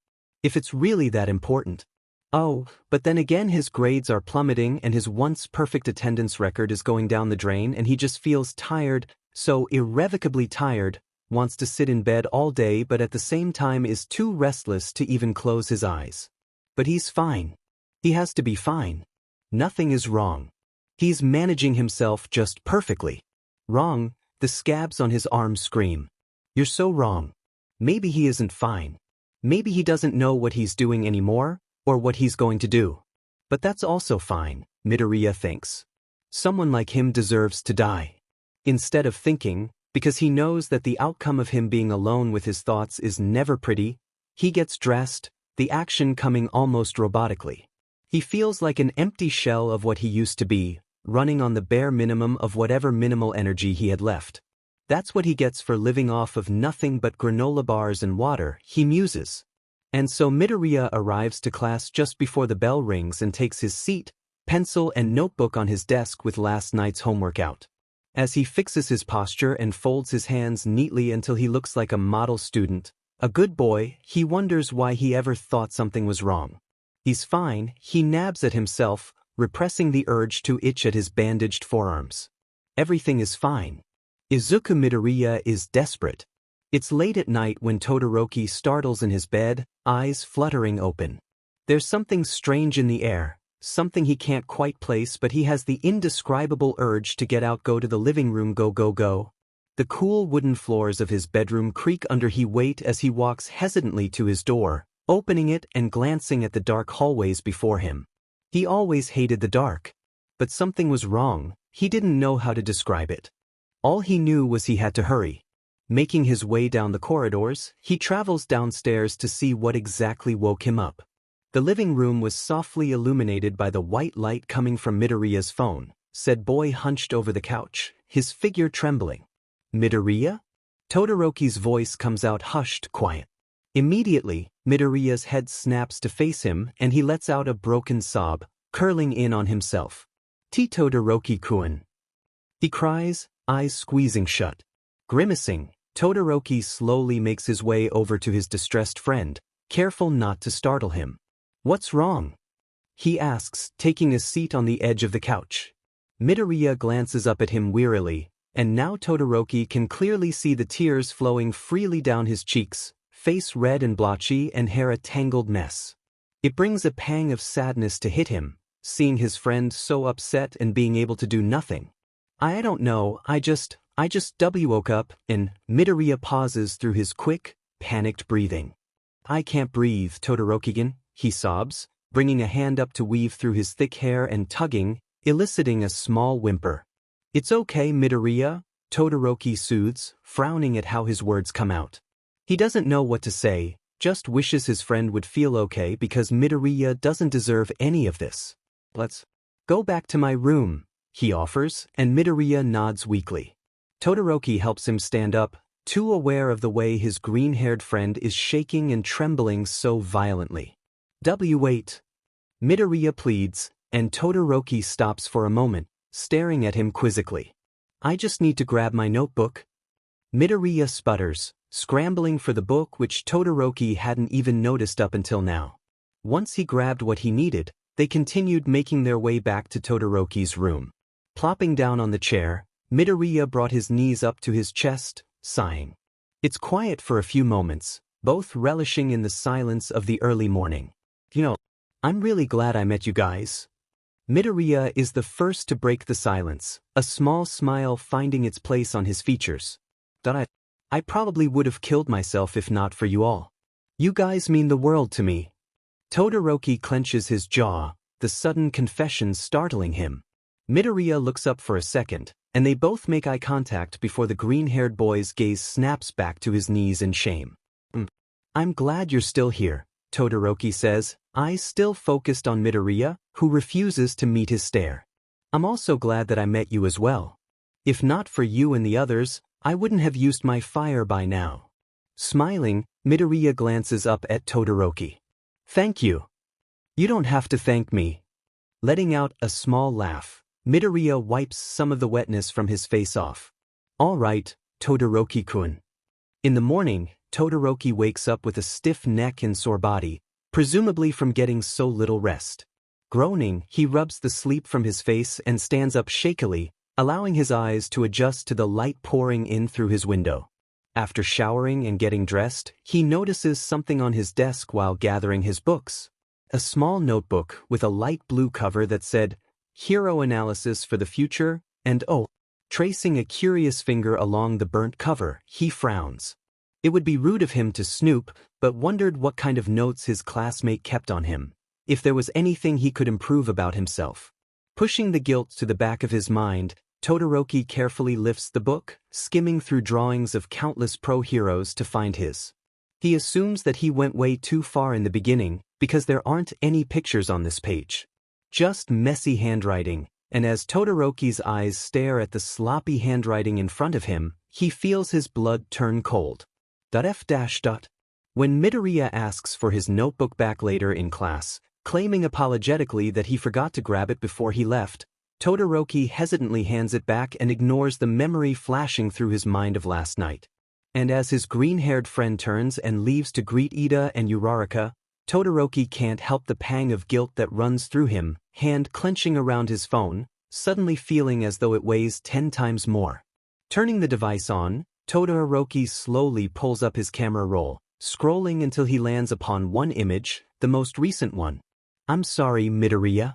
If it's really that important. Oh, but then again his grades are plummeting and his once perfect attendance record is going down the drain and he just feels tired, so irrevocably tired, wants to sit in bed all day but at the same time is too restless to even close his eyes. But he's fine. He has to be fine. Nothing is wrong. He's managing himself just perfectly. Wrong, the scabs on his arms scream. You're so wrong. Maybe he isn't fine. Maybe he doesn't know what he's doing anymore, or what he's going to do. But that's also fine, Midoriya thinks. Someone like him deserves to die. Instead of thinking, because he knows that the outcome of him being alone with his thoughts is never pretty, he gets dressed, the action coming almost robotically. He feels like an empty shell of what he used to be, running on the bare minimum of whatever minimal energy he had left. That's what he gets for living off of nothing but granola bars and water, he muses. And so Midoriya arrives to class just before the bell rings and takes his seat, pencil and notebook on his desk with last night's homework out. As he fixes his posture and folds his hands neatly until he looks like a model student, a good boy, he wonders why he ever thought something was wrong. He's fine, he nabs at himself, repressing the urge to itch at his bandaged forearms. Everything is fine. Izuku Midoriya is desperate. It's late at night when Todoroki startles in his bed, eyes fluttering open. There's something strange in the air, something he can't quite place, but he has the indescribable urge to get out, go to the living room, go. The cool wooden floors of his bedroom creak under his weight as he walks hesitantly to his door, opening it and glancing at the dark hallways before him. He always hated the dark. But something was wrong, he didn't know how to describe it. All he knew was he had to hurry. Making his way down the corridors, he travels downstairs to see what exactly woke him up. The living room was softly illuminated by the white light coming from Midoriya's phone, said boy hunched over the couch, his figure trembling. Midoriya? Todoroki's voice comes out hushed, quiet. Immediately, Midoriya's head snaps to face him and he lets out a broken sob, curling in on himself. Todoroki-kun. He cries, eyes squeezing shut. Grimacing, Todoroki slowly makes his way over to his distressed friend, careful not to startle him. What's wrong? He asks, taking a seat on the edge of the couch. Midoriya glances up at him wearily, and now Todoroki can clearly see the tears flowing freely down his cheeks, face red and blotchy and hair a tangled mess. It brings a pang of sadness to hit him, seeing his friend so upset and being able to do nothing. I don't know, I just woke up, and Midoriya pauses through his quick, panicked breathing. I can't breathe, Todoroki-gun, he sobs, bringing a hand up to weave through his thick hair and tugging, eliciting a small whimper. It's okay, Midoriya, Todoroki soothes, frowning at how his words come out. He doesn't know what to say, just wishes his friend would feel okay because Midoriya doesn't deserve any of this. Let's go back to my room, he offers, and Midoriya nods weakly. Todoroki helps him stand up, too aware of the way his green-haired friend is shaking and trembling so violently. Wait. Midoriya pleads, and Todoroki stops for a moment, staring at him quizzically. I just need to grab my notebook. Midoriya sputters, scrambling for the book which Todoroki hadn't even noticed up until now. Once he grabbed what he needed, they continued making their way back to Todoroki's room. Plopping down on the chair, Midoriya brought his knees up to his chest, sighing. It's quiet for a few moments, both relishing in the silence of the early morning. I'm really glad I met you guys. Midoriya is the first to break the silence, a small smile finding its place on his features. I probably would have killed myself if not for you all. You guys mean the world to me. Todoroki clenches his jaw, the sudden confession startling him. Midoriya looks up for a second, and they both make eye contact before the green-haired boy's gaze snaps back to his knees in shame. I'm glad you're still here, Todoroki says, eyes still focused on Midoriya, who refuses to meet his stare. I'm also glad that I met you as well. If not for you and the others, I wouldn't have used my fire by now. Smiling, Midoriya glances up at Todoroki. Thank you. You don't have to thank me. Letting out a small laugh, Midoriya wipes some of the wetness from his face off. All right, Todoroki-kun. In the morning, Todoroki wakes up with a stiff neck and sore body, presumably from getting so little rest. Groaning, he rubs the sleep from his face and stands up shakily, allowing his eyes to adjust to the light pouring in through his window. After showering and getting dressed, he notices something on his desk while gathering his books. A small notebook with a light blue cover that said, Hero Analysis for the Future, and tracing a curious finger along the burnt cover, he frowns. It would be rude of him to snoop, but wondered what kind of notes his classmate kept on him, if there was anything he could improve about himself. Pushing the guilt to the back of his mind, Todoroki carefully lifts the book, skimming through drawings of countless pro-heroes to find his. He assumes that he went way too far in the beginning, because there aren't any pictures on this page. Just messy handwriting, and as Todoroki's eyes stare at the sloppy handwriting in front of him, he feels his blood turn cold. When Midoriya asks for his notebook back later in class, claiming apologetically that he forgot to grab it before he left, Todoroki hesitantly hands it back and ignores the memory flashing through his mind of last night. And as his green-haired friend turns and leaves to greet Ida and Uraraka, Todoroki can't help the pang of guilt that runs through him, hand clenching around his phone, suddenly feeling as though it weighs 10 times more. Turning the device on, Todoroki slowly pulls up his camera roll, scrolling until he lands upon one image, the most recent one. I'm sorry, Midoriya.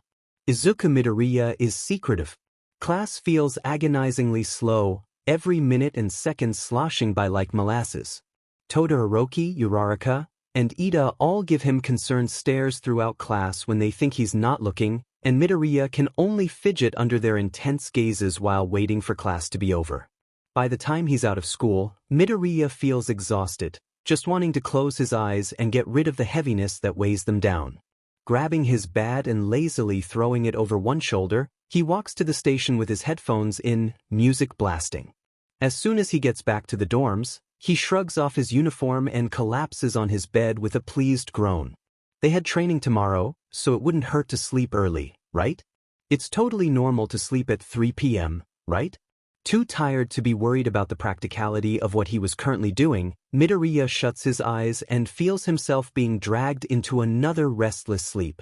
Izuku Midoriya is secretive. Class feels agonizingly slow, every minute and second sloshing by like molasses. Todoroki, Uraraka, and Ida all give him concerned stares throughout class when they think he's not looking, and Midoriya can only fidget under their intense gazes while waiting for class to be over. By the time he's out of school, Midoriya feels exhausted, just wanting to close his eyes and get rid of the heaviness that weighs them down. Grabbing his bat and lazily throwing it over one shoulder, he walks to the station with his headphones in, music blasting. As soon as he gets back to the dorms, he shrugs off his uniform and collapses on his bed with a pleased groan. They had training tomorrow, so it wouldn't hurt to sleep early, right? It's totally normal to sleep at 3 p.m., right? Too tired to be worried about the practicality of what he was currently doing, Midoriya shuts his eyes and feels himself being dragged into another restless sleep.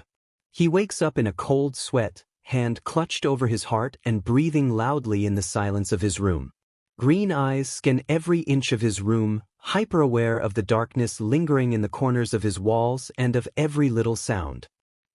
He wakes up in a cold sweat, hand clutched over his heart and breathing loudly in the silence of his room. Green eyes scan every inch of his room, hyper-aware of the darkness lingering in the corners of his walls and of every little sound.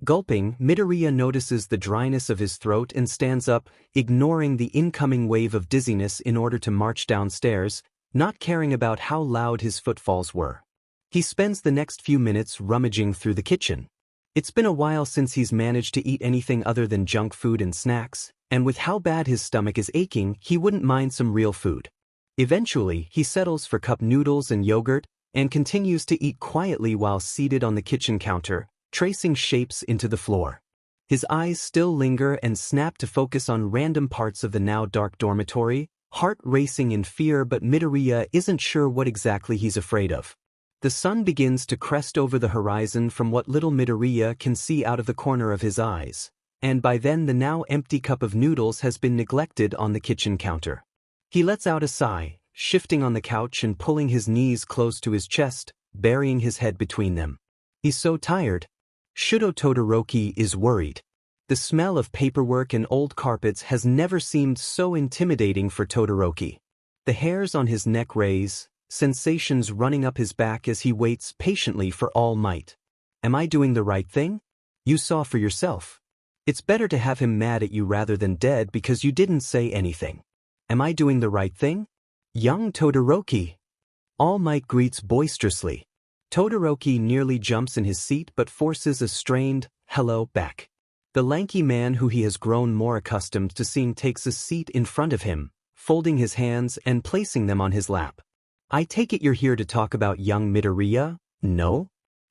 Gulping, Midoriya notices the dryness of his throat and stands up, ignoring the incoming wave of dizziness in order to march downstairs, not caring about how loud his footfalls were. He spends the next few minutes rummaging through the kitchen. It's been a while since he's managed to eat anything other than junk food and snacks, and with how bad his stomach is aching, he wouldn't mind some real food. Eventually, he settles for cup noodles and yogurt, and continues to eat quietly while seated on the kitchen counter, tracing shapes into the floor. His eyes still linger and snap to focus on random parts of the now dark dormitory, heart racing in fear, but Midoriya isn't sure what exactly he's afraid of. The sun begins to crest over the horizon from what little Midoriya can see out of the corner of his eyes, and by then the now empty cup of noodles has been neglected on the kitchen counter. He lets out a sigh, shifting on the couch and pulling his knees close to his chest, burying his head between them. He's so tired. Shudo Todoroki is worried. The smell of paperwork and old carpets has never seemed so intimidating for Todoroki. The hairs on his neck raise, sensations running up his back as he waits patiently for All Might. Am I doing the right thing? You saw for yourself. It's better to have him mad at you rather than dead because you didn't say anything. Am I doing the right thing? Young Todoroki. All Might greets boisterously. Todoroki nearly jumps in his seat but forces a strained, hello, back. The lanky man who he has grown more accustomed to seeing takes a seat in front of him, folding his hands and placing them on his lap. I take it you're here to talk about young Midoriya, no?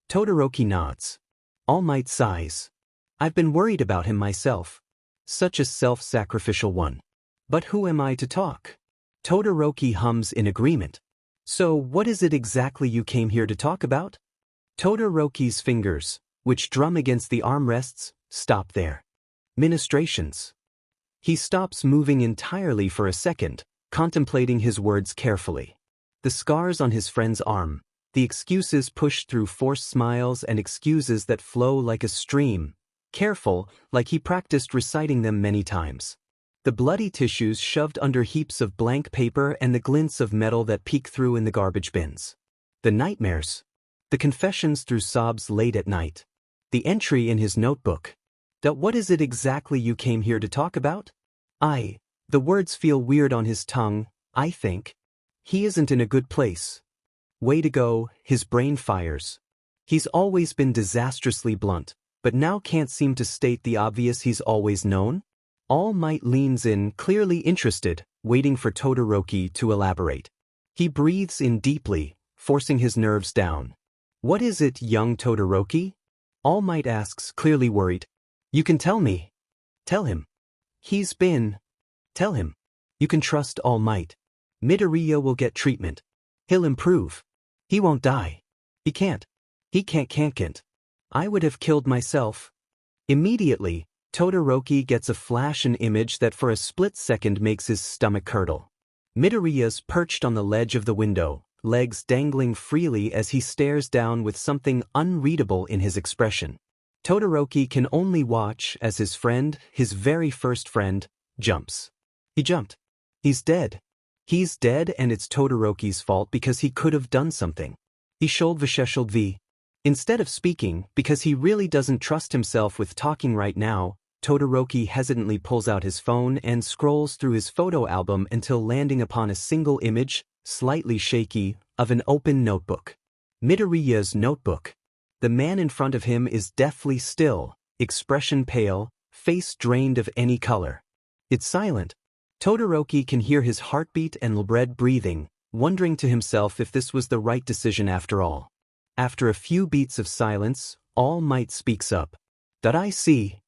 Todoroki nods. All Might sighs. I've been worried about him myself. Such a self-sacrificial one. But who am I to talk? Todoroki hums in agreement. So what is it exactly you came here to talk about? Todoroki's fingers, which drum against the armrests, stop there. Ministrations. He stops moving entirely for a second, contemplating his words carefully. The scars on his friend's arm, the excuses pushed through forced smiles and excuses that flow like a stream, careful, like he practiced reciting them many times. The bloody tissues shoved under heaps of blank paper and the glints of metal that peek through in the garbage bins. The nightmares. The confessions through sobs late at night. The entry in his notebook. What is it exactly you came here to talk about? The words feel weird on his tongue, I think. He isn't in a good place. Way to go, his brain fires. He's always been disastrously blunt, but now can't seem to state the obvious he's always known. All Might leans in, clearly interested, waiting for Todoroki to elaborate. He breathes in deeply, forcing his nerves down. What is it, young Todoroki? All Might asks, clearly worried. You can tell me. Tell him. Tell him. You can trust All Might. Midoriya will get treatment. He'll improve. He won't die. He can't. He can't. I would have killed myself. Immediately, Todoroki gets a flash an image that for a split second makes his stomach curdle. Midoriya's perched on the ledge of the window, legs dangling freely as he stares down with something unreadable in his expression. Todoroki can only watch as his friend, his very first friend, jumps. He jumped. He's dead. He's dead and it's Todoroki's fault because he could have done something. He should v. Instead of speaking, because he really doesn't trust himself with talking right now, Todoroki hesitantly pulls out his phone and scrolls through his photo album until landing upon a single image, slightly shaky, of an open notebook. Midoriya's notebook. The man in front of him is deathly still, expression pale, face drained of any color. It's silent. Todoroki can hear his heartbeat and labred breathing, wondering to himself if this was the right decision after all. After a few beats of silence, All Might speaks up. "That I see,"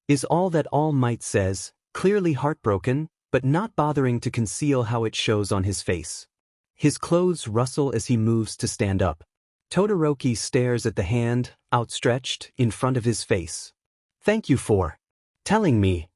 is all that All Might says, clearly heartbroken, but not bothering to conceal how it shows on his face. His clothes rustle as he moves to stand up. Todoroki stares at the hand, outstretched, in front of his face. "Thank you for telling me."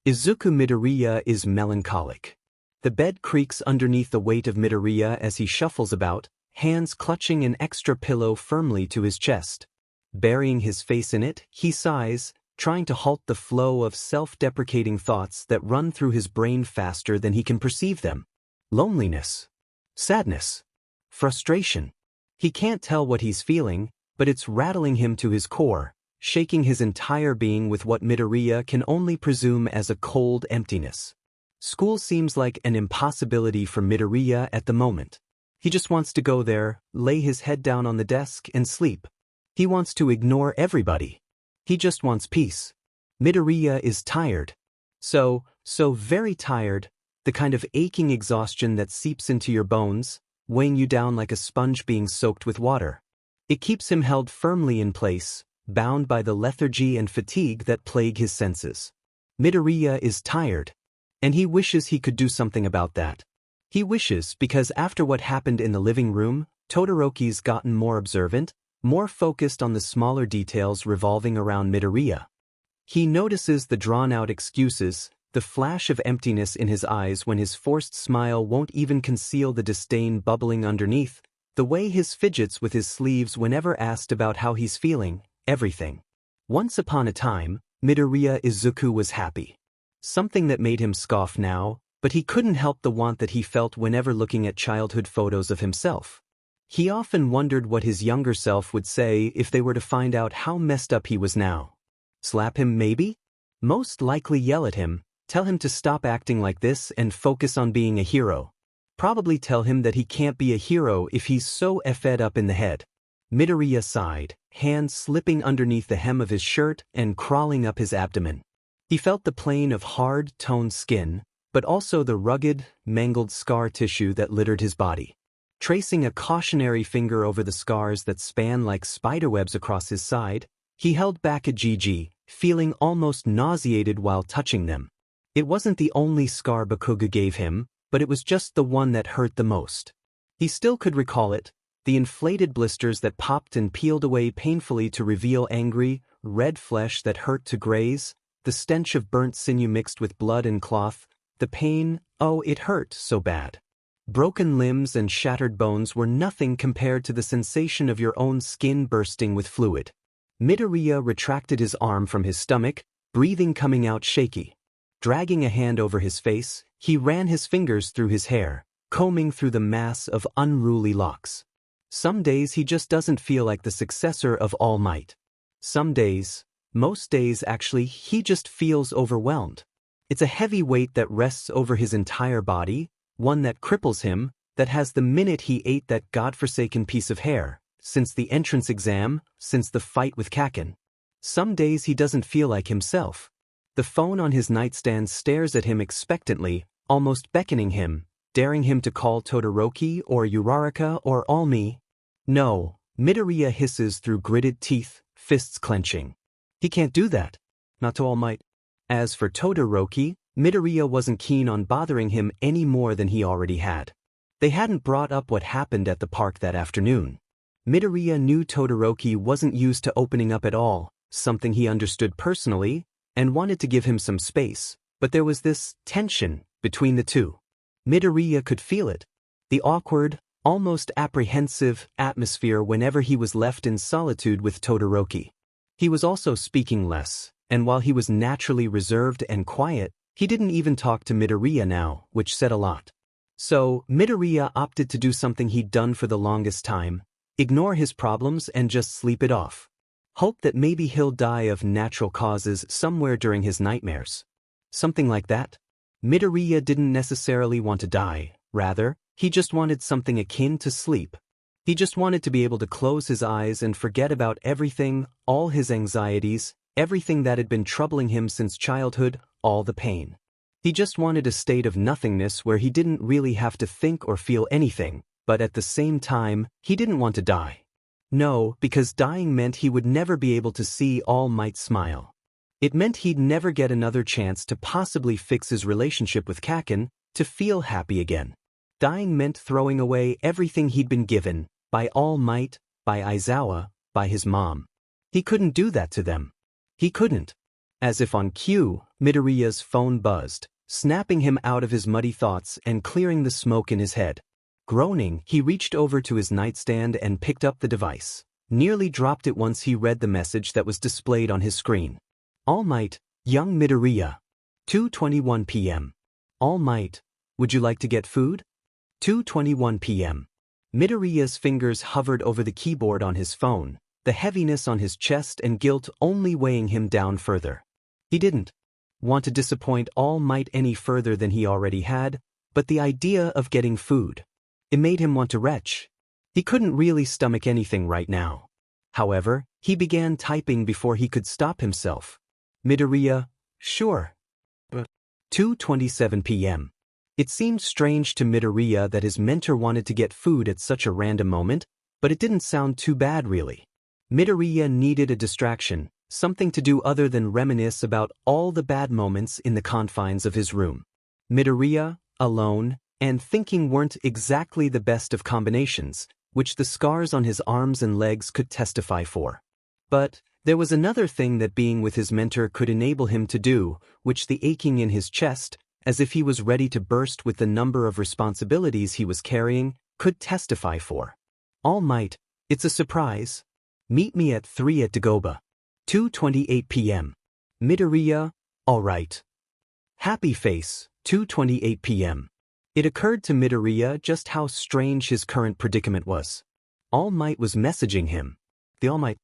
Izuku Midoriya is melancholic. The bed creaks underneath the weight of Midoriya as he shuffles about, hands clutching an extra pillow firmly to his chest. Burying his face in it, he sighs, trying to halt the flow of self-deprecating thoughts that run through his brain faster than he can perceive them. Loneliness. Sadness. Frustration. He can't tell what he's feeling, but it's rattling him to his core, shaking his entire being with what Midoriya can only presume as a cold emptiness. School seems like an impossibility for Midoriya at the moment. He just wants to go there, lay his head down on the desk and sleep. He wants to ignore everybody. He just wants peace. Midoriya is tired. So very tired, the kind of aching exhaustion that seeps into your bones, weighing you down like a sponge being soaked with water. It keeps him held firmly in place, bound by the lethargy and fatigue that plague his senses. Midoriya is tired. And he wishes he could do something about that. He wishes because after what happened in the living room, Todoroki's gotten more observant, more focused on the smaller details revolving around Midoriya. He notices the drawn-out excuses, the flash of emptiness in his eyes when his forced smile won't even conceal the disdain bubbling underneath, the way his fidgets with his sleeves whenever asked about how he's feeling, everything. Once upon a time, Midoriya Izuku was happy. Something that made him scoff now, but he couldn't help the want that he felt whenever looking at childhood photos of himself. He often wondered what his younger self would say if they were to find out how messed up he was now. Slap him maybe? Most likely yell at him, tell him to stop acting like this and focus on being a hero. Probably tell him that he can't be a hero if he's so effed up in the head. Midoriya sighed, hands slipping underneath the hem of his shirt and crawling up his abdomen. He felt the plane of hard, toned skin, but also the rugged, mangled scar tissue that littered his body. Tracing a cautionary finger over the scars that span like spiderwebs across his side, he held back a GG, feeling almost nauseated while touching them. It wasn't the only scar Bakugo gave him, but it was just the one that hurt the most. He still could recall it, the inflated blisters that popped and peeled away painfully to reveal angry, red flesh that hurt to graze, the stench of burnt sinew mixed with blood and cloth, the pain, oh it hurt so bad. Broken limbs and shattered bones were nothing compared to the sensation of your own skin bursting with fluid. Midoriya retracted his arm from his stomach, breathing coming out shaky. Dragging a hand over his face, he ran his fingers through his hair, combing through the mass of unruly locks. Some days he just doesn't feel like the successor of All Might. Some days, most days actually, he just feels overwhelmed. It's a heavy weight that rests over his entire body, one that cripples him, that has the minute he ate that godforsaken piece of hair, since the entrance exam, since the fight with Kaken. Some days he doesn't feel like himself. The phone on his nightstand stares at him expectantly, almost beckoning him, daring him to call Todoroki or Uraraka or Almi. No, Midoriya hisses through gritted teeth, fists clenching. He can't do that. Not to All Might. As for Todoroki, Midoriya wasn't keen on bothering him any more than he already had. They hadn't brought up what happened at the park that afternoon. Midoriya knew Todoroki wasn't used to opening up at all, something he understood personally, and wanted to give him some space, but there was this tension between the two. Midoriya could feel it. The awkward, almost apprehensive atmosphere whenever he was left in solitude with Todoroki. He was also speaking less, and while he was naturally reserved and quiet, he didn't even talk to Midoriya now, which said a lot. So, Midoriya opted to do something he'd done for the longest time, ignore his problems and just sleep it off. Hope that maybe he'll die of natural causes somewhere during his nightmares. Something like that. Midoriya didn't necessarily want to die, rather, he just wanted something akin to sleep. He just wanted to be able to close his eyes and forget about everything, all his anxieties, everything that had been troubling him since childhood, all the pain. He just wanted a state of nothingness where he didn't really have to think or feel anything, but at the same time, he didn't want to die. No, because dying meant he would never be able to see All Might smile. It meant he'd never get another chance to possibly fix his relationship with Kaken, to feel happy again. Dying meant throwing away everything he'd been given, by All Might, by Aizawa, by his mom. He couldn't do that to them. He couldn't. As if on cue, Midoriya's phone buzzed, snapping him out of his muddy thoughts and clearing the smoke in his head. Groaning, he reached over to his nightstand and picked up the device. Nearly dropped it once he read the message that was displayed on his screen. All Might, young Midoriya. 2:21 p.m. All Might, would you like to get food? 2:21 p.m. Midoriya's fingers hovered over the keyboard on his phone, the heaviness on his chest and guilt only weighing him down further. He didn't want to disappoint All Might any further than he already had, but the idea of getting food, it made him want to retch. He couldn't really stomach anything right now. However, he began typing before he could stop himself. Midoriya, sure. But 2:27 p.m. It seemed strange to Midoriya that his mentor wanted to get food at such a random moment, but it didn't sound too bad really. Midoriya needed a distraction, something to do other than reminisce about all the bad moments in the confines of his room. Midoriya, alone, and thinking weren't exactly the best of combinations, which the scars on his arms and legs could testify for. But there was another thing that being with his mentor could enable him to do, which the aching in his chest, as if he was ready to burst with the number of responsibilities he was carrying, could testify for. All Might, it's a surprise. Meet me at 3 at Dagoba. 2:28 p.m. Midoriya, all right. Happy face, 2:28 p.m. It occurred to Midoriya just how strange his current predicament was. All Might was messaging him. The All Might.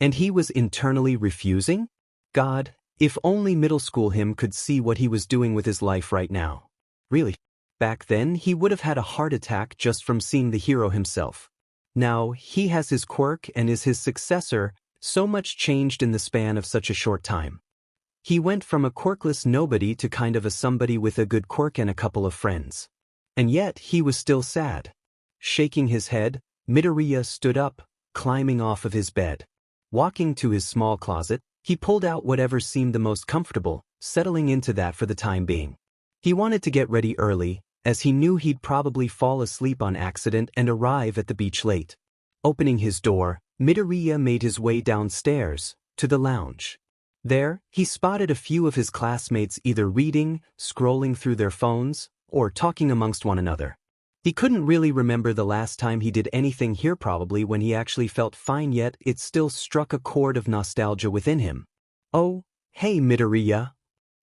And he was internally refusing? God, if only middle school him could see what he was doing with his life right now. Really. Back then, he would have had a heart attack just from seeing the hero himself. Now, he has his quirk and is his successor, so much changed in the span of such a short time. He went from a quirkless nobody to kind of a somebody with a good quirk and a couple of friends. And yet, he was still sad. Shaking his head, Midoriya stood up, climbing off of his bed. Walking to his small closet, he pulled out whatever seemed the most comfortable, settling into that for the time being. He wanted to get ready early, as he knew he'd probably fall asleep on accident and arrive at the beach late. Opening his door, Midoriya made his way downstairs, to the lounge. There, he spotted a few of his classmates either reading, scrolling through their phones, or talking amongst one another. He couldn't really remember the last time he did anything here, probably when he actually felt fine, yet it still struck a chord of nostalgia within him. Oh, hey Midoriya,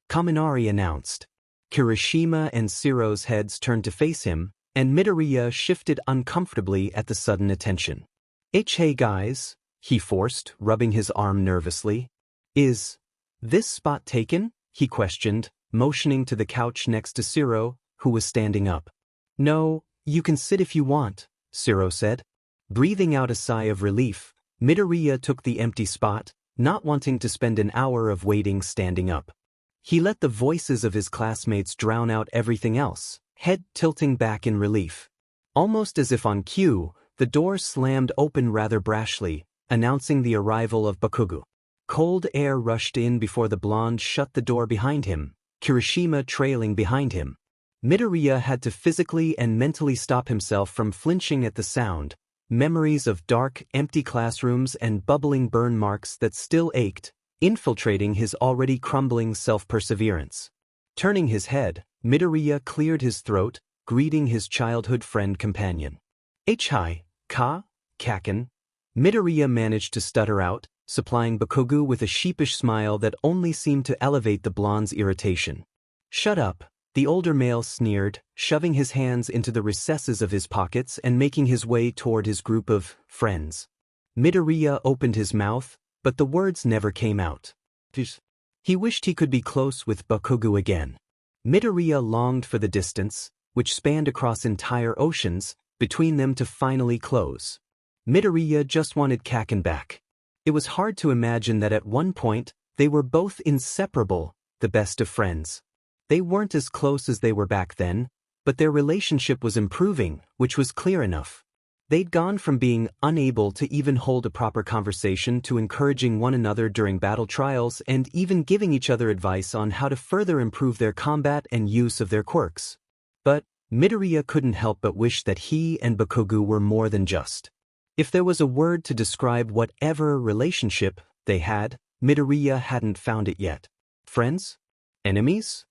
Kaminari announced. Kirishima and Shiro's heads turned to face him, and Midoriya shifted uncomfortably at the sudden attention. Hey guys, he forced, rubbing his arm nervously. Is this spot taken? He questioned, motioning to the couch next to Shiro, who was standing up. No, you can sit if you want, Shiro said. Breathing out a sigh of relief, Midoriya took the empty spot, not wanting to spend an hour of waiting standing up. He let the voices of his classmates drown out everything else, head tilting back in relief. Almost as if on cue, the door slammed open rather brashly, announcing the arrival of Bakugo. Cold air rushed in before the blonde shut the door behind him, Kirishima trailing behind him. Midoriya had to physically and mentally stop himself from flinching at the sound, memories of dark, empty classrooms and bubbling burn marks that still ached, infiltrating his already crumbling self-perseverance. Turning his head, Midoriya cleared his throat, greeting his childhood friend companion. Hi, Kaken. Midoriya managed to stutter out, supplying Bakugo with a sheepish smile that only seemed to elevate the blonde's irritation. Shut up, the older male sneered, shoving his hands into the recesses of his pockets and making his way toward his group of friends. Midoriya opened his mouth, but the words never came out. He wished he could be close with Bakugo again. Midoriya longed for the distance, which spanned across entire oceans, between them to finally close. Midoriya just wanted Kaken back. It was hard to imagine that at one point, they were both inseparable, the best of friends. They weren't as close as they were back then, but their relationship was improving, which was clear enough. They'd gone from being unable to even hold a proper conversation to encouraging one another during battle trials and even giving each other advice on how to further improve their combat and use of their quirks. But Midoriya couldn't help but wish that he and Bakugo were more than just. If there was a word to describe whatever relationship they had, Midoriya hadn't found it yet. Friends? Enemies?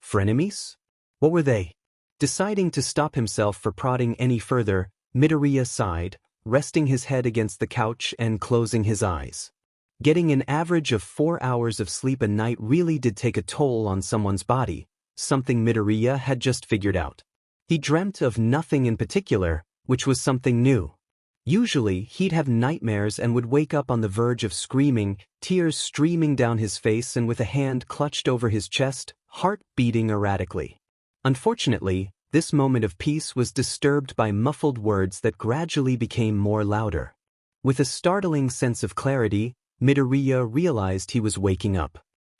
Frenemies? What were they? Deciding to stop himself for prodding any further, Midoriya sighed, resting his head against the couch and closing his eyes. Getting an average of 4 hours of sleep a night really did take a toll on someone's body, something Midoriya had just figured out. He dreamt of nothing in particular, which was something new. Usually, he'd have nightmares and would wake up on the verge of screaming, tears streaming down his face and with a hand clutched over his chest, heart beating erratically. Unfortunately, this moment of peace was disturbed by muffled words that gradually became more louder. With a startling sense of clarity, Midoriya realized he was waking up.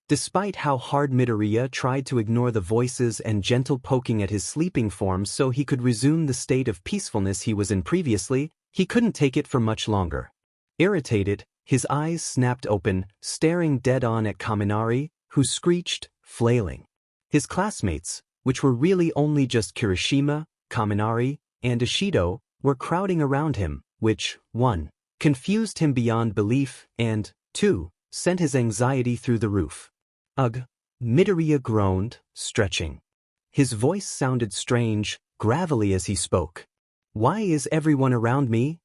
Despite how hard Midoriya tried to ignore the voices and gentle poking at his sleeping form so he could resume the state of peacefulness he was in previously, he couldn't take it for much longer. Irritated, his eyes snapped open, staring dead-on at Kaminari, who screeched, flailing. His classmates, which were really only just Kirishima, Kaminari, and Ishido, were crowding around him, which, 1, confused him beyond belief, and, 2, sent his anxiety through the roof. Ugh, Midoriya groaned, stretching. His voice sounded strange, gravelly as he spoke. Why is everyone around me?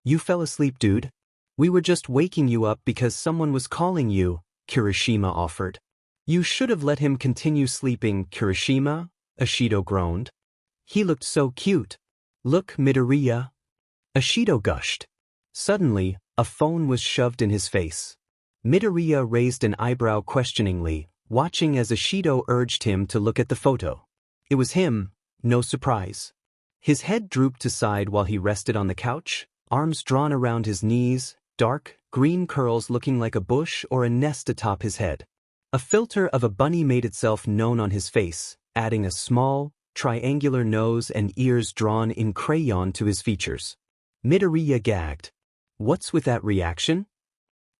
You fell asleep, dude. We were just waking you up because someone was calling you, Kirishima offered. You should have let him continue sleeping, Kirishima, Ishido groaned. He looked so cute. Look, Midoriya. Ishido gushed. Suddenly, a phone was shoved in his face. Midoriya raised an eyebrow questioningly, watching as Ishido urged him to look at the photo. It was him, no surprise. His head drooped to side while he rested on the couch, arms drawn around his knees, dark, green curls looking like a bush or a nest atop his head. A filter of a bunny made itself known on his face, adding a small, triangular nose and ears drawn in crayon to his features. Midoriya gagged. What's with that reaction?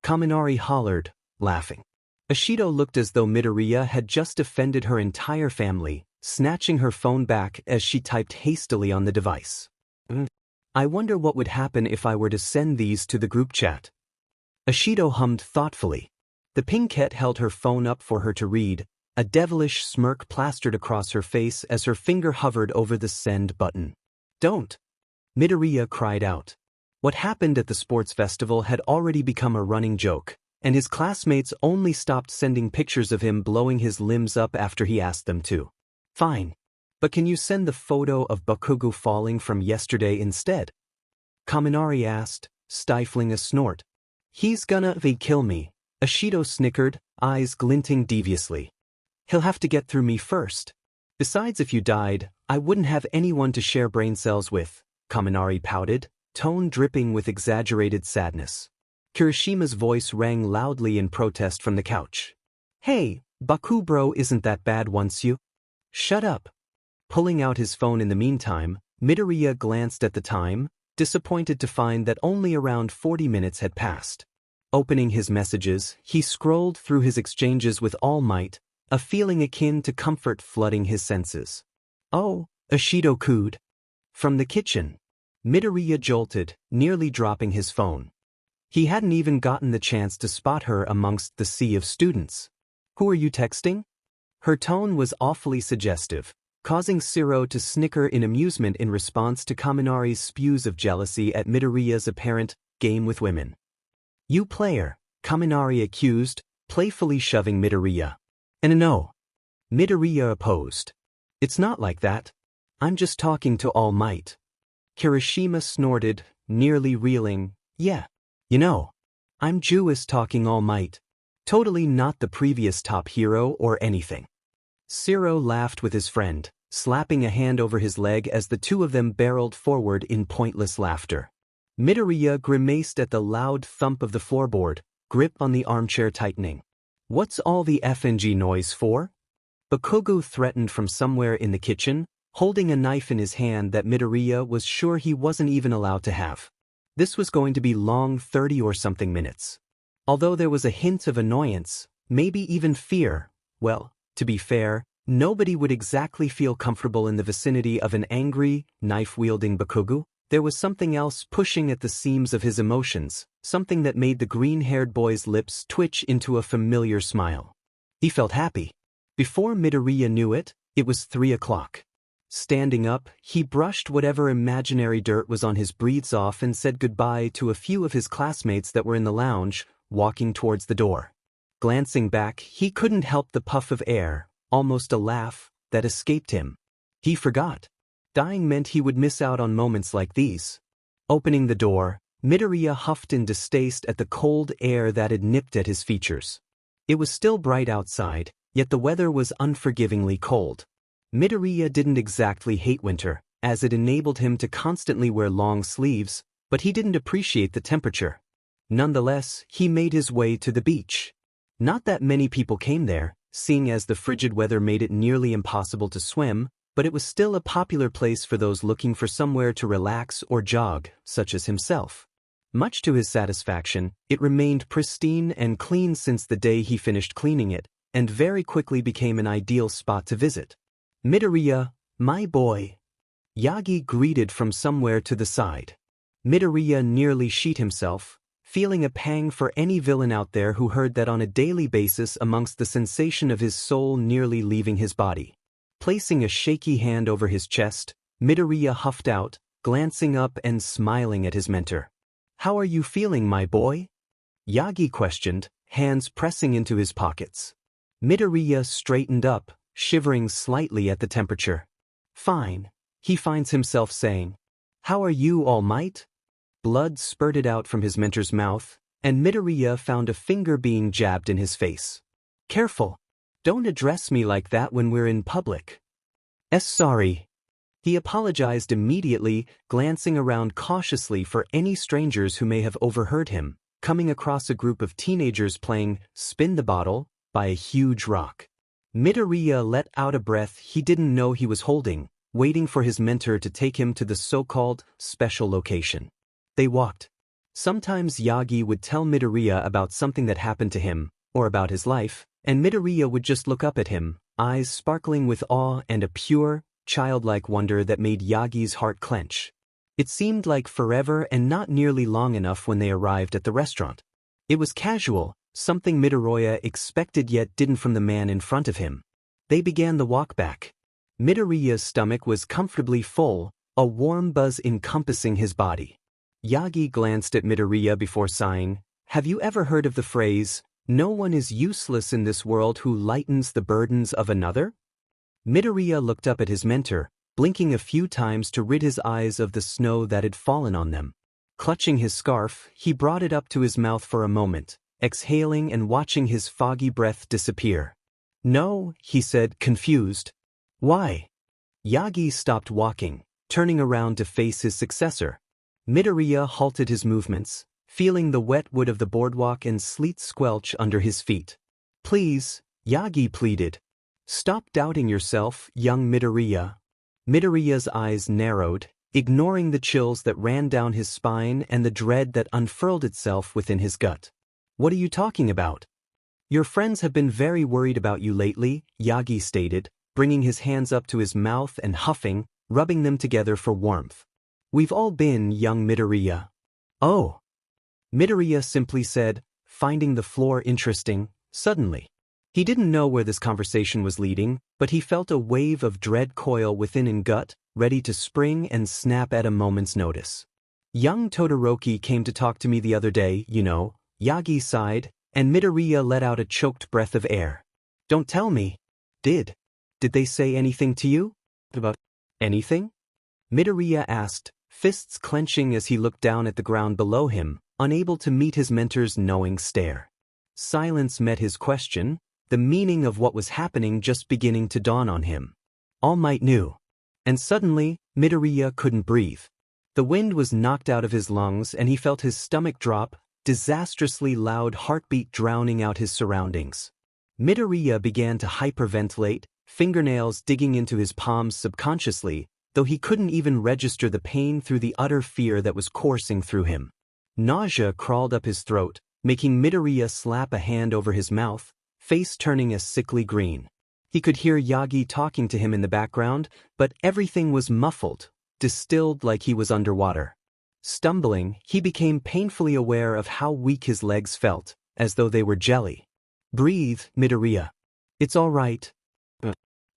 Kaminari hollered, laughing. Ishido looked as though Midoriya had just offended her entire family, snatching her phone back as she typed hastily on the device. I wonder what would happen if I were to send these to the group chat. Ishido hummed thoughtfully. The pinkette held her phone up for her to read, a devilish smirk plastered across her face as her finger hovered over the send button. Don't! Midoriya cried out. What happened at the sports festival had already become a running joke, and his classmates only stopped sending pictures of him blowing his limbs up after he asked them to. Fine. But can you send the photo of Bakugo falling from yesterday instead? Kaminari asked, stifling a snort. He's gonna kill me, Ishido snickered, eyes glinting deviously. He'll have to get through me first. Besides, if you died, I wouldn't have anyone to share brain cells with, Kaminari pouted, tone dripping with exaggerated sadness. Kirishima's voice rang loudly in protest from the couch. Hey, Bakugo isn't that bad once you... Shut up. Pulling out his phone in the meantime, Midoriya glanced at the time, disappointed to find that only around 40 minutes had passed. Opening his messages, he scrolled through his exchanges with All Might, a feeling akin to comfort flooding his senses. Oh, Ishido cooed. From the kitchen. Midoriya jolted, nearly dropping his phone. He hadn't even gotten the chance to spot her amongst the sea of students. "Who are you texting?" Her tone was awfully suggestive, causing Shiro to snicker in amusement in response to Kaminari's spews of jealousy at Midoriya's apparent game with women. "You player," Kaminari accused, playfully shoving Midoriya. "And no." Midoriya opposed. "It's not like that. I'm just talking to All Might." Kirishima snorted, nearly reeling. "Yeah. You know, I'm Jewish talking All Might. Totally not the previous top hero or anything." Shiro laughed with his friend, slapping a hand over his leg as the two of them barreled forward in pointless laughter. Midoriya grimaced at the loud thump of the floorboard, grip on the armchair tightening. "What's all the FNG noise for?" Bakugo threatened from somewhere in the kitchen, holding a knife in his hand that Midoriya was sure he wasn't even allowed to have. This was going to be long 30 or something minutes. Although there was a hint of annoyance, maybe even fear, well, to be fair, nobody would exactly feel comfortable in the vicinity of an angry, knife-wielding Bakugo. There was something else pushing at the seams of his emotions, something that made the green-haired boy's lips twitch into a familiar smile. He felt happy. Before Midoriya knew it, it was 3 o'clock. Standing up, he brushed whatever imaginary dirt was on his breathes off and said goodbye to a few of his classmates that were in the lounge, walking towards the door. Glancing back, he couldn't help the puff of air, almost a laugh, that escaped him. He forgot. Dying meant he would miss out on moments like these. Opening the door, Midoriya huffed in distaste at the cold air that had nipped at his features. It was still bright outside, yet the weather was unforgivingly cold. Midoriya didn't exactly hate winter, as it enabled him to constantly wear long sleeves, but he didn't appreciate the temperature. Nonetheless, he made his way to the beach. Not that many people came there, seeing as the frigid weather made it nearly impossible to swim, but it was still a popular place for those looking for somewhere to relax or jog, such as himself. Much to his satisfaction, it remained pristine and clean since the day he finished cleaning it, and very quickly became an ideal spot to visit. "Midoriya, my boy." Yagi greeted from somewhere to the side. Midoriya nearly sheet himself, feeling a pang for any villain out there who heard that on a daily basis amongst the sensation of his soul nearly leaving his body. Placing a shaky hand over his chest, Midoriya huffed out, glancing up and smiling at his mentor. "How are you feeling, my boy?" Yagi questioned, hands pressing into his pockets. Midoriya straightened up, shivering slightly at the temperature. "Fine," he finds himself saying. "How are you, All Might?" Blood spurted out from his mentor's mouth, and Midoriya found a finger being jabbed in his face. "Careful. Don't address me like that when we're in public." Sorry." He apologized immediately, glancing around cautiously for any strangers who may have overheard him, coming across a group of teenagers playing Spin the Bottle by a huge rock. Midoriya let out a breath he didn't know he was holding, waiting for his mentor to take him to the so-called special location. They walked. Sometimes Yagi would tell Midoriya about something that happened to him, or about his life, and Midoriya would just look up at him, eyes sparkling with awe and a pure, childlike wonder that made Yagi's heart clench. It seemed like forever and not nearly long enough when they arrived at the restaurant. It was casual, something Midoriya expected yet didn't from the man in front of him. They began the walk back. Midoriya's stomach was comfortably full, a warm buzz encompassing his body. Yagi glanced at Midoriya before sighing. "Have you ever heard of the phrase, 'No one is useless in this world who lightens the burdens of another'?" Midoriya looked up at his mentor, blinking a few times to rid his eyes of the snow that had fallen on them. Clutching his scarf, he brought it up to his mouth for a moment, exhaling and watching his foggy breath disappear. "No," he said, confused. "Why?" Yagi stopped walking, turning around to face his successor. Midoriya halted his movements, feeling the wet wood of the boardwalk and sleet squelch under his feet. "Please," Yagi pleaded. "Stop doubting yourself, young Midoriya." Midoriya's eyes narrowed, ignoring the chills that ran down his spine and the dread that unfurled itself within his gut. "What are you talking about?" "Your friends have been very worried about you lately," Yagi stated, bringing his hands up to his mouth and huffing, rubbing them together for warmth. We've all been, young Midoriya. Oh. Midoriya simply said, finding the floor interesting, suddenly. He didn't know where this conversation was leading, but he felt a wave of dread coil within his gut, ready to spring and snap at a moment's notice. Young Todoroki came to talk to me the other day, you know, Yagi sighed, and Midoriya let out a choked breath of air. Don't tell me. Did they say anything to you? About anything? Midoriya asked, fists clenching as he looked down at the ground below him, unable to meet his mentor's knowing stare. Silence met his question, the meaning of what was happening just beginning to dawn on him. All Might knew. And suddenly, Midoriya couldn't breathe. The wind was knocked out of his lungs and he felt his stomach drop, disastrously loud heartbeat drowning out his surroundings. Midoriya began to hyperventilate, fingernails digging into his palms subconsciously, though he couldn't even register the pain through the utter fear that was coursing through him. Nausea crawled up his throat, making Midoriya slap a hand over his mouth, face turning a sickly green. He could hear Yagi talking to him in the background, but everything was muffled, distilled like he was underwater. Stumbling, he became painfully aware of how weak his legs felt, as though they were jelly. Breathe, Midoriya. It's all right.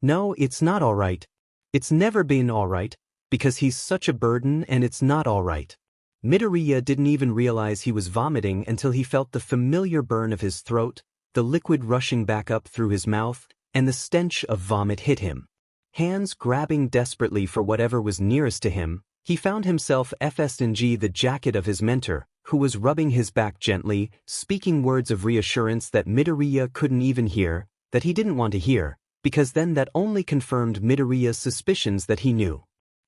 No, it's not all right. It's never been all right, because he's such a burden and it's not all right. Midoriya didn't even realize he was vomiting until he felt the familiar burn of his throat, the liquid rushing back up through his mouth, and the stench of vomit hit him. Hands grabbing desperately for whatever was nearest to him, he found himself FSNG the jacket of his mentor, who was rubbing his back gently, speaking words of reassurance that Midoriya couldn't even hear, that he didn't want to hear, because then that only confirmed Midoriya's suspicions that he knew.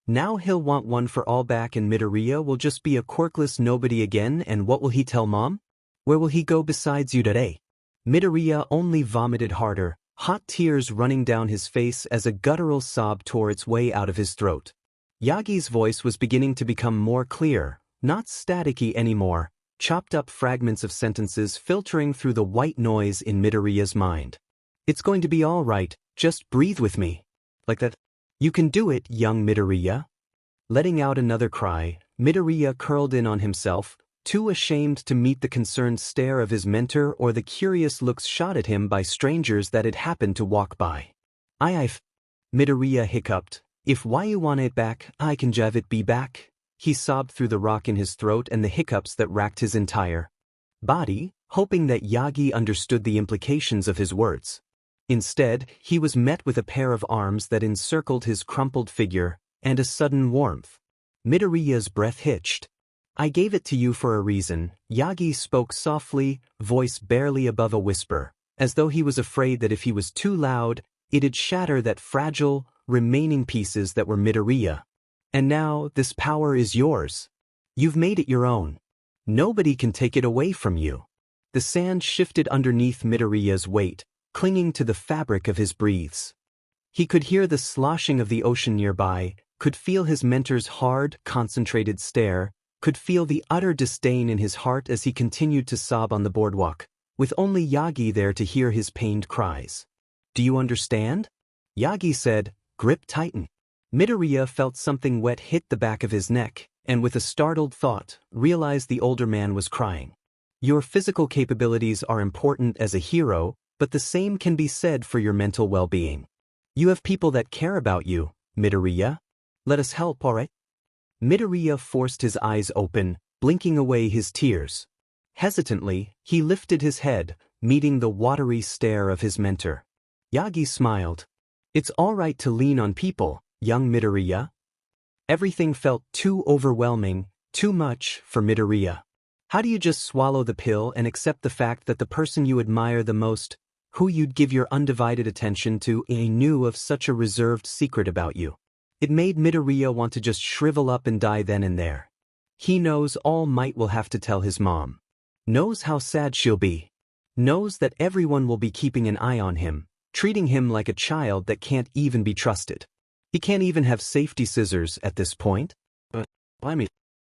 Now he'll want one for all back and Midoriya will just be a quirkless nobody again, and what will he tell Mom? Where will he go besides you today? Midoriya only vomited harder, hot tears running down his face as a guttural sob tore its way out of his throat. Yagi's voice was beginning to become more clear, not staticky anymore, chopped up fragments of sentences filtering through the white noise in Midoriya's mind. It's going to be all right, just breathe with me. Like that. You can do it, young Midoriya. Letting out another cry, Midoriya curled in on himself, too ashamed to meet the concerned stare of his mentor or the curious looks shot at him by strangers that had happened to walk by. I've... Midoriya hiccuped. If why you want it back, I can have it be back. He sobbed through the rock in his throat and the hiccups that racked his entire body, hoping that Yagi understood the implications of his words. Instead, he was met with a pair of arms that encircled his crumpled figure, and a sudden warmth. Midoriya's breath hitched. I gave it to you for a reason, Yagi spoke softly, voice barely above a whisper, as though he was afraid that if he was too loud, it'd shatter that fragile, remaining pieces that were Midoriya. And now, this power is yours. You've made it your own. Nobody can take it away from you. The sand shifted underneath Midoriya's weight, clinging to the fabric of his breaths. He could hear the sloshing of the ocean nearby, could feel his mentor's hard, concentrated stare, could feel the utter disdain in his heart as he continued to sob on the boardwalk, with only Yagi there to hear his pained cries. Do you understand? Yagi said, grip tighten. Midoriya felt something wet hit the back of his neck, and with a startled thought, realized the older man was crying. Your physical capabilities are important as a hero, but the same can be said for your mental well-being. You have people that care about you, Midoriya. Let us help, alright? Midoriya forced his eyes open, blinking away his tears. Hesitantly, he lifted his head, meeting the watery stare of his mentor. Yagi smiled. It's all right to lean on people, young Midoriya. Everything felt too overwhelming, too much for Midoriya. How do you just swallow the pill and accept the fact that the person you admire the most, who you'd give your undivided attention to, knew of such a reserved secret about you? It made Midoriya want to just shrivel up and die then and there. He knows All Might will have to tell his mom. Knows how sad she'll be. Knows that everyone will be keeping an eye on him, treating him like a child that can't even be trusted. He can't even have safety scissors at this point.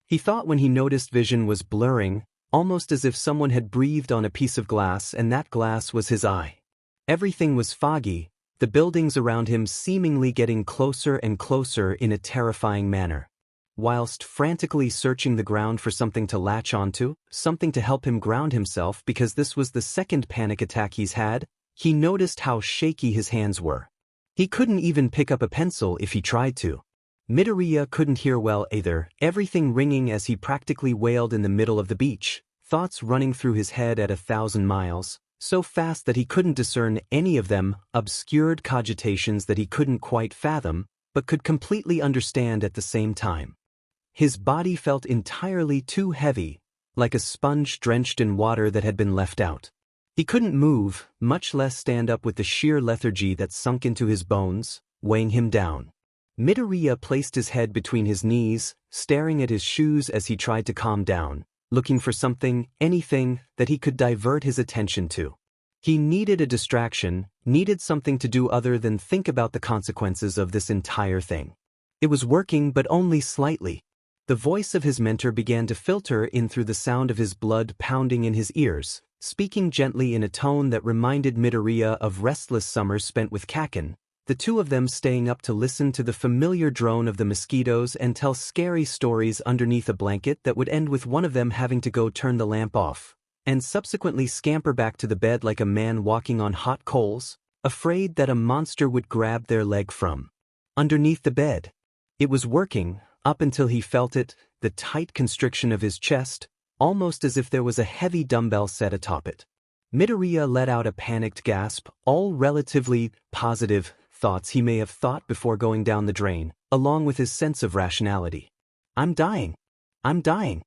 He thought when he noticed vision was blurring, almost as if someone had breathed on a piece of glass and that glass was his eye. Everything was foggy, the buildings around him seemingly getting closer and closer in a terrifying manner. whilst frantically searching the ground for something to latch onto, something to help him ground himself because this was the second panic attack he's had, he noticed how shaky his hands were. He couldn't even pick up a pencil if he tried to. Midoriya couldn't hear well either, everything ringing as he practically wailed in the middle of the beach, thoughts running through his head at 1,000 miles, so fast that he couldn't discern any of them, obscured cogitations that he couldn't quite fathom, but could completely understand at the same time. His body felt entirely too heavy, like a sponge drenched in water that had been left out. He couldn't move, much less stand up with the sheer lethargy that sunk into his bones, weighing him down. Midoriya placed his head between his knees, staring at his shoes as he tried to calm down, looking for something, anything, that he could divert his attention to. He needed a distraction, needed something to do other than think about the consequences of this entire thing. It was working, but only slightly. The voice of his mentor began to filter in through the sound of his blood pounding in his ears, speaking gently in a tone that reminded Midoriya of restless summers spent with Kaken, the two of them staying up to listen to the familiar drone of the mosquitoes and tell scary stories underneath a blanket that would end with one of them having to go turn the lamp off, and subsequently scamper back to the bed like a man walking on hot coals, afraid that a monster would grab their leg from underneath the bed. It was working, up until he felt it, the tight constriction of his chest, almost as if there was a heavy dumbbell set atop it. Midoriya let out a panicked gasp, all relatively positive thoughts he may have thought before going down the drain, along with his sense of rationality. I'm dying. I'm dying.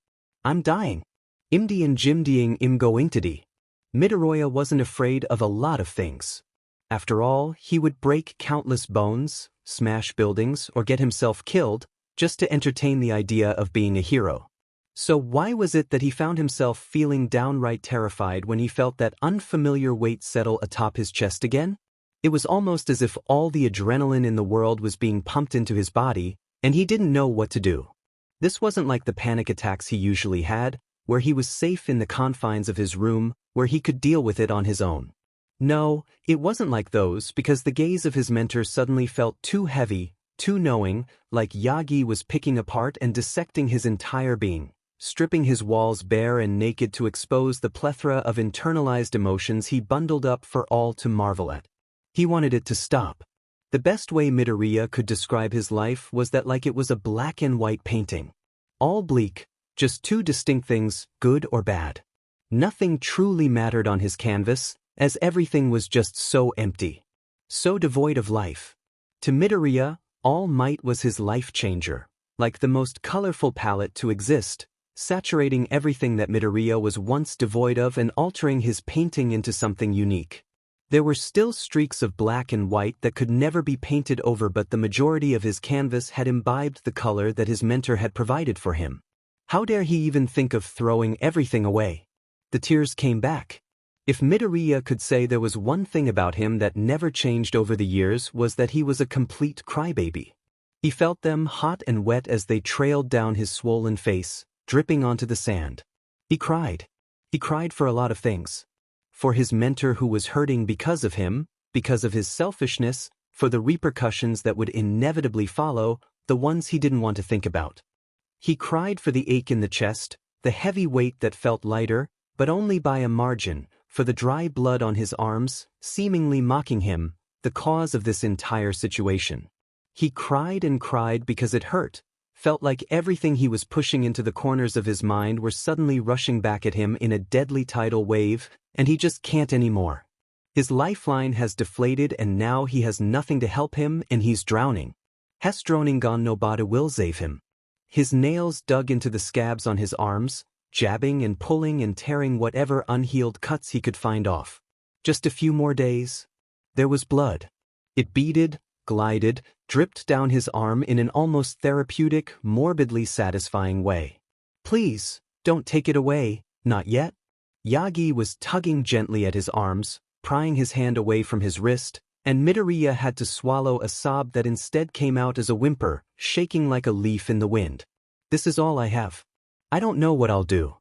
I'm dying. Imdi and Jimdiing im going to die. Midoriya wasn't afraid of a lot of things. After all, he would break countless bones, smash buildings, or get himself killed, just to entertain the idea of being a hero. So why was it that he found himself feeling downright terrified when he felt that unfamiliar weight settle atop his chest again? It was almost as if all the adrenaline in the world was being pumped into his body, and he didn't know what to do. This wasn't like the panic attacks he usually had, where he was safe in the confines of his room, where he could deal with it on his own. No, it wasn't like those, because the gaze of his mentor suddenly felt too heavy, too knowing, like Yagi was picking apart and dissecting his entire being, stripping his walls bare and naked to expose the plethora of internalized emotions he bundled up for all to marvel at. He wanted it to stop. The best way Midoriya could describe his life was that like it was a black and white painting. All bleak, just two distinct things, good or bad. Nothing truly mattered on his canvas, as everything was just so empty. So devoid of life. To Midoriya, All Might was his life changer, like the most colorful palette to exist, saturating everything that Midoriya was once devoid of and altering his painting into something unique. There were still streaks of black and white that could never be painted over, but the majority of his canvas had imbibed the color that his mentor had provided for him. How dare he even think of throwing everything away? The tears came back. If Midoriya could say there was one thing about him that never changed over the years, was that he was a complete crybaby. He felt them hot and wet as they trailed down his swollen face, dripping onto the sand. He cried. He cried for a lot of things. For his mentor who was hurting because of him, because of his selfishness, for the repercussions that would inevitably follow, the ones he didn't want to think about. He cried for the ache in the chest, the heavy weight that felt lighter, but only by a margin, for the dry blood on his arms, seemingly mocking him, the cause of this entire situation. He cried and cried because it hurt, felt like everything he was pushing into the corners of his mind were suddenly rushing back at him in a deadly tidal wave, and he just can't anymore. His lifeline has deflated and now he has nothing to help him and he's drowning. Hästdroningen nobody will save him. His nails dug into the scabs on his arms, jabbing and pulling and tearing whatever unhealed cuts he could find off. Just a few more days. There was blood. It beaded, glided, dripped down his arm in an almost therapeutic, morbidly satisfying way. Please, don't take it away, not yet. Yagi was tugging gently at his arms, prying his hand away from his wrist, and Midoriya had to swallow a sob that instead came out as a whimper, shaking like a leaf in the wind. This is all I have. I don't know what I'll do.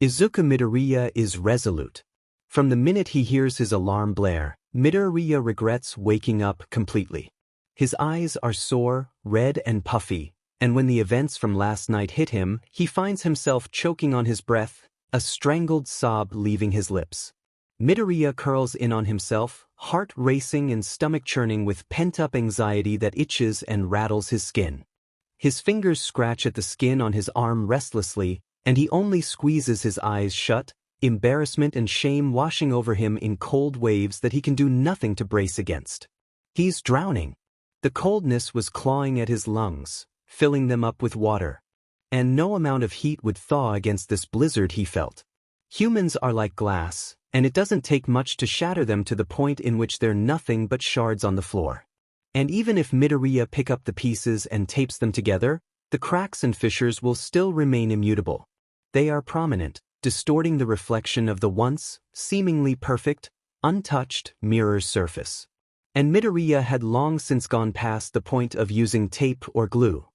Izuku Midoriya is resolute. From the minute he hears his alarm blare, Midoriya regrets waking up completely. His eyes are sore, red and puffy, and when the events from last night hit him, he finds himself choking on his breath, a strangled sob leaving his lips. Midoriya curls in on himself, heart racing and stomach churning with pent-up anxiety that itches and rattles his skin. His fingers scratch at the skin on his arm restlessly, and he only squeezes his eyes shut, embarrassment and shame washing over him in cold waves that he can do nothing to brace against. He's drowning. The coldness was clawing at his lungs, filling them up with water. And no amount of heat would thaw against this blizzard he felt. Humans are like glass, and it doesn't take much to shatter them to the point in which they're nothing but shards on the floor. And even if Midoriya pick up the pieces and tapes them together, the cracks and fissures will still remain immutable. They are prominent, distorting the reflection of the once, seemingly perfect, untouched mirror's surface. And Midoriya had long since gone past the point of using tape or glue.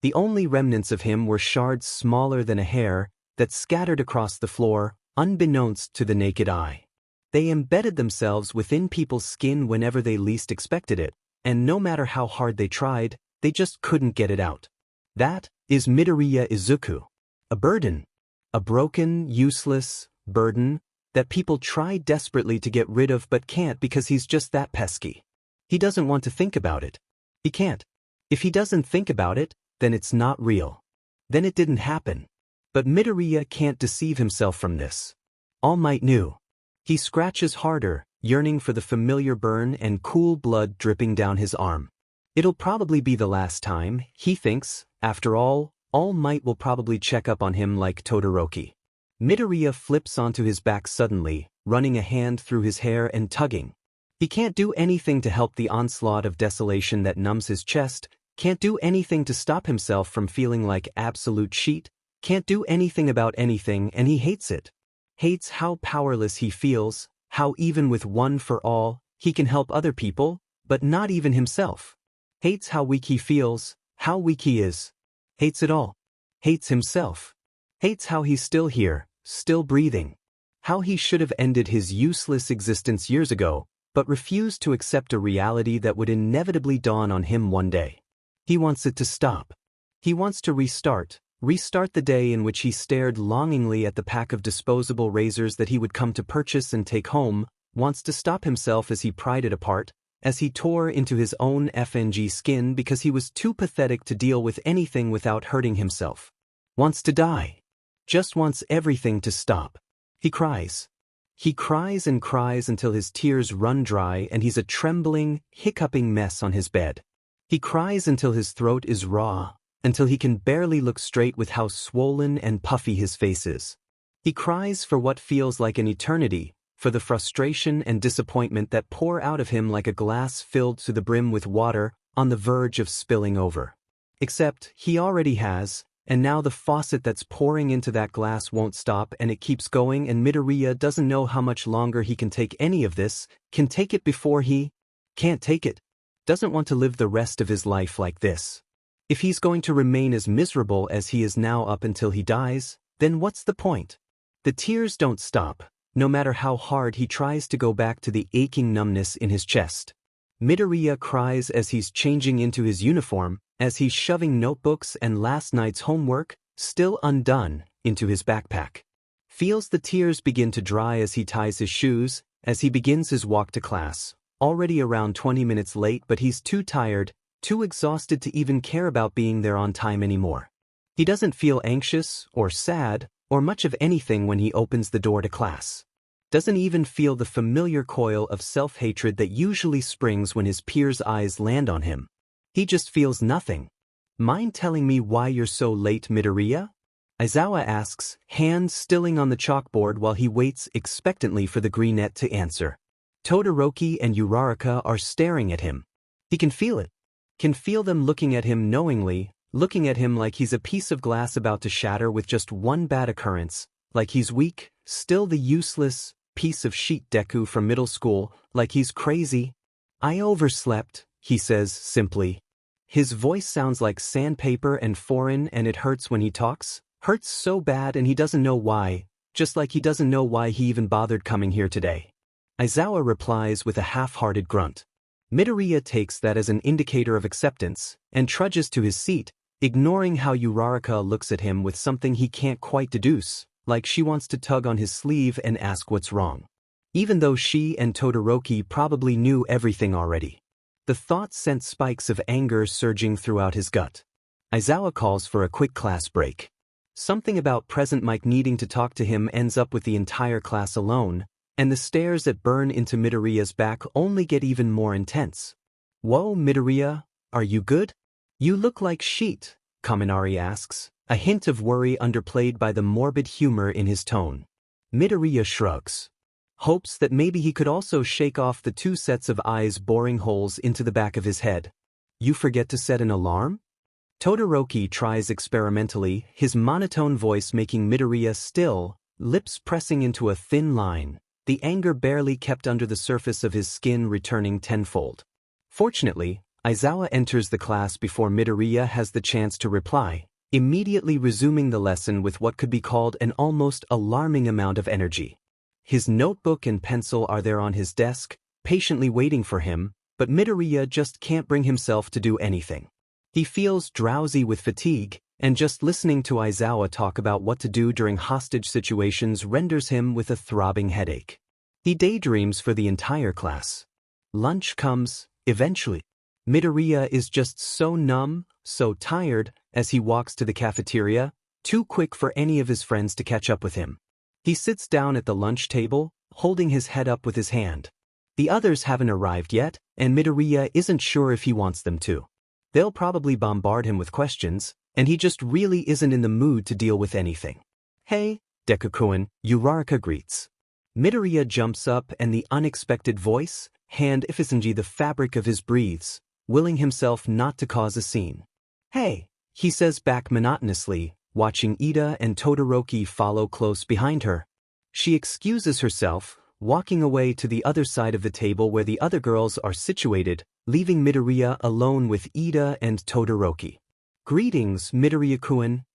The only remnants of him were shards smaller than a hair that scattered across the floor, unbeknownst to the naked eye. They embedded themselves within people's skin whenever they least expected it, and no matter how hard they tried, they just couldn't get it out. That is Midoriya Izuku. A burden. A broken, useless burden that people try desperately to get rid of but can't because he's just that pesky. He doesn't want to think about it. He can't. If he doesn't think about it, then it's not real. Then it didn't happen. But Midoriya can't deceive himself from this. All Might knew. He scratches harder, yearning for the familiar burn and cool blood dripping down his arm. It'll probably be the last time, he thinks. After all Might will probably check up on him like Todoroki. Midoriya flips onto his back suddenly, running a hand through his hair and tugging. He can't do anything to help the onslaught of desolation that numbs his chest, can't do anything to stop himself from feeling like absolute shit, can't do anything about anything, and he hates it. Hates how powerless he feels, how even with one for all, he can help other people, but not even himself. Hates how weak he feels, how weak he is. Hates it all. Hates himself. Hates how he's still here, still breathing. How he should have ended his useless existence years ago, but refused to accept a reality that would inevitably dawn on him one day. He wants it to stop. He wants to restart the day in which he stared longingly at the pack of disposable razors that he would come to purchase and take home, wants to stop himself as he pried it apart, as he tore into his own FNG skin because he was too pathetic to deal with anything without hurting himself. Wants to die. Just wants everything to stop. He cries. He cries and cries until his tears run dry and he's a trembling, hiccuping mess on his bed. He cries until his throat is raw, until he can barely look straight with how swollen and puffy his face is. He cries for what feels like an eternity, for the frustration and disappointment that pour out of him like a glass filled to the brim with water, on the verge of spilling over. Except, he already has, and now the faucet that's pouring into that glass won't stop and it keeps going, and Midoriya doesn't know how much longer he can take any of this, can take it before he can't take it. Doesn't want to live the rest of his life like this. If he's going to remain as miserable as he is now up until he dies, then what's the point? The tears don't stop, no matter how hard he tries to go back to the aching numbness in his chest. Midoriya cries as he's changing into his uniform, as he's shoving notebooks and last night's homework, still undone, into his backpack. Feels the tears begin to dry as he ties his shoes, as he begins his walk to class. Already around 20 minutes late, but he's too tired, too exhausted to even care about being there on time anymore. He doesn't feel anxious, or sad, or much of anything when he opens the door to class. Doesn't even feel the familiar coil of self-hatred that usually springs when his peers' eyes land on him. He just feels nothing. Mind telling me why you're so late, Midoriya? Aizawa asks, hand stilling on the chalkboard while he waits expectantly for the greenette to answer. Todoroki and Uraraka are staring at him. He can feel it. Can feel them looking at him knowingly, looking at him like he's a piece of glass about to shatter with just one bad occurrence, like he's weak, still the useless piece of sheet Deku from middle school, like he's crazy. I overslept, he says simply. His voice sounds like sandpaper and foreign, and it hurts when he talks, hurts so bad and he doesn't know why, just like he doesn't know why he even bothered coming here today. Aizawa replies with a half-hearted grunt. Midoriya takes that as an indicator of acceptance, and trudges to his seat, ignoring how Uraraka looks at him with something he can't quite deduce, like she wants to tug on his sleeve and ask what's wrong. Even though she and Todoroki probably knew everything already. The thought sent spikes of anger surging throughout his gut. Aizawa calls for a quick class break. Something about present Mike needing to talk to him ends up with the entire class alone, and the stares that burn into Midoriya's back only get even more intense. "Whoa, Midoriya, are you good? You look like sheet," Kaminari asks, a hint of worry underplayed by the morbid humor in his tone. Midoriya shrugs. Hopes that maybe he could also shake off the 2 sets of eyes boring holes into the back of his head. "You forget to set an alarm?" Todoroki tries experimentally, his monotone voice making Midoriya still, lips pressing into a thin line, the anger barely kept under the surface of his skin returning tenfold. Fortunately, Aizawa enters the class before Midoriya has the chance to reply, immediately resuming the lesson with what could be called an almost alarming amount of energy. His notebook and pencil are there on his desk, patiently waiting for him, but Midoriya just can't bring himself to do anything. He feels drowsy with fatigue, and just listening to Aizawa talk about what to do during hostage situations renders him with a throbbing headache. He daydreams for the entire class. Lunch comes, eventually. Midoriya is just so numb, so tired, as he walks to the cafeteria, too quick for any of his friends to catch up with him. He sits down at the lunch table, holding his head up with his hand. The others haven't arrived yet, and Midoriya isn't sure if he wants them to. They'll probably bombard him with questions, and he just really isn't in the mood to deal with anything. "Hey, Deku-kun," Uraraka greets. Midoriya jumps up and the unexpected voice, hand efficiently the fabric of his breathes, willing himself not to cause a scene. "Hey," he says back monotonously, watching Ida and Todoroki follow close behind her. She excuses herself, walking away to the other side of the table where the other girls are situated, leaving Midoriya alone with Ida and Todoroki. "Greetings, Midoriya-kun."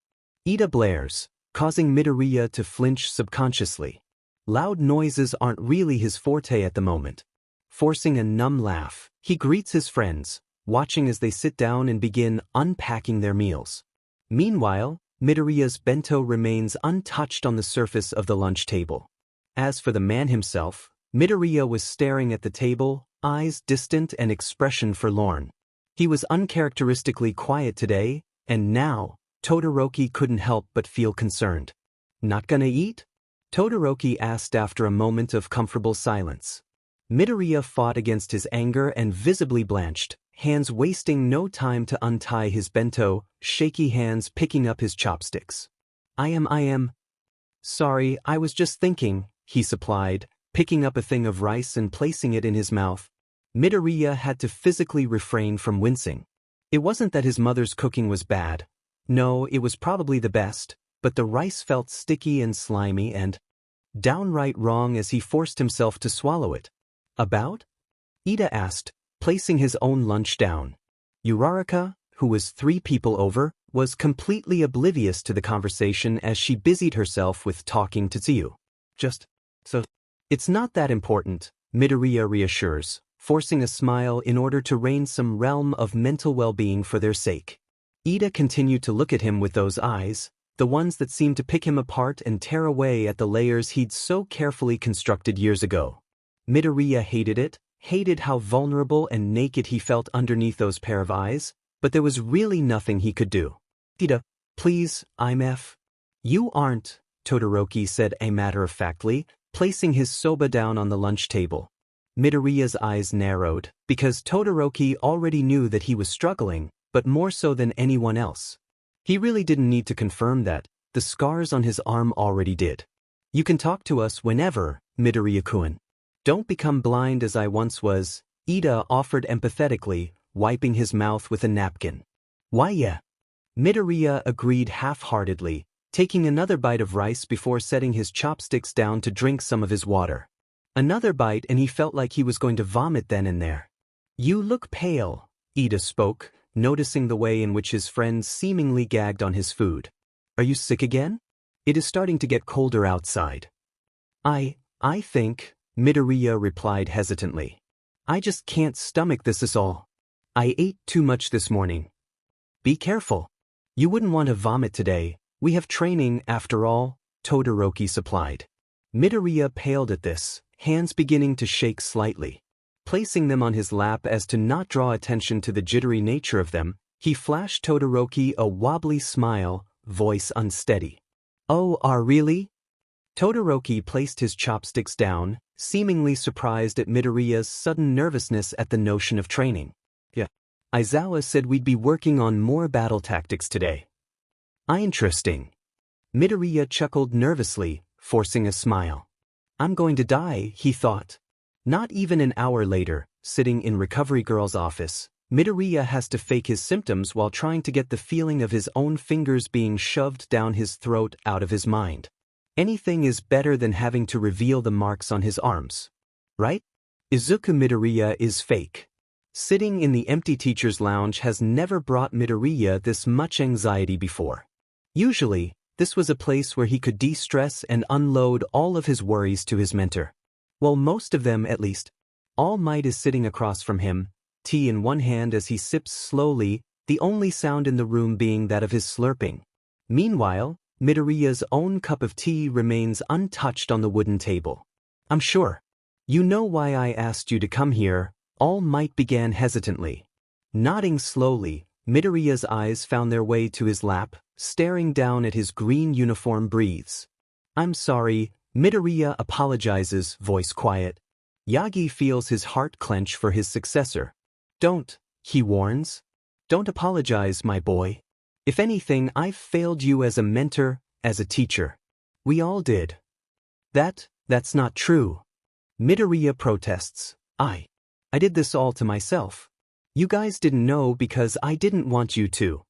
Ida blares, causing Midoriya to flinch subconsciously. Loud noises aren't really his forte at the moment. Forcing a numb laugh, he greets his friends, watching as they sit down and begin unpacking their meals. Meanwhile, Midoriya's bento remains untouched on the surface of the lunch table. As for the man himself, Midoriya was staring at the table, eyes distant and expression forlorn. He was uncharacteristically quiet today, and now, Todoroki couldn't help but feel concerned. "Not gonna eat?" Todoroki asked after a moment of comfortable silence. Midoriya fought against his anger and visibly blanched, hands wasting no time to untie his bento, shaky hands picking up his chopsticks. I am. Sorry, I was just thinking," he supplied, picking up a thing of rice and placing it in his mouth. Midoriya had to physically refrain from wincing. It wasn't that his mother's cooking was bad. No, it was probably the best, but the rice felt sticky and slimy and downright wrong as he forced himself to swallow it. "About?" Ida asked, placing his own lunch down. Uraraka, who was 3 people over, was completely oblivious to the conversation as she busied herself with talking to Tsuyu. So, it's not that important, Midoriya reassures, forcing a smile in order to rein some realm of mental well-being for their sake. Ida continued to look at him with those eyes, the ones that seemed to pick him apart and tear away at the layers he'd so carefully constructed years ago. Midoriya hated it, hated how vulnerable and naked he felt underneath those pair of eyes, but there was really nothing he could do. "Ida, please, You aren't," Todoroki said matter-of-factly, placing his soba down on the lunch table. Midoriya's eyes narrowed, because Todoroki already knew that he was struggling, but more so than anyone else. He really didn't need to confirm that, the scars on his arm already did. "You can talk to us whenever, Midoriya-kun. Don't become blind as I once was," Ida offered empathetically, wiping his mouth with a napkin. "Why yeah." Midoriya agreed half-heartedly, taking another bite of rice before setting his chopsticks down to drink some of his water. Another bite and he felt like he was going to vomit then and there. "You look pale," Ida spoke, noticing the way in which his friends seemingly gagged on his food. "Are you sick again? It is starting to get colder outside." I think," Midoriya replied hesitantly. "I just can't stomach this all. I ate too much this morning." "Be careful." You wouldn't want to vomit today. We have training, after all, Todoroki supplied. Midoriya paled at this, hands beginning to shake slightly. Placing them on his lap as to not draw attention to the jittery nature of them, he flashed Todoroki a wobbly smile, voice unsteady. Oh, really? Todoroki placed his chopsticks down, seemingly surprised at Midoriya's sudden nervousness at the notion of training. Yeah. Aizawa said we'd be working on more battle tactics today. Interesting. Midoriya chuckled nervously, forcing a smile. I'm going to die, he thought. Not even an hour later, sitting in Recovery Girl's office, Midoriya has to fake his symptoms while trying to get the feeling of his own fingers being shoved down his throat out of his mind. Anything is better than having to reveal the marks on his arms. Right? Izuku Midoriya is fake. Sitting in the empty teacher's lounge has never brought Midoriya this much anxiety before. Usually, this was a place where he could de-stress and unload all of his worries to his mentor. Well, most of them at least. All Might is sitting across from him, tea in one hand as he sips slowly, the only sound in the room being that of his slurping. Meanwhile, Midoriya's own cup of tea remains untouched on the wooden table. I'm sure. You know why I asked you to come here, All Might began hesitantly. Nodding slowly, Midoriya's eyes found their way to his lap, staring down at his green uniform breathes. I'm sorry, Midoriya apologizes, voice quiet. Yagi feels his heart clench for his successor. Don't, he warns. Don't apologize, my boy. If anything, I've failed you as a mentor, as a teacher. We all did. That's not true. Midoriya protests. I did this all to myself. You guys didn't know because I didn't want you to.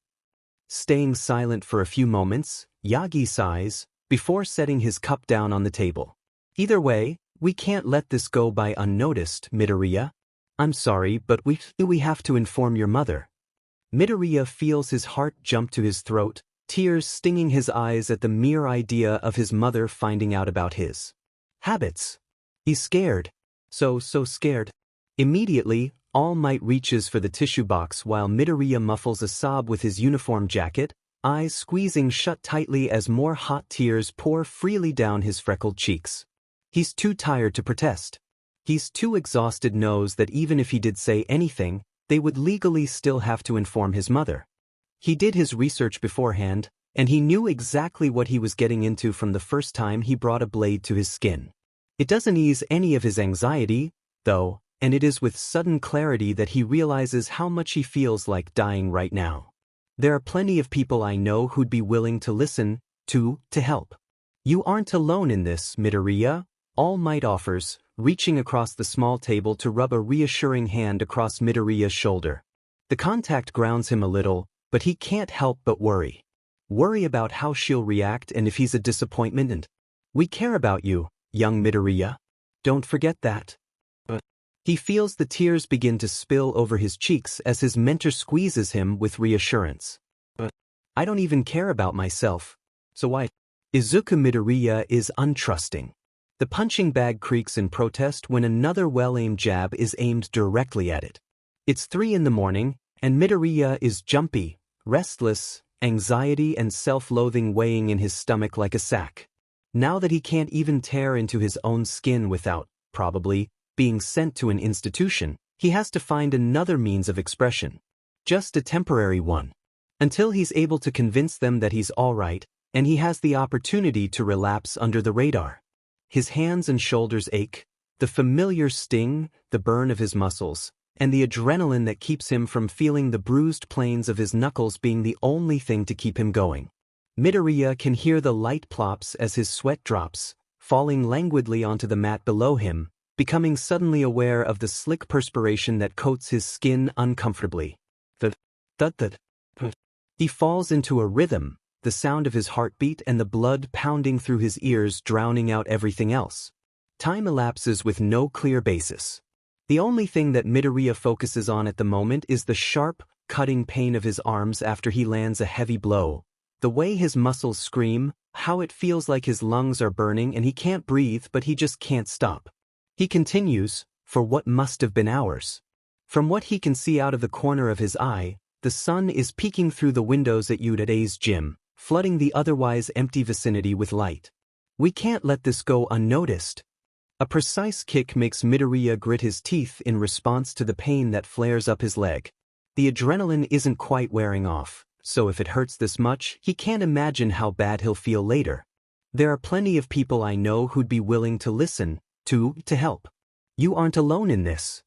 Staying silent for a few moments, Yagi sighs, before setting his cup down on the table. Either way, we can't let this go by unnoticed, Midoriya. I'm sorry, but we have to inform your mother. Midoriya feels his heart jump to his throat, tears stinging his eyes at the mere idea of his mother finding out about his habits. He's scared. So scared. Immediately, All Might reaches for the tissue box while Midoriya muffles a sob with his uniform jacket, eyes squeezing shut tightly as more hot tears pour freely down his freckled cheeks. He's too tired to protest. He's too exhausted knows that even if he did say anything, they would legally still have to inform his mother. He did his research beforehand, and he knew exactly what he was getting into from the first time he brought a blade to his skin. It doesn't ease any of his anxiety, though, and it is with sudden clarity that he realizes how much he feels like dying right now. There are plenty of people I know who'd be willing to listen, to help. You aren't alone in this, Midoriya, All Might offers, reaching across the small table to rub a reassuring hand across Midoriya's shoulder. The contact grounds him a little, but he can't help but worry. Worry about how she'll react and if he's a disappointment and, we care about you, young Midoriya. Don't forget that. But he feels the tears begin to spill over his cheeks as his mentor squeezes him with reassurance. But I don't even care about myself. So why? Izuku Midoriya is untrusting. The punching bag creaks in protest when another well-aimed jab is aimed directly at it. It's 3 a.m, and Midoriya is jumpy, restless, anxiety and self-loathing weighing in his stomach like a sack. Now that he can't even tear into his own skin without, probably, being sent to an institution, he has to find another means of expression. Just a temporary one. Until he's able to convince them that he's all right, and he has the opportunity to relapse under the radar. His hands and shoulders ache, the familiar sting, the burn of his muscles, and the adrenaline that keeps him from feeling the bruised planes of his knuckles being the only thing to keep him going. Midoriya can hear the light plops as his sweat drops, falling languidly onto the mat below him, becoming suddenly aware of the slick perspiration that coats his skin uncomfortably. Thud. He falls into a rhythm, the sound of his heartbeat and the blood pounding through his ears drowning out everything else. Time elapses with no clear basis. The only thing that Midoriya focuses on at the moment is the sharp, cutting pain of his arms after he lands a heavy blow, the way his muscles scream, how it feels like his lungs are burning and he can't breathe but he just can't stop. He continues, for what must have been hours. From what he can see out of the corner of his eye, the sun is peeking through the windows at you at A's gym, flooding the otherwise empty vicinity with light. We can't let this go unnoticed. A precise kick makes Midoriya grit his teeth in response to the pain that flares up his leg. The adrenaline isn't quite wearing off, so if it hurts this much, he can't imagine how bad he'll feel later. There are plenty of people I know who'd be willing to listen, to help. You aren't alone in this.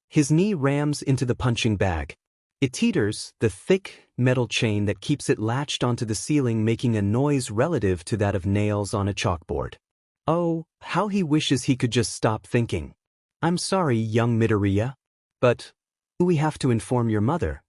His knee rams into the punching bag. It teeters, the thick, metal chain that keeps it latched onto the ceiling making a noise relative to that of nails on a chalkboard. Oh, how he wishes he could just stop thinking. I'm sorry, young Midoriya. But we have to inform your mother.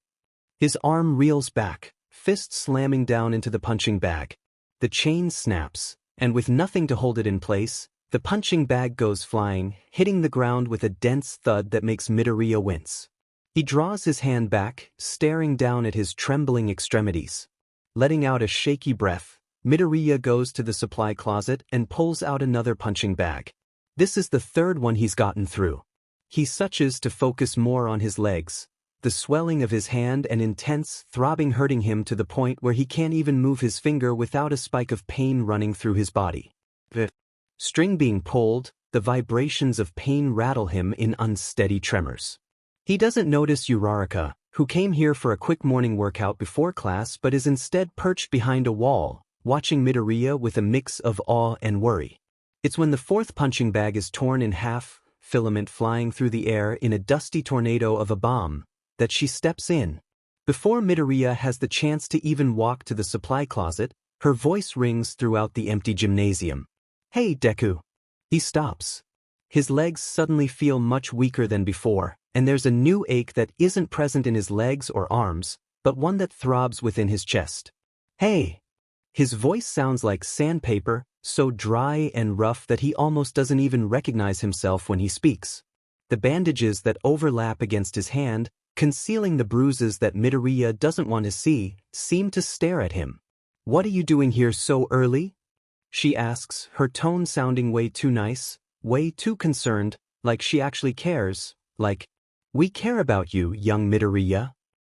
His arm reels back, fist slamming down into the punching bag. The chain snaps, and with nothing to hold it in place, the punching bag goes flying, hitting the ground with a dense thud that makes Midoriya wince. He draws his hand back, staring down at his trembling extremities. Letting out a shaky breath, Midoriya goes to the supply closet and pulls out another punching bag. This is the third one he's gotten through. He suches to focus more on his legs, the swelling of his hand and intense, throbbing hurting him to the point where he can't even move his finger without a spike of pain running through his body. The string being pulled, the vibrations of pain rattle him in unsteady tremors. He doesn't notice Uraraka, who came here for a quick morning workout before class but is instead perched behind a wall, watching Midoriya with a mix of awe and worry. It's when the fourth punching bag is torn in half, filament flying through the air in a dusty tornado of a bomb, that she steps in. Before Midoriya has the chance to even walk to the supply closet, her voice rings throughout the empty gymnasium. Hey, Deku. He stops. His legs suddenly feel much weaker than before, and there's a new ache that isn't present in his legs or arms, but one that throbs within his chest. Hey. His voice sounds like sandpaper, so dry and rough that he almost doesn't even recognize himself when he speaks. The bandages that overlap against his hand, concealing the bruises that Midoriya doesn't want to see, seem to stare at him. What are you doing here so early? She asks, her tone sounding way too nice, way too concerned, like she actually cares, like, we care about you, young Midoriya.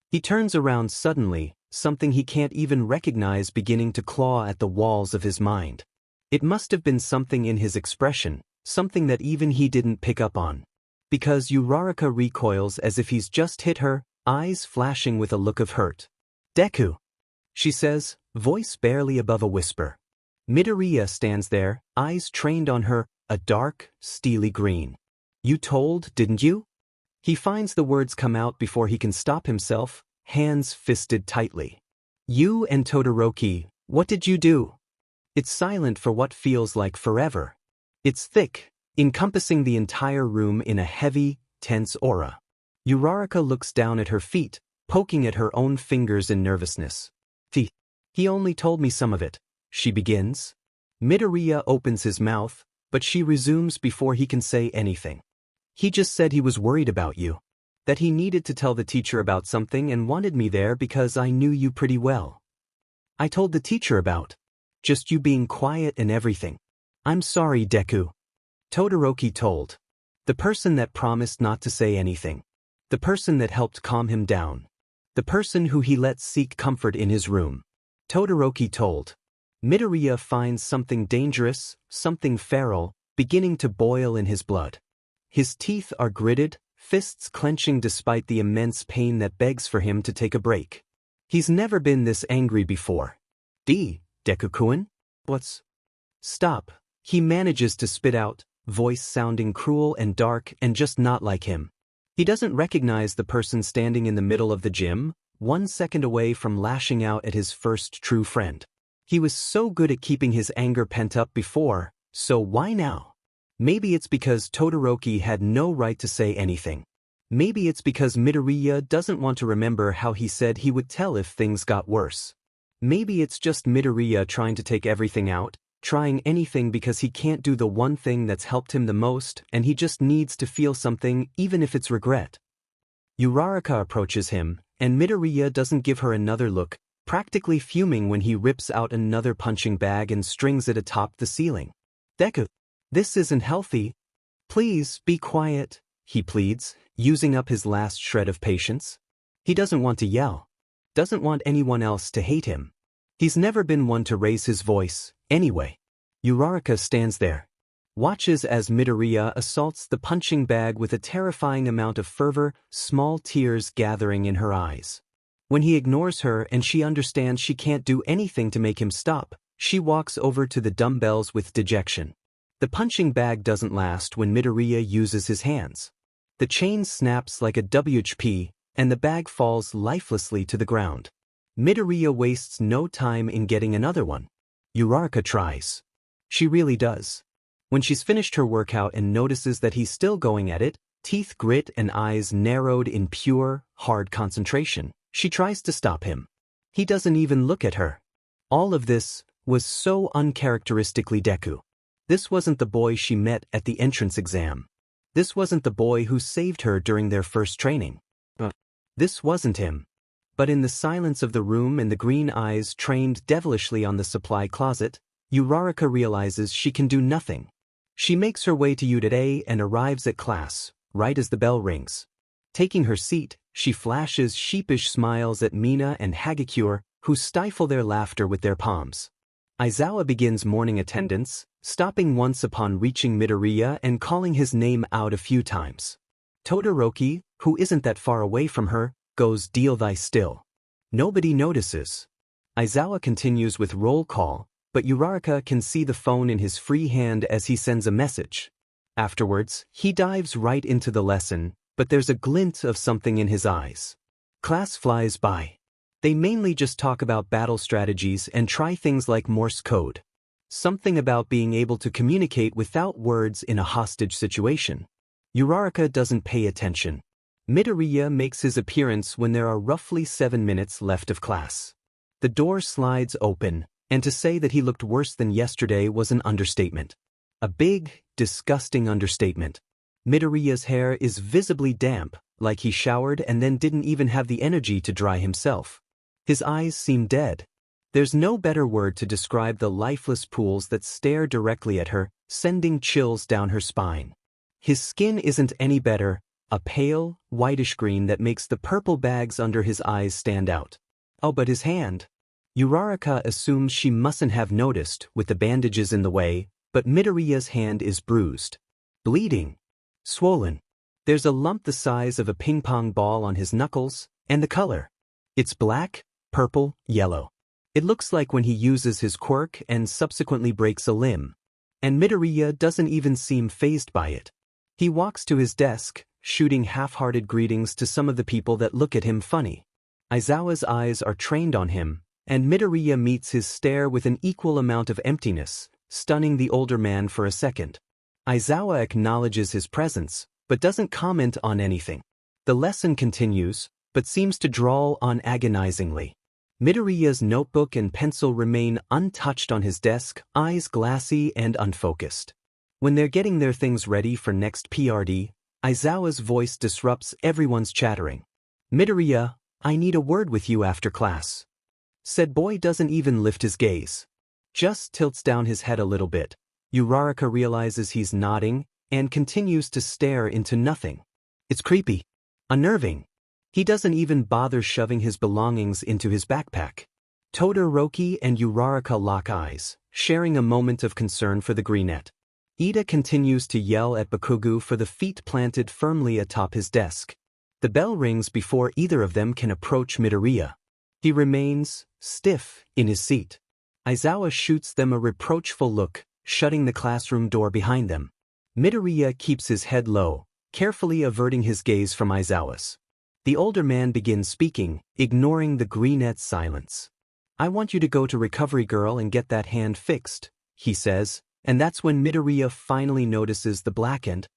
He turns around suddenly, something he can't even recognize beginning to claw at the walls of his mind. It must have been something in his expression, something that even he didn't pick up on. Because Uraraka recoils as if he's just hit her, eyes flashing with a look of hurt. Deku, she says, voice barely above a whisper. Midoriya stands there, eyes trained on her, a dark, steely green. You told, didn't you? He finds the words come out before he can stop himself, hands fisted tightly. You and Todoroki, what did you do? It's silent for what feels like forever. It's thick, encompassing the entire room in a heavy, tense aura. Uraraka looks down at her feet, poking at her own fingers in nervousness. He only told me some of it, she begins. Midoriya opens his mouth, but she resumes before he can say anything. He just said he was worried about you. That he needed to tell the teacher about something and wanted me there because I knew you pretty well. I told the teacher about just you being quiet and everything. I'm sorry, Deku. Todoroki told. The person that promised not to say anything. The person that helped calm him down. The person who he let seek comfort in his room. Todoroki told. Midoriya finds something dangerous, something feral, beginning to boil in his blood. His teeth are gritted, fists clenching despite the immense pain that begs for him to take a break. He's never been this angry before. Deku-kun? What's... Stop. He manages to spit out, voice sounding cruel and dark and just not like him. He doesn't recognize the person standing in the middle of the gym, 1 second away from lashing out at his first true friend. He was so good at keeping his anger pent up before, so why now? Maybe it's because Todoroki had no right to say anything. Maybe it's because Midoriya doesn't want to remember how he said he would tell if things got worse. Maybe it's just Midoriya trying to take everything out, trying anything because he can't do the one thing that's helped him the most and he just needs to feel something even if it's regret. Uraraka approaches him, and Midoriya doesn't give her another look, practically fuming when he rips out another punching bag and strings it atop the ceiling. Deku, this isn't healthy. Please, be quiet, he pleads, using up his last shred of patience. He doesn't want to yell. doesn't want anyone else to hate him. He's never been one to raise his voice, anyway. Uraraka stands there, watches as Midoriya assaults the punching bag with a terrifying amount of fervor, small tears gathering in her eyes. When he ignores her and she understands she can't do anything to make him stop, she walks over to the dumbbells with dejection. The punching bag doesn't last when Midoriya uses his hands. The chain snaps like a WHP, and the bag falls lifelessly to the ground. Midoriya wastes no time in getting another one. Uraraka tries. She really does. When she's finished her workout and notices that he's still going at it, teeth grit and eyes narrowed in pure, hard concentration, she tries to stop him. He doesn't even look at her. All of this was so uncharacteristically Deku. This wasn't the boy she met at the entrance exam. This wasn't the boy who saved her during their first training. This wasn't him. But in the silence of the room and the green eyes trained devilishly on the supply closet, Uraraka realizes she can do nothing. She makes her way to Utoday and arrives at class, right as the bell rings. Taking her seat, she flashes sheepish smiles at Mina and Hagakure, who stifle their laughter with their palms. Aizawa begins morning attendance, stopping once upon reaching Midoriya and calling his name out a few times. Todoroki, who isn't that far away from her, goes deal thy still. Nobody notices. Aizawa continues with roll call, but Uraraka can see the phone in his free hand as he sends a message. Afterwards, he dives right into the lesson, but there's a glint of something in his eyes. Class flies by. They mainly just talk about battle strategies and try things like Morse code. Something about being able to communicate without words in a hostage situation. Uraraka doesn't pay attention. Midoriya makes his appearance when there are roughly 7 minutes left of class. The door slides open, and to say that he looked worse than yesterday was an understatement. A big, disgusting understatement. Midoriya's hair is visibly damp, like he showered and then didn't even have the energy to dry himself. His eyes seem dead. There's no better word to describe the lifeless pools that stare directly at her, sending chills down her spine. His skin isn't any better, a pale, whitish green that makes the purple bags under his eyes stand out. Oh, but his hand. Uraraka assumes she mustn't have noticed with the bandages in the way, but Midoriya's hand is bruised. Bleeding. Swollen. There's a lump the size of a ping-pong ball on his knuckles, and the color. It's black, purple, yellow. It looks like when he uses his quirk and subsequently breaks a limb. And Midoriya doesn't even seem fazed by it. He walks to his desk, shooting half-hearted greetings to some of the people that look at him funny. Aizawa's eyes are trained on him, and Midoriya meets his stare with an equal amount of emptiness, stunning the older man for a second. Aizawa acknowledges his presence, but doesn't comment on anything. The lesson continues, but seems to drawl on agonizingly. Midoriya's notebook and pencil remain untouched on his desk, eyes glassy and unfocused. When they're getting their things ready for next PRD, Aizawa's voice disrupts everyone's chattering. Midoriya, I need a word with you after class. Said boy doesn't even lift his gaze. Just tilts down his head a little bit. Uraraka realizes he's nodding, and continues to stare into nothing. It's creepy. Unnerving. He doesn't even bother shoving his belongings into his backpack. Todoroki and Uraraka lock eyes, sharing a moment of concern for the greenette. Ida continues to yell at Bakugo for the feet planted firmly atop his desk. The bell rings before either of them can approach Midoriya. He remains stiff in his seat. Aizawa shoots them a reproachful look, shutting the classroom door behind them. Midoriya keeps his head low, carefully averting his gaze from Aizawa's. The older man begins speaking, ignoring the greenette's silence. I want you to go to Recovery Girl and get that hand fixed, he says, and that's when Midoriya finally notices the blackened,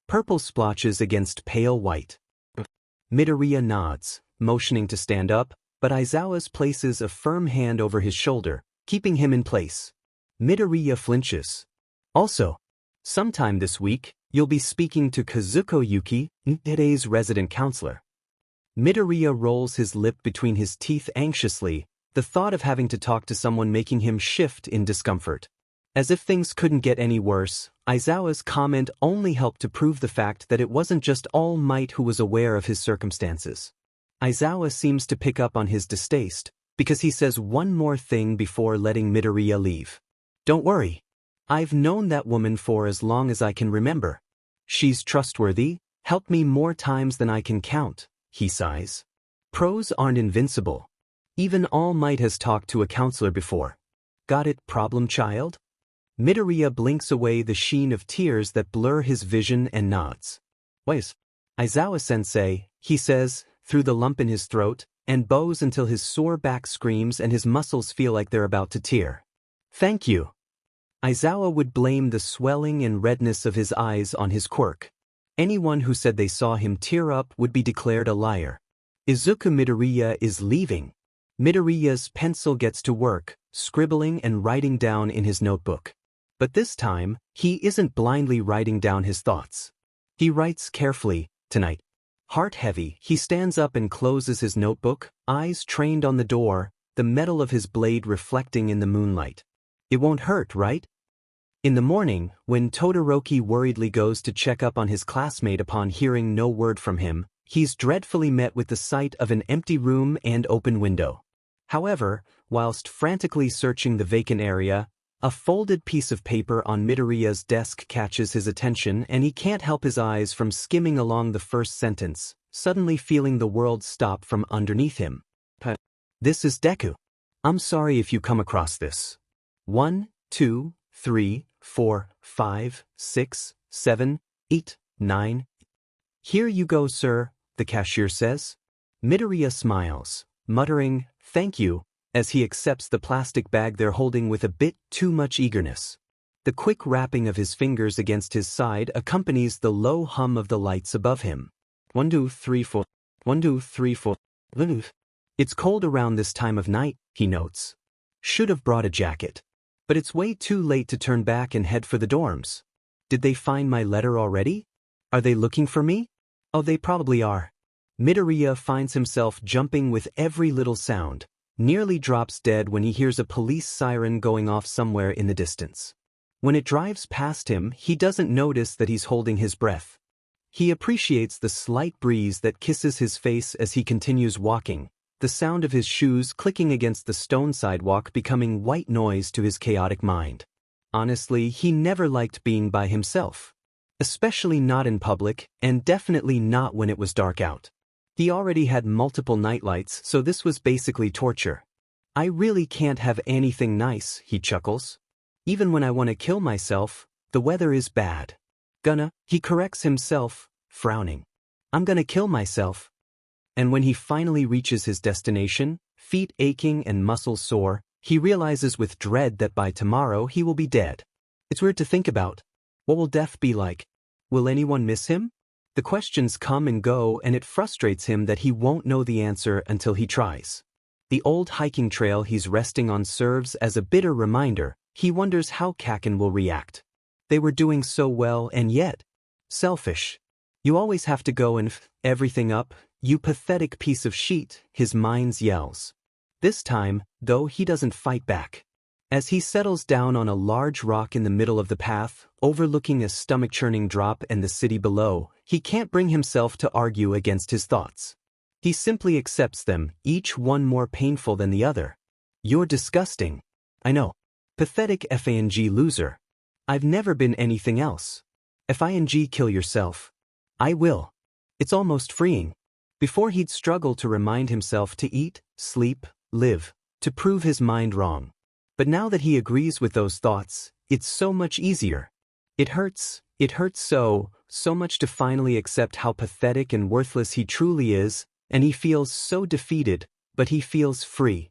purple splotches against pale white. Midoriya nods, motioning to stand up, but Aizawa places a firm hand over his shoulder, keeping him in place. Midoriya flinches. Also, sometime this week, you'll be speaking to Kazuko Yuki, today's resident counselor. Midoriya rolls his lip between his teeth anxiously, the thought of having to talk to someone making him shift in discomfort. As if things couldn't get any worse, Aizawa's comment only helped to prove the fact that it wasn't just All Might who was aware of his circumstances. Aizawa seems to pick up on his distaste, because he says one more thing before letting Midoriya leave. Don't worry. I've known that woman for as long as I can remember. She's trustworthy, helped me more times than I can count, he sighs. Pros aren't invincible. Even All Might has talked to a counselor before. Got it, problem child? Midoriya blinks away the sheen of tears that blur his vision and nods. Wait. Aizawa-sensei, he says, through the lump in his throat, and bows until his sore back screams and his muscles feel like they're about to tear. Thank you. Aizawa would blame the swelling and redness of his eyes on his quirk. Anyone who said they saw him tear up would be declared a liar. Izuku Midoriya is leaving. Midoriya's pencil gets to work, scribbling and writing down in his notebook. But this time, he isn't blindly writing down his thoughts. He writes carefully, tonight. Heart heavy, he stands up and closes his notebook, eyes trained on the door, the metal of his blade reflecting in the moonlight. It won't hurt, right? In the morning, when Todoroki worriedly goes to check up on his classmate upon hearing no word from him, he's dreadfully met with the sight of an empty room and open window. However, whilst frantically searching the vacant area, a folded piece of paper on Midoriya's desk catches his attention and he can't help his eyes from skimming along the first sentence, suddenly feeling the world stop from underneath him. This is Deku. I'm sorry if you come across this. 1, 2, 3, 4, 5, 6, 7, 8, 9. Here you go, sir, the cashier says. Midoriya smiles, muttering, thank you, as he accepts the plastic bag they're holding with a bit too much eagerness. The quick rapping of his fingers against his side accompanies the low hum of the lights above him. 1, 2, 3, 4. 1, 2, 3, 4. It's cold around this time of night, he notes. Should have brought a jacket. But it's way too late to turn back and head for the dorms. Did they find my letter already? Are they looking for me? Oh, they probably are. Midoriya finds himself jumping with every little sound, nearly drops dead when he hears a police siren going off somewhere in the distance. When it drives past him, he doesn't notice that he's holding his breath. He appreciates the slight breeze that kisses his face as he continues walking, the sound of his shoes clicking against the stone sidewalk becoming white noise to his chaotic mind. Honestly, he never liked being by himself. Especially not in public, and definitely not when it was dark out. He already had multiple nightlights, so this was basically torture. I really can't have anything nice, he chuckles. Even when I want to kill myself, the weather is bad. He corrects himself, frowning. I'm gonna kill myself. And when he finally reaches his destination, feet aching and muscles sore, he realizes with dread that by tomorrow he will be dead. It's weird to think about. What will death be like? Will anyone miss him? The questions come and go and it frustrates him that he won't know the answer until he tries. The old hiking trail he's resting on serves as a bitter reminder. He wonders how Kaken will react. They were doing so well and yet. Selfish. You always have to go and f everything up, you pathetic piece of shit, his mind yells. This time, though, he doesn't fight back. As he settles down on a large rock in the middle of the path, overlooking a stomach-churning drop and the city below, he can't bring himself to argue against his thoughts. He simply accepts them, each one more painful than the other. You're disgusting. I know. Pathetic FANG loser. I've never been anything else. FING kill yourself. I will. It's almost freeing. Before he'd struggle to remind himself to eat, sleep, live, to prove his mind wrong. But now that he agrees with those thoughts, it's so much easier. It hurts so much to finally accept how pathetic and worthless he truly is, and he feels so defeated, but he feels free.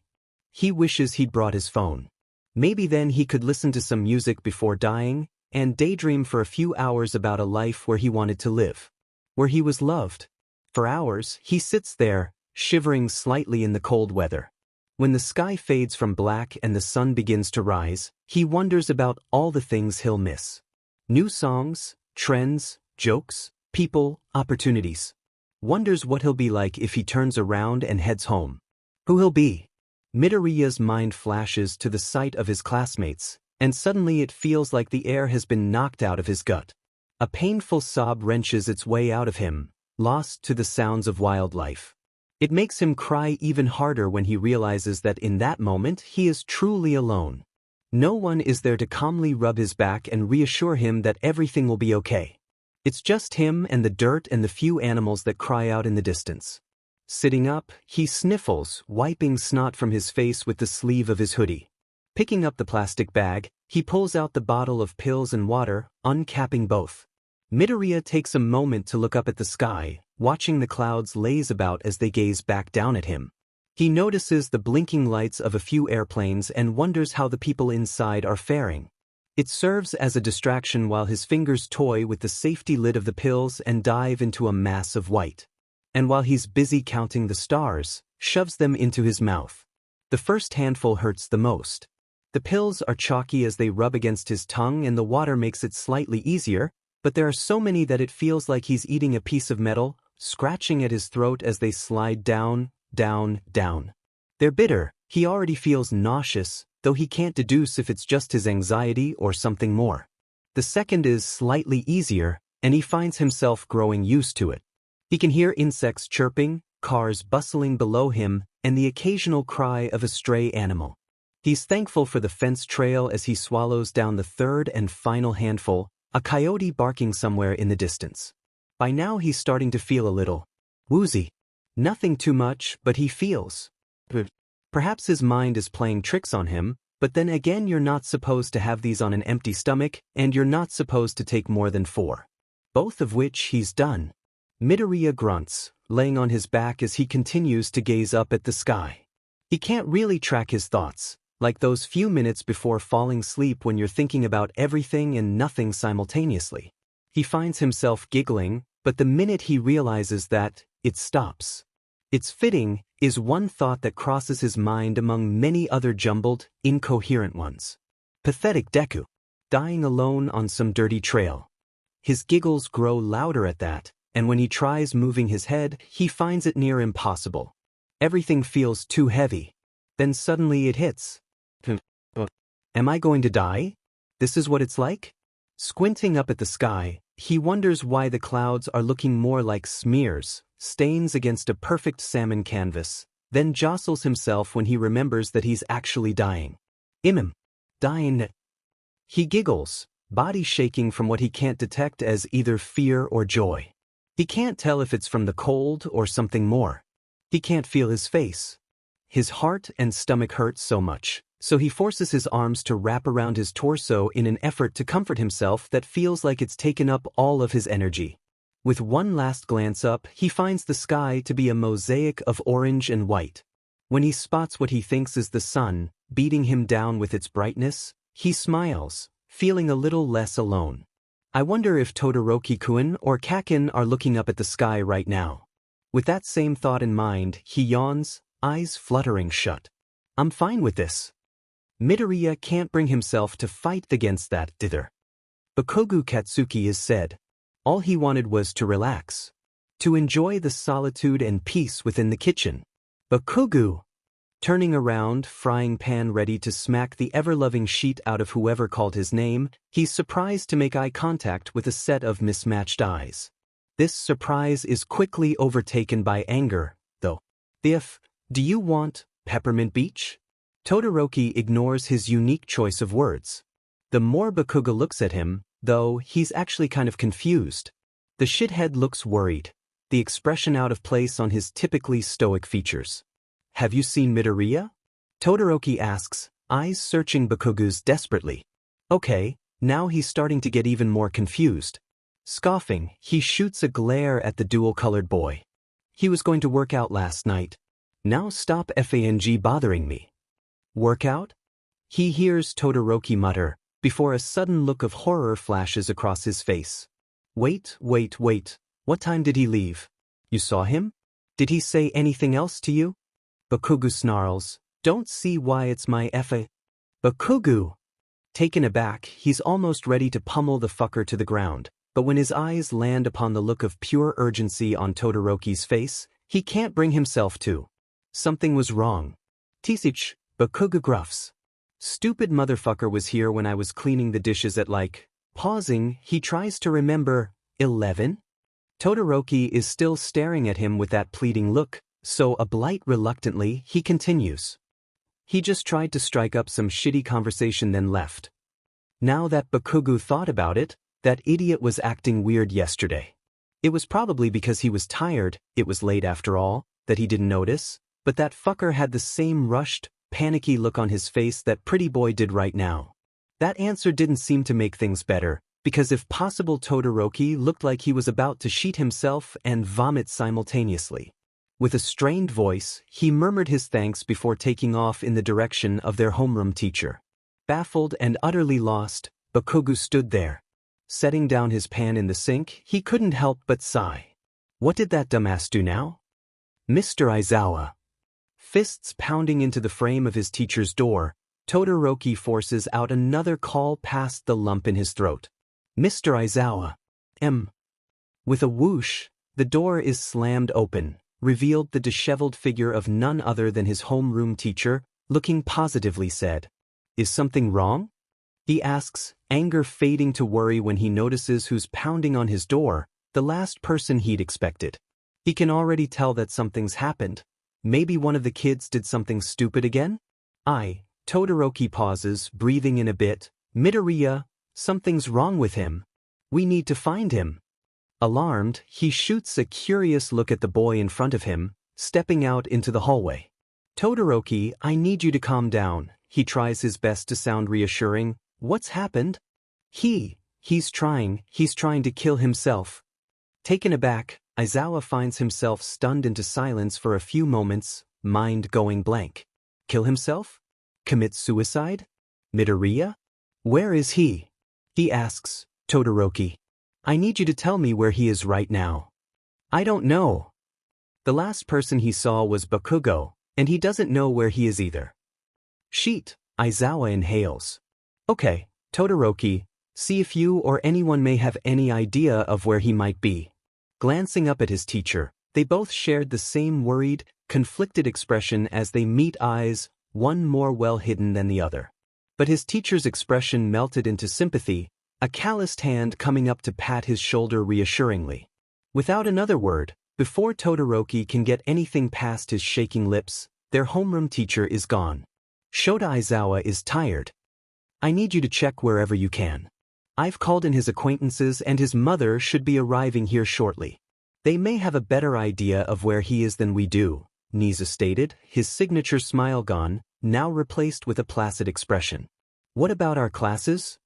He wishes he'd brought his phone. Maybe then he could listen to some music before dying, and daydream for a few hours about a life where he wanted to live. Where he was loved. For hours, he sits there, shivering slightly in the cold weather. When the sky fades from black and the sun begins to rise, he wonders about all the things he'll miss. New songs, trends, jokes, people, opportunities. Wonders what he'll be like if he turns around and heads home. Who he'll be. Midoriya's mind flashes to the sight of his classmates, and suddenly it feels like the air has been knocked out of his gut. A painful sob wrenches its way out of him, lost to the sounds of wildlife. It makes him cry even harder when he realizes that in that moment he is truly alone. No one is there to calmly rub his back and reassure him that everything will be okay. It's just him and the dirt and the few animals that cry out in the distance. Sitting up, he sniffles, wiping snot from his face with the sleeve of his hoodie. Picking up the plastic bag, he pulls out the bottle of pills and water, uncapping both. Midoriya takes a moment to look up at the sky, watching the clouds laze about as they gaze back down at him. He notices the blinking lights of a few airplanes and wonders how the people inside are faring. It serves as a distraction while his fingers toy with the safety lid of the pills and dive into a mass of white. And while he's busy counting the stars, shoves them into his mouth. The first handful hurts the most. The pills are chalky as they rub against his tongue and the water makes it slightly easier, but there are so many that it feels like he's eating a piece of metal, scratching at his throat as they slide down, down, down. They're bitter. He already feels nauseous, though he can't deduce if it's just his anxiety or something more. The second is slightly easier, and he finds himself growing used to it. He can hear insects chirping, cars bustling below him, and the occasional cry of a stray animal. He's thankful for the fence trail as he swallows down the third and final handful, a coyote barking somewhere in the distance. By now he's starting to feel a little woozy. Nothing too much, but he feels. Perhaps his mind is playing tricks on him, but then again you're not supposed to have these on an empty stomach, and you're not supposed to take more than 4. Both of which he's done. Midoriya grunts, laying on his back as he continues to gaze up at the sky. He can't really track his thoughts, like those few minutes before falling asleep when you're thinking about everything and nothing simultaneously. He finds himself giggling, but the minute he realizes that, it stops. It's fitting, is one thought that crosses his mind among many other jumbled, incoherent ones. Pathetic Deku. Dying alone on some dirty trail. His giggles grow louder at that, and when he tries moving his head, he finds it near impossible. Everything feels too heavy. Then suddenly it hits. Am I going to die? This is what it's like? Squinting up at the sky, he wonders why the clouds are looking more like smears, stains against a perfect salmon canvas, then jostles himself when he remembers that he's actually dying. Dying. He giggles, body shaking from what he can't detect as either fear or joy. He can't tell if it's from the cold or something more. He can't feel his face. His heart and stomach hurt so much, so he forces his arms to wrap around his torso in an effort to comfort himself that feels like it's taken up all of his energy. With one last glance up, he finds the sky to be a mosaic of orange and white. When he spots what he thinks is the sun, beating him down with its brightness, he smiles, feeling a little less alone. I wonder if Todoroki-kun or Kakin are looking up at the sky right now. With that same thought in mind, he yawns, eyes fluttering shut. I'm fine with this. Midoriya can't bring himself to fight against that dither. Bakugo Katsuki is said. All he wanted was to relax. To enjoy the solitude and peace within the kitchen. Bakugo! Turning around, frying pan ready to smack the ever-loving sheet out of whoever called his name, he's surprised to make eye contact with a set of mismatched eyes. This surprise is quickly overtaken by anger, though. Do you want Peppermint Beach? Todoroki ignores his unique choice of words. The more Bakugo looks at him, though, he's actually kind of confused. The shithead looks worried, the expression out of place on his typically stoic features. Have you seen Midoriya? Todoroki asks, eyes searching Bakugo's desperately. Okay, now he's starting to get even more confused. Scoffing, he shoots a glare at the dual-colored boy. He was going to work out last night. Now stop fang bothering me. Workout? He hears Todoroki mutter, before a sudden look of horror flashes across his face. Wait. What time did he leave? You saw him? Did he say anything else to you? Bakugo snarls, don't see why it's my Bakugo! Taken aback, he's almost ready to pummel the fucker to the ground, but when his eyes land upon the look of pure urgency on Todoroki's face, he can't bring himself to. Something was wrong. Tisich, Bakugo gruffs. Stupid motherfucker was here when I was cleaning the dishes at Pausing, he tries to remember, 11? Todoroki is still staring at him with that pleading look, So a blight reluctantly, he continues. He just tried to strike up some shitty conversation then left. Now that Bakugo thought about it, that idiot was acting weird yesterday. It was probably because he was tired, it was late after all, that he didn't notice, but that fucker had the same rushed, panicky look on his face that pretty boy did right now. That answer didn't seem to make things better, because if possible Todoroki looked like he was about to sheet himself and vomit simultaneously. With a strained voice, he murmured his thanks before taking off in the direction of their homeroom teacher. Baffled and utterly lost, Bakugo stood there. Setting down his pan in the sink, he couldn't help but sigh. What did that dumbass do now? Mr. Aizawa. Fists pounding into the frame of his teacher's door, Todoroki forces out another call past the lump in his throat. Mr. Aizawa. With a whoosh, the door is slammed open, revealed the disheveled figure of none other than his homeroom teacher, looking positively sad. Is something wrong? He asks, anger fading to worry when he notices who's pounding on his door, the last person he'd expected. He can already tell that something's happened. Maybe one of the kids did something stupid again? Todoroki pauses, breathing in a bit. Midoriya, something's wrong with him. We need to find him. Alarmed, he shoots a curious look at the boy in front of him, stepping out into the hallway. Todoroki, I need you to calm down. He tries his best to sound reassuring. What's happened? He's trying to kill himself. Taken aback, Aizawa finds himself stunned into silence for a few moments, mind going blank. Kill himself? Commit suicide? Midoriya? Where is he? He asks, Todoroki. I need you to tell me where he is right now. I don't know. The last person he saw was Bakugo, and he doesn't know where he is either. Sheet, Aizawa inhales. Okay, Todoroki, see if you or anyone may have any idea of where he might be. Glancing up at his teacher, they both shared the same worried, conflicted expression as they meet eyes, one more well hidden than the other. But his teacher's expression melted into sympathy, a calloused hand coming up to pat his shoulder reassuringly. Without another word, before Todoroki can get anything past his shaking lips, their homeroom teacher is gone. Shota Aizawa is tired. I need you to check wherever you can. I've called in his acquaintances and his mother should be arriving here shortly. They may have a better idea of where he is than we do, Niza stated, his signature smile gone, now replaced with a placid expression. What about our classes?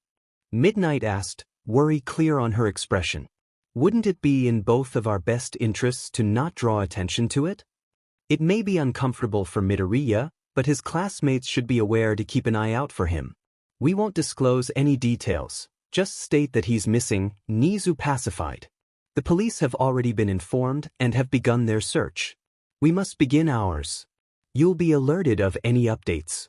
Midnight asked, worry clear on her expression. Wouldn't it be in both of our best interests to not draw attention to it? It may be uncomfortable for Midoriya, but his classmates should be aware to keep an eye out for him. We won't disclose any details, just state that he's missing, Nizu pacified. The police have already been informed and have begun their search. We must begin ours. You'll be alerted of any updates.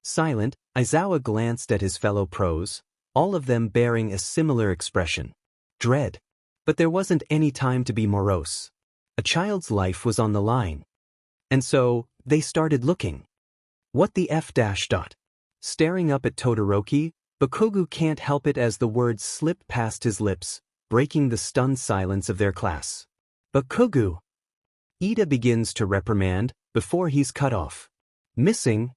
Silent, Aizawa glanced at his fellow pros, all of them bearing a similar expression. Dread. But there wasn't any time to be morose. A child's life was on the line. And so, they started looking. What the F dash dot? Staring up at Todoroki, Bakugo can't help it as the words slip past his lips, breaking the stunned silence of their class. Bakugo! Ida begins to reprimand, before he's cut off. Missing?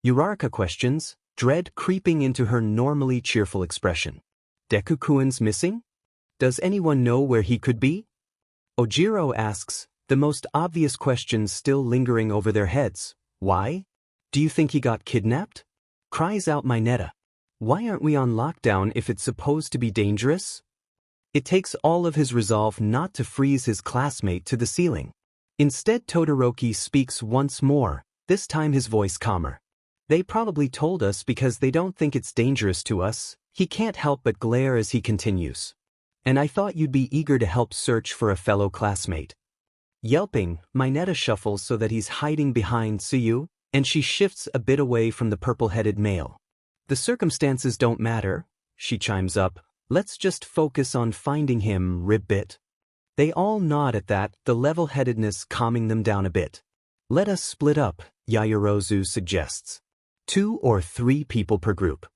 Uraraka questions, dread creeping into her normally cheerful expression. Deku-kun's missing? Does anyone know where he could be? Ojiro asks, the most obvious questions still lingering over their heads. Why? Do you think he got kidnapped? Cries out Mineta. Why aren't we on lockdown if it's supposed to be dangerous? It takes all of his resolve not to freeze his classmate to the ceiling. Instead, Todoroki speaks once more, this time his voice calmer. They probably told us because they don't think it's dangerous to us. He can't help but glare as he continues. And I thought you'd be eager to help search for a fellow classmate. Yelping, Mineta shuffles so that he's hiding behind Tsuyu, and she shifts a bit away from the purple-headed male. The circumstances don't matter, she chimes up. Let's just focus on finding him, ribbit. They all nod at that, the level-headedness calming them down a bit. Let us split up, Yaoyorozu suggests. 2 or 3 people per group.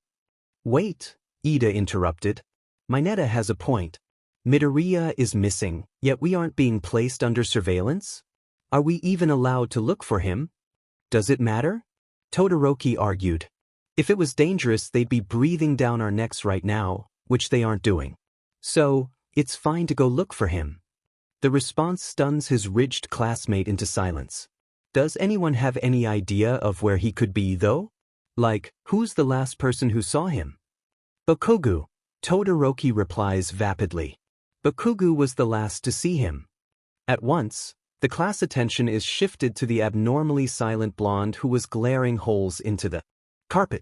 Wait, Ida interrupted. Mineta has a point. Midoriya is missing, yet we aren't being placed under surveillance? Are we even allowed to look for him? Does it matter? Todoroki argued. If it was dangerous, they'd be breathing down our necks right now, which they aren't doing. So, it's fine to go look for him. The response stuns his ridged classmate into silence. Does anyone have any idea of where he could be, though? Like, who's the last person who saw him? Bakugo, Todoroki replies vapidly. Bakugo was the last to see him. At once, the class attention is shifted to the abnormally silent blonde who was glaring holes into the carpet.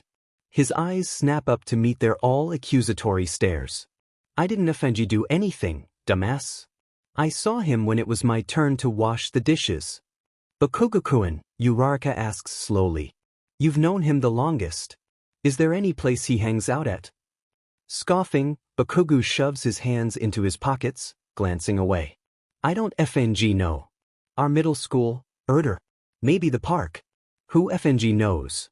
His eyes snap up to meet their all-accusatory stares. I didn't offend you do anything, dumbass. I saw him when it was my turn to wash the dishes. Bakugo-kun, Uraraka asks slowly. You've known him the longest. Is there any place he hangs out at? Scoffing, Bakugo shoves his hands into his pockets, glancing away. I don't FNG know. Our middle school, maybe the park. Who FNG knows?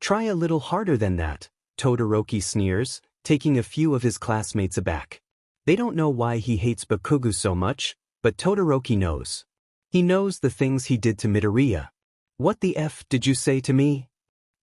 Try a little harder than that, Todoroki sneers, taking a few of his classmates aback. They don't know why he hates Bakugo so much, but Todoroki knows. He knows the things he did to Midoriya. What the F did you say to me?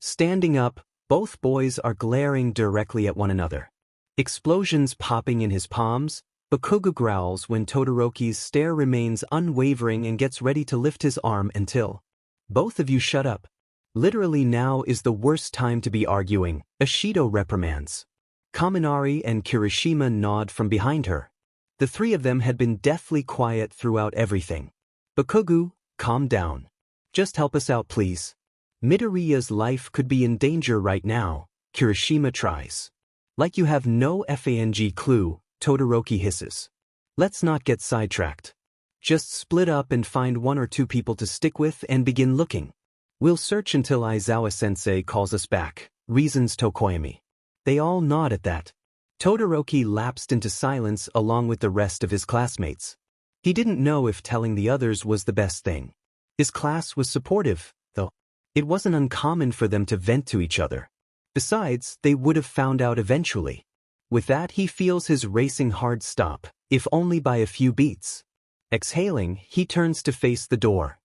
Standing up, both boys are glaring directly at one another. Explosions popping in his palms, Bakugo growls when Todoroki's stare remains unwavering and gets ready to lift his arm until. Both of you shut up. Literally now is the worst time to be arguing, Ishido reprimands. Kaminari and Kirishima nod from behind her. The three of them had been deathly quiet throughout everything. Bakugo, calm down. Just help us out, please. Midoriya's life could be in danger right now, Kirishima tries. Like you have no FANG clue, Todoroki hisses. Let's not get sidetracked. Just split up and find one or two people to stick with and begin looking. We'll search until Aizawa-sensei calls us back, reasons Tokoyami. They all nod at that. Todoroki lapsed into silence along with the rest of his classmates. He didn't know if telling the others was the best thing. His class was supportive, though. It wasn't uncommon for them to vent to each other. Besides, they would have found out eventually. With that, he feels his racing heart stop, if only by a few beats. Exhaling, he turns to face the door.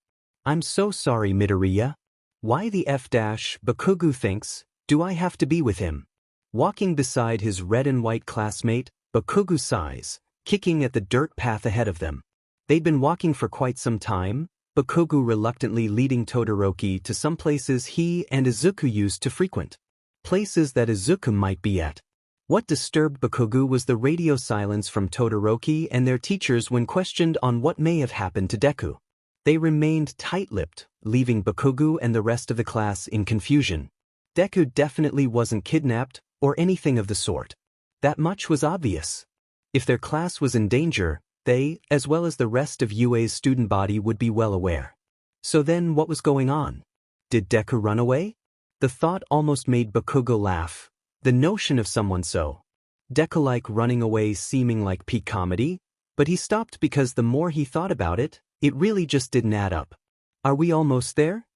I'm so sorry, Midoriya. Why the F-? Bakugo thinks, do I have to be with him? Walking beside his red and white classmate, Bakugo sighs, kicking at the dirt path ahead of them. They'd been walking for quite some time, Bakugo reluctantly leading Todoroki to some places he and Izuku used to frequent. Places that Izuku might be at. What disturbed Bakugo was the radio silence from Todoroki and their teachers when questioned on what may have happened to Deku. They remained tight-lipped, leaving Bakugo and the rest of the class in confusion. Deku definitely wasn't kidnapped, or anything of the sort. That much was obvious. If their class was in danger, they, as well as the rest of UA's student body, would be well aware. So then what was going on? Did Deku run away? The thought almost made Bakugo laugh. The notion of someone so Deku-like running away seeming like peak comedy, but he stopped because the more he thought about it, it really just didn't add up. Are we almost there?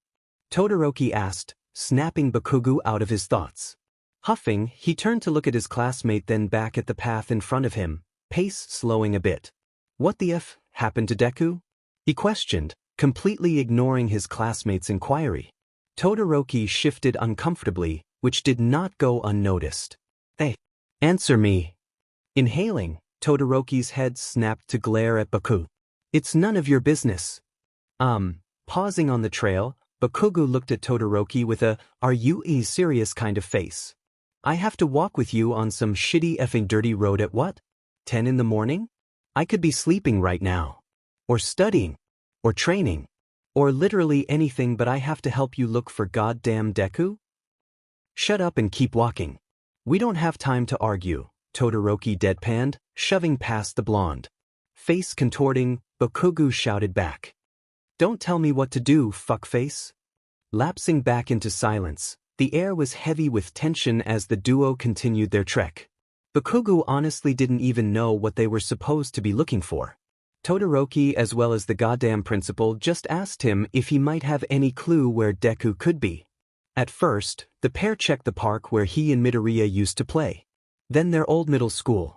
Todoroki asked, snapping Bakugo out of his thoughts. Huffing, he turned to look at his classmate, then back at the path in front of him, pace slowing a bit. What the F happened to Deku? He questioned, completely ignoring his classmate's inquiry. Todoroki shifted uncomfortably, which did not go unnoticed. Hey, answer me. Inhaling, Todoroki's head snapped to glare at Bakugo. It's none of your business. Pausing on the trail, Bakugo looked at Todoroki with a, are you serious kind of face. I have to walk with you on some shitty effing dirty road at what? 10 in the morning? I could be sleeping right now. Or studying. Or training. Or literally anything, but I have to help you look for goddamn Deku? Shut up and keep walking. We don't have time to argue, Todoroki deadpanned, shoving past the blonde. Face contorting, Bakugo shouted back. Don't tell me what to do, fuckface. Lapsing back into silence, the air was heavy with tension as the duo continued their trek. Bakugo honestly didn't even know what they were supposed to be looking for. Todoroki, as well as the goddamn principal, just asked him if he might have any clue where Deku could be. At first, the pair checked the park where he and Midoriya used to play. Then their old middle school.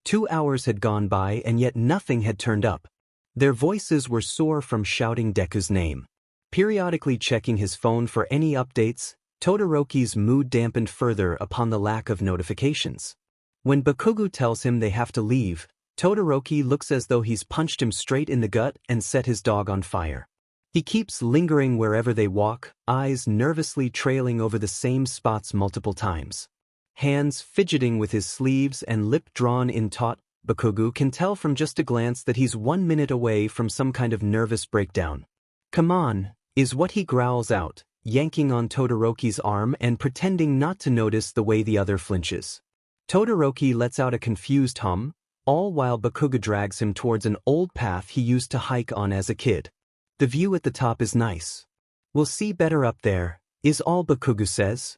2 hours had gone by and yet nothing had turned up. Their voices were sore from shouting Deku's name. Periodically checking his phone for any updates, Todoroki's mood dampened further upon the lack of notifications. When Bakugo tells him they have to leave, Todoroki looks as though he's punched him straight in the gut and set his dog on fire. He keeps lingering wherever they walk, eyes nervously trailing over the same spots multiple times. Hands fidgeting with his sleeves and lip drawn in taut, Bakugo can tell from just a glance that he's 1 minute away from some kind of nervous breakdown. "Come on," is what he growls out, yanking on Todoroki's arm and pretending not to notice the way the other flinches. Todoroki lets out a confused hum, all while Bakugo drags him towards an old path he used to hike on as a kid. The view at the top is nice. "We'll see better up there," is all Bakugo says.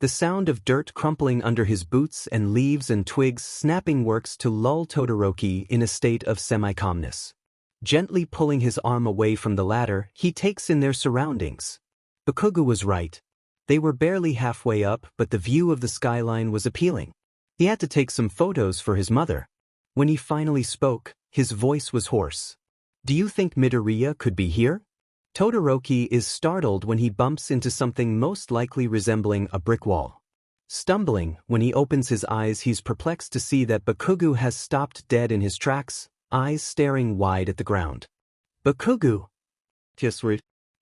The sound of dirt crumpling under his boots and leaves and twigs snapping works to lull Todoroki in a state of semi-calmness. Gently pulling his arm away from the ladder, he takes in their surroundings. Bakugo was right. They were barely halfway up, but the view of the skyline was appealing. He had to take some photos for his mother. When he finally spoke, his voice was hoarse. "Do you think Midoriya could be here?" Todoroki is startled when he bumps into something most likely resembling a brick wall. Stumbling, when he opens his eyes, he's perplexed to see that Bakugo has stopped dead in his tracks, eyes staring wide at the ground. "Bakugo!"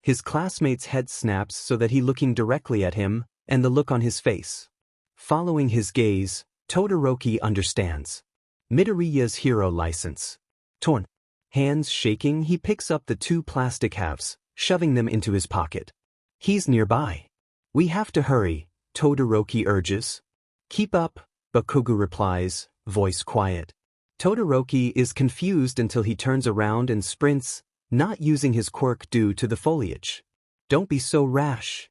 His classmate's head snaps so that he's looking directly at him, and the look on his face. Following his gaze, Todoroki understands. Midoriya's hero license. Torn. Hands shaking, he picks up the 2 plastic halves, shoving them into his pocket. He's nearby. "We have to hurry," Todoroki urges. "Keep up," Bakugo replies, voice quiet. Todoroki is confused until he turns around and sprints, not using his quirk due to the foliage. "Don't be so rash,"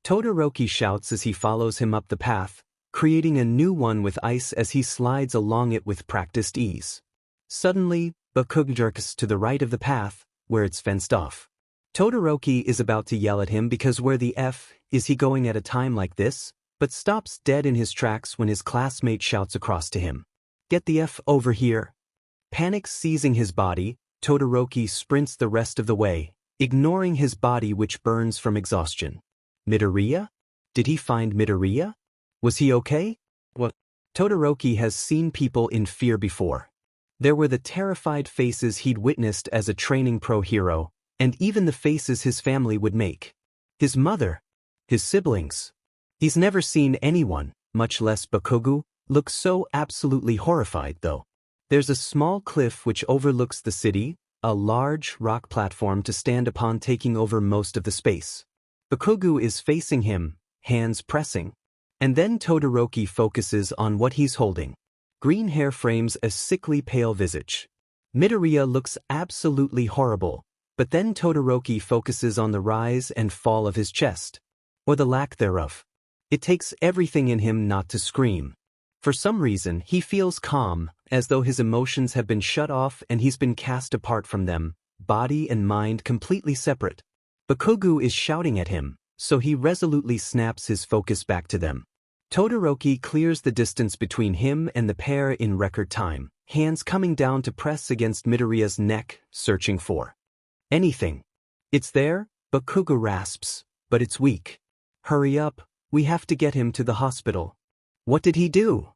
Todoroki shouts as he follows him up the path, creating a new one with ice as he slides along it with practiced ease. Suddenly, Bakugo jerks to the right of the path, where it's fenced off. Todoroki is about to yell at him because where the F is he going at a time like this, but stops dead in his tracks when his classmate shouts across to him. "Get the F over here." Panic seizing his body, Todoroki sprints the rest of the way, ignoring his body which burns from exhaustion. Midoriya? Did he find Midoriya? Was he okay? What? Todoroki has seen people in fear before. There were the terrified faces he'd witnessed as a training pro hero, and even the faces his family would make. His mother, his siblings. He's never seen anyone, much less Bakugo, look so absolutely horrified though. There's a small cliff which overlooks the city, a large rock platform to stand upon taking over most of the space. Bakugo is facing him, hands pressing. And then Todoroki focuses on what he's holding. Green hair frames a sickly pale visage. Midoriya looks absolutely horrible, but then Todoroki focuses on the rise and fall of his chest. Or the lack thereof. It takes everything in him not to scream. For some reason, he feels calm, as though his emotions have been shut off and he's been cast apart from them, body and mind completely separate. Bakugo is shouting at him, so he resolutely snaps his focus back to them. Todoroki clears the distance between him and the pair in record time, hands coming down to press against Midoriya's neck, searching for anything. "It's there," Bakugo rasps, "but it's weak. Hurry up, we have to get him to the hospital." "What did he do?"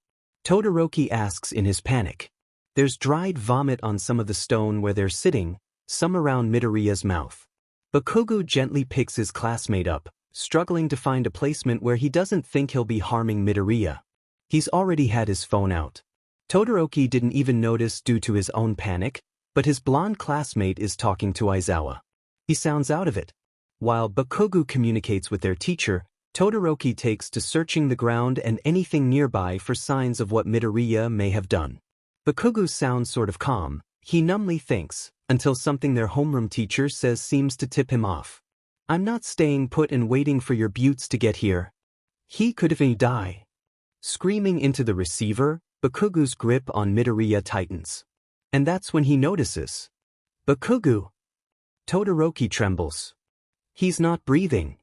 Todoroki asks in his panic. There's dried vomit on some of the stone where they're sitting, some around Midoriya's mouth. Bakugo gently picks his classmate up, struggling to find a placement where he doesn't think he'll be harming Midoriya. He's already had his phone out. Todoroki didn't even notice due to his own panic, but his blonde classmate is talking to Aizawa. He sounds out of it. While Bakugo communicates with their teacher, Todoroki takes to searching the ground and anything nearby for signs of what Midoriya may have done. Bakugo sounds sort of calm, he numbly thinks, until something their homeroom teacher says seems to tip him off. "I'm not staying put and waiting for your buttes to get here. He could even die." Screaming into the receiver, Bakugo's grip on Midoriya tightens. And that's when he notices. "Bakugo!" Todoroki trembles. He's not breathing.